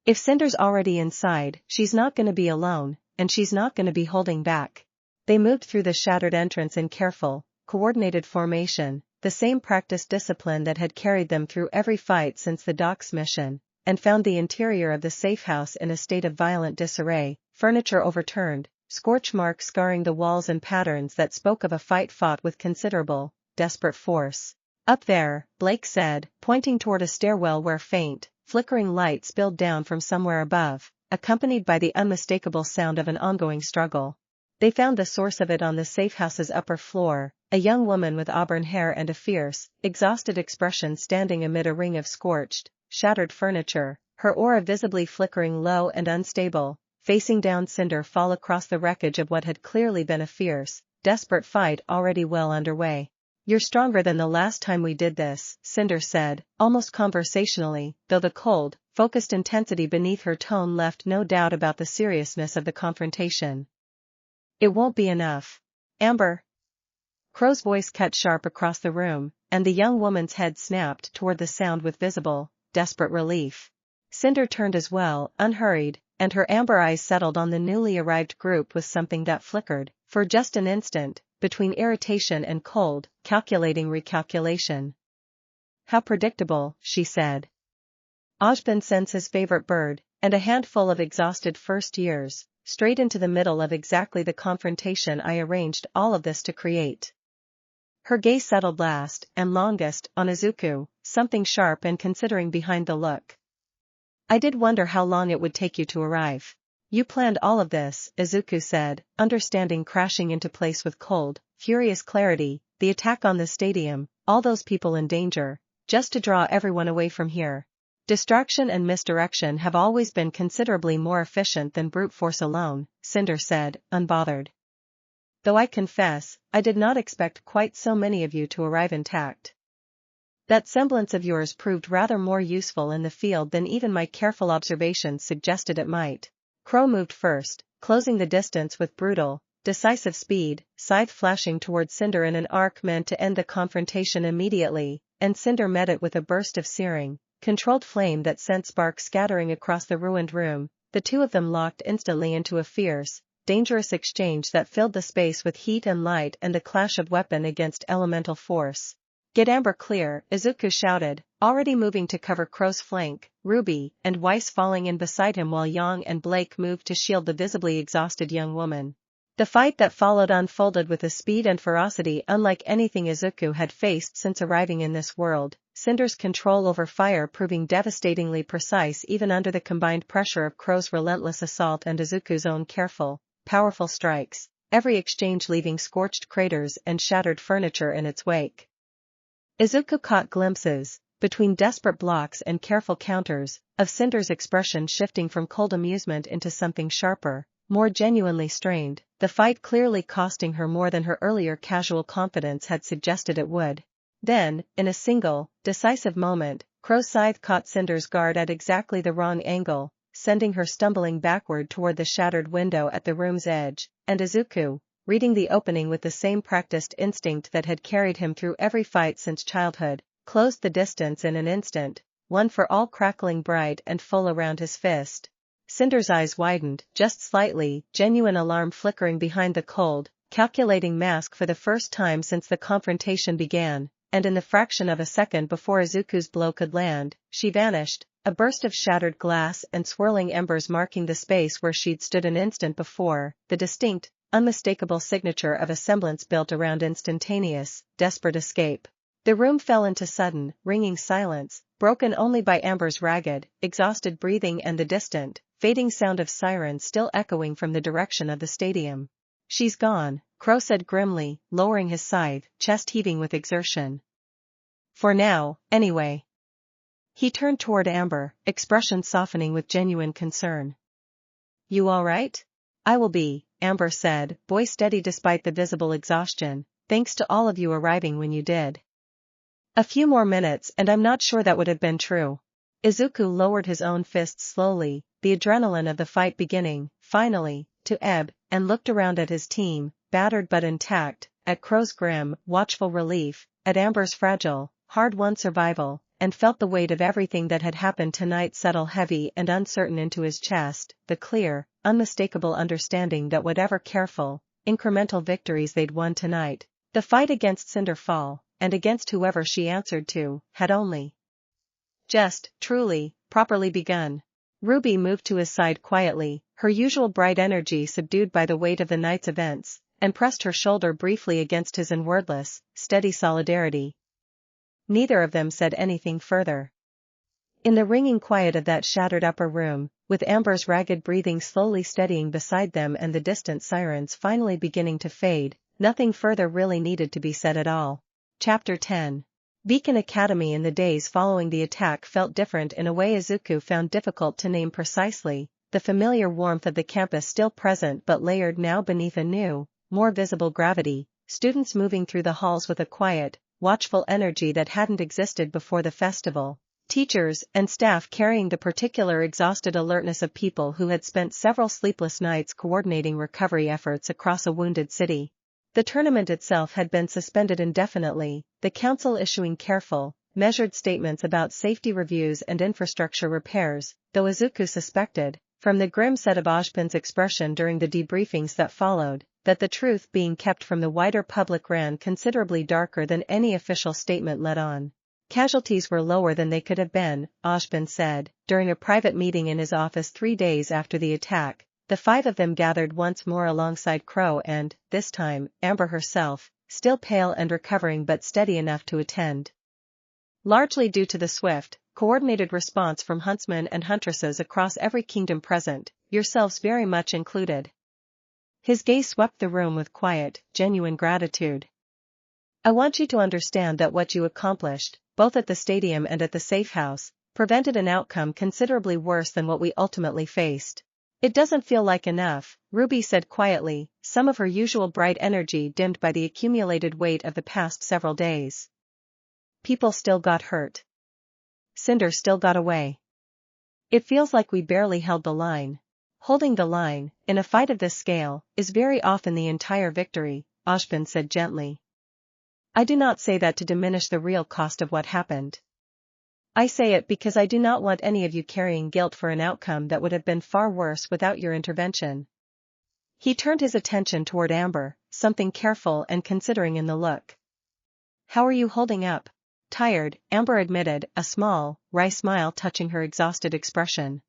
"If Cinder's already inside, she's not gonna be alone, and she's not gonna be holding back." They moved through the shattered entrance in careful, coordinated formation, the same practiced discipline that had carried them through every fight since the docks mission, and found the interior of the safe house in a state of violent disarray, furniture overturned, scorch marks scarring the walls and patterns that spoke of a fight fought with considerable, desperate force. "Up there," Blake said, pointing toward a stairwell where faint, flickering light spilled down from somewhere above, accompanied by the unmistakable sound of an ongoing struggle. They found the source of it on the safe house's upper floor, a young woman with auburn hair and a fierce, exhausted expression standing amid a ring of scorched, shattered furniture, her aura visibly flickering low and unstable, facing down Cinder fall across the wreckage of what had clearly been a fierce, desperate fight already well underway. "You're stronger than the last time we did this," Cinder said, almost conversationally, though the cold, focused intensity beneath her tone left no doubt about the seriousness of the confrontation. "It won't be enough. Amber." Crow's voice cut sharp across the room, and the young woman's head snapped toward the sound with visible, desperate relief. Cinder turned as well, unhurried, and her amber eyes settled on the newly arrived group with something that flickered, for just an instant, between irritation and cold, calculating recalculation. "How predictable," she said. "Ojban sends his favorite bird, and a handful of exhausted first years, straight into the middle of exactly the confrontation I arranged all of this to create." Her gaze settled last and longest on Izuku, something sharp and considering behind the look. I did wonder how long it would take you to arrive. You planned all of this, Izuku said, understanding crashing into place with cold, furious clarity, the attack on the stadium, all those people in danger, just to draw everyone away from here. Distraction and misdirection have always been considerably more efficient than brute force alone, Cinder said, unbothered. Though I confess, I did not expect quite so many of you to arrive intact. That semblance of yours proved rather more useful in the field than even my careful observations suggested it might. Crow moved first, closing the distance with brutal, decisive speed, scythe flashing toward Cinder in an arc meant to end the confrontation immediately, and Cinder met it with a burst of searing, controlled flame that sent sparks scattering across the ruined room. The two of them locked instantly into a fierce, dangerous exchange that filled the space with heat and light and the clash of weapon against elemental force. Get Amber clear, Izuku shouted, already moving to cover Crow's flank, Ruby and Weiss falling in beside him while Yang and Blake moved to shield the visibly exhausted young woman. The fight that followed unfolded with a speed and ferocity unlike anything Izuku had faced since arriving in this world, Cinder's control over fire proving devastatingly precise even under the combined pressure of Crow's relentless assault and Izuku's own careful, powerful strikes, every exchange leaving scorched craters and shattered furniture in its wake. Izuku caught glimpses, between desperate blocks and careful counters, of Cinder's expression shifting from cold amusement into something sharper, more genuinely strained, the fight clearly costing her more than her earlier casual confidence had suggested it would. Then, in a single, decisive moment, Crow's scythe caught Cinder's guard at exactly the wrong angle, sending her stumbling backward toward the shattered window at the room's edge, and Izuku, reading the opening with the same practiced instinct that had carried him through every fight since childhood, closed the distance in an instant, one for all crackling bright and full around his fist. Cinder's eyes widened, just slightly, genuine alarm flickering behind the cold, calculating mask for the first time since the confrontation began, and in the fraction of a second before Izuku's blow could land, she vanished, a burst of shattered glass and swirling embers marking the space where she'd stood an instant before, the distinct, unmistakable signature of a semblance built around instantaneous, desperate escape. The room fell into sudden, ringing silence, broken only by Amber's ragged, exhausted breathing and the distant, fading sound of sirens still echoing from the direction of the stadium. She's gone, Crow said grimly, lowering his scythe, chest heaving with exertion. For now, anyway. He turned toward Amber, expression softening with genuine concern. You all right? I will be, Amber said, voice steady despite the visible exhaustion, thanks to all of you arriving when you did. A few more minutes and I'm not sure that would have been true. Izuku lowered his own fists slowly, the adrenaline of the fight beginning, finally, to ebb, and looked around at his team, battered but intact, at Crow's grim, watchful relief, at Amber's fragile, hard-won survival, and felt the weight of everything that had happened tonight settle heavy and uncertain into his chest, the clear, unmistakable understanding that whatever careful, incremental victories they'd won tonight, the fight against Cinderfall, and against whoever she answered to, had only just, truly, properly begun. Ruby moved to his side quietly, her usual bright energy subdued by the weight of the night's events, and pressed her shoulder briefly against his in wordless, steady solidarity. Neither of them said anything further. In the ringing quiet of that shattered upper room, with Amber's ragged breathing slowly steadying beside them and the distant sirens finally beginning to fade, nothing further really needed to be said at all. Chapter 10. Beacon Academy. In the days following the attack felt different in a way Izuku found difficult to name precisely, the familiar warmth of the campus still present but layered now beneath a new, more visible gravity, students moving through the halls with a quiet, watchful energy that hadn't existed before the festival, teachers and staff carrying the particular exhausted alertness of people who had spent several sleepless nights coordinating recovery efforts across a wounded city. The tournament itself had been suspended indefinitely, the council issuing careful, measured statements about safety reviews and infrastructure repairs, though Izuku suspected, from the grim set of Ojpin's expression during the debriefings that followed, that the truth being kept from the wider public ran considerably darker than any official statement let on. Casualties were lower than they could have been, Ojpin said, during a private meeting in his office 3 days after the attack. The 5 of them gathered once more alongside Crow and, this time, Amber herself, still pale and recovering but steady enough to attend. Largely due to the swift, coordinated response from huntsmen and huntresses across every kingdom present, yourselves very much included. His gaze swept the room with quiet, genuine gratitude. I want you to understand that what you accomplished, both at the stadium and at the safe house, prevented an outcome considerably worse than what we ultimately faced. It doesn't feel like enough, Ruby said quietly, some of her usual bright energy dimmed by the accumulated weight of the past several days. People still got hurt. Cinder still got away. It feels like we barely held the line. Holding the line, in a fight of this scale, is very often the entire victory, Ashbin said gently. I do not say that to diminish the real cost of what happened. I say it because I do not want any of you carrying guilt for an outcome that would have been far worse without your intervention. He turned his attention toward Amber, something careful and considering in the look. How are you holding up? Tired, Amber admitted, a small, wry smile touching her exhausted expression.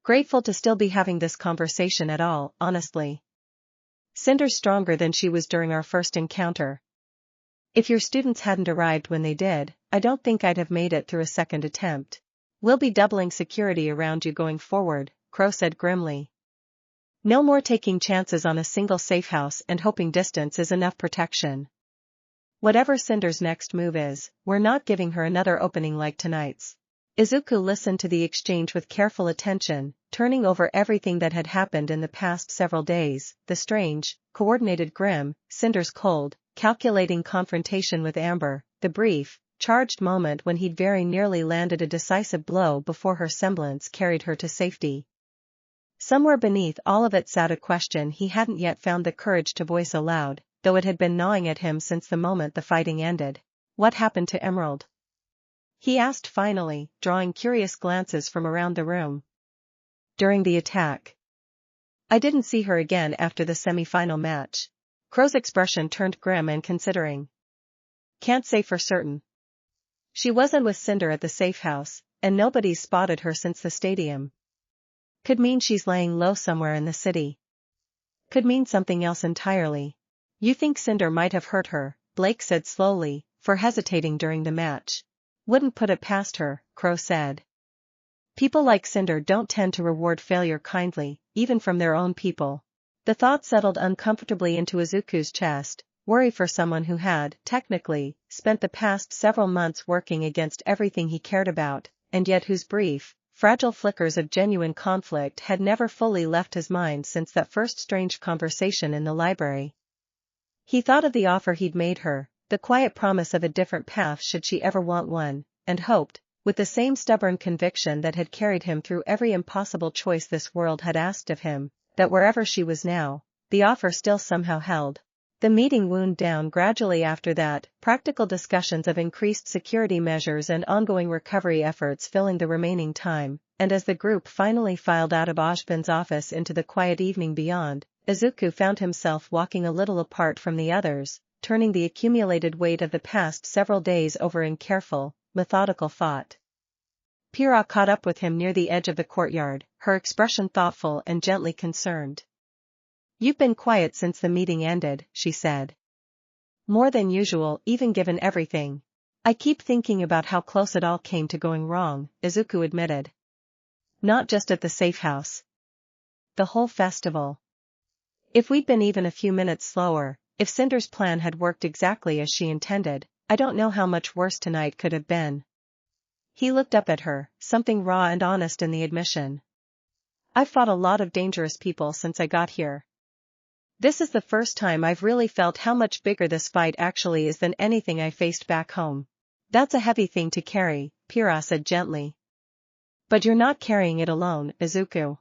Grateful to still be having this conversation at all, honestly. Cinder's stronger than she was during our first encounter. If your students hadn't arrived when they did, I don't think I'd have made it through a second attempt. We'll be doubling security around you going forward, Crow said grimly. No more taking chances on a single safe house and hoping distance is enough protection. Whatever Cinder's next move is, we're not giving her another opening like tonight's. Izuku listened to the exchange with careful attention, turning over everything that had happened in the past several days, the strange, coordinated grim, Cinder's cold, calculating confrontation with Amber, the brief, charged moment when he'd very nearly landed a decisive blow before her semblance carried her to safety. Somewhere beneath all of it sat a question he hadn't yet found the courage to voice aloud, though it had been gnawing at him since the moment the fighting ended. What happened to Emerald? He asked finally, drawing curious glances from around the room. During the attack. I didn't see her again after the semi-final match. Crow's expression turned grim and considering. Can't say for certain. She wasn't with Cinder at the safe house, and nobody's spotted her since the stadium. Could mean she's laying low somewhere in the city. Could mean something else entirely. You think Cinder might have hurt her, Blake said slowly, for hesitating during the match. Wouldn't put it past her, Crow said. People like Cinder don't tend to reward failure kindly, even from their own people. The thought settled uncomfortably into Izuku's chest, worry for someone who had, technically, spent the past several months working against everything he cared about, and yet whose brief, fragile flickers of genuine conflict had never fully left his mind since that first strange conversation in the library. He thought of the offer he'd made her, the quiet promise of a different path should she ever want one, and hoped, with the same stubborn conviction that had carried him through every impossible choice this world had asked of him, that wherever she was now, the offer still somehow held. The meeting wound down gradually after that, practical discussions of increased security measures and ongoing recovery efforts filling the remaining time, and as the group finally filed out of Ashbin's office into the quiet evening beyond, Izuku found himself walking a little apart from the others, turning the accumulated weight of the past several days over in careful, methodical thought. Pyrrha caught up with him near the edge of the courtyard, her expression thoughtful and gently concerned. You've been quiet since the meeting ended, she said. More than usual, even given everything. I keep thinking about how close it all came to going wrong, Izuku admitted. Not just at the safe house. The whole festival. If we'd been even a few minutes slower, if Cinder's plan had worked exactly as she intended, I don't know how much worse tonight could have been. He looked up at her, something raw and honest in the admission. I've fought a lot of dangerous people since I got here. This is the first time I've really felt how much bigger this fight actually is than anything I faced back home. That's a heavy thing to carry, Pyrrha said gently. But you're not carrying it alone, Izuku.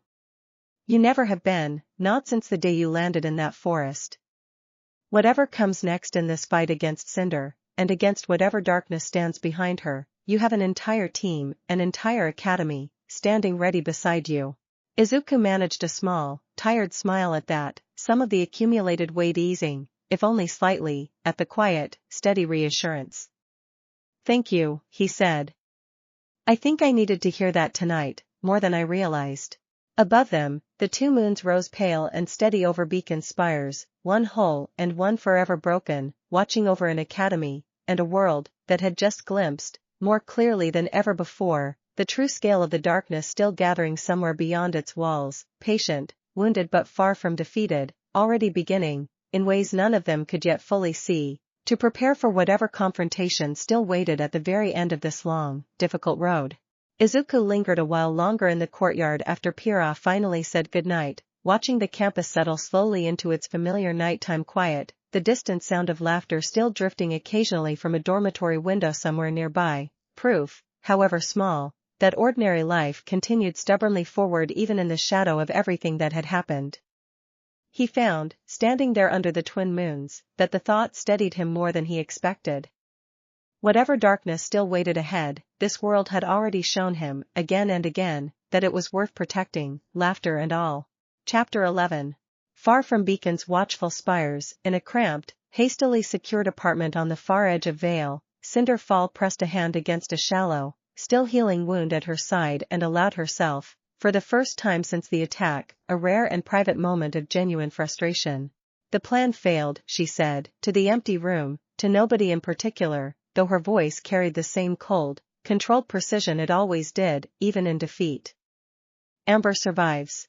You never have been, not since the day you landed in that forest. Whatever comes next in this fight against Cinder, and against whatever darkness stands behind her, you have an entire team, an entire academy, standing ready beside you. Izuku managed a small, tired smile at that, some of the accumulated weight easing, if only slightly, at the quiet, steady reassurance. Thank you, he said. I think I needed to hear that tonight, more than I realized. Above them, the two moons rose pale and steady over beacon spires, one whole and one forever broken, watching over an academy, and a world that had just glimpsed, more clearly than ever before, the true scale of the darkness still gathering somewhere beyond its walls, patient, wounded but far from defeated, already beginning, in ways none of them could yet fully see, to prepare for whatever confrontation still waited at the very end of this long, difficult road. Izuku lingered a while longer in the courtyard after Pyrrha finally said goodnight, watching the campus settle slowly into its familiar nighttime quiet, the distant sound of laughter still drifting occasionally from a dormitory window somewhere nearby, proof, however small, that ordinary life continued stubbornly forward even in the shadow of everything that had happened. He found, standing there under the twin moons, that the thought steadied him more than he expected. Whatever darkness still waited ahead, this world had already shown him, again and again, that it was worth protecting, laughter and all. Chapter 11. Far from Beacon's watchful spires, in a cramped, hastily secured apartment on the far edge of Vale, Cinder Fall pressed a hand against a shallow, still healing wound at her side and allowed herself, for the first time since the attack, a rare and private moment of genuine frustration. The plan failed, she said, to the empty room, to nobody in particular, though her voice carried the same cold, controlled precision it always did, even in defeat. Amber survives.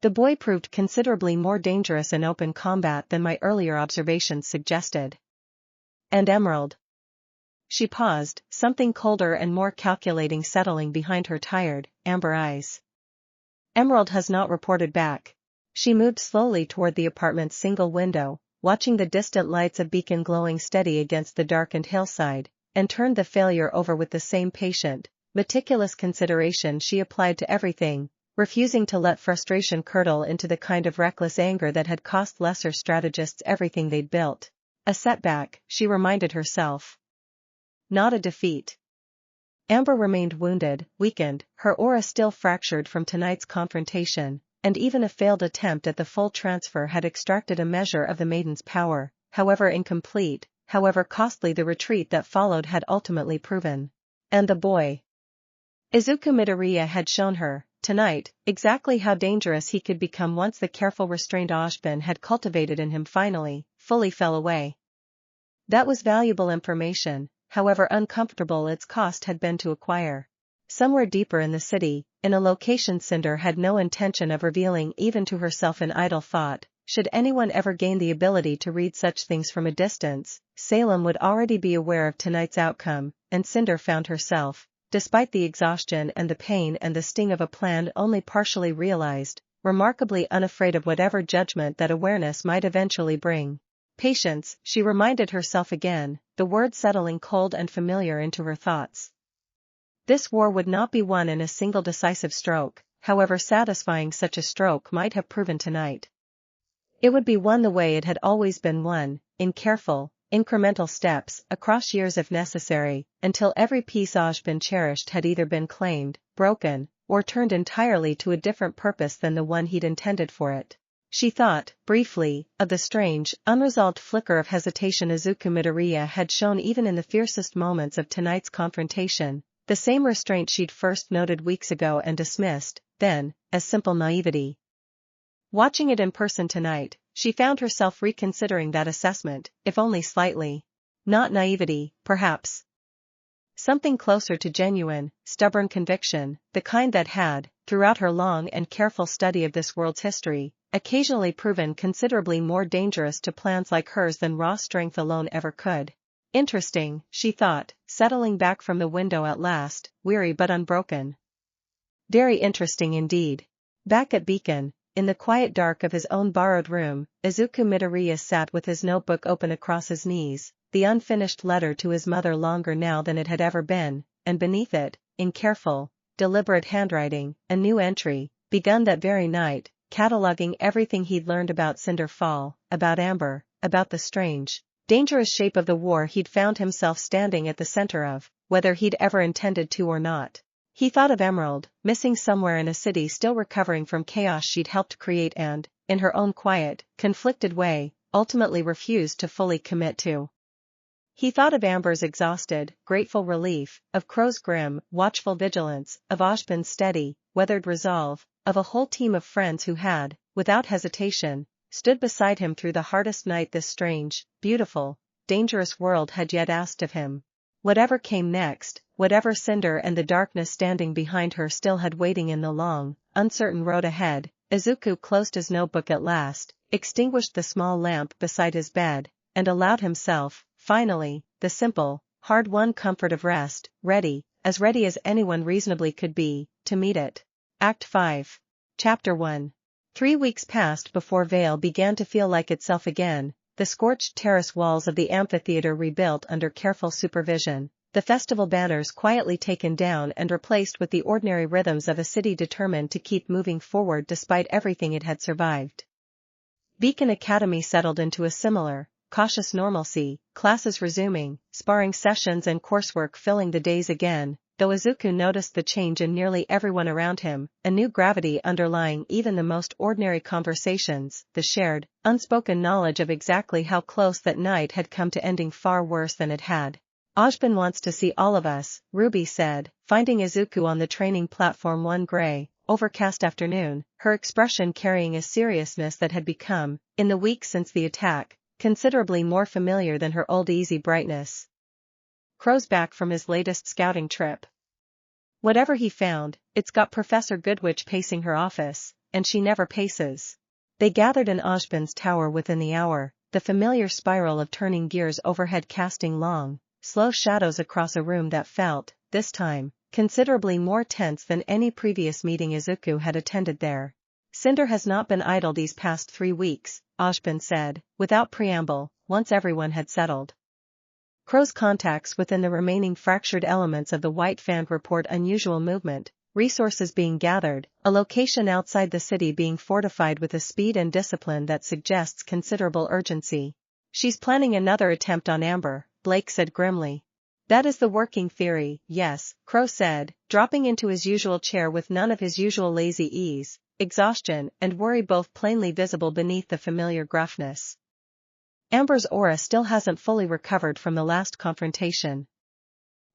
The boy proved considerably more dangerous in open combat than my earlier observations suggested. And Emerald? She paused, something colder and more calculating settling behind her tired, amber eyes. Emerald has not reported back. She moved slowly toward the apartment's single window, watching the distant lights of Beacon glowing steady against the darkened hillside, and turned the failure over with the same patient, meticulous consideration she applied to everything, refusing to let frustration curdle into the kind of reckless anger that had cost lesser strategists everything they'd built. A setback, she reminded herself. Not a defeat. Amber remained wounded, weakened, her aura still fractured from tonight's confrontation, and even a failed attempt at the full transfer had extracted a measure of the maiden's power, however incomplete, however costly the retreat that followed had ultimately proven. And the boy. Izuku Midoriya had shown her, tonight, exactly how dangerous he could become once the careful restrained Ashbin had cultivated in him finally, fully fell away. That was valuable information, however uncomfortable its cost had been to acquire. Somewhere deeper in the city, in a location Cinder had no intention of revealing even to herself in idle thought, should anyone ever gain the ability to read such things from a distance, Salem would already be aware of tonight's outcome, and Cinder found herself, despite the exhaustion and the pain and the sting of a plan only partially realized, remarkably unafraid of whatever judgment that awareness might eventually bring. Patience, she reminded herself again, the word settling cold and familiar into her thoughts. This war would not be won in a single decisive stroke, however satisfying such a stroke might have proven tonight. It would be won the way it had always been won, in careful, incremental steps, across years if necessary, until every piece Ashbin cherished had either been claimed, broken, or turned entirely to a different purpose than the one he'd intended for it. She thought, briefly, of the strange, unresolved flicker of hesitation Izuku Midoriya had shown even in the fiercest moments of tonight's confrontation, the same restraint she'd first noted weeks ago and dismissed, then, as simple naivety. Watching it in person tonight, she found herself reconsidering that assessment, if only slightly. Not naivety, perhaps. Something closer to genuine, stubborn conviction, the kind that had, throughout her long and careful study of this world's history, occasionally proven considerably more dangerous to plans like hers than raw strength alone ever could. Interesting, she thought, settling back from the window at last, weary but unbroken. Very interesting indeed. Back at Beacon, in the quiet dark of his own borrowed room, Izuku Midoriya sat with his notebook open across his knees, the unfinished letter to his mother longer now than it had ever been, and beneath it, in careful, deliberate handwriting, a new entry, begun that very night, cataloging everything he'd learned about Cinder Fall, about Amber, about the strange, dangerous shape of the war he'd found himself standing at the center of, whether he'd ever intended to or not. He thought of Emerald, missing somewhere in a city still recovering from chaos she'd helped create and, in her own quiet, conflicted way, ultimately refused to fully commit to. He thought of Amber's exhausted, grateful relief, of Crow's grim, watchful vigilance, of Ashbin's steady, weathered resolve, of a whole team of friends who had, without hesitation, stood beside him through the hardest night this strange, beautiful, dangerous world had yet asked of him. Whatever came next, whatever Cinder and the darkness standing behind her still had waiting in the long, uncertain road ahead, Izuku closed his notebook at last, extinguished the small lamp beside his bed, and allowed himself, finally, the simple, hard-won comfort of rest, as ready as anyone reasonably could be, to meet it. Act 5. Chapter 1. 3 weeks passed before Vale began to feel like itself again, the scorched terrace walls of the amphitheater rebuilt under careful supervision, the festival banners quietly taken down and replaced with the ordinary rhythms of a city determined to keep moving forward despite everything it had survived. Beacon Academy settled into a similar, cautious normalcy, classes resuming, sparring sessions and coursework filling the days again, though Izuku noticed the change in nearly everyone around him, a new gravity underlying even the most ordinary conversations, the shared, unspoken knowledge of exactly how close that night had come to ending far worse than it had. Ojban wants to see all of us, RWBY said, finding Izuku on the training platform one gray, overcast afternoon, her expression carrying a seriousness that had become, in the weeks since the attack, considerably more familiar than her old easy brightness. Crow's back from his latest scouting trip. Whatever he found, it's got Professor Goodwitch pacing her office, and she never paces. They gathered in Ojban's tower within the hour, the familiar spiral of turning gears overhead casting long, slow shadows across a room that felt, this time, considerably more tense than any previous meeting Izuku had attended there. Cinder has not been idle these past 3 weeks, Ojban said, without preamble, once everyone had settled. Crow's contacts within the remaining fractured elements of the White Fan report unusual movement, resources being gathered, a location outside the city being fortified with a speed and discipline that suggests considerable urgency. She's planning another attempt on Amber, Blake said grimly. That is the working theory, yes, Crow said, dropping into his usual chair with none of his usual lazy ease, exhaustion and worry both plainly visible beneath the familiar gruffness. Amber's aura still hasn't fully recovered from the last confrontation.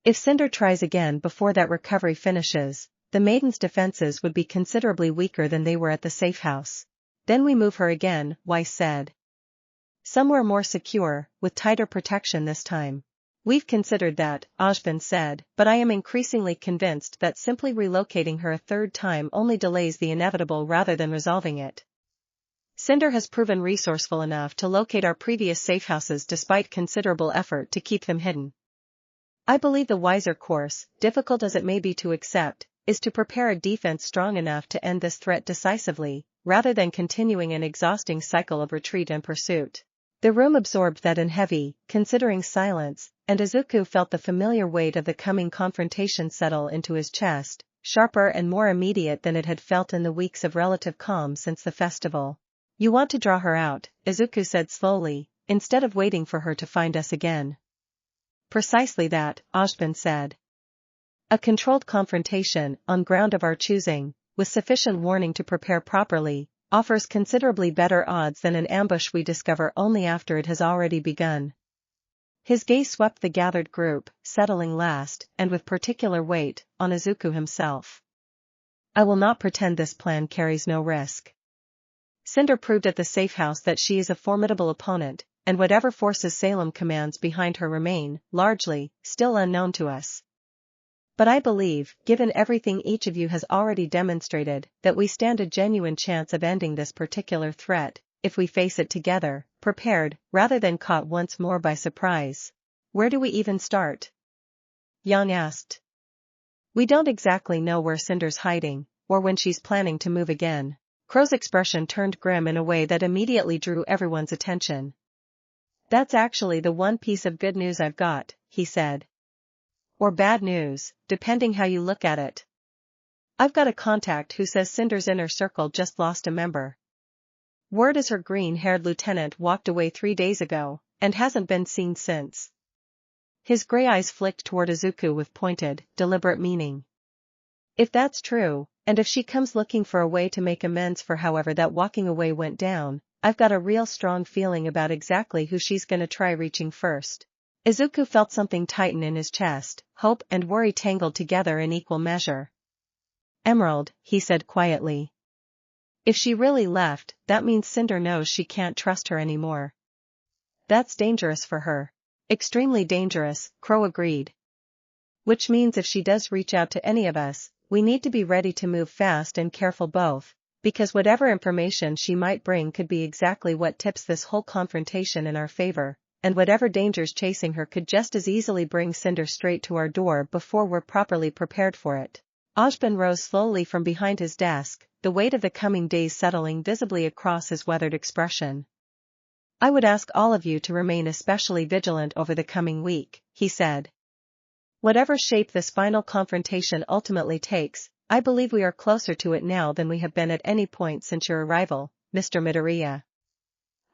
If Cinder tries again before that recovery finishes, the maiden's defenses would be considerably weaker than they were at the safe house. Then we move her again, Weiss said. Somewhere more secure, with tighter protection this time. We've considered that, Ojban said, but I am increasingly convinced that simply relocating her a third time only delays the inevitable rather than resolving it. Cinder has proven resourceful enough to locate our previous safe houses despite considerable effort to keep them hidden. I believe the wiser course, difficult as it may be to accept, is to prepare a defense strong enough to end this threat decisively, rather than continuing an exhausting cycle of retreat and pursuit. The room absorbed that in heavy, considering silence, and Izuku felt the familiar weight of the coming confrontation settle into his chest, sharper and more immediate than it had felt in the weeks of relative calm since the festival. You want to draw her out, Izuku said slowly, instead of waiting for her to find us again. Precisely that, Ojban said. A controlled confrontation, on ground of our choosing, with sufficient warning to prepare properly, offers considerably better odds than an ambush we discover only after it has already begun. His gaze swept the gathered group, settling last, and with particular weight, on Izuku himself. I will not pretend this plan carries no risk. Cinder proved at the safe house that she is a formidable opponent, and whatever forces Salem commands behind her remain, largely, still unknown to us. But I believe, given everything each of you has already demonstrated, that we stand a genuine chance of ending this particular threat, if we face it together, prepared, rather than caught once more by surprise. Where do we even start? Yang asked. We don't exactly know where Cinder's hiding, or when she's planning to move again. Crow's expression turned grim in a way that immediately drew everyone's attention. That's actually the one piece of good news I've got, he said. Or bad news, depending how you look at it. I've got a contact who says Cinder's inner circle just lost a member. Word is her green-haired lieutenant walked away 3 days ago, and hasn't been seen since. His gray eyes flicked toward Izuku with pointed, deliberate meaning. If that's true, and if she comes looking for a way to make amends for however that walking away went down, I've got a real strong feeling about exactly who she's gonna try reaching first. Izuku felt something tighten in his chest, hope and worry tangled together in equal measure. Emerald, he said quietly. If she really left, that means Cinder knows she can't trust her anymore. That's dangerous for her. Extremely dangerous, Crow agreed. Which means if she does reach out to any of us, we need to be ready to move fast and careful both, because whatever information she might bring could be exactly what tips this whole confrontation in our favor, and whatever dangers chasing her could just as easily bring Cinder straight to our door before we're properly prepared for it. Ashbin rose slowly from behind his desk, the weight of the coming days settling visibly across his weathered expression. I would ask all of you to remain especially vigilant over the coming week, he said. Whatever shape this final confrontation ultimately takes, I believe we are closer to it now than we have been at any point since your arrival, Mr. Midoriya.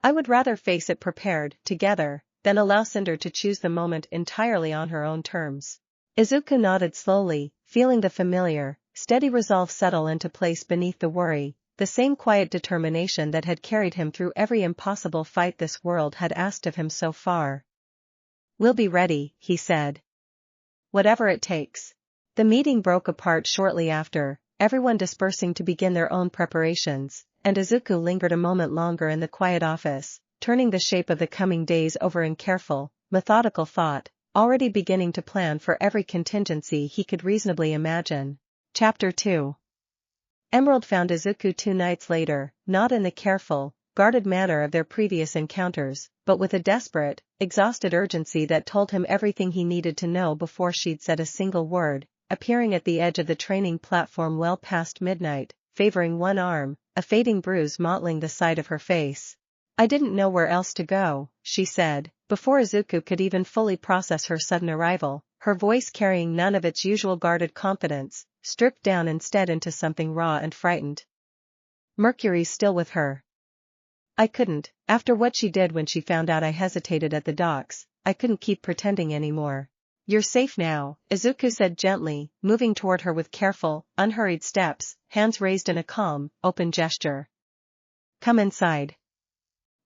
I would rather face it prepared, together, than allow Cinder to choose the moment entirely on her own terms. Izuku nodded slowly, feeling the familiar, steady resolve settle into place beneath the worry, the same quiet determination that had carried him through every impossible fight this world had asked of him so far. We'll be ready, he said. Whatever it takes. The meeting broke apart shortly after, everyone dispersing to begin their own preparations, and Izuku lingered a moment longer in the quiet office, turning the shape of the coming days over in careful, methodical thought, already beginning to plan for every contingency he could reasonably imagine. Chapter 2. Emerald found Izuku 2 nights later, not in the careful, guarded manner of their previous encounters, but with a desperate, exhausted urgency that told him everything he needed to know before she'd said a single word, appearing at the edge of the training platform well past midnight, favoring one arm, a fading bruise mottling the side of her face. I didn't know where else to go, she said, before Izuku could even fully process her sudden arrival, her voice carrying none of its usual guarded confidence, stripped down instead into something raw and frightened. Mercury's still with her. I couldn't, after what she did when she found out I hesitated at the docks, I couldn't keep pretending anymore. You're safe now, Izuku said gently, moving toward her with careful, unhurried steps, hands raised in a calm, open gesture. Come inside.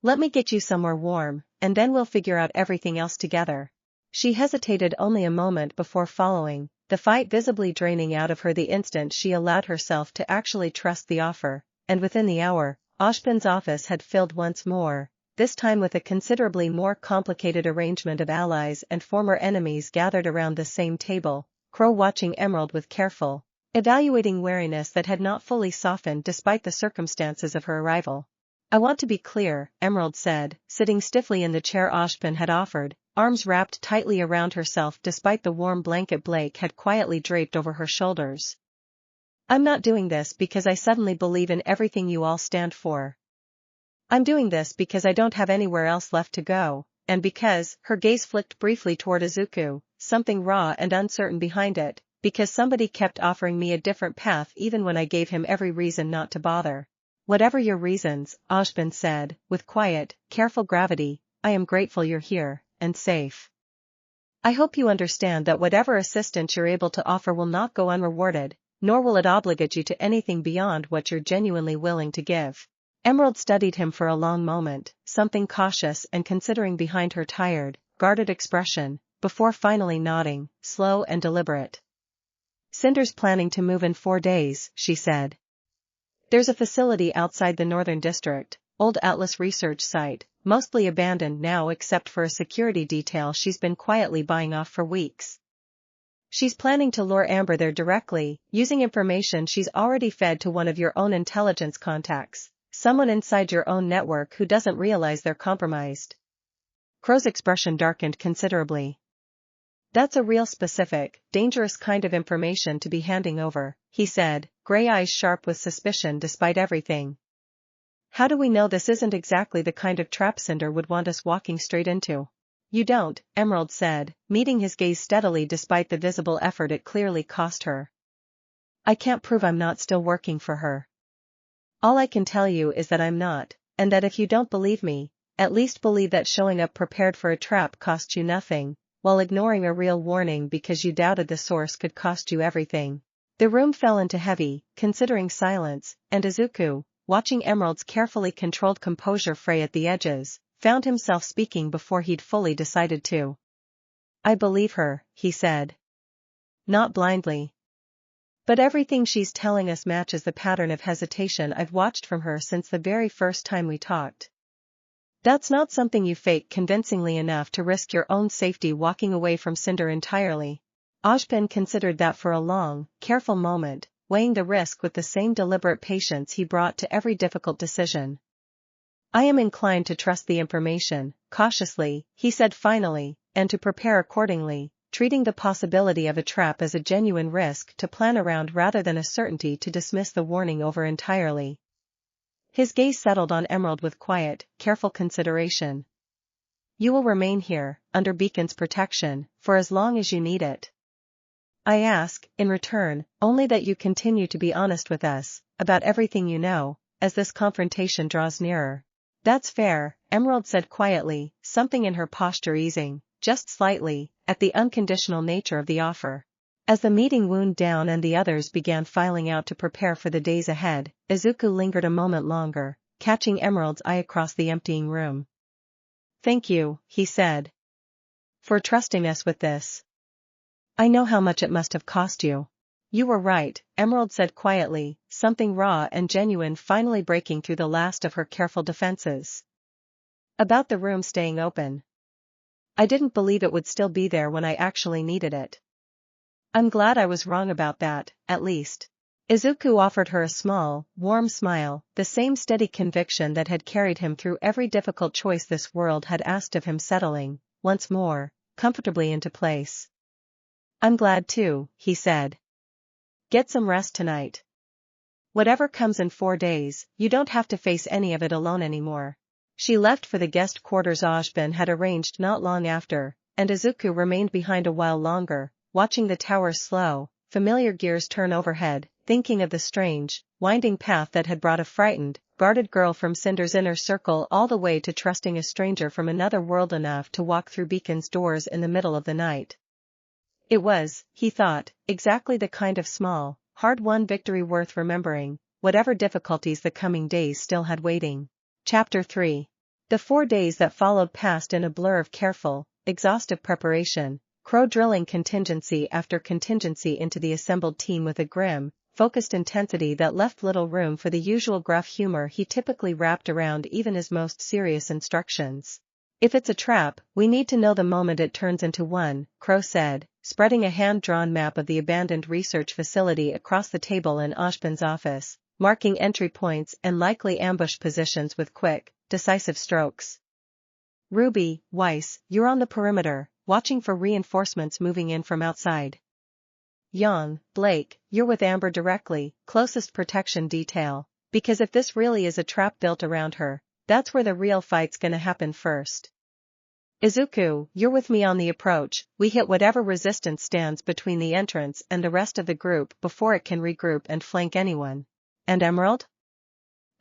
Let me get you somewhere warm, and then we'll figure out everything else together. She hesitated only a moment before following, the fight visibly draining out of her the instant she allowed herself to actually trust the offer, and within the hour, Ashbin's office had filled once more, this time with a considerably more complicated arrangement of allies and former enemies gathered around the same table, Crow watching Emerald with careful, evaluating wariness that had not fully softened despite the circumstances of her arrival. I want to be clear, Emerald said, sitting stiffly in the chair Ashbin had offered, arms wrapped tightly around herself despite the warm blanket Blake had quietly draped over her shoulders. I'm not doing this because I suddenly believe in everything you all stand for. I'm doing this because I don't have anywhere else left to go, and because, her gaze flicked briefly toward Izuku, something raw and uncertain behind it, because somebody kept offering me a different path even when I gave him every reason not to bother. Whatever your reasons, Ashbin said, with quiet, careful gravity, I am grateful you're here, and safe. I hope you understand that whatever assistance you're able to offer will not go unrewarded, nor will it obligate you to anything beyond what you're genuinely willing to give. Emerald studied him for a long moment, something cautious and considering behind her tired, guarded expression, before finally nodding, slow and deliberate. Cinder's planning to move in 4 days, she said. There's a facility outside the Northern District, old Atlas research site, mostly abandoned now except for a security detail she's been quietly buying off for weeks. She's planning to lure Amber there directly, using information she's already fed to one of your own intelligence contacts, someone inside your own network who doesn't realize they're compromised. Crow's expression darkened considerably. That's a real specific, dangerous kind of information to be handing over, he said, gray eyes sharp with suspicion despite everything. How do we know this isn't exactly the kind of trap Cinder would want us walking straight into? You don't, Emerald said, meeting his gaze steadily despite the visible effort it clearly cost her. I can't prove I'm not still working for her. All I can tell you is that I'm not, and that if you don't believe me, at least believe that showing up prepared for a trap cost you nothing, while ignoring a real warning because you doubted the source could cost you everything. The room fell into heavy, considering silence, and Izuku, watching Emerald's carefully controlled composure fray at the edges, found himself speaking before he'd fully decided to. I believe her, he said. Not blindly. But everything she's telling us matches the pattern of hesitation I've watched from her since the very first time we talked. That's not something you fake convincingly enough to risk your own safety walking away from Cinder entirely. Ozpin considered that for a long, careful moment, weighing the risk with the same deliberate patience he brought to every difficult decision. I am inclined to trust the information, cautiously, he said finally, and to prepare accordingly, treating the possibility of a trap as a genuine risk to plan around rather than a certainty to dismiss the warning over entirely. His gaze settled on Emerald with quiet, careful consideration. You will remain here, under Beacon's protection, for as long as you need it. I ask, in return, only that you continue to be honest with us, about everything you know, as this confrontation draws nearer. That's fair, Emerald said quietly, something in her posture easing, just slightly, at the unconditional nature of the offer. As the meeting wound down and the others began filing out to prepare for the days ahead, Izuku lingered a moment longer, catching Emerald's eye across the emptying room. Thank you, he said, for trusting us with this. I know how much it must have cost you. You were right, Emerald said quietly, something raw and genuine finally breaking through the last of her careful defenses. About the room staying open. I didn't believe it would still be there when I actually needed it. I'm glad I was wrong about that, at least. Izuku offered her a small, warm smile, the same steady conviction that had carried him through every difficult choice this world had asked of him settling, once more, comfortably into place. I'm glad too, he said. Get some rest tonight. Whatever comes in 4 days, you don't have to face any of it alone anymore. She left for the guest quarters Ozpin had arranged not long after, and Izuku remained behind a while longer, watching the tower's slow, familiar gears turn overhead, thinking of the strange, winding path that had brought a frightened, guarded girl from Cinder's inner circle all the way to trusting a stranger from another world enough to walk through Beacon's doors in the middle of the night. It was, he thought, exactly the kind of small, hard-won victory worth remembering, whatever difficulties the coming days still had waiting. Chapter 3. The 4 days that followed passed in a blur of careful, exhaustive preparation, Crow drilling contingency after contingency into the assembled team with a grim, focused intensity that left little room for the usual gruff humor he typically wrapped around even his most serious instructions. If it's a trap, we need to know the moment it turns into one, Crow said, spreading a hand-drawn map of the abandoned research facility across the table in Ozpin's office, marking entry points and likely ambush positions with quick, decisive strokes. Ruby, Weiss, you're on the perimeter, watching for reinforcements moving in from outside. Young, Blake, you're with Amber directly, closest protection detail, because if this really is a trap built around her, that's where the real fight's gonna happen first. Izuku, you're with me on the approach, we hit whatever resistance stands between the entrance and the rest of the group before it can regroup and flank anyone. And Emerald?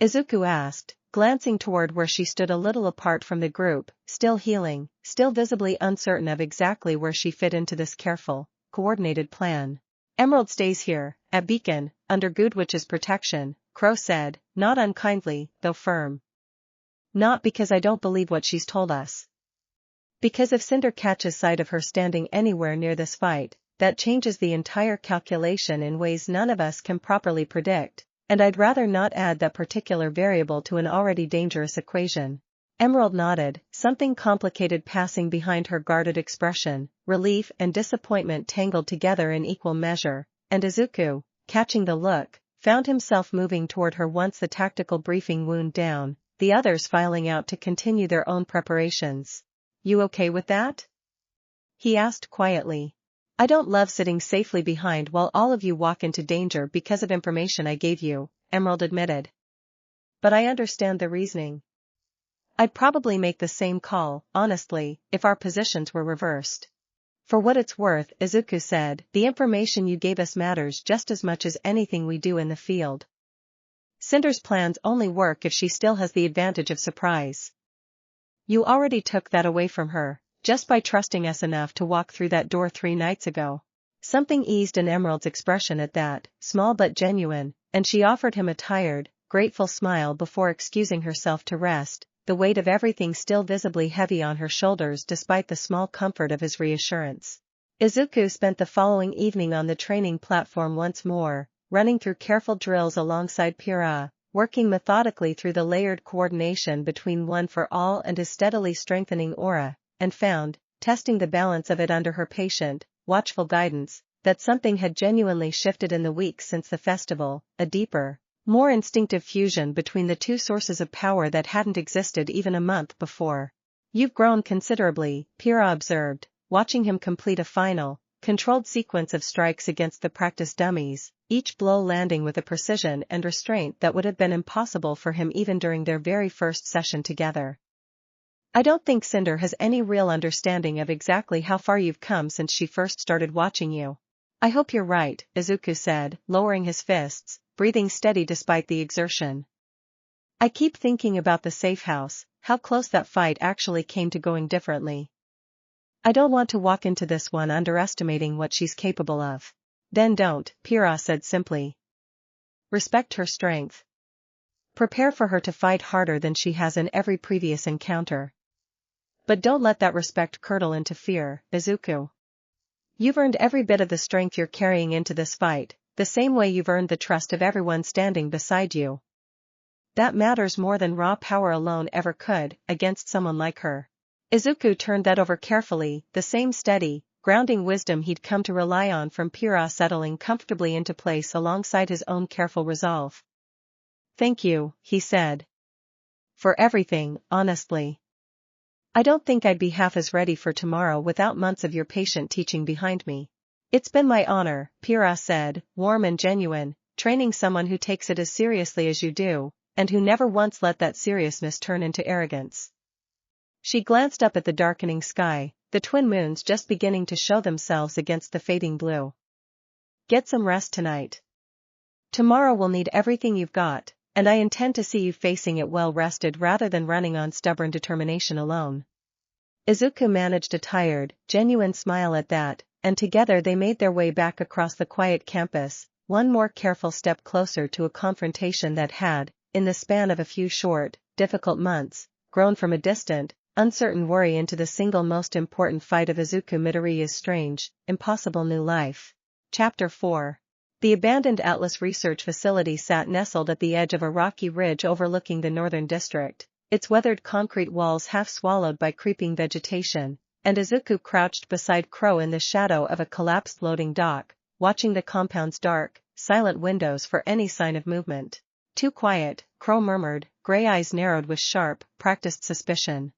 Izuku asked, glancing toward where she stood a little apart from the group, still healing, still visibly uncertain of exactly where she fit into this careful, coordinated plan. Emerald stays here, at Beacon, under Goodwitch's protection, Crow said, not unkindly, though firm. Not because I don't believe what she's told us. Because if Cinder catches sight of her standing anywhere near this fight, that changes the entire calculation in ways none of us can properly predict. And I'd rather not add that particular variable to an already dangerous equation. Emerald nodded, something complicated passing behind her guarded expression, relief and disappointment tangled together in equal measure, and Izuku, catching the look, found himself moving toward her once the tactical briefing wound down, the others filing out to continue their own preparations. You okay with that? He asked quietly. I don't love sitting safely behind while all of you walk into danger because of information I gave you, Emerald admitted. But I understand the reasoning. I'd probably make the same call, honestly, if our positions were reversed. For what it's worth, Izuku said, the information you gave us matters just as much as anything we do in the field. Cinder's plans only work if she still has the advantage of surprise. You already took that away from her, just by trusting us enough to walk through that door 3 nights ago. Something eased in Emerald's expression at that, small but genuine, and she offered him a tired, grateful smile before excusing herself to rest, the weight of everything still visibly heavy on her shoulders despite the small comfort of his reassurance. Izuku spent the following evening on the training platform once more, running through careful drills alongside Pyrrha, working methodically through the layered coordination between One for All and his steadily strengthening aura, and found, testing the balance of it under her patient, watchful guidance, that something had genuinely shifted in the weeks since the festival, a deeper, more instinctive fusion between the two sources of power that hadn't existed even a month before. "You've grown considerably," Pyrrha observed, watching him complete a final, controlled sequence of strikes against the practice dummies, each blow landing with a precision and restraint that would have been impossible for him even during their very first session together. "I don't think Cinder has any real understanding of exactly how far you've come since she first started watching you." "I hope you're right," Izuku said, lowering his fists, breathing steady despite the exertion. "I keep thinking about the safe house, how close that fight actually came to going differently. I don't want to walk into this one underestimating what she's capable of." "Then don't," Pyrrha said simply. "Respect her strength. Prepare for her to fight harder than she has in every previous encounter. But don't let that respect curdle into fear, Izuku. You've earned every bit of the strength you're carrying into this fight, the same way you've earned the trust of everyone standing beside you. That matters more than raw power alone ever could, against someone like her." Izuku turned that over carefully, the same steady, grounding wisdom he'd come to rely on from Pyrrha settling comfortably into place alongside his own careful resolve. "Thank you," he said. "For everything, honestly. I don't think I'd be half as ready for tomorrow without months of your patient teaching behind me." "It's been my honor," Pyrrha said, warm and genuine, training someone who takes it as seriously as you do, and who never once let that seriousness turn into arrogance. She glanced up at the darkening sky, the twin moons just beginning to show themselves against the fading blue. "Get some rest tonight. Tomorrow we'll need everything you've got, and I intend to see you facing it well rested rather than running on stubborn determination alone." Izuku managed a tired, genuine smile at that, and together they made their way back across the quiet campus, one more careful step closer to a confrontation that had, in the span of a few short, difficult months, grown from a distant, uncertain worry into the single most important fight of Izuku Midoriya's strange, impossible new life. Chapter 4. The abandoned Atlas Research Facility sat nestled at the edge of a rocky ridge overlooking the northern district, its weathered concrete walls half swallowed by creeping vegetation, and Izuku crouched beside Crow in the shadow of a collapsed loading dock, watching the compound's dark, silent windows for any sign of movement. "Too quiet," Crow murmured, gray eyes narrowed with sharp, practiced suspicion.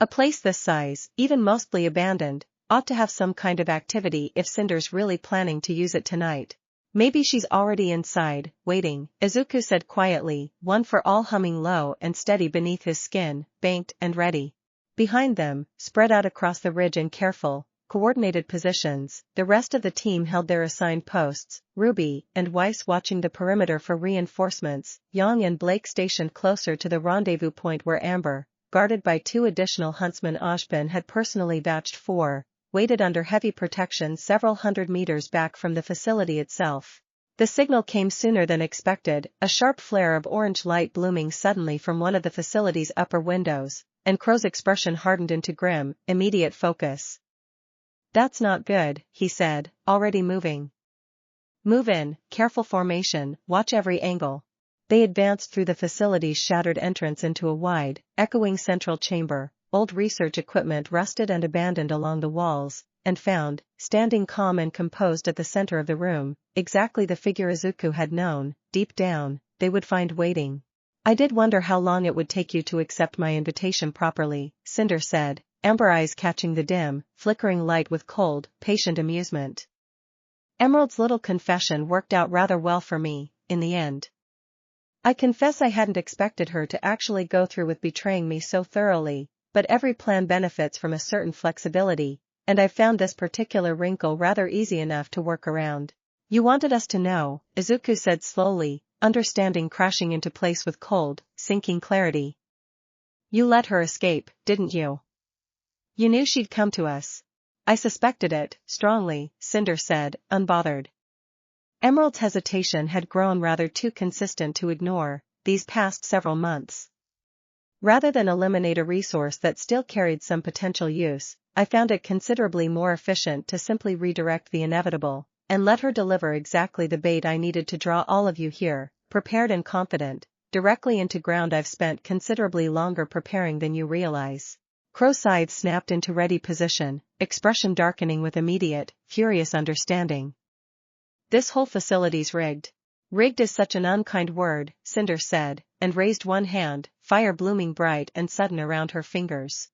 "A place this size, even mostly abandoned, ought to have some kind of activity if Cinder's really planning to use it tonight." "Maybe she's already inside, waiting," Izuku said quietly, One for All humming low and steady beneath his skin, banked and ready. Behind them, spread out across the ridge in careful, coordinated positions, the rest of the team held their assigned posts, Ruby and Weiss watching the perimeter for reinforcements, Yang and Blake stationed closer to the rendezvous point where Amber, guarded by 2 additional huntsmen Ashbin had personally vouched for, waited under heavy protection several hundred meters back from the facility itself. The signal came sooner than expected, a sharp flare of orange light blooming suddenly from one of the facility's upper windows, and Crow's expression hardened into grim, immediate focus. "That's not good," he said, already moving. "Move in, careful formation, watch every angle." They advanced through the facility's shattered entrance into a wide, echoing central chamber, old research equipment rusted and abandoned along the walls, and found, standing calm and composed at the center of the room, exactly the figure Izuku had known, deep down, they would find waiting. "I did wonder how long it would take you to accept my invitation properly," Cinder said, amber eyes catching the dim, flickering light with cold, patient amusement. "Emerald's little confession worked out rather well for me, in the end. I confess I hadn't expected her to actually go through with betraying me so thoroughly, but every plan benefits from a certain flexibility, and I found this particular wrinkle rather easy enough to work around." "You wanted us to know," Izuku said slowly, understanding crashing into place with cold, sinking clarity. "You let her escape, didn't you? You knew she'd come to us." "I suspected it, strongly," Cinder said, unbothered. Emerald's hesitation had grown rather too consistent to ignore, these past several months. Rather than eliminate a resource that still carried some potential use, I found it considerably more efficient to simply redirect the inevitable, and let her deliver exactly the bait I needed to draw all of you here, prepared and confident, directly into ground I've spent considerably longer preparing than you realize. Crow's scythe snapped into ready position, expression darkening with immediate, furious understanding. This whole facility's rigged. Rigged is such an unkind word, Cinder said, and raised one hand, fire blooming bright and sudden around her fingers.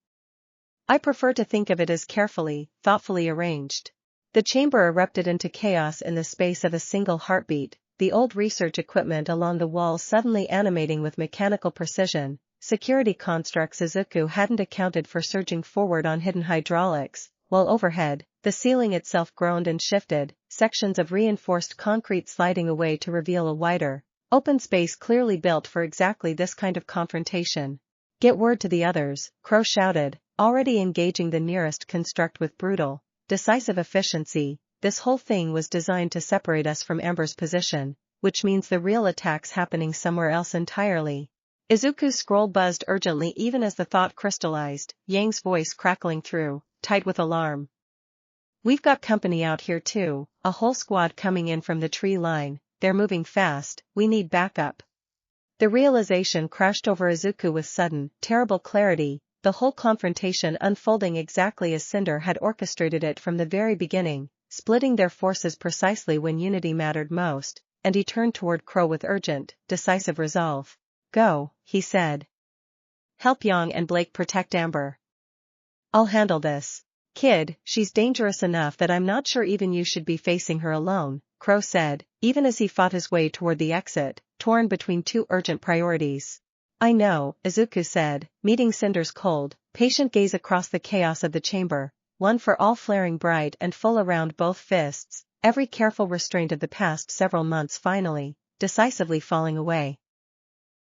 I prefer to think of it as carefully, thoughtfully arranged. The chamber erupted into chaos in the space of a single heartbeat, the old research equipment along the walls suddenly animating with mechanical precision, security constructs Izuku hadn't accounted for surging forward on hidden hydraulics, while overhead, the ceiling itself groaned and shifted, sections of reinforced concrete sliding away to reveal a wider, open space clearly built for exactly this kind of confrontation. Get word to the others, Crow shouted, already engaging the nearest construct with brutal, decisive efficiency. This whole thing was designed to separate us from Amber's position, which means the real attack's happening somewhere else entirely. Izuku's scroll buzzed urgently even as the thought crystallized, Yang's voice crackling through, tight with alarm. We've got company out here too, a whole squad coming in from the tree line, they're moving fast, we need backup. The realization crashed over Izuku with sudden, terrible clarity, the whole confrontation unfolding exactly as Cinder had orchestrated it from the very beginning, splitting their forces precisely when unity mattered most, and he turned toward Crow with urgent, decisive resolve. Go, he said. Help Yang and Blake protect Amber. I'll handle this. Kid, she's dangerous enough that I'm not sure even you should be facing her alone, Crow said, even as he fought his way toward the exit, torn between two urgent priorities. I know, Izuku said, meeting Cinder's cold, patient gaze across the chaos of the chamber, one for all flaring bright and full around both fists, every careful restraint of the past several months finally, decisively falling away.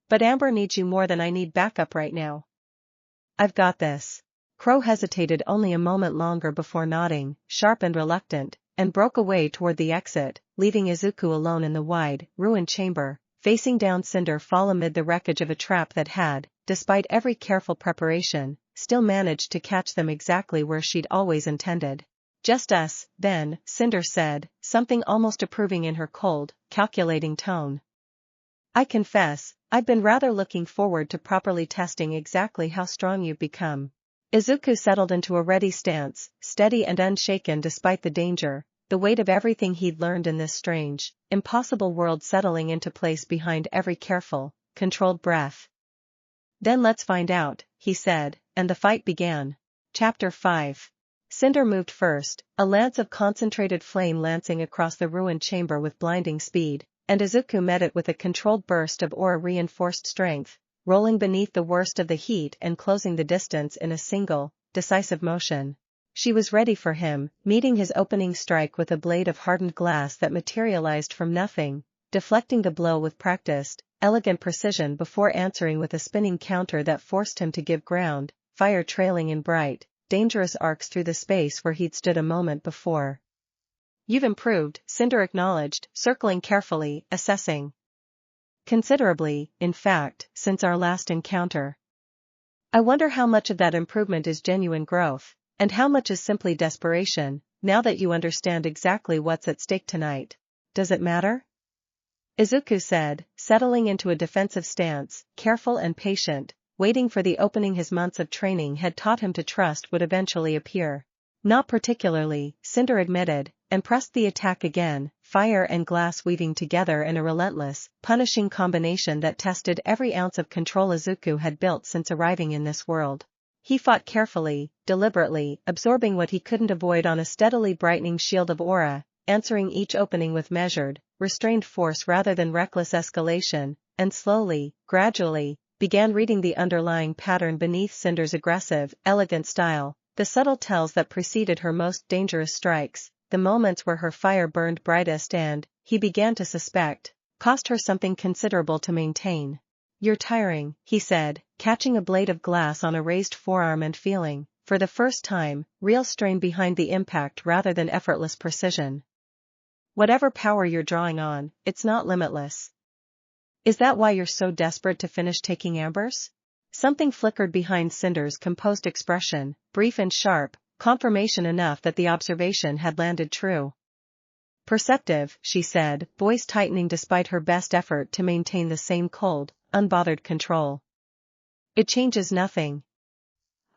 But Amber needs you more than I need backup right now. I've got this. Crow hesitated only a moment longer before nodding, sharp and reluctant, and broke away toward the exit, leaving Izuku alone in the wide, ruined chamber, facing down Cinder fall amid the wreckage of a trap that had, despite every careful preparation, still managed to catch them exactly where she'd always intended. Just us, then, Cinder said, something almost approving in her cold, calculating tone. I confess, I've been rather looking forward to properly testing exactly how strong you've become. Izuku settled into a ready stance, steady and unshaken despite the danger, the weight of everything he'd learned in this strange, impossible world settling into place behind every careful, controlled breath. Then let's find out, he said, and the fight began. Chapter 5. Cinder moved first, a lance of concentrated flame lancing across the ruined chamber with blinding speed, and Izuku met it with a controlled burst of aura-reinforced strength, rolling beneath the worst of the heat and closing the distance in a single, decisive motion. She was ready for him, meeting his opening strike with a blade of hardened glass that materialized from nothing, deflecting the blow with practiced, elegant precision before answering with a spinning counter that forced him to give ground, fire trailing in bright, dangerous arcs through the space where he'd stood a moment before. You've improved, Cinder acknowledged, circling carefully, assessing. Considerably, in fact, since our last encounter. I wonder how much of that improvement is genuine growth, and how much is simply desperation, now that you understand exactly what's at stake tonight. Does it matter? Izuku said, settling into a defensive stance, careful and patient, waiting for the opening his months of training had taught him to trust would eventually appear. Not particularly, Cinder admitted, and pressed the attack again, fire and glass weaving together in a relentless, punishing combination that tested every ounce of control Izuku had built since arriving in this world. He fought carefully, deliberately, absorbing what he couldn't avoid on a steadily brightening shield of aura, answering each opening with measured, restrained force rather than reckless escalation, and slowly, gradually, began reading the underlying pattern beneath Cinder's aggressive, elegant style, the subtle tells that preceded her most dangerous strikes, the moments where her fire burned brightest and, he began to suspect, cost her something considerable to maintain. You're tiring, he said, catching a blade of glass on a raised forearm and feeling, for the first time, real strain behind the impact rather than effortless precision. Whatever power you're drawing on, it's not limitless. Is that why you're so desperate to finish taking Amber's? Something flickered behind Cinder's composed expression, brief and sharp, confirmation enough that the observation had landed true. Perceptive, she said, voice tightening despite her best effort to maintain the same cold, unbothered control. It changes nothing.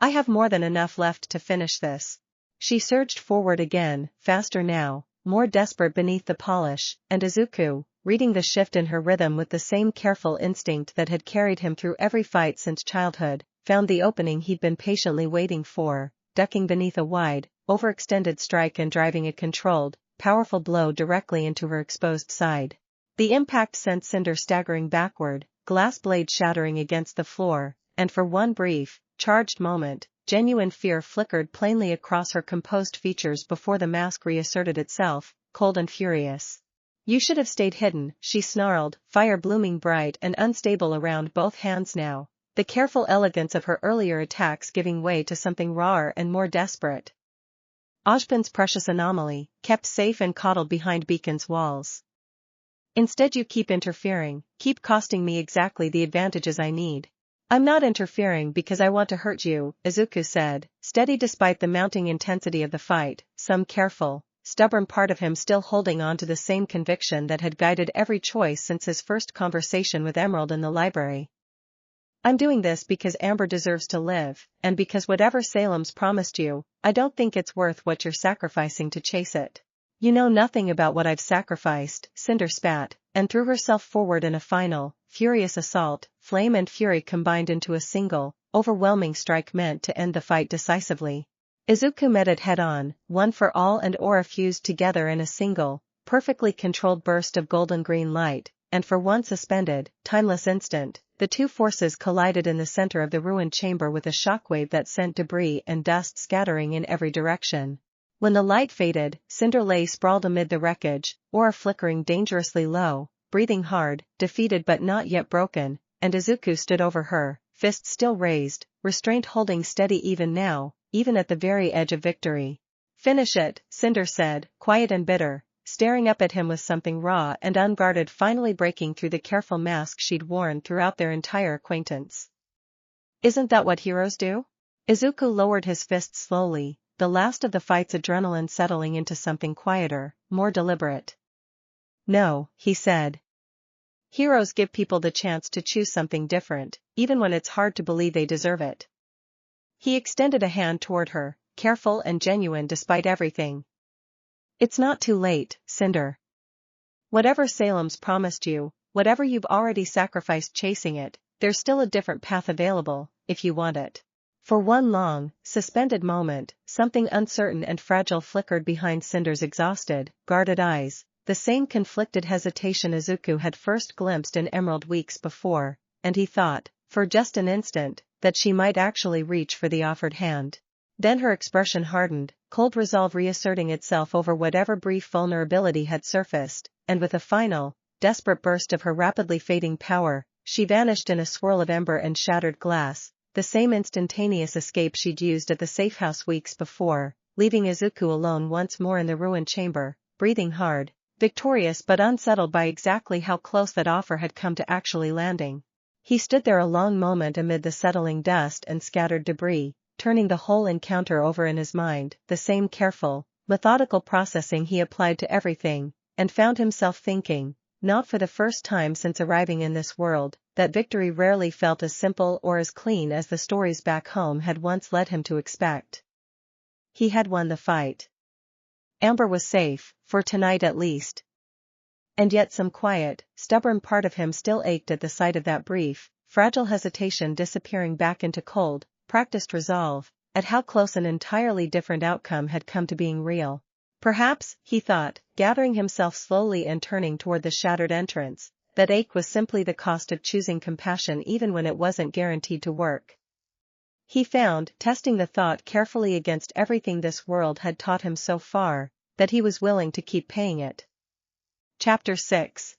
I have more than enough left to finish this. She surged forward again, faster now, more desperate beneath the polish, and Izuku, reading the shift in her rhythm with the same careful instinct that had carried him through every fight since childhood, found the opening he'd been patiently waiting for, ducking beneath a wide, overextended strike and driving a controlled, powerful blow directly into her exposed side. The impact sent Cinder staggering backward, glass blade shattering against the floor, and for one brief, charged moment, genuine fear flickered plainly across her composed features before the mask reasserted itself, cold and furious. You should have stayed hidden, she snarled, fire blooming bright and unstable around both hands now, the careful elegance of her earlier attacks giving way to something rawer and more desperate. Ojban's precious anomaly, kept safe and coddled behind Beacon's walls. Instead you keep interfering, keep costing me exactly the advantages I need. I'm not interfering because I want to hurt you, Izuku said, steady despite the mounting intensity of the fight, some careful, stubborn part of him still holding on to the same conviction that had guided every choice since his first conversation with Emerald in the library. I'm doing this because Amber deserves to live, and because whatever Salem's promised you, I don't think it's worth what you're sacrificing to chase it. You know nothing about what I've sacrificed, Cinder spat, and threw herself forward in a final, furious assault, flame and fury combined into a single, overwhelming strike meant to end the fight decisively. Izuku met it head-on, one for all and aura fused together in a single, perfectly controlled burst of golden-green light, and for one suspended, timeless instant, the two forces collided in the center of the ruined chamber with a shockwave that sent debris and dust scattering in every direction. When the light faded, Cinder lay sprawled amid the wreckage, aura flickering dangerously low, breathing hard, defeated but not yet broken, and Izuku stood over her, fists still raised, restraint holding steady even now, even at the very edge of victory. Finish it, Cinder said, quiet and bitter, staring up at him with something raw and unguarded finally breaking through the careful mask she'd worn throughout their entire acquaintance. Isn't that what heroes do? Izuku lowered his fist slowly, the last of the fight's adrenaline settling into something quieter, more deliberate. No, he said. Heroes give people the chance to choose something different, even when it's hard to believe they deserve it. He extended a hand toward her, careful and genuine despite everything. It's not too late, Cinder. Whatever Salem's promised you, whatever you've already sacrificed chasing it, there's still a different path available, if you want it. For one long, suspended moment, something uncertain and fragile flickered behind Cinder's exhausted, guarded eyes, the same conflicted hesitation Izuku had first glimpsed in Emerald weeks before, and he thought, for just an instant, that she might actually reach for the offered hand. Then her expression hardened, cold resolve reasserting itself over whatever brief vulnerability had surfaced, and with a final, desperate burst of her rapidly fading power, she vanished in a swirl of ember and shattered glass, the same instantaneous escape she'd used at the safe house weeks before, leaving Izuku alone once more in the ruined chamber, breathing hard, victorious but unsettled by exactly how close that offer had come to actually landing. He stood there a long moment amid the settling dust and scattered debris, turning the whole encounter over in his mind, the same careful, methodical processing he applied to everything, and found himself thinking, not for the first time since arriving in this world, that victory rarely felt as simple or as clean as the stories back home had once led him to expect. He had won the fight. Amber was safe, for tonight at least. And yet some quiet, stubborn part of him still ached at the sight of that brief, fragile hesitation disappearing back into cold, practiced resolve, at how close an entirely different outcome had come to being real. Perhaps, he thought, gathering himself slowly and turning toward the shattered entrance, that ache was simply the cost of choosing compassion even when it wasn't guaranteed to work. He found, testing the thought carefully against everything this world had taught him so far, that he was willing to keep paying it. Chapter 6.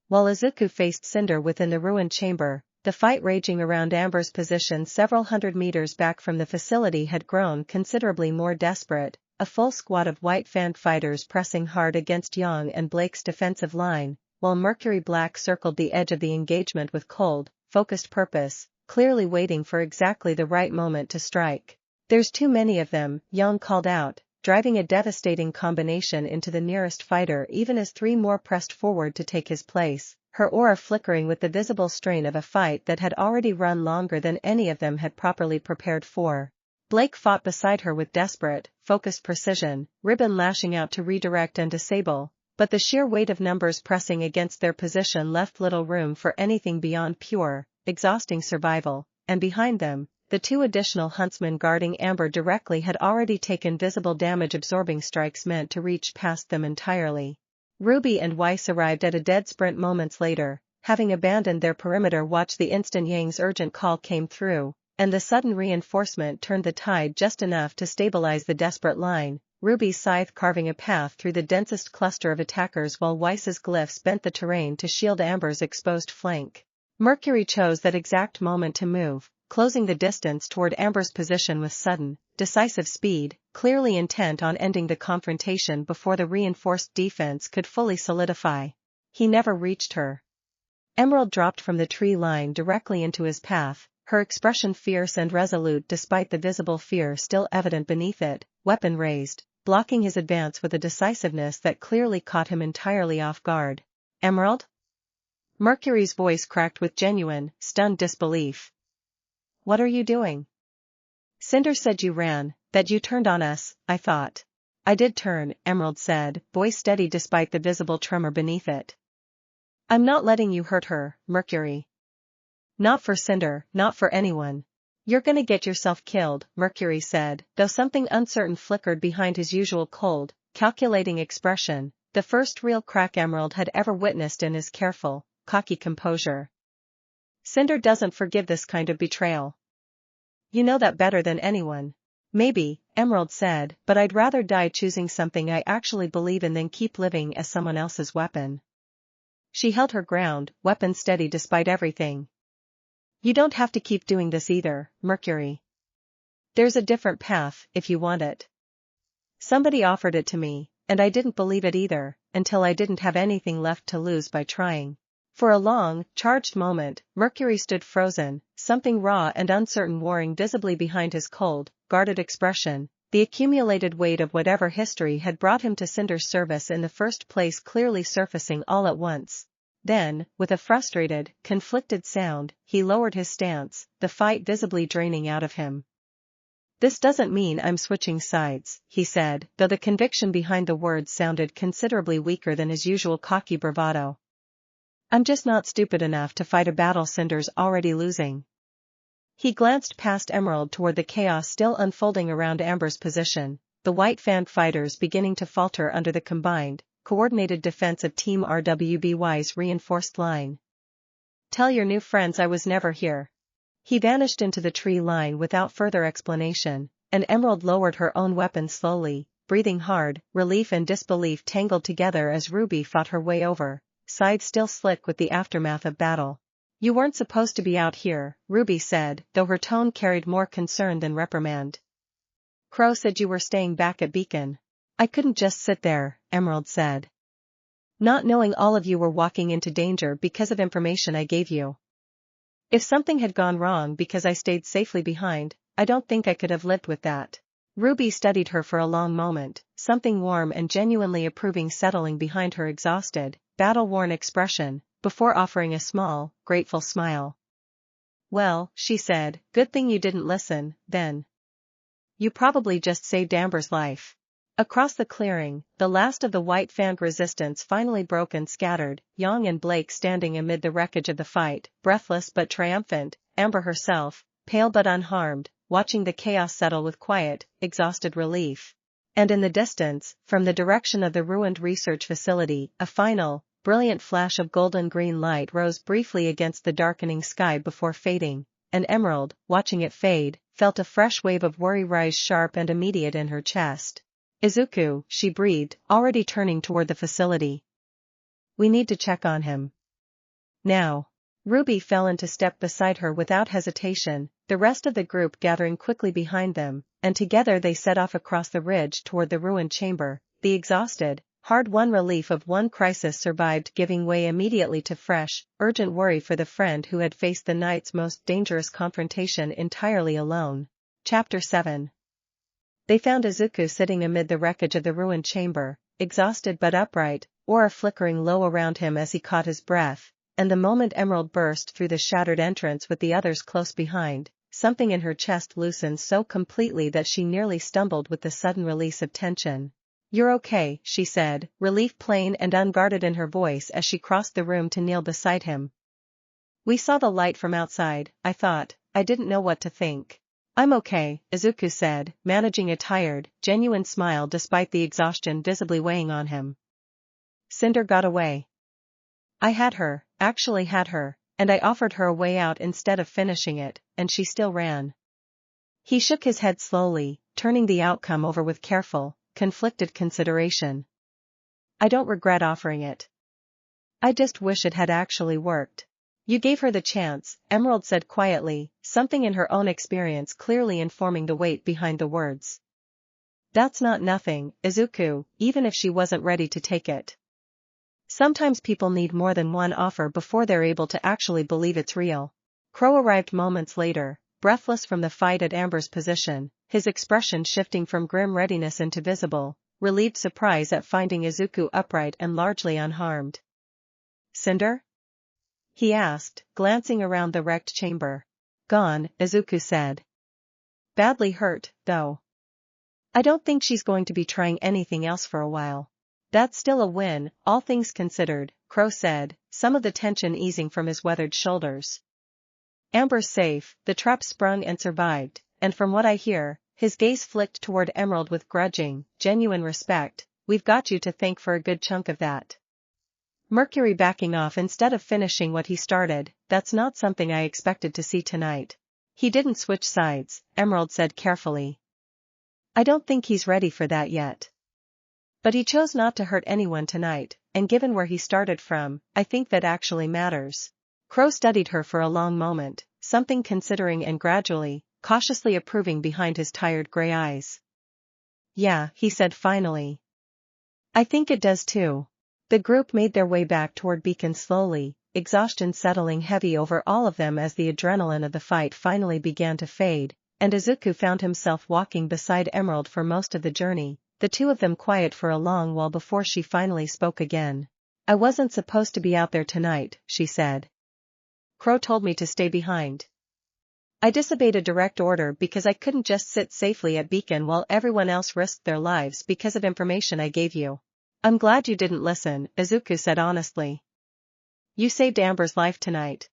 While Izuku faced Cinder within the ruined chamber, the fight raging around Amber's position several hundred meters back from the facility had grown considerably more desperate, a full squad of white-fanned fighters pressing hard against Yang and Blake's defensive line, while Mercury Black circled the edge of the engagement with cold, focused purpose, clearly waiting for exactly the right moment to strike. There's too many of them, Yang called out, driving a devastating combination into the nearest fighter even as 3 more pressed forward to take his place, her aura flickering with the visible strain of a fight that had already run longer than any of them had properly prepared for. Blake fought beside her with desperate, focused precision, ribbon lashing out to redirect and disable, but the sheer weight of numbers pressing against their position left little room for anything beyond pure, exhausting survival, and behind them, the 2 additional huntsmen guarding Amber directly had already taken visible damage-absorbing strikes meant to reach past them entirely. Ruby and Weiss arrived at a dead sprint moments later, having abandoned their perimeter. Watched the instant Yang's urgent call came through, and the sudden reinforcement turned the tide just enough to stabilize the desperate line, Ruby's scythe carving a path through the densest cluster of attackers while Weiss's glyphs bent the terrain to shield Amber's exposed flank. Mercury chose that exact moment to move, closing the distance toward Amber's position with sudden, decisive speed, clearly intent on ending the confrontation before the reinforced defense could fully solidify. He never reached her. Emerald dropped from the tree line directly into his path, her expression fierce and resolute despite the visible fear still evident beneath it, weapon raised, blocking his advance with a decisiveness that clearly caught him entirely off guard. "Emerald?" Mercury's voice cracked with genuine, stunned disbelief. "What are you doing?" "Cinder said you ran, that you turned on us, I thought." "I did turn," Emerald said, voice steady despite the visible tremor beneath it. "I'm not letting you hurt her, Mercury." "Not for Cinder, not for anyone. You're gonna get yourself killed," Mercury said, though something uncertain flickered behind his usual cold, calculating expression, the first real crack Emerald had ever witnessed in his careful, cocky composure. "Cinder doesn't forgive this kind of betrayal. You know that better than anyone." "Maybe," Emerald said, "but I'd rather die choosing something I actually believe in than keep living as someone else's weapon." She held her ground, weapon steady despite everything. "You don't have to keep doing this either, Mercury. There's a different path, if you want it. Somebody offered it to me, and I didn't believe it either, until I didn't have anything left to lose by trying." For a long, charged moment, Mercury stood frozen, something raw and uncertain warring visibly behind his cold, guarded expression, the accumulated weight of whatever history had brought him to Cinder's service in the first place clearly surfacing all at once. Then, with a frustrated, conflicted sound, he lowered his stance, the fight visibly draining out of him. "This doesn't mean I'm switching sides," he said, though the conviction behind the words sounded considerably weaker than his usual cocky bravado. "I'm just not stupid enough to fight a battle Cinder's already losing." He glanced past Emerald toward the chaos still unfolding around Amber's position, the white fanged fighters beginning to falter under the combined, coordinated defense of Team RWBY's reinforced line. "Tell your new friends I was never here." He vanished into the tree line without further explanation, and Emerald lowered her own weapon slowly, breathing hard, relief and disbelief tangled together as Ruby fought her way over, side still slick with the aftermath of battle. "You weren't supposed to be out here," Ruby said, though her tone carried more concern than reprimand. "Crow said you were staying back at Beacon." "I couldn't just sit there," Emerald said. "Not knowing all of you were walking into danger because of information I gave you. If something had gone wrong because I stayed safely behind, I don't think I could have lived with that." Ruby studied her for a long moment, something warm and genuinely approving settling behind her exhausted, battle-worn expression, before offering a small, grateful smile. "Well," she said, "good thing you didn't listen, then. You probably just saved Amber's life." Across the clearing, the last of the white fanged resistance finally broke and scattered, Yang and Blake standing amid the wreckage of the fight, breathless but triumphant, Amber herself, pale but unharmed, watching the chaos settle with quiet, exhausted relief. And in the distance, from the direction of the ruined research facility, a final, brilliant flash of golden-green light rose briefly against the darkening sky before fading, and Emerald, watching it fade, felt a fresh wave of worry rise sharp and immediate in her chest. "Izuku," she breathed, already turning toward the facility. "We need to check on him. Now." Ruby fell into step beside her without hesitation, the rest of the group gathering quickly behind them, and together they set off across the ridge toward the ruined chamber, the exhausted, hard-won relief of one crisis survived giving way immediately to fresh, urgent worry for the friend who had faced the night's most dangerous confrontation entirely alone. Chapter 7 They found Izuku sitting amid the wreckage of the ruined chamber, exhausted but upright, aura flickering low around him as he caught his breath, and the moment Emerald burst through the shattered entrance with the others close behind, something in her chest loosened so completely that she nearly stumbled with the sudden release of tension. "You're okay," she said, relief plain and unguarded in her voice as she crossed the room to kneel beside him. "We saw the light from outside, I didn't know what to think." "I'm okay," Izuku said, managing a tired, genuine smile despite the exhaustion visibly weighing on him. "Cinder got away. I actually had her, and I offered her a way out instead of finishing it, and she still ran." He shook his head slowly, turning the outcome over with careful, conflicted consideration. "I don't regret offering it. I just wish it had actually worked." "You gave her the chance," Emerald said quietly, something in her own experience clearly informing the weight behind the words. "That's not nothing, Izuku, even if she wasn't ready to take it. Sometimes people need more than one offer before they're able to actually believe it's real." Crow arrived moments later, breathless from the fight at Amber's position, his expression shifting from grim readiness into visible, relieved surprise at finding Izuku upright and largely unharmed. "Cinder?" he asked, glancing around the wrecked chamber. "Gone," Izuku said. "Badly hurt, though. I don't think she's going to be trying anything else for a while." "That's still a win, all things considered," Crow said, some of the tension easing from his weathered shoulders. "Amber's safe, the trap sprung and survived, and from what I hear," his gaze flicked toward Emerald with grudging, genuine respect, "we've got you to thank for a good chunk of that." Mercury backing off instead of finishing what he started, "That's not something I expected to see tonight." "He didn't switch sides," Emerald said carefully. "I don't think he's ready for that yet. But he chose not to hurt anyone tonight, and given where he started from, I think that actually matters." Crow studied her for a long moment, something considering and gradually, cautiously approving behind his tired gray eyes. "Yeah," he said finally. "I think it does too." The group made their way back toward Beacon slowly, exhaustion settling heavy over all of them as the adrenaline of the fight finally began to fade, and Izuku found himself walking beside Emerald for most of the journey, the two of them quiet for a long while before she finally spoke again. "I wasn't supposed to be out there tonight," she said. "Crow told me to stay behind. I disobeyed a direct order because I couldn't just sit safely at Beacon while everyone else risked their lives because of information I gave you." "I'm glad you didn't listen," Izuku said honestly. "You saved Amber's life tonight.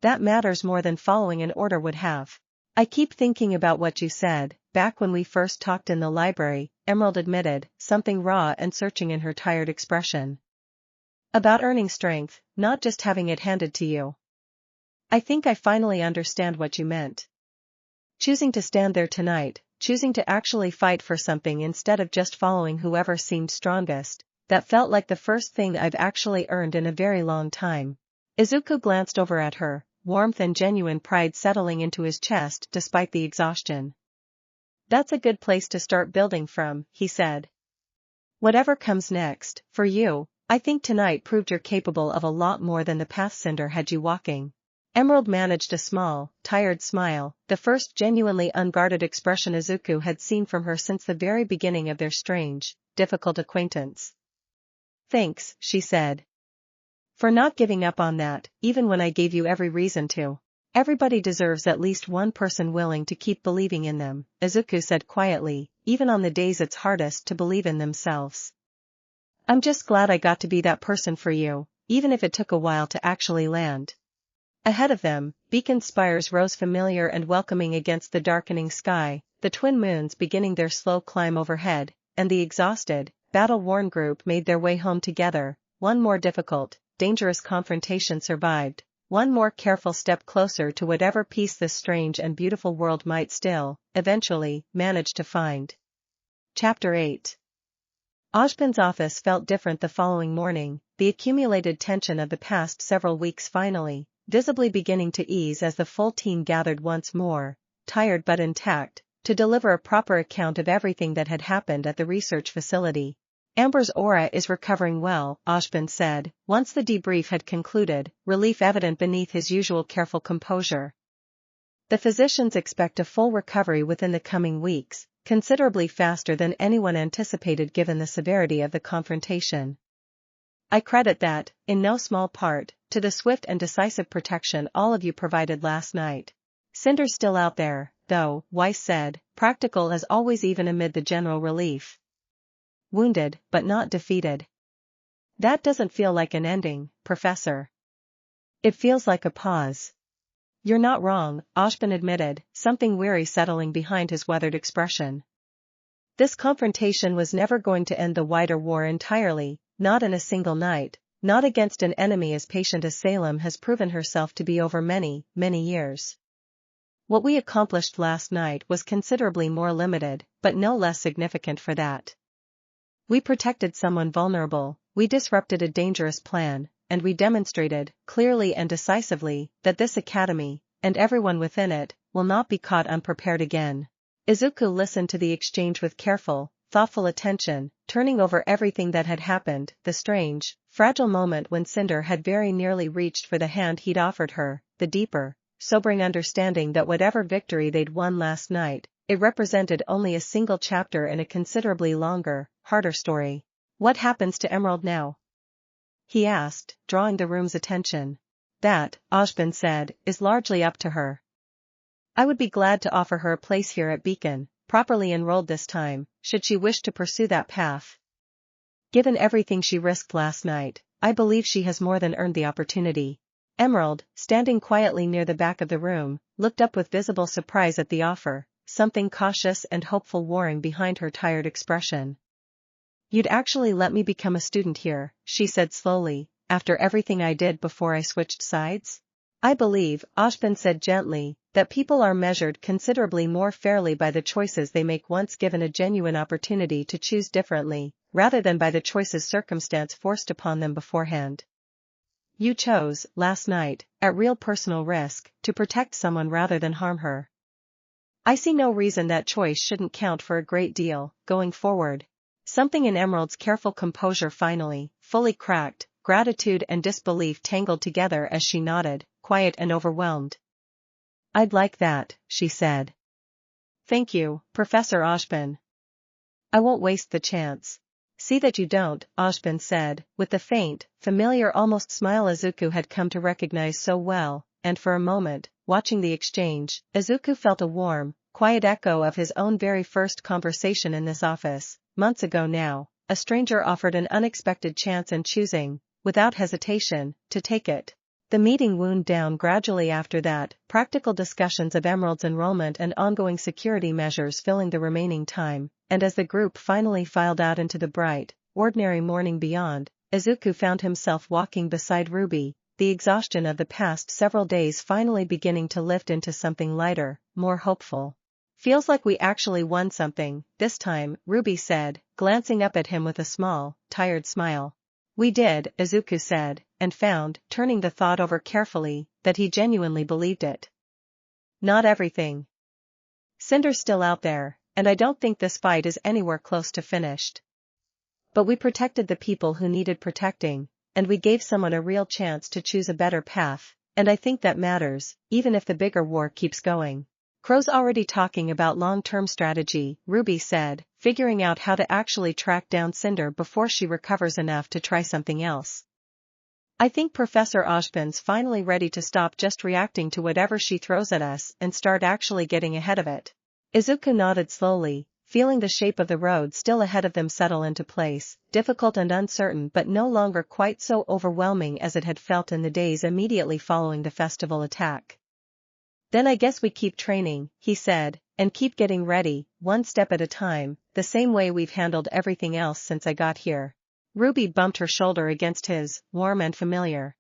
That matters more than following an order would have." "I keep thinking about what you said, back when we first talked in the library," Emerald admitted, something raw and searching in her tired expression. "About earning strength, not just having it handed to you. I think I finally understand what you meant. Choosing to stand there tonight, choosing to actually fight for something instead of just following whoever seemed strongest, that felt like the first thing I've actually earned in a very long time." Izuku glanced over at her, warmth and genuine pride settling into his chest despite the exhaustion. "That's a good place to start building from," he said. "Whatever comes next, for you, I think tonight proved you're capable of a lot more than the path Cinder had you walking." Emerald managed a small, tired smile, the first genuinely unguarded expression Izuku had seen from her since the very beginning of their strange, difficult acquaintance. "Thanks," she said. "For not giving up on that, even when I gave you every reason to." "Everybody deserves at least one person willing to keep believing in them," Izuku said quietly, "even on the days it's hardest to believe in themselves. I'm just glad I got to be that person for you, even if it took a while to actually land." Ahead of them, Beacon spires rose familiar and welcoming against the darkening sky, the twin moons beginning their slow climb overhead, and the exhausted, battle-worn group made their way home together. One more difficult, dangerous confrontation survived, one more careful step closer to whatever peace this strange and beautiful world might still, eventually, manage to find. Chapter 8. Ojban's office felt different the following morning, the accumulated tension of the past several weeks finally, visibly beginning to ease as the full team gathered once more, tired but intact, to deliver a proper account of everything that had happened at the research facility. "Amber's aura is recovering well," Ojban said, once the debrief had concluded, relief evident beneath his usual careful composure. "The physicians expect a full recovery within the coming weeks, considerably faster than anyone anticipated given the severity of the confrontation. I credit that, in no small part, to the swift and decisive protection all of you provided last night. Cinder's still out there, though, Weiss said, practical as always even amid the general relief. Wounded, but not defeated. That doesn't feel like an ending, Professor. It feels like a pause. You're not wrong, Ashbin admitted, something weary settling behind his weathered expression. This confrontation was never going to end the wider war entirely, not in a single night, not against an enemy as patient as Salem has proven herself to be over many, many years. What we accomplished last night was considerably more limited, but no less significant for that. We protected someone vulnerable, we disrupted a dangerous plan, and we demonstrated, clearly and decisively, that this academy, and everyone within it, will not be caught unprepared again. Izuku listened to the exchange with careful, thoughtful attention, turning over everything that had happened, the strange, fragile moment when Cinder had very nearly reached for the hand he'd offered her, the deeper, sobering understanding that whatever victory they'd won last night, it represented only a single chapter in a considerably longer, harder story. What happens to Emerald now? He asked, drawing the room's attention. That, Ashbin said, is largely up to her. I would be glad to offer her a place here at Beacon, properly enrolled this time, should she wish to pursue that path. Given everything she risked last night, I believe she has more than earned the opportunity. Emerald, standing quietly near the back of the room, looked up with visible surprise at the offer, something cautious and hopeful warring behind her tired expression. You'd actually let me become a student here, she said slowly, after everything I did before I switched sides? I believe, Ashbin said gently, that people are measured considerably more fairly by the choices they make once given a genuine opportunity to choose differently, rather than by the choices circumstance forced upon them beforehand. You chose, last night, at real personal risk, to protect someone rather than harm her. I see no reason that choice shouldn't count for a great deal, going forward. Something in Emerald's careful composure finally, fully cracked, gratitude and disbelief tangled together as she nodded, quiet and overwhelmed. I'd like that, she said. Thank you, Professor Ashbin. I won't waste the chance. See that you don't, Ashbin said, with the faint, familiar almost smile Izuku had come to recognize so well, and for a moment, watching the exchange, Izuku felt a warm, quiet echo of his own very first conversation in this office. Months ago now, a stranger offered an unexpected chance and choosing, without hesitation, to take it. The meeting wound down gradually after that, practical discussions of Emerald's enrollment and ongoing security measures filling the remaining time, and as the group finally filed out into the bright, ordinary morning beyond, Izuku found himself walking beside RWBY, the exhaustion of the past several days finally beginning to lift into something lighter, more hopeful. Feels like we actually won something, this time, RWBY said, glancing up at him with a small, tired smile. We did, Izuku said, and found, turning the thought over carefully, that he genuinely believed it. Not everything. Cinder's still out there, and I don't think this fight is anywhere close to finished. But we protected the people who needed protecting, and we gave someone a real chance to choose a better path, and I think that matters, even if the bigger war keeps going. Crow's already talking about long-term strategy, RWBY said, figuring out how to actually track down Cinder before she recovers enough to try something else. I think Professor Ashbin's finally ready to stop just reacting to whatever she throws at us and start actually getting ahead of it. Izuku nodded slowly, feeling the shape of the road still ahead of them settle into place, difficult and uncertain but no longer quite so overwhelming as it had felt in the days immediately following the festival attack. Then I guess we keep training, he said, and keep getting ready, one step at a time, the same way we've handled everything else since I got here. RWBY bumped her shoulder against his, warm and familiar.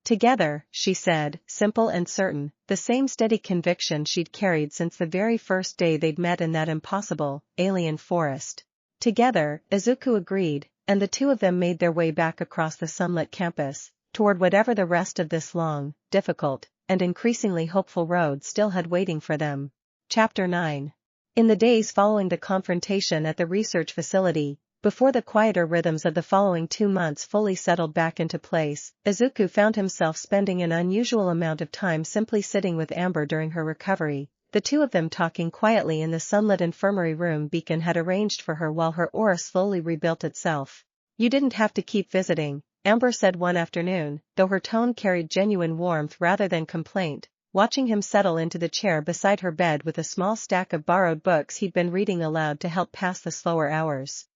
Together, she said, simple and certain, the same steady conviction she'd carried since the very first day they'd met in that impossible, alien forest. Together, Izuku agreed, and the two of them made their way back across the sunlit campus, toward whatever the rest of this long, difficult, and increasingly hopeful road still had waiting for them. Chapter 9. In the days following the confrontation at the research facility, before the quieter rhythms of the following 2 months fully settled back into place, Izuku found himself spending an unusual amount of time simply sitting with Amber during her recovery, the two of them talking quietly in the sunlit infirmary room Beacon had arranged for her while her aura slowly rebuilt itself. "You didn't have to keep visiting," Amber said one afternoon, though her tone carried genuine warmth rather than complaint, watching him settle into the chair beside her bed with a small stack of borrowed books he'd been reading aloud to help pass the slower hours.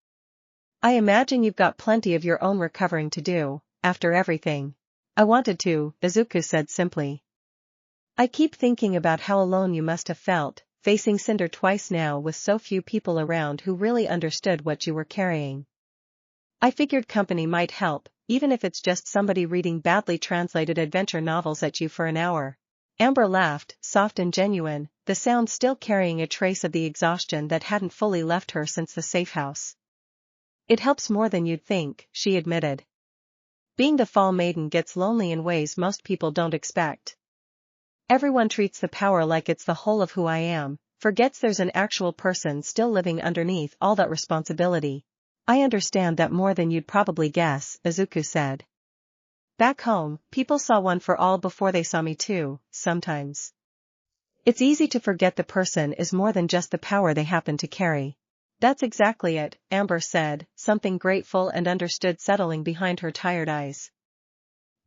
"I imagine you've got plenty of your own recovering to do, after everything." "I wanted to," Izuku said simply. "I keep thinking about how alone you must have felt, facing Cinder twice now with so few people around who really understood what you were carrying. I figured company might help, even if it's just somebody reading badly translated adventure novels at you for an hour." Amber laughed, soft and genuine, the sound still carrying a trace of the exhaustion that hadn't fully left her since the safe house. "It helps more than you'd think," she admitted. "Being the Fall Maiden gets lonely in ways most people don't expect. Everyone treats the power like it's the whole of who I am, forgets there's an actual person still living underneath all that responsibility." "I understand that more than you'd probably guess," Izuku said. "Back home, people saw one for all before they saw me too, sometimes. It's easy to forget the person is more than just the power they happen to carry." "That's exactly it," Amber said, something grateful and understood settling behind her tired eyes.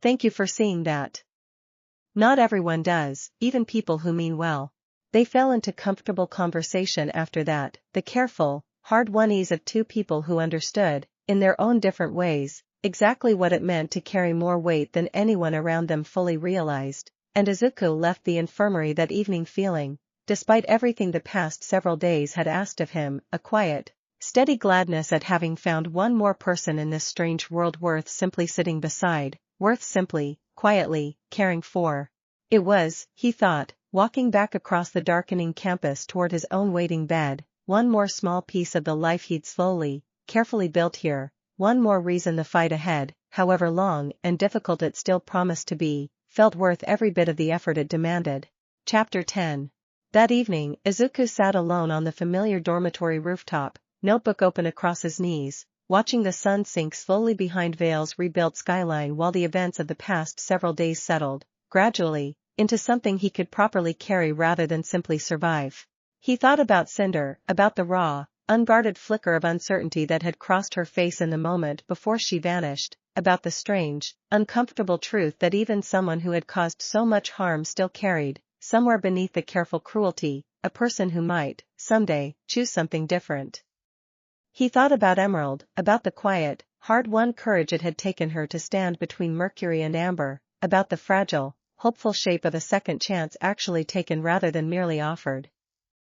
"Thank you for seeing that. Not everyone does, even people who mean well." They fell into comfortable conversation after that, the careful, hard-won ease of two people who understood, in their own different ways, exactly what it meant to carry more weight than anyone around them fully realized, and Izuku left the infirmary that evening feeling, despite everything the past several days had asked of him, a quiet, steady gladness at having found one more person in this strange world worth simply sitting beside, worth simply, quietly, caring for. It was, he thought, walking back across the darkening campus toward his own waiting bed, one more small piece of the life he'd slowly, carefully built here, one more reason the fight ahead, however long and difficult it still promised to be, felt worth every bit of the effort it demanded. Chapter 10. That evening, Izuku sat alone on the familiar dormitory rooftop, notebook open across his knees, watching the sun sink slowly behind Vale's rebuilt skyline while the events of the past several days settled, gradually, into something he could properly carry rather than simply survive. He thought about Cinder, about the raw, unguarded flicker of uncertainty that had crossed her face in the moment before she vanished, about the strange, uncomfortable truth that even someone who had caused so much harm still carried, somewhere beneath the careful cruelty, a person who might, someday, choose something different. He thought about Emerald, about the quiet, hard-won courage it had taken her to stand between Mercury and Amber, about the fragile, hopeful shape of a second chance actually taken rather than merely offered.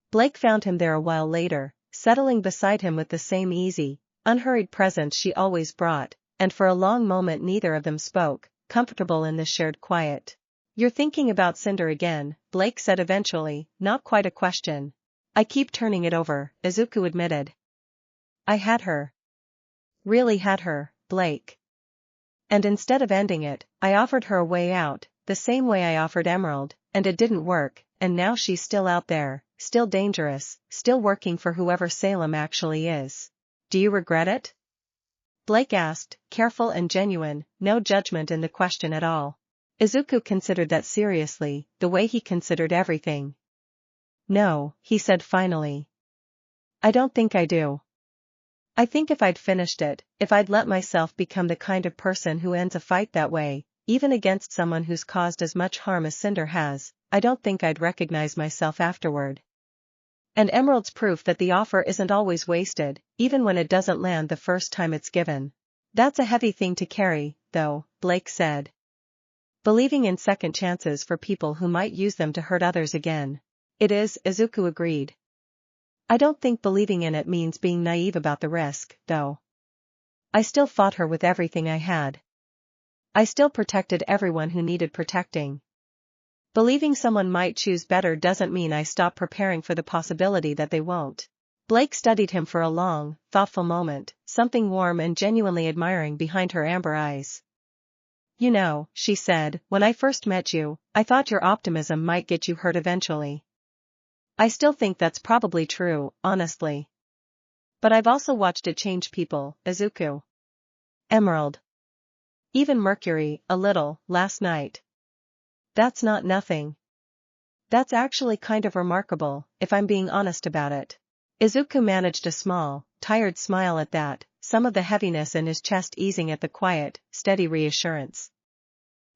Blake found him there a while later, settling beside him with the same easy, unhurried presence she always brought, and for a long moment neither of them spoke, comfortable in the shared quiet. "You're thinking about Cinder again," Blake said eventually, not quite a question. "I keep turning it over," Izuku admitted. "I had her. Really had her, Blake. And instead of ending it, I offered her a way out, the same way I offered Emerald, and it didn't work, and now she's still out there, still dangerous, still working for whoever Salem actually is. Do you regret it?" Blake asked, careful and genuine, no judgment in the question at all. Izuku considered that seriously, the way he considered everything. "No," he said finally. "I don't think I do. I think if I'd finished it, if I'd let myself become the kind of person who ends a fight that way, even against someone who's caused as much harm as Cinder has, I don't think I'd recognize myself afterward. And Emerald's proof that the offer isn't always wasted, even when it doesn't land the first time it's given." "That's a heavy thing to carry, though," Blake said. "Believing in second chances for people who might use them to hurt others again." "It is," Izuku agreed. "I don't think believing in it means being naive about the risk, though. I still fought her with everything I had. I still protected everyone who needed protecting. Believing someone might choose better doesn't mean I stop preparing for the possibility that they won't." Blake studied him for a long, thoughtful moment, something warm and genuinely admiring behind her amber eyes. "You know," she said, "when I first met you, I thought your optimism might get you hurt eventually. I still think that's probably true, honestly. But I've also watched it change people, Izuku. Emerald. Even Mercury, a little, last night. That's not nothing." That's actually kind of remarkable, if I'm being honest about it. Izuku managed a small, tired smile at that, some of the heaviness in his chest easing at the quiet, steady reassurance.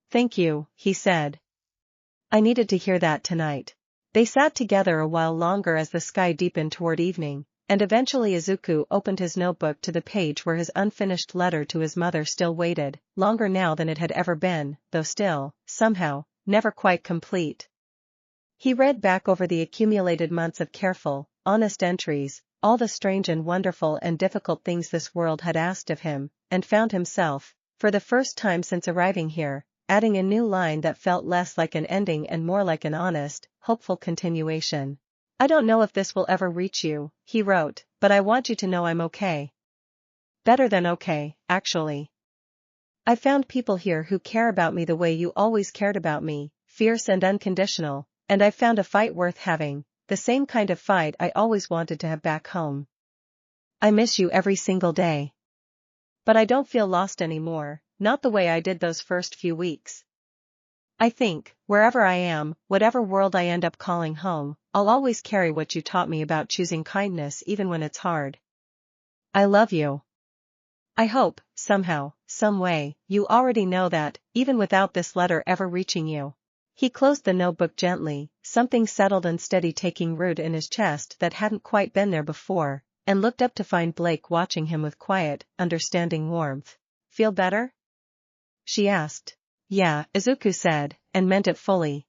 Thank you, he said. I needed to hear that tonight. They sat together a while longer as the sky deepened toward evening, and eventually Izuku opened his notebook to the page where his unfinished letter to his mother still waited, longer now than it had ever been, though still, somehow, never quite complete. He read back over the accumulated months of careful, honest entries, all the strange and wonderful and difficult things this world had asked of him, and found himself, for the first time since arriving here, adding a new line that felt less like an ending and more like an honest, hopeful continuation. I don't know if this will ever reach you, he wrote, but I want you to know I'm okay. Better than okay, actually. I found people here who care about me the way you always cared about me, fierce and unconditional, and I found a fight worth having, the same kind of fight I always wanted to have back home. I miss you every single day. But I don't feel lost anymore, not the way I did those first few weeks. I think, wherever I am, whatever world I end up calling home, I'll always carry what you taught me about choosing kindness even when it's hard. I love you. I hope, somehow, some way, you already know that, even without this letter ever reaching you. He closed the notebook gently, something settled and steady taking root in his chest that hadn't quite been there before, and looked up to find Blake watching him with quiet, understanding warmth. Feel better? She asked. Yeah, Izuku said, and meant it fully.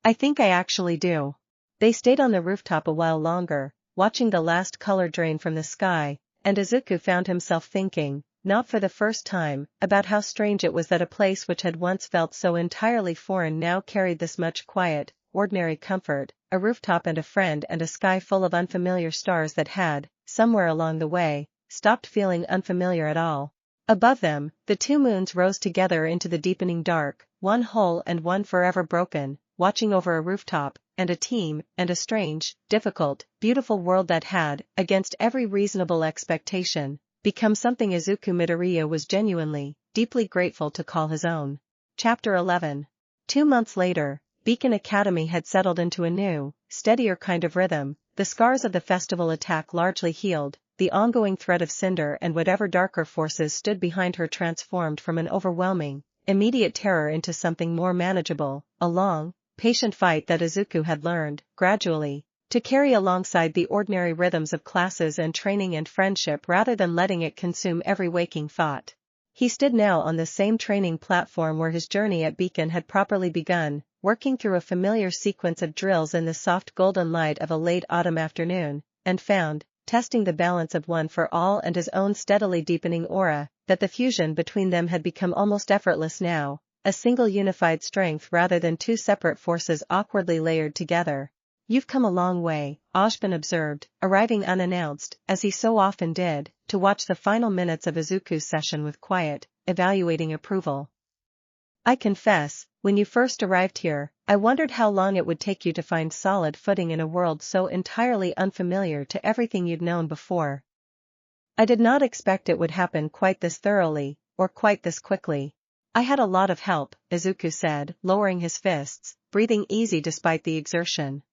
I think I actually do. They stayed on the rooftop a while longer, watching the last color drain from the sky, and Izuku found himself thinking, not for the first time, about how strange it was that a place which had once felt so entirely foreign now carried this much quiet, ordinary comfort, a rooftop and a friend and a sky full of unfamiliar stars that had, somewhere along the way, stopped feeling unfamiliar at all. Above them, the two moons rose together into the deepening dark, one whole and one forever broken, watching over a rooftop, and a team, and a strange, difficult, beautiful world that had, against every reasonable expectation, become something Izuku Midoriya was genuinely, deeply grateful to call his own. Chapter 11. 2 months later, Beacon Academy had settled into a new, steadier kind of rhythm, the scars of the festival attack largely healed, the ongoing threat of Cinder and whatever darker forces stood behind her transformed from an overwhelming, immediate terror into something more manageable, a long, patient fight that Izuku had learned, gradually, to carry alongside the ordinary rhythms of classes and training and friendship rather than letting it consume every waking thought. He stood now on the same training platform where his journey at Beacon had properly begun, working through a familiar sequence of drills in the soft golden light of a late autumn afternoon, and found, testing the balance of One for All and his own steadily deepening aura, that the fusion between them had become almost effortless now, a single unified strength rather than two separate forces awkwardly layered together. You've come a long way, Ashbin observed, arriving unannounced, as he so often did, to watch the final minutes of Izuku's session with quiet, evaluating approval. I confess, when you first arrived here, I wondered how long it would take you to find solid footing in a world so entirely unfamiliar to everything you'd known before. I did not expect it would happen quite this thoroughly, or quite this quickly. I had a lot of help, Izuku said, lowering his fists, breathing easy despite the exertion.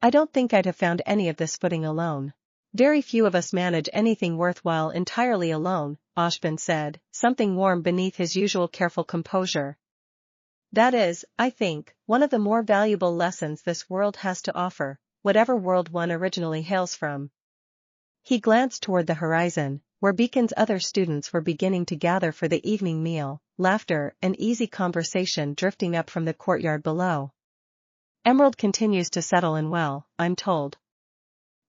I don't think I'd have found any of this footing alone. Very few of us manage anything worthwhile entirely alone, Ashbin said, something warm beneath his usual careful composure. That is, I think, one of the more valuable lessons this world has to offer, whatever world one originally hails from. He glanced toward the horizon, where Beacon's other students were beginning to gather for the evening meal, laughter and easy conversation drifting up from the courtyard below. Emerald continues to settle in well, I'm told.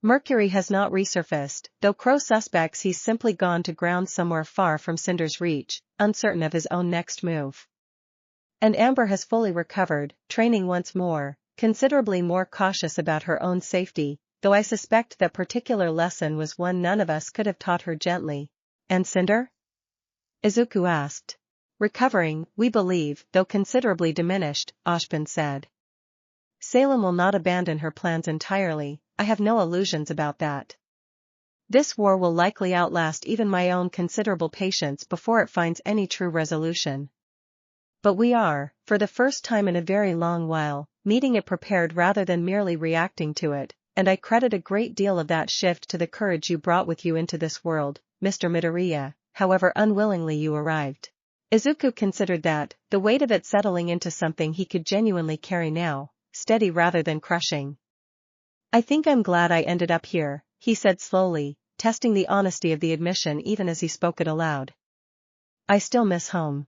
Mercury has not resurfaced, though Crow suspects he's simply gone to ground somewhere far from Cinder's reach, uncertain of his own next move. And Amber has fully recovered, training once more, considerably more cautious about her own safety, though I suspect that particular lesson was one none of us could have taught her gently. And Cinder? Izuku asked. Recovering, we believe, though considerably diminished, Ashbin said. Salem will not abandon her plans entirely, I have no illusions about that. This war will likely outlast even my own considerable patience before it finds any true resolution. But we are, for the first time in a very long while, meeting it prepared rather than merely reacting to it, and I credit a great deal of that shift to the courage you brought with you into this world, Mr. Midoriya, however unwillingly you arrived. Izuku considered that, the weight of it settling into something he could genuinely carry now, steady rather than crushing. I think I'm glad I ended up here, he said slowly, testing the honesty of the admission even as he spoke it aloud. I still miss home.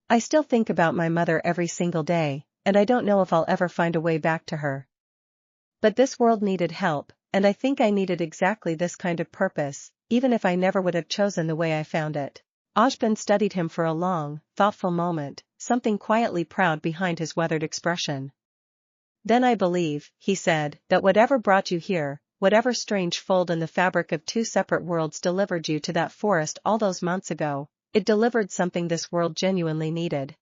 I still think about my mother every single day, and I don't know if I'll ever find a way back to her. But this world needed help, and I think I needed exactly this kind of purpose, even if I never would have chosen the way I found it. Ashbin studied him for a long, thoughtful moment, something quietly proud behind his weathered expression. Then I believe, he said, that whatever brought you here, whatever strange fold in the fabric of two separate worlds delivered you to that forest all those months ago, it delivered something this world genuinely needed.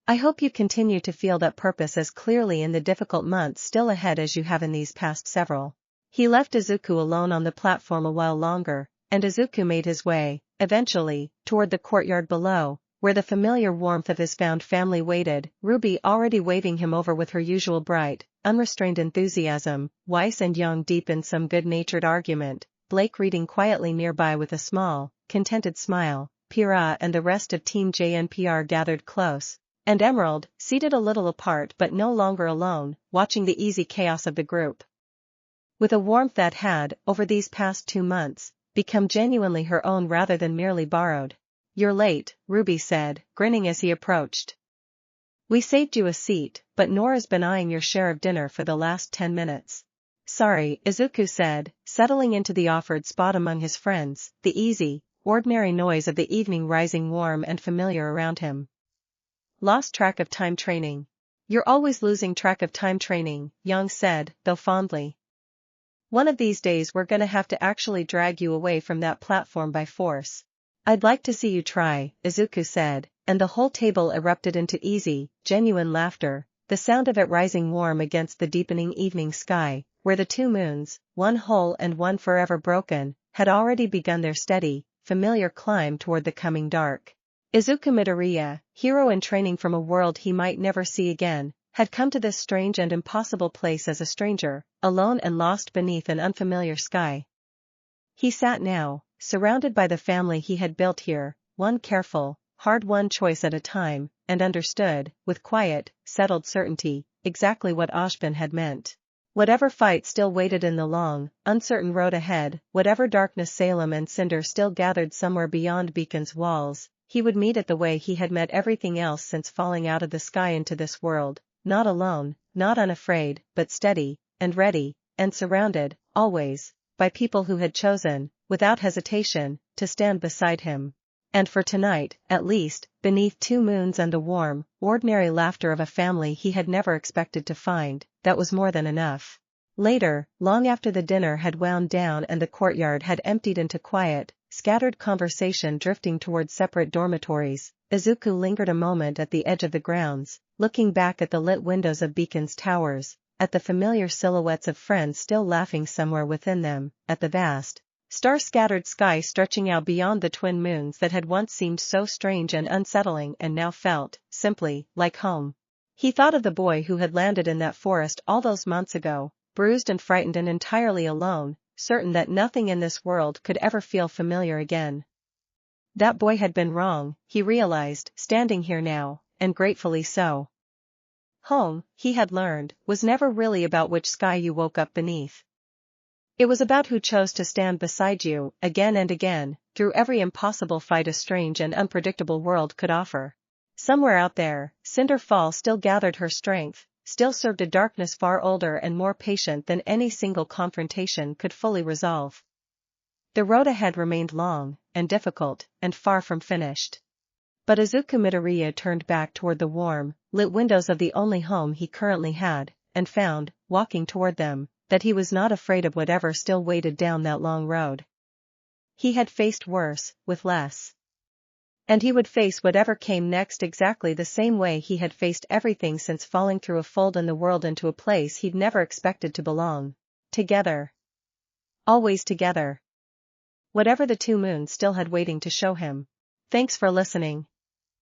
I hope you continue to feel that purpose as clearly in the difficult months still ahead as you have in these past several. He left Izuku alone on the platform a while longer, and Izuku made his way, eventually, toward the courtyard below, where the familiar warmth of his found family waited, Ruby already waving him over with her usual bright, unrestrained enthusiasm, Weiss and Young deep in some good-natured argument, Blake reading quietly nearby with a small, contented smile, Pyrrha and the rest of Team JNPR gathered close, and Emerald, seated a little apart but no longer alone, watching the easy chaos of the group. With a warmth that had, over these past 2 months, become genuinely her own rather than merely borrowed. You're late, Ruby said, grinning as he approached. We saved you a seat, but Nora's been eyeing your share of dinner for the last 10 minutes. Sorry, Izuku said, settling into the offered spot among his friends, the easy, ordinary noise of the evening rising warm and familiar around him. Lost track of time training. You're always losing track of time training, Young said, though fondly. One of these days we're gonna have to actually drag you away from that platform by force. I'd like to see you try, Izuku said, and the whole table erupted into easy, genuine laughter, the sound of it rising warm against the deepening evening sky, where the 2 moons, one whole and one forever broken, had already begun their steady, familiar climb toward the coming dark. Izuku Midoriya, hero in training from a world he might never see again, had come to this strange and impossible place as a stranger, alone and lost beneath an unfamiliar sky. He sat now, surrounded by the family he had built here, one careful, hard-won choice at a time, and understood, with quiet, settled certainty, exactly what Ashbin had meant. Whatever fight still waited in the long, uncertain road ahead, whatever darkness Salem and Cinder still gathered somewhere beyond Beacon's walls, he would meet it the way he had met everything else since falling out of the sky into this world, not alone, not unafraid, but steady, and ready, and surrounded, always, by people who had chosen, without hesitation, to stand beside him. And for tonight, at least, beneath 2 moons and the warm, ordinary laughter of a family he had never expected to find, that was more than enough. Later, long after the dinner had wound down and the courtyard had emptied into quiet, scattered conversation drifting toward separate dormitories, Izuku lingered a moment at the edge of the grounds, looking back at the lit windows of Beacon's towers, at the familiar silhouettes of friends still laughing somewhere within them, at the vast, star-scattered sky stretching out beyond the twin moons that had once seemed so strange and unsettling and now felt, simply, like home. He thought of the boy who had landed in that forest all those months ago, bruised and frightened and entirely alone, certain that nothing in this world could ever feel familiar again. That boy had been wrong, he realized, standing here now, and gratefully so. Home, he had learned, was never really about which sky you woke up beneath. It was about who chose to stand beside you, again and again, through every impossible fight a strange and unpredictable world could offer. Somewhere out there, Cinder Fall still gathered her strength, still served a darkness far older and more patient than any single confrontation could fully resolve. The road ahead remained long, and difficult, and far from finished. But Izuku Midoriya turned back toward the warm, lit windows of the only home he currently had, and found, walking toward them, that he was not afraid of whatever still waited down that long road. He had faced worse, with less. And he would face whatever came next exactly the same way he had faced everything since falling through a fold in the world into a place he'd never expected to belong. Together. Always together. Whatever the 2 moons still had waiting to show him. Thanks for listening.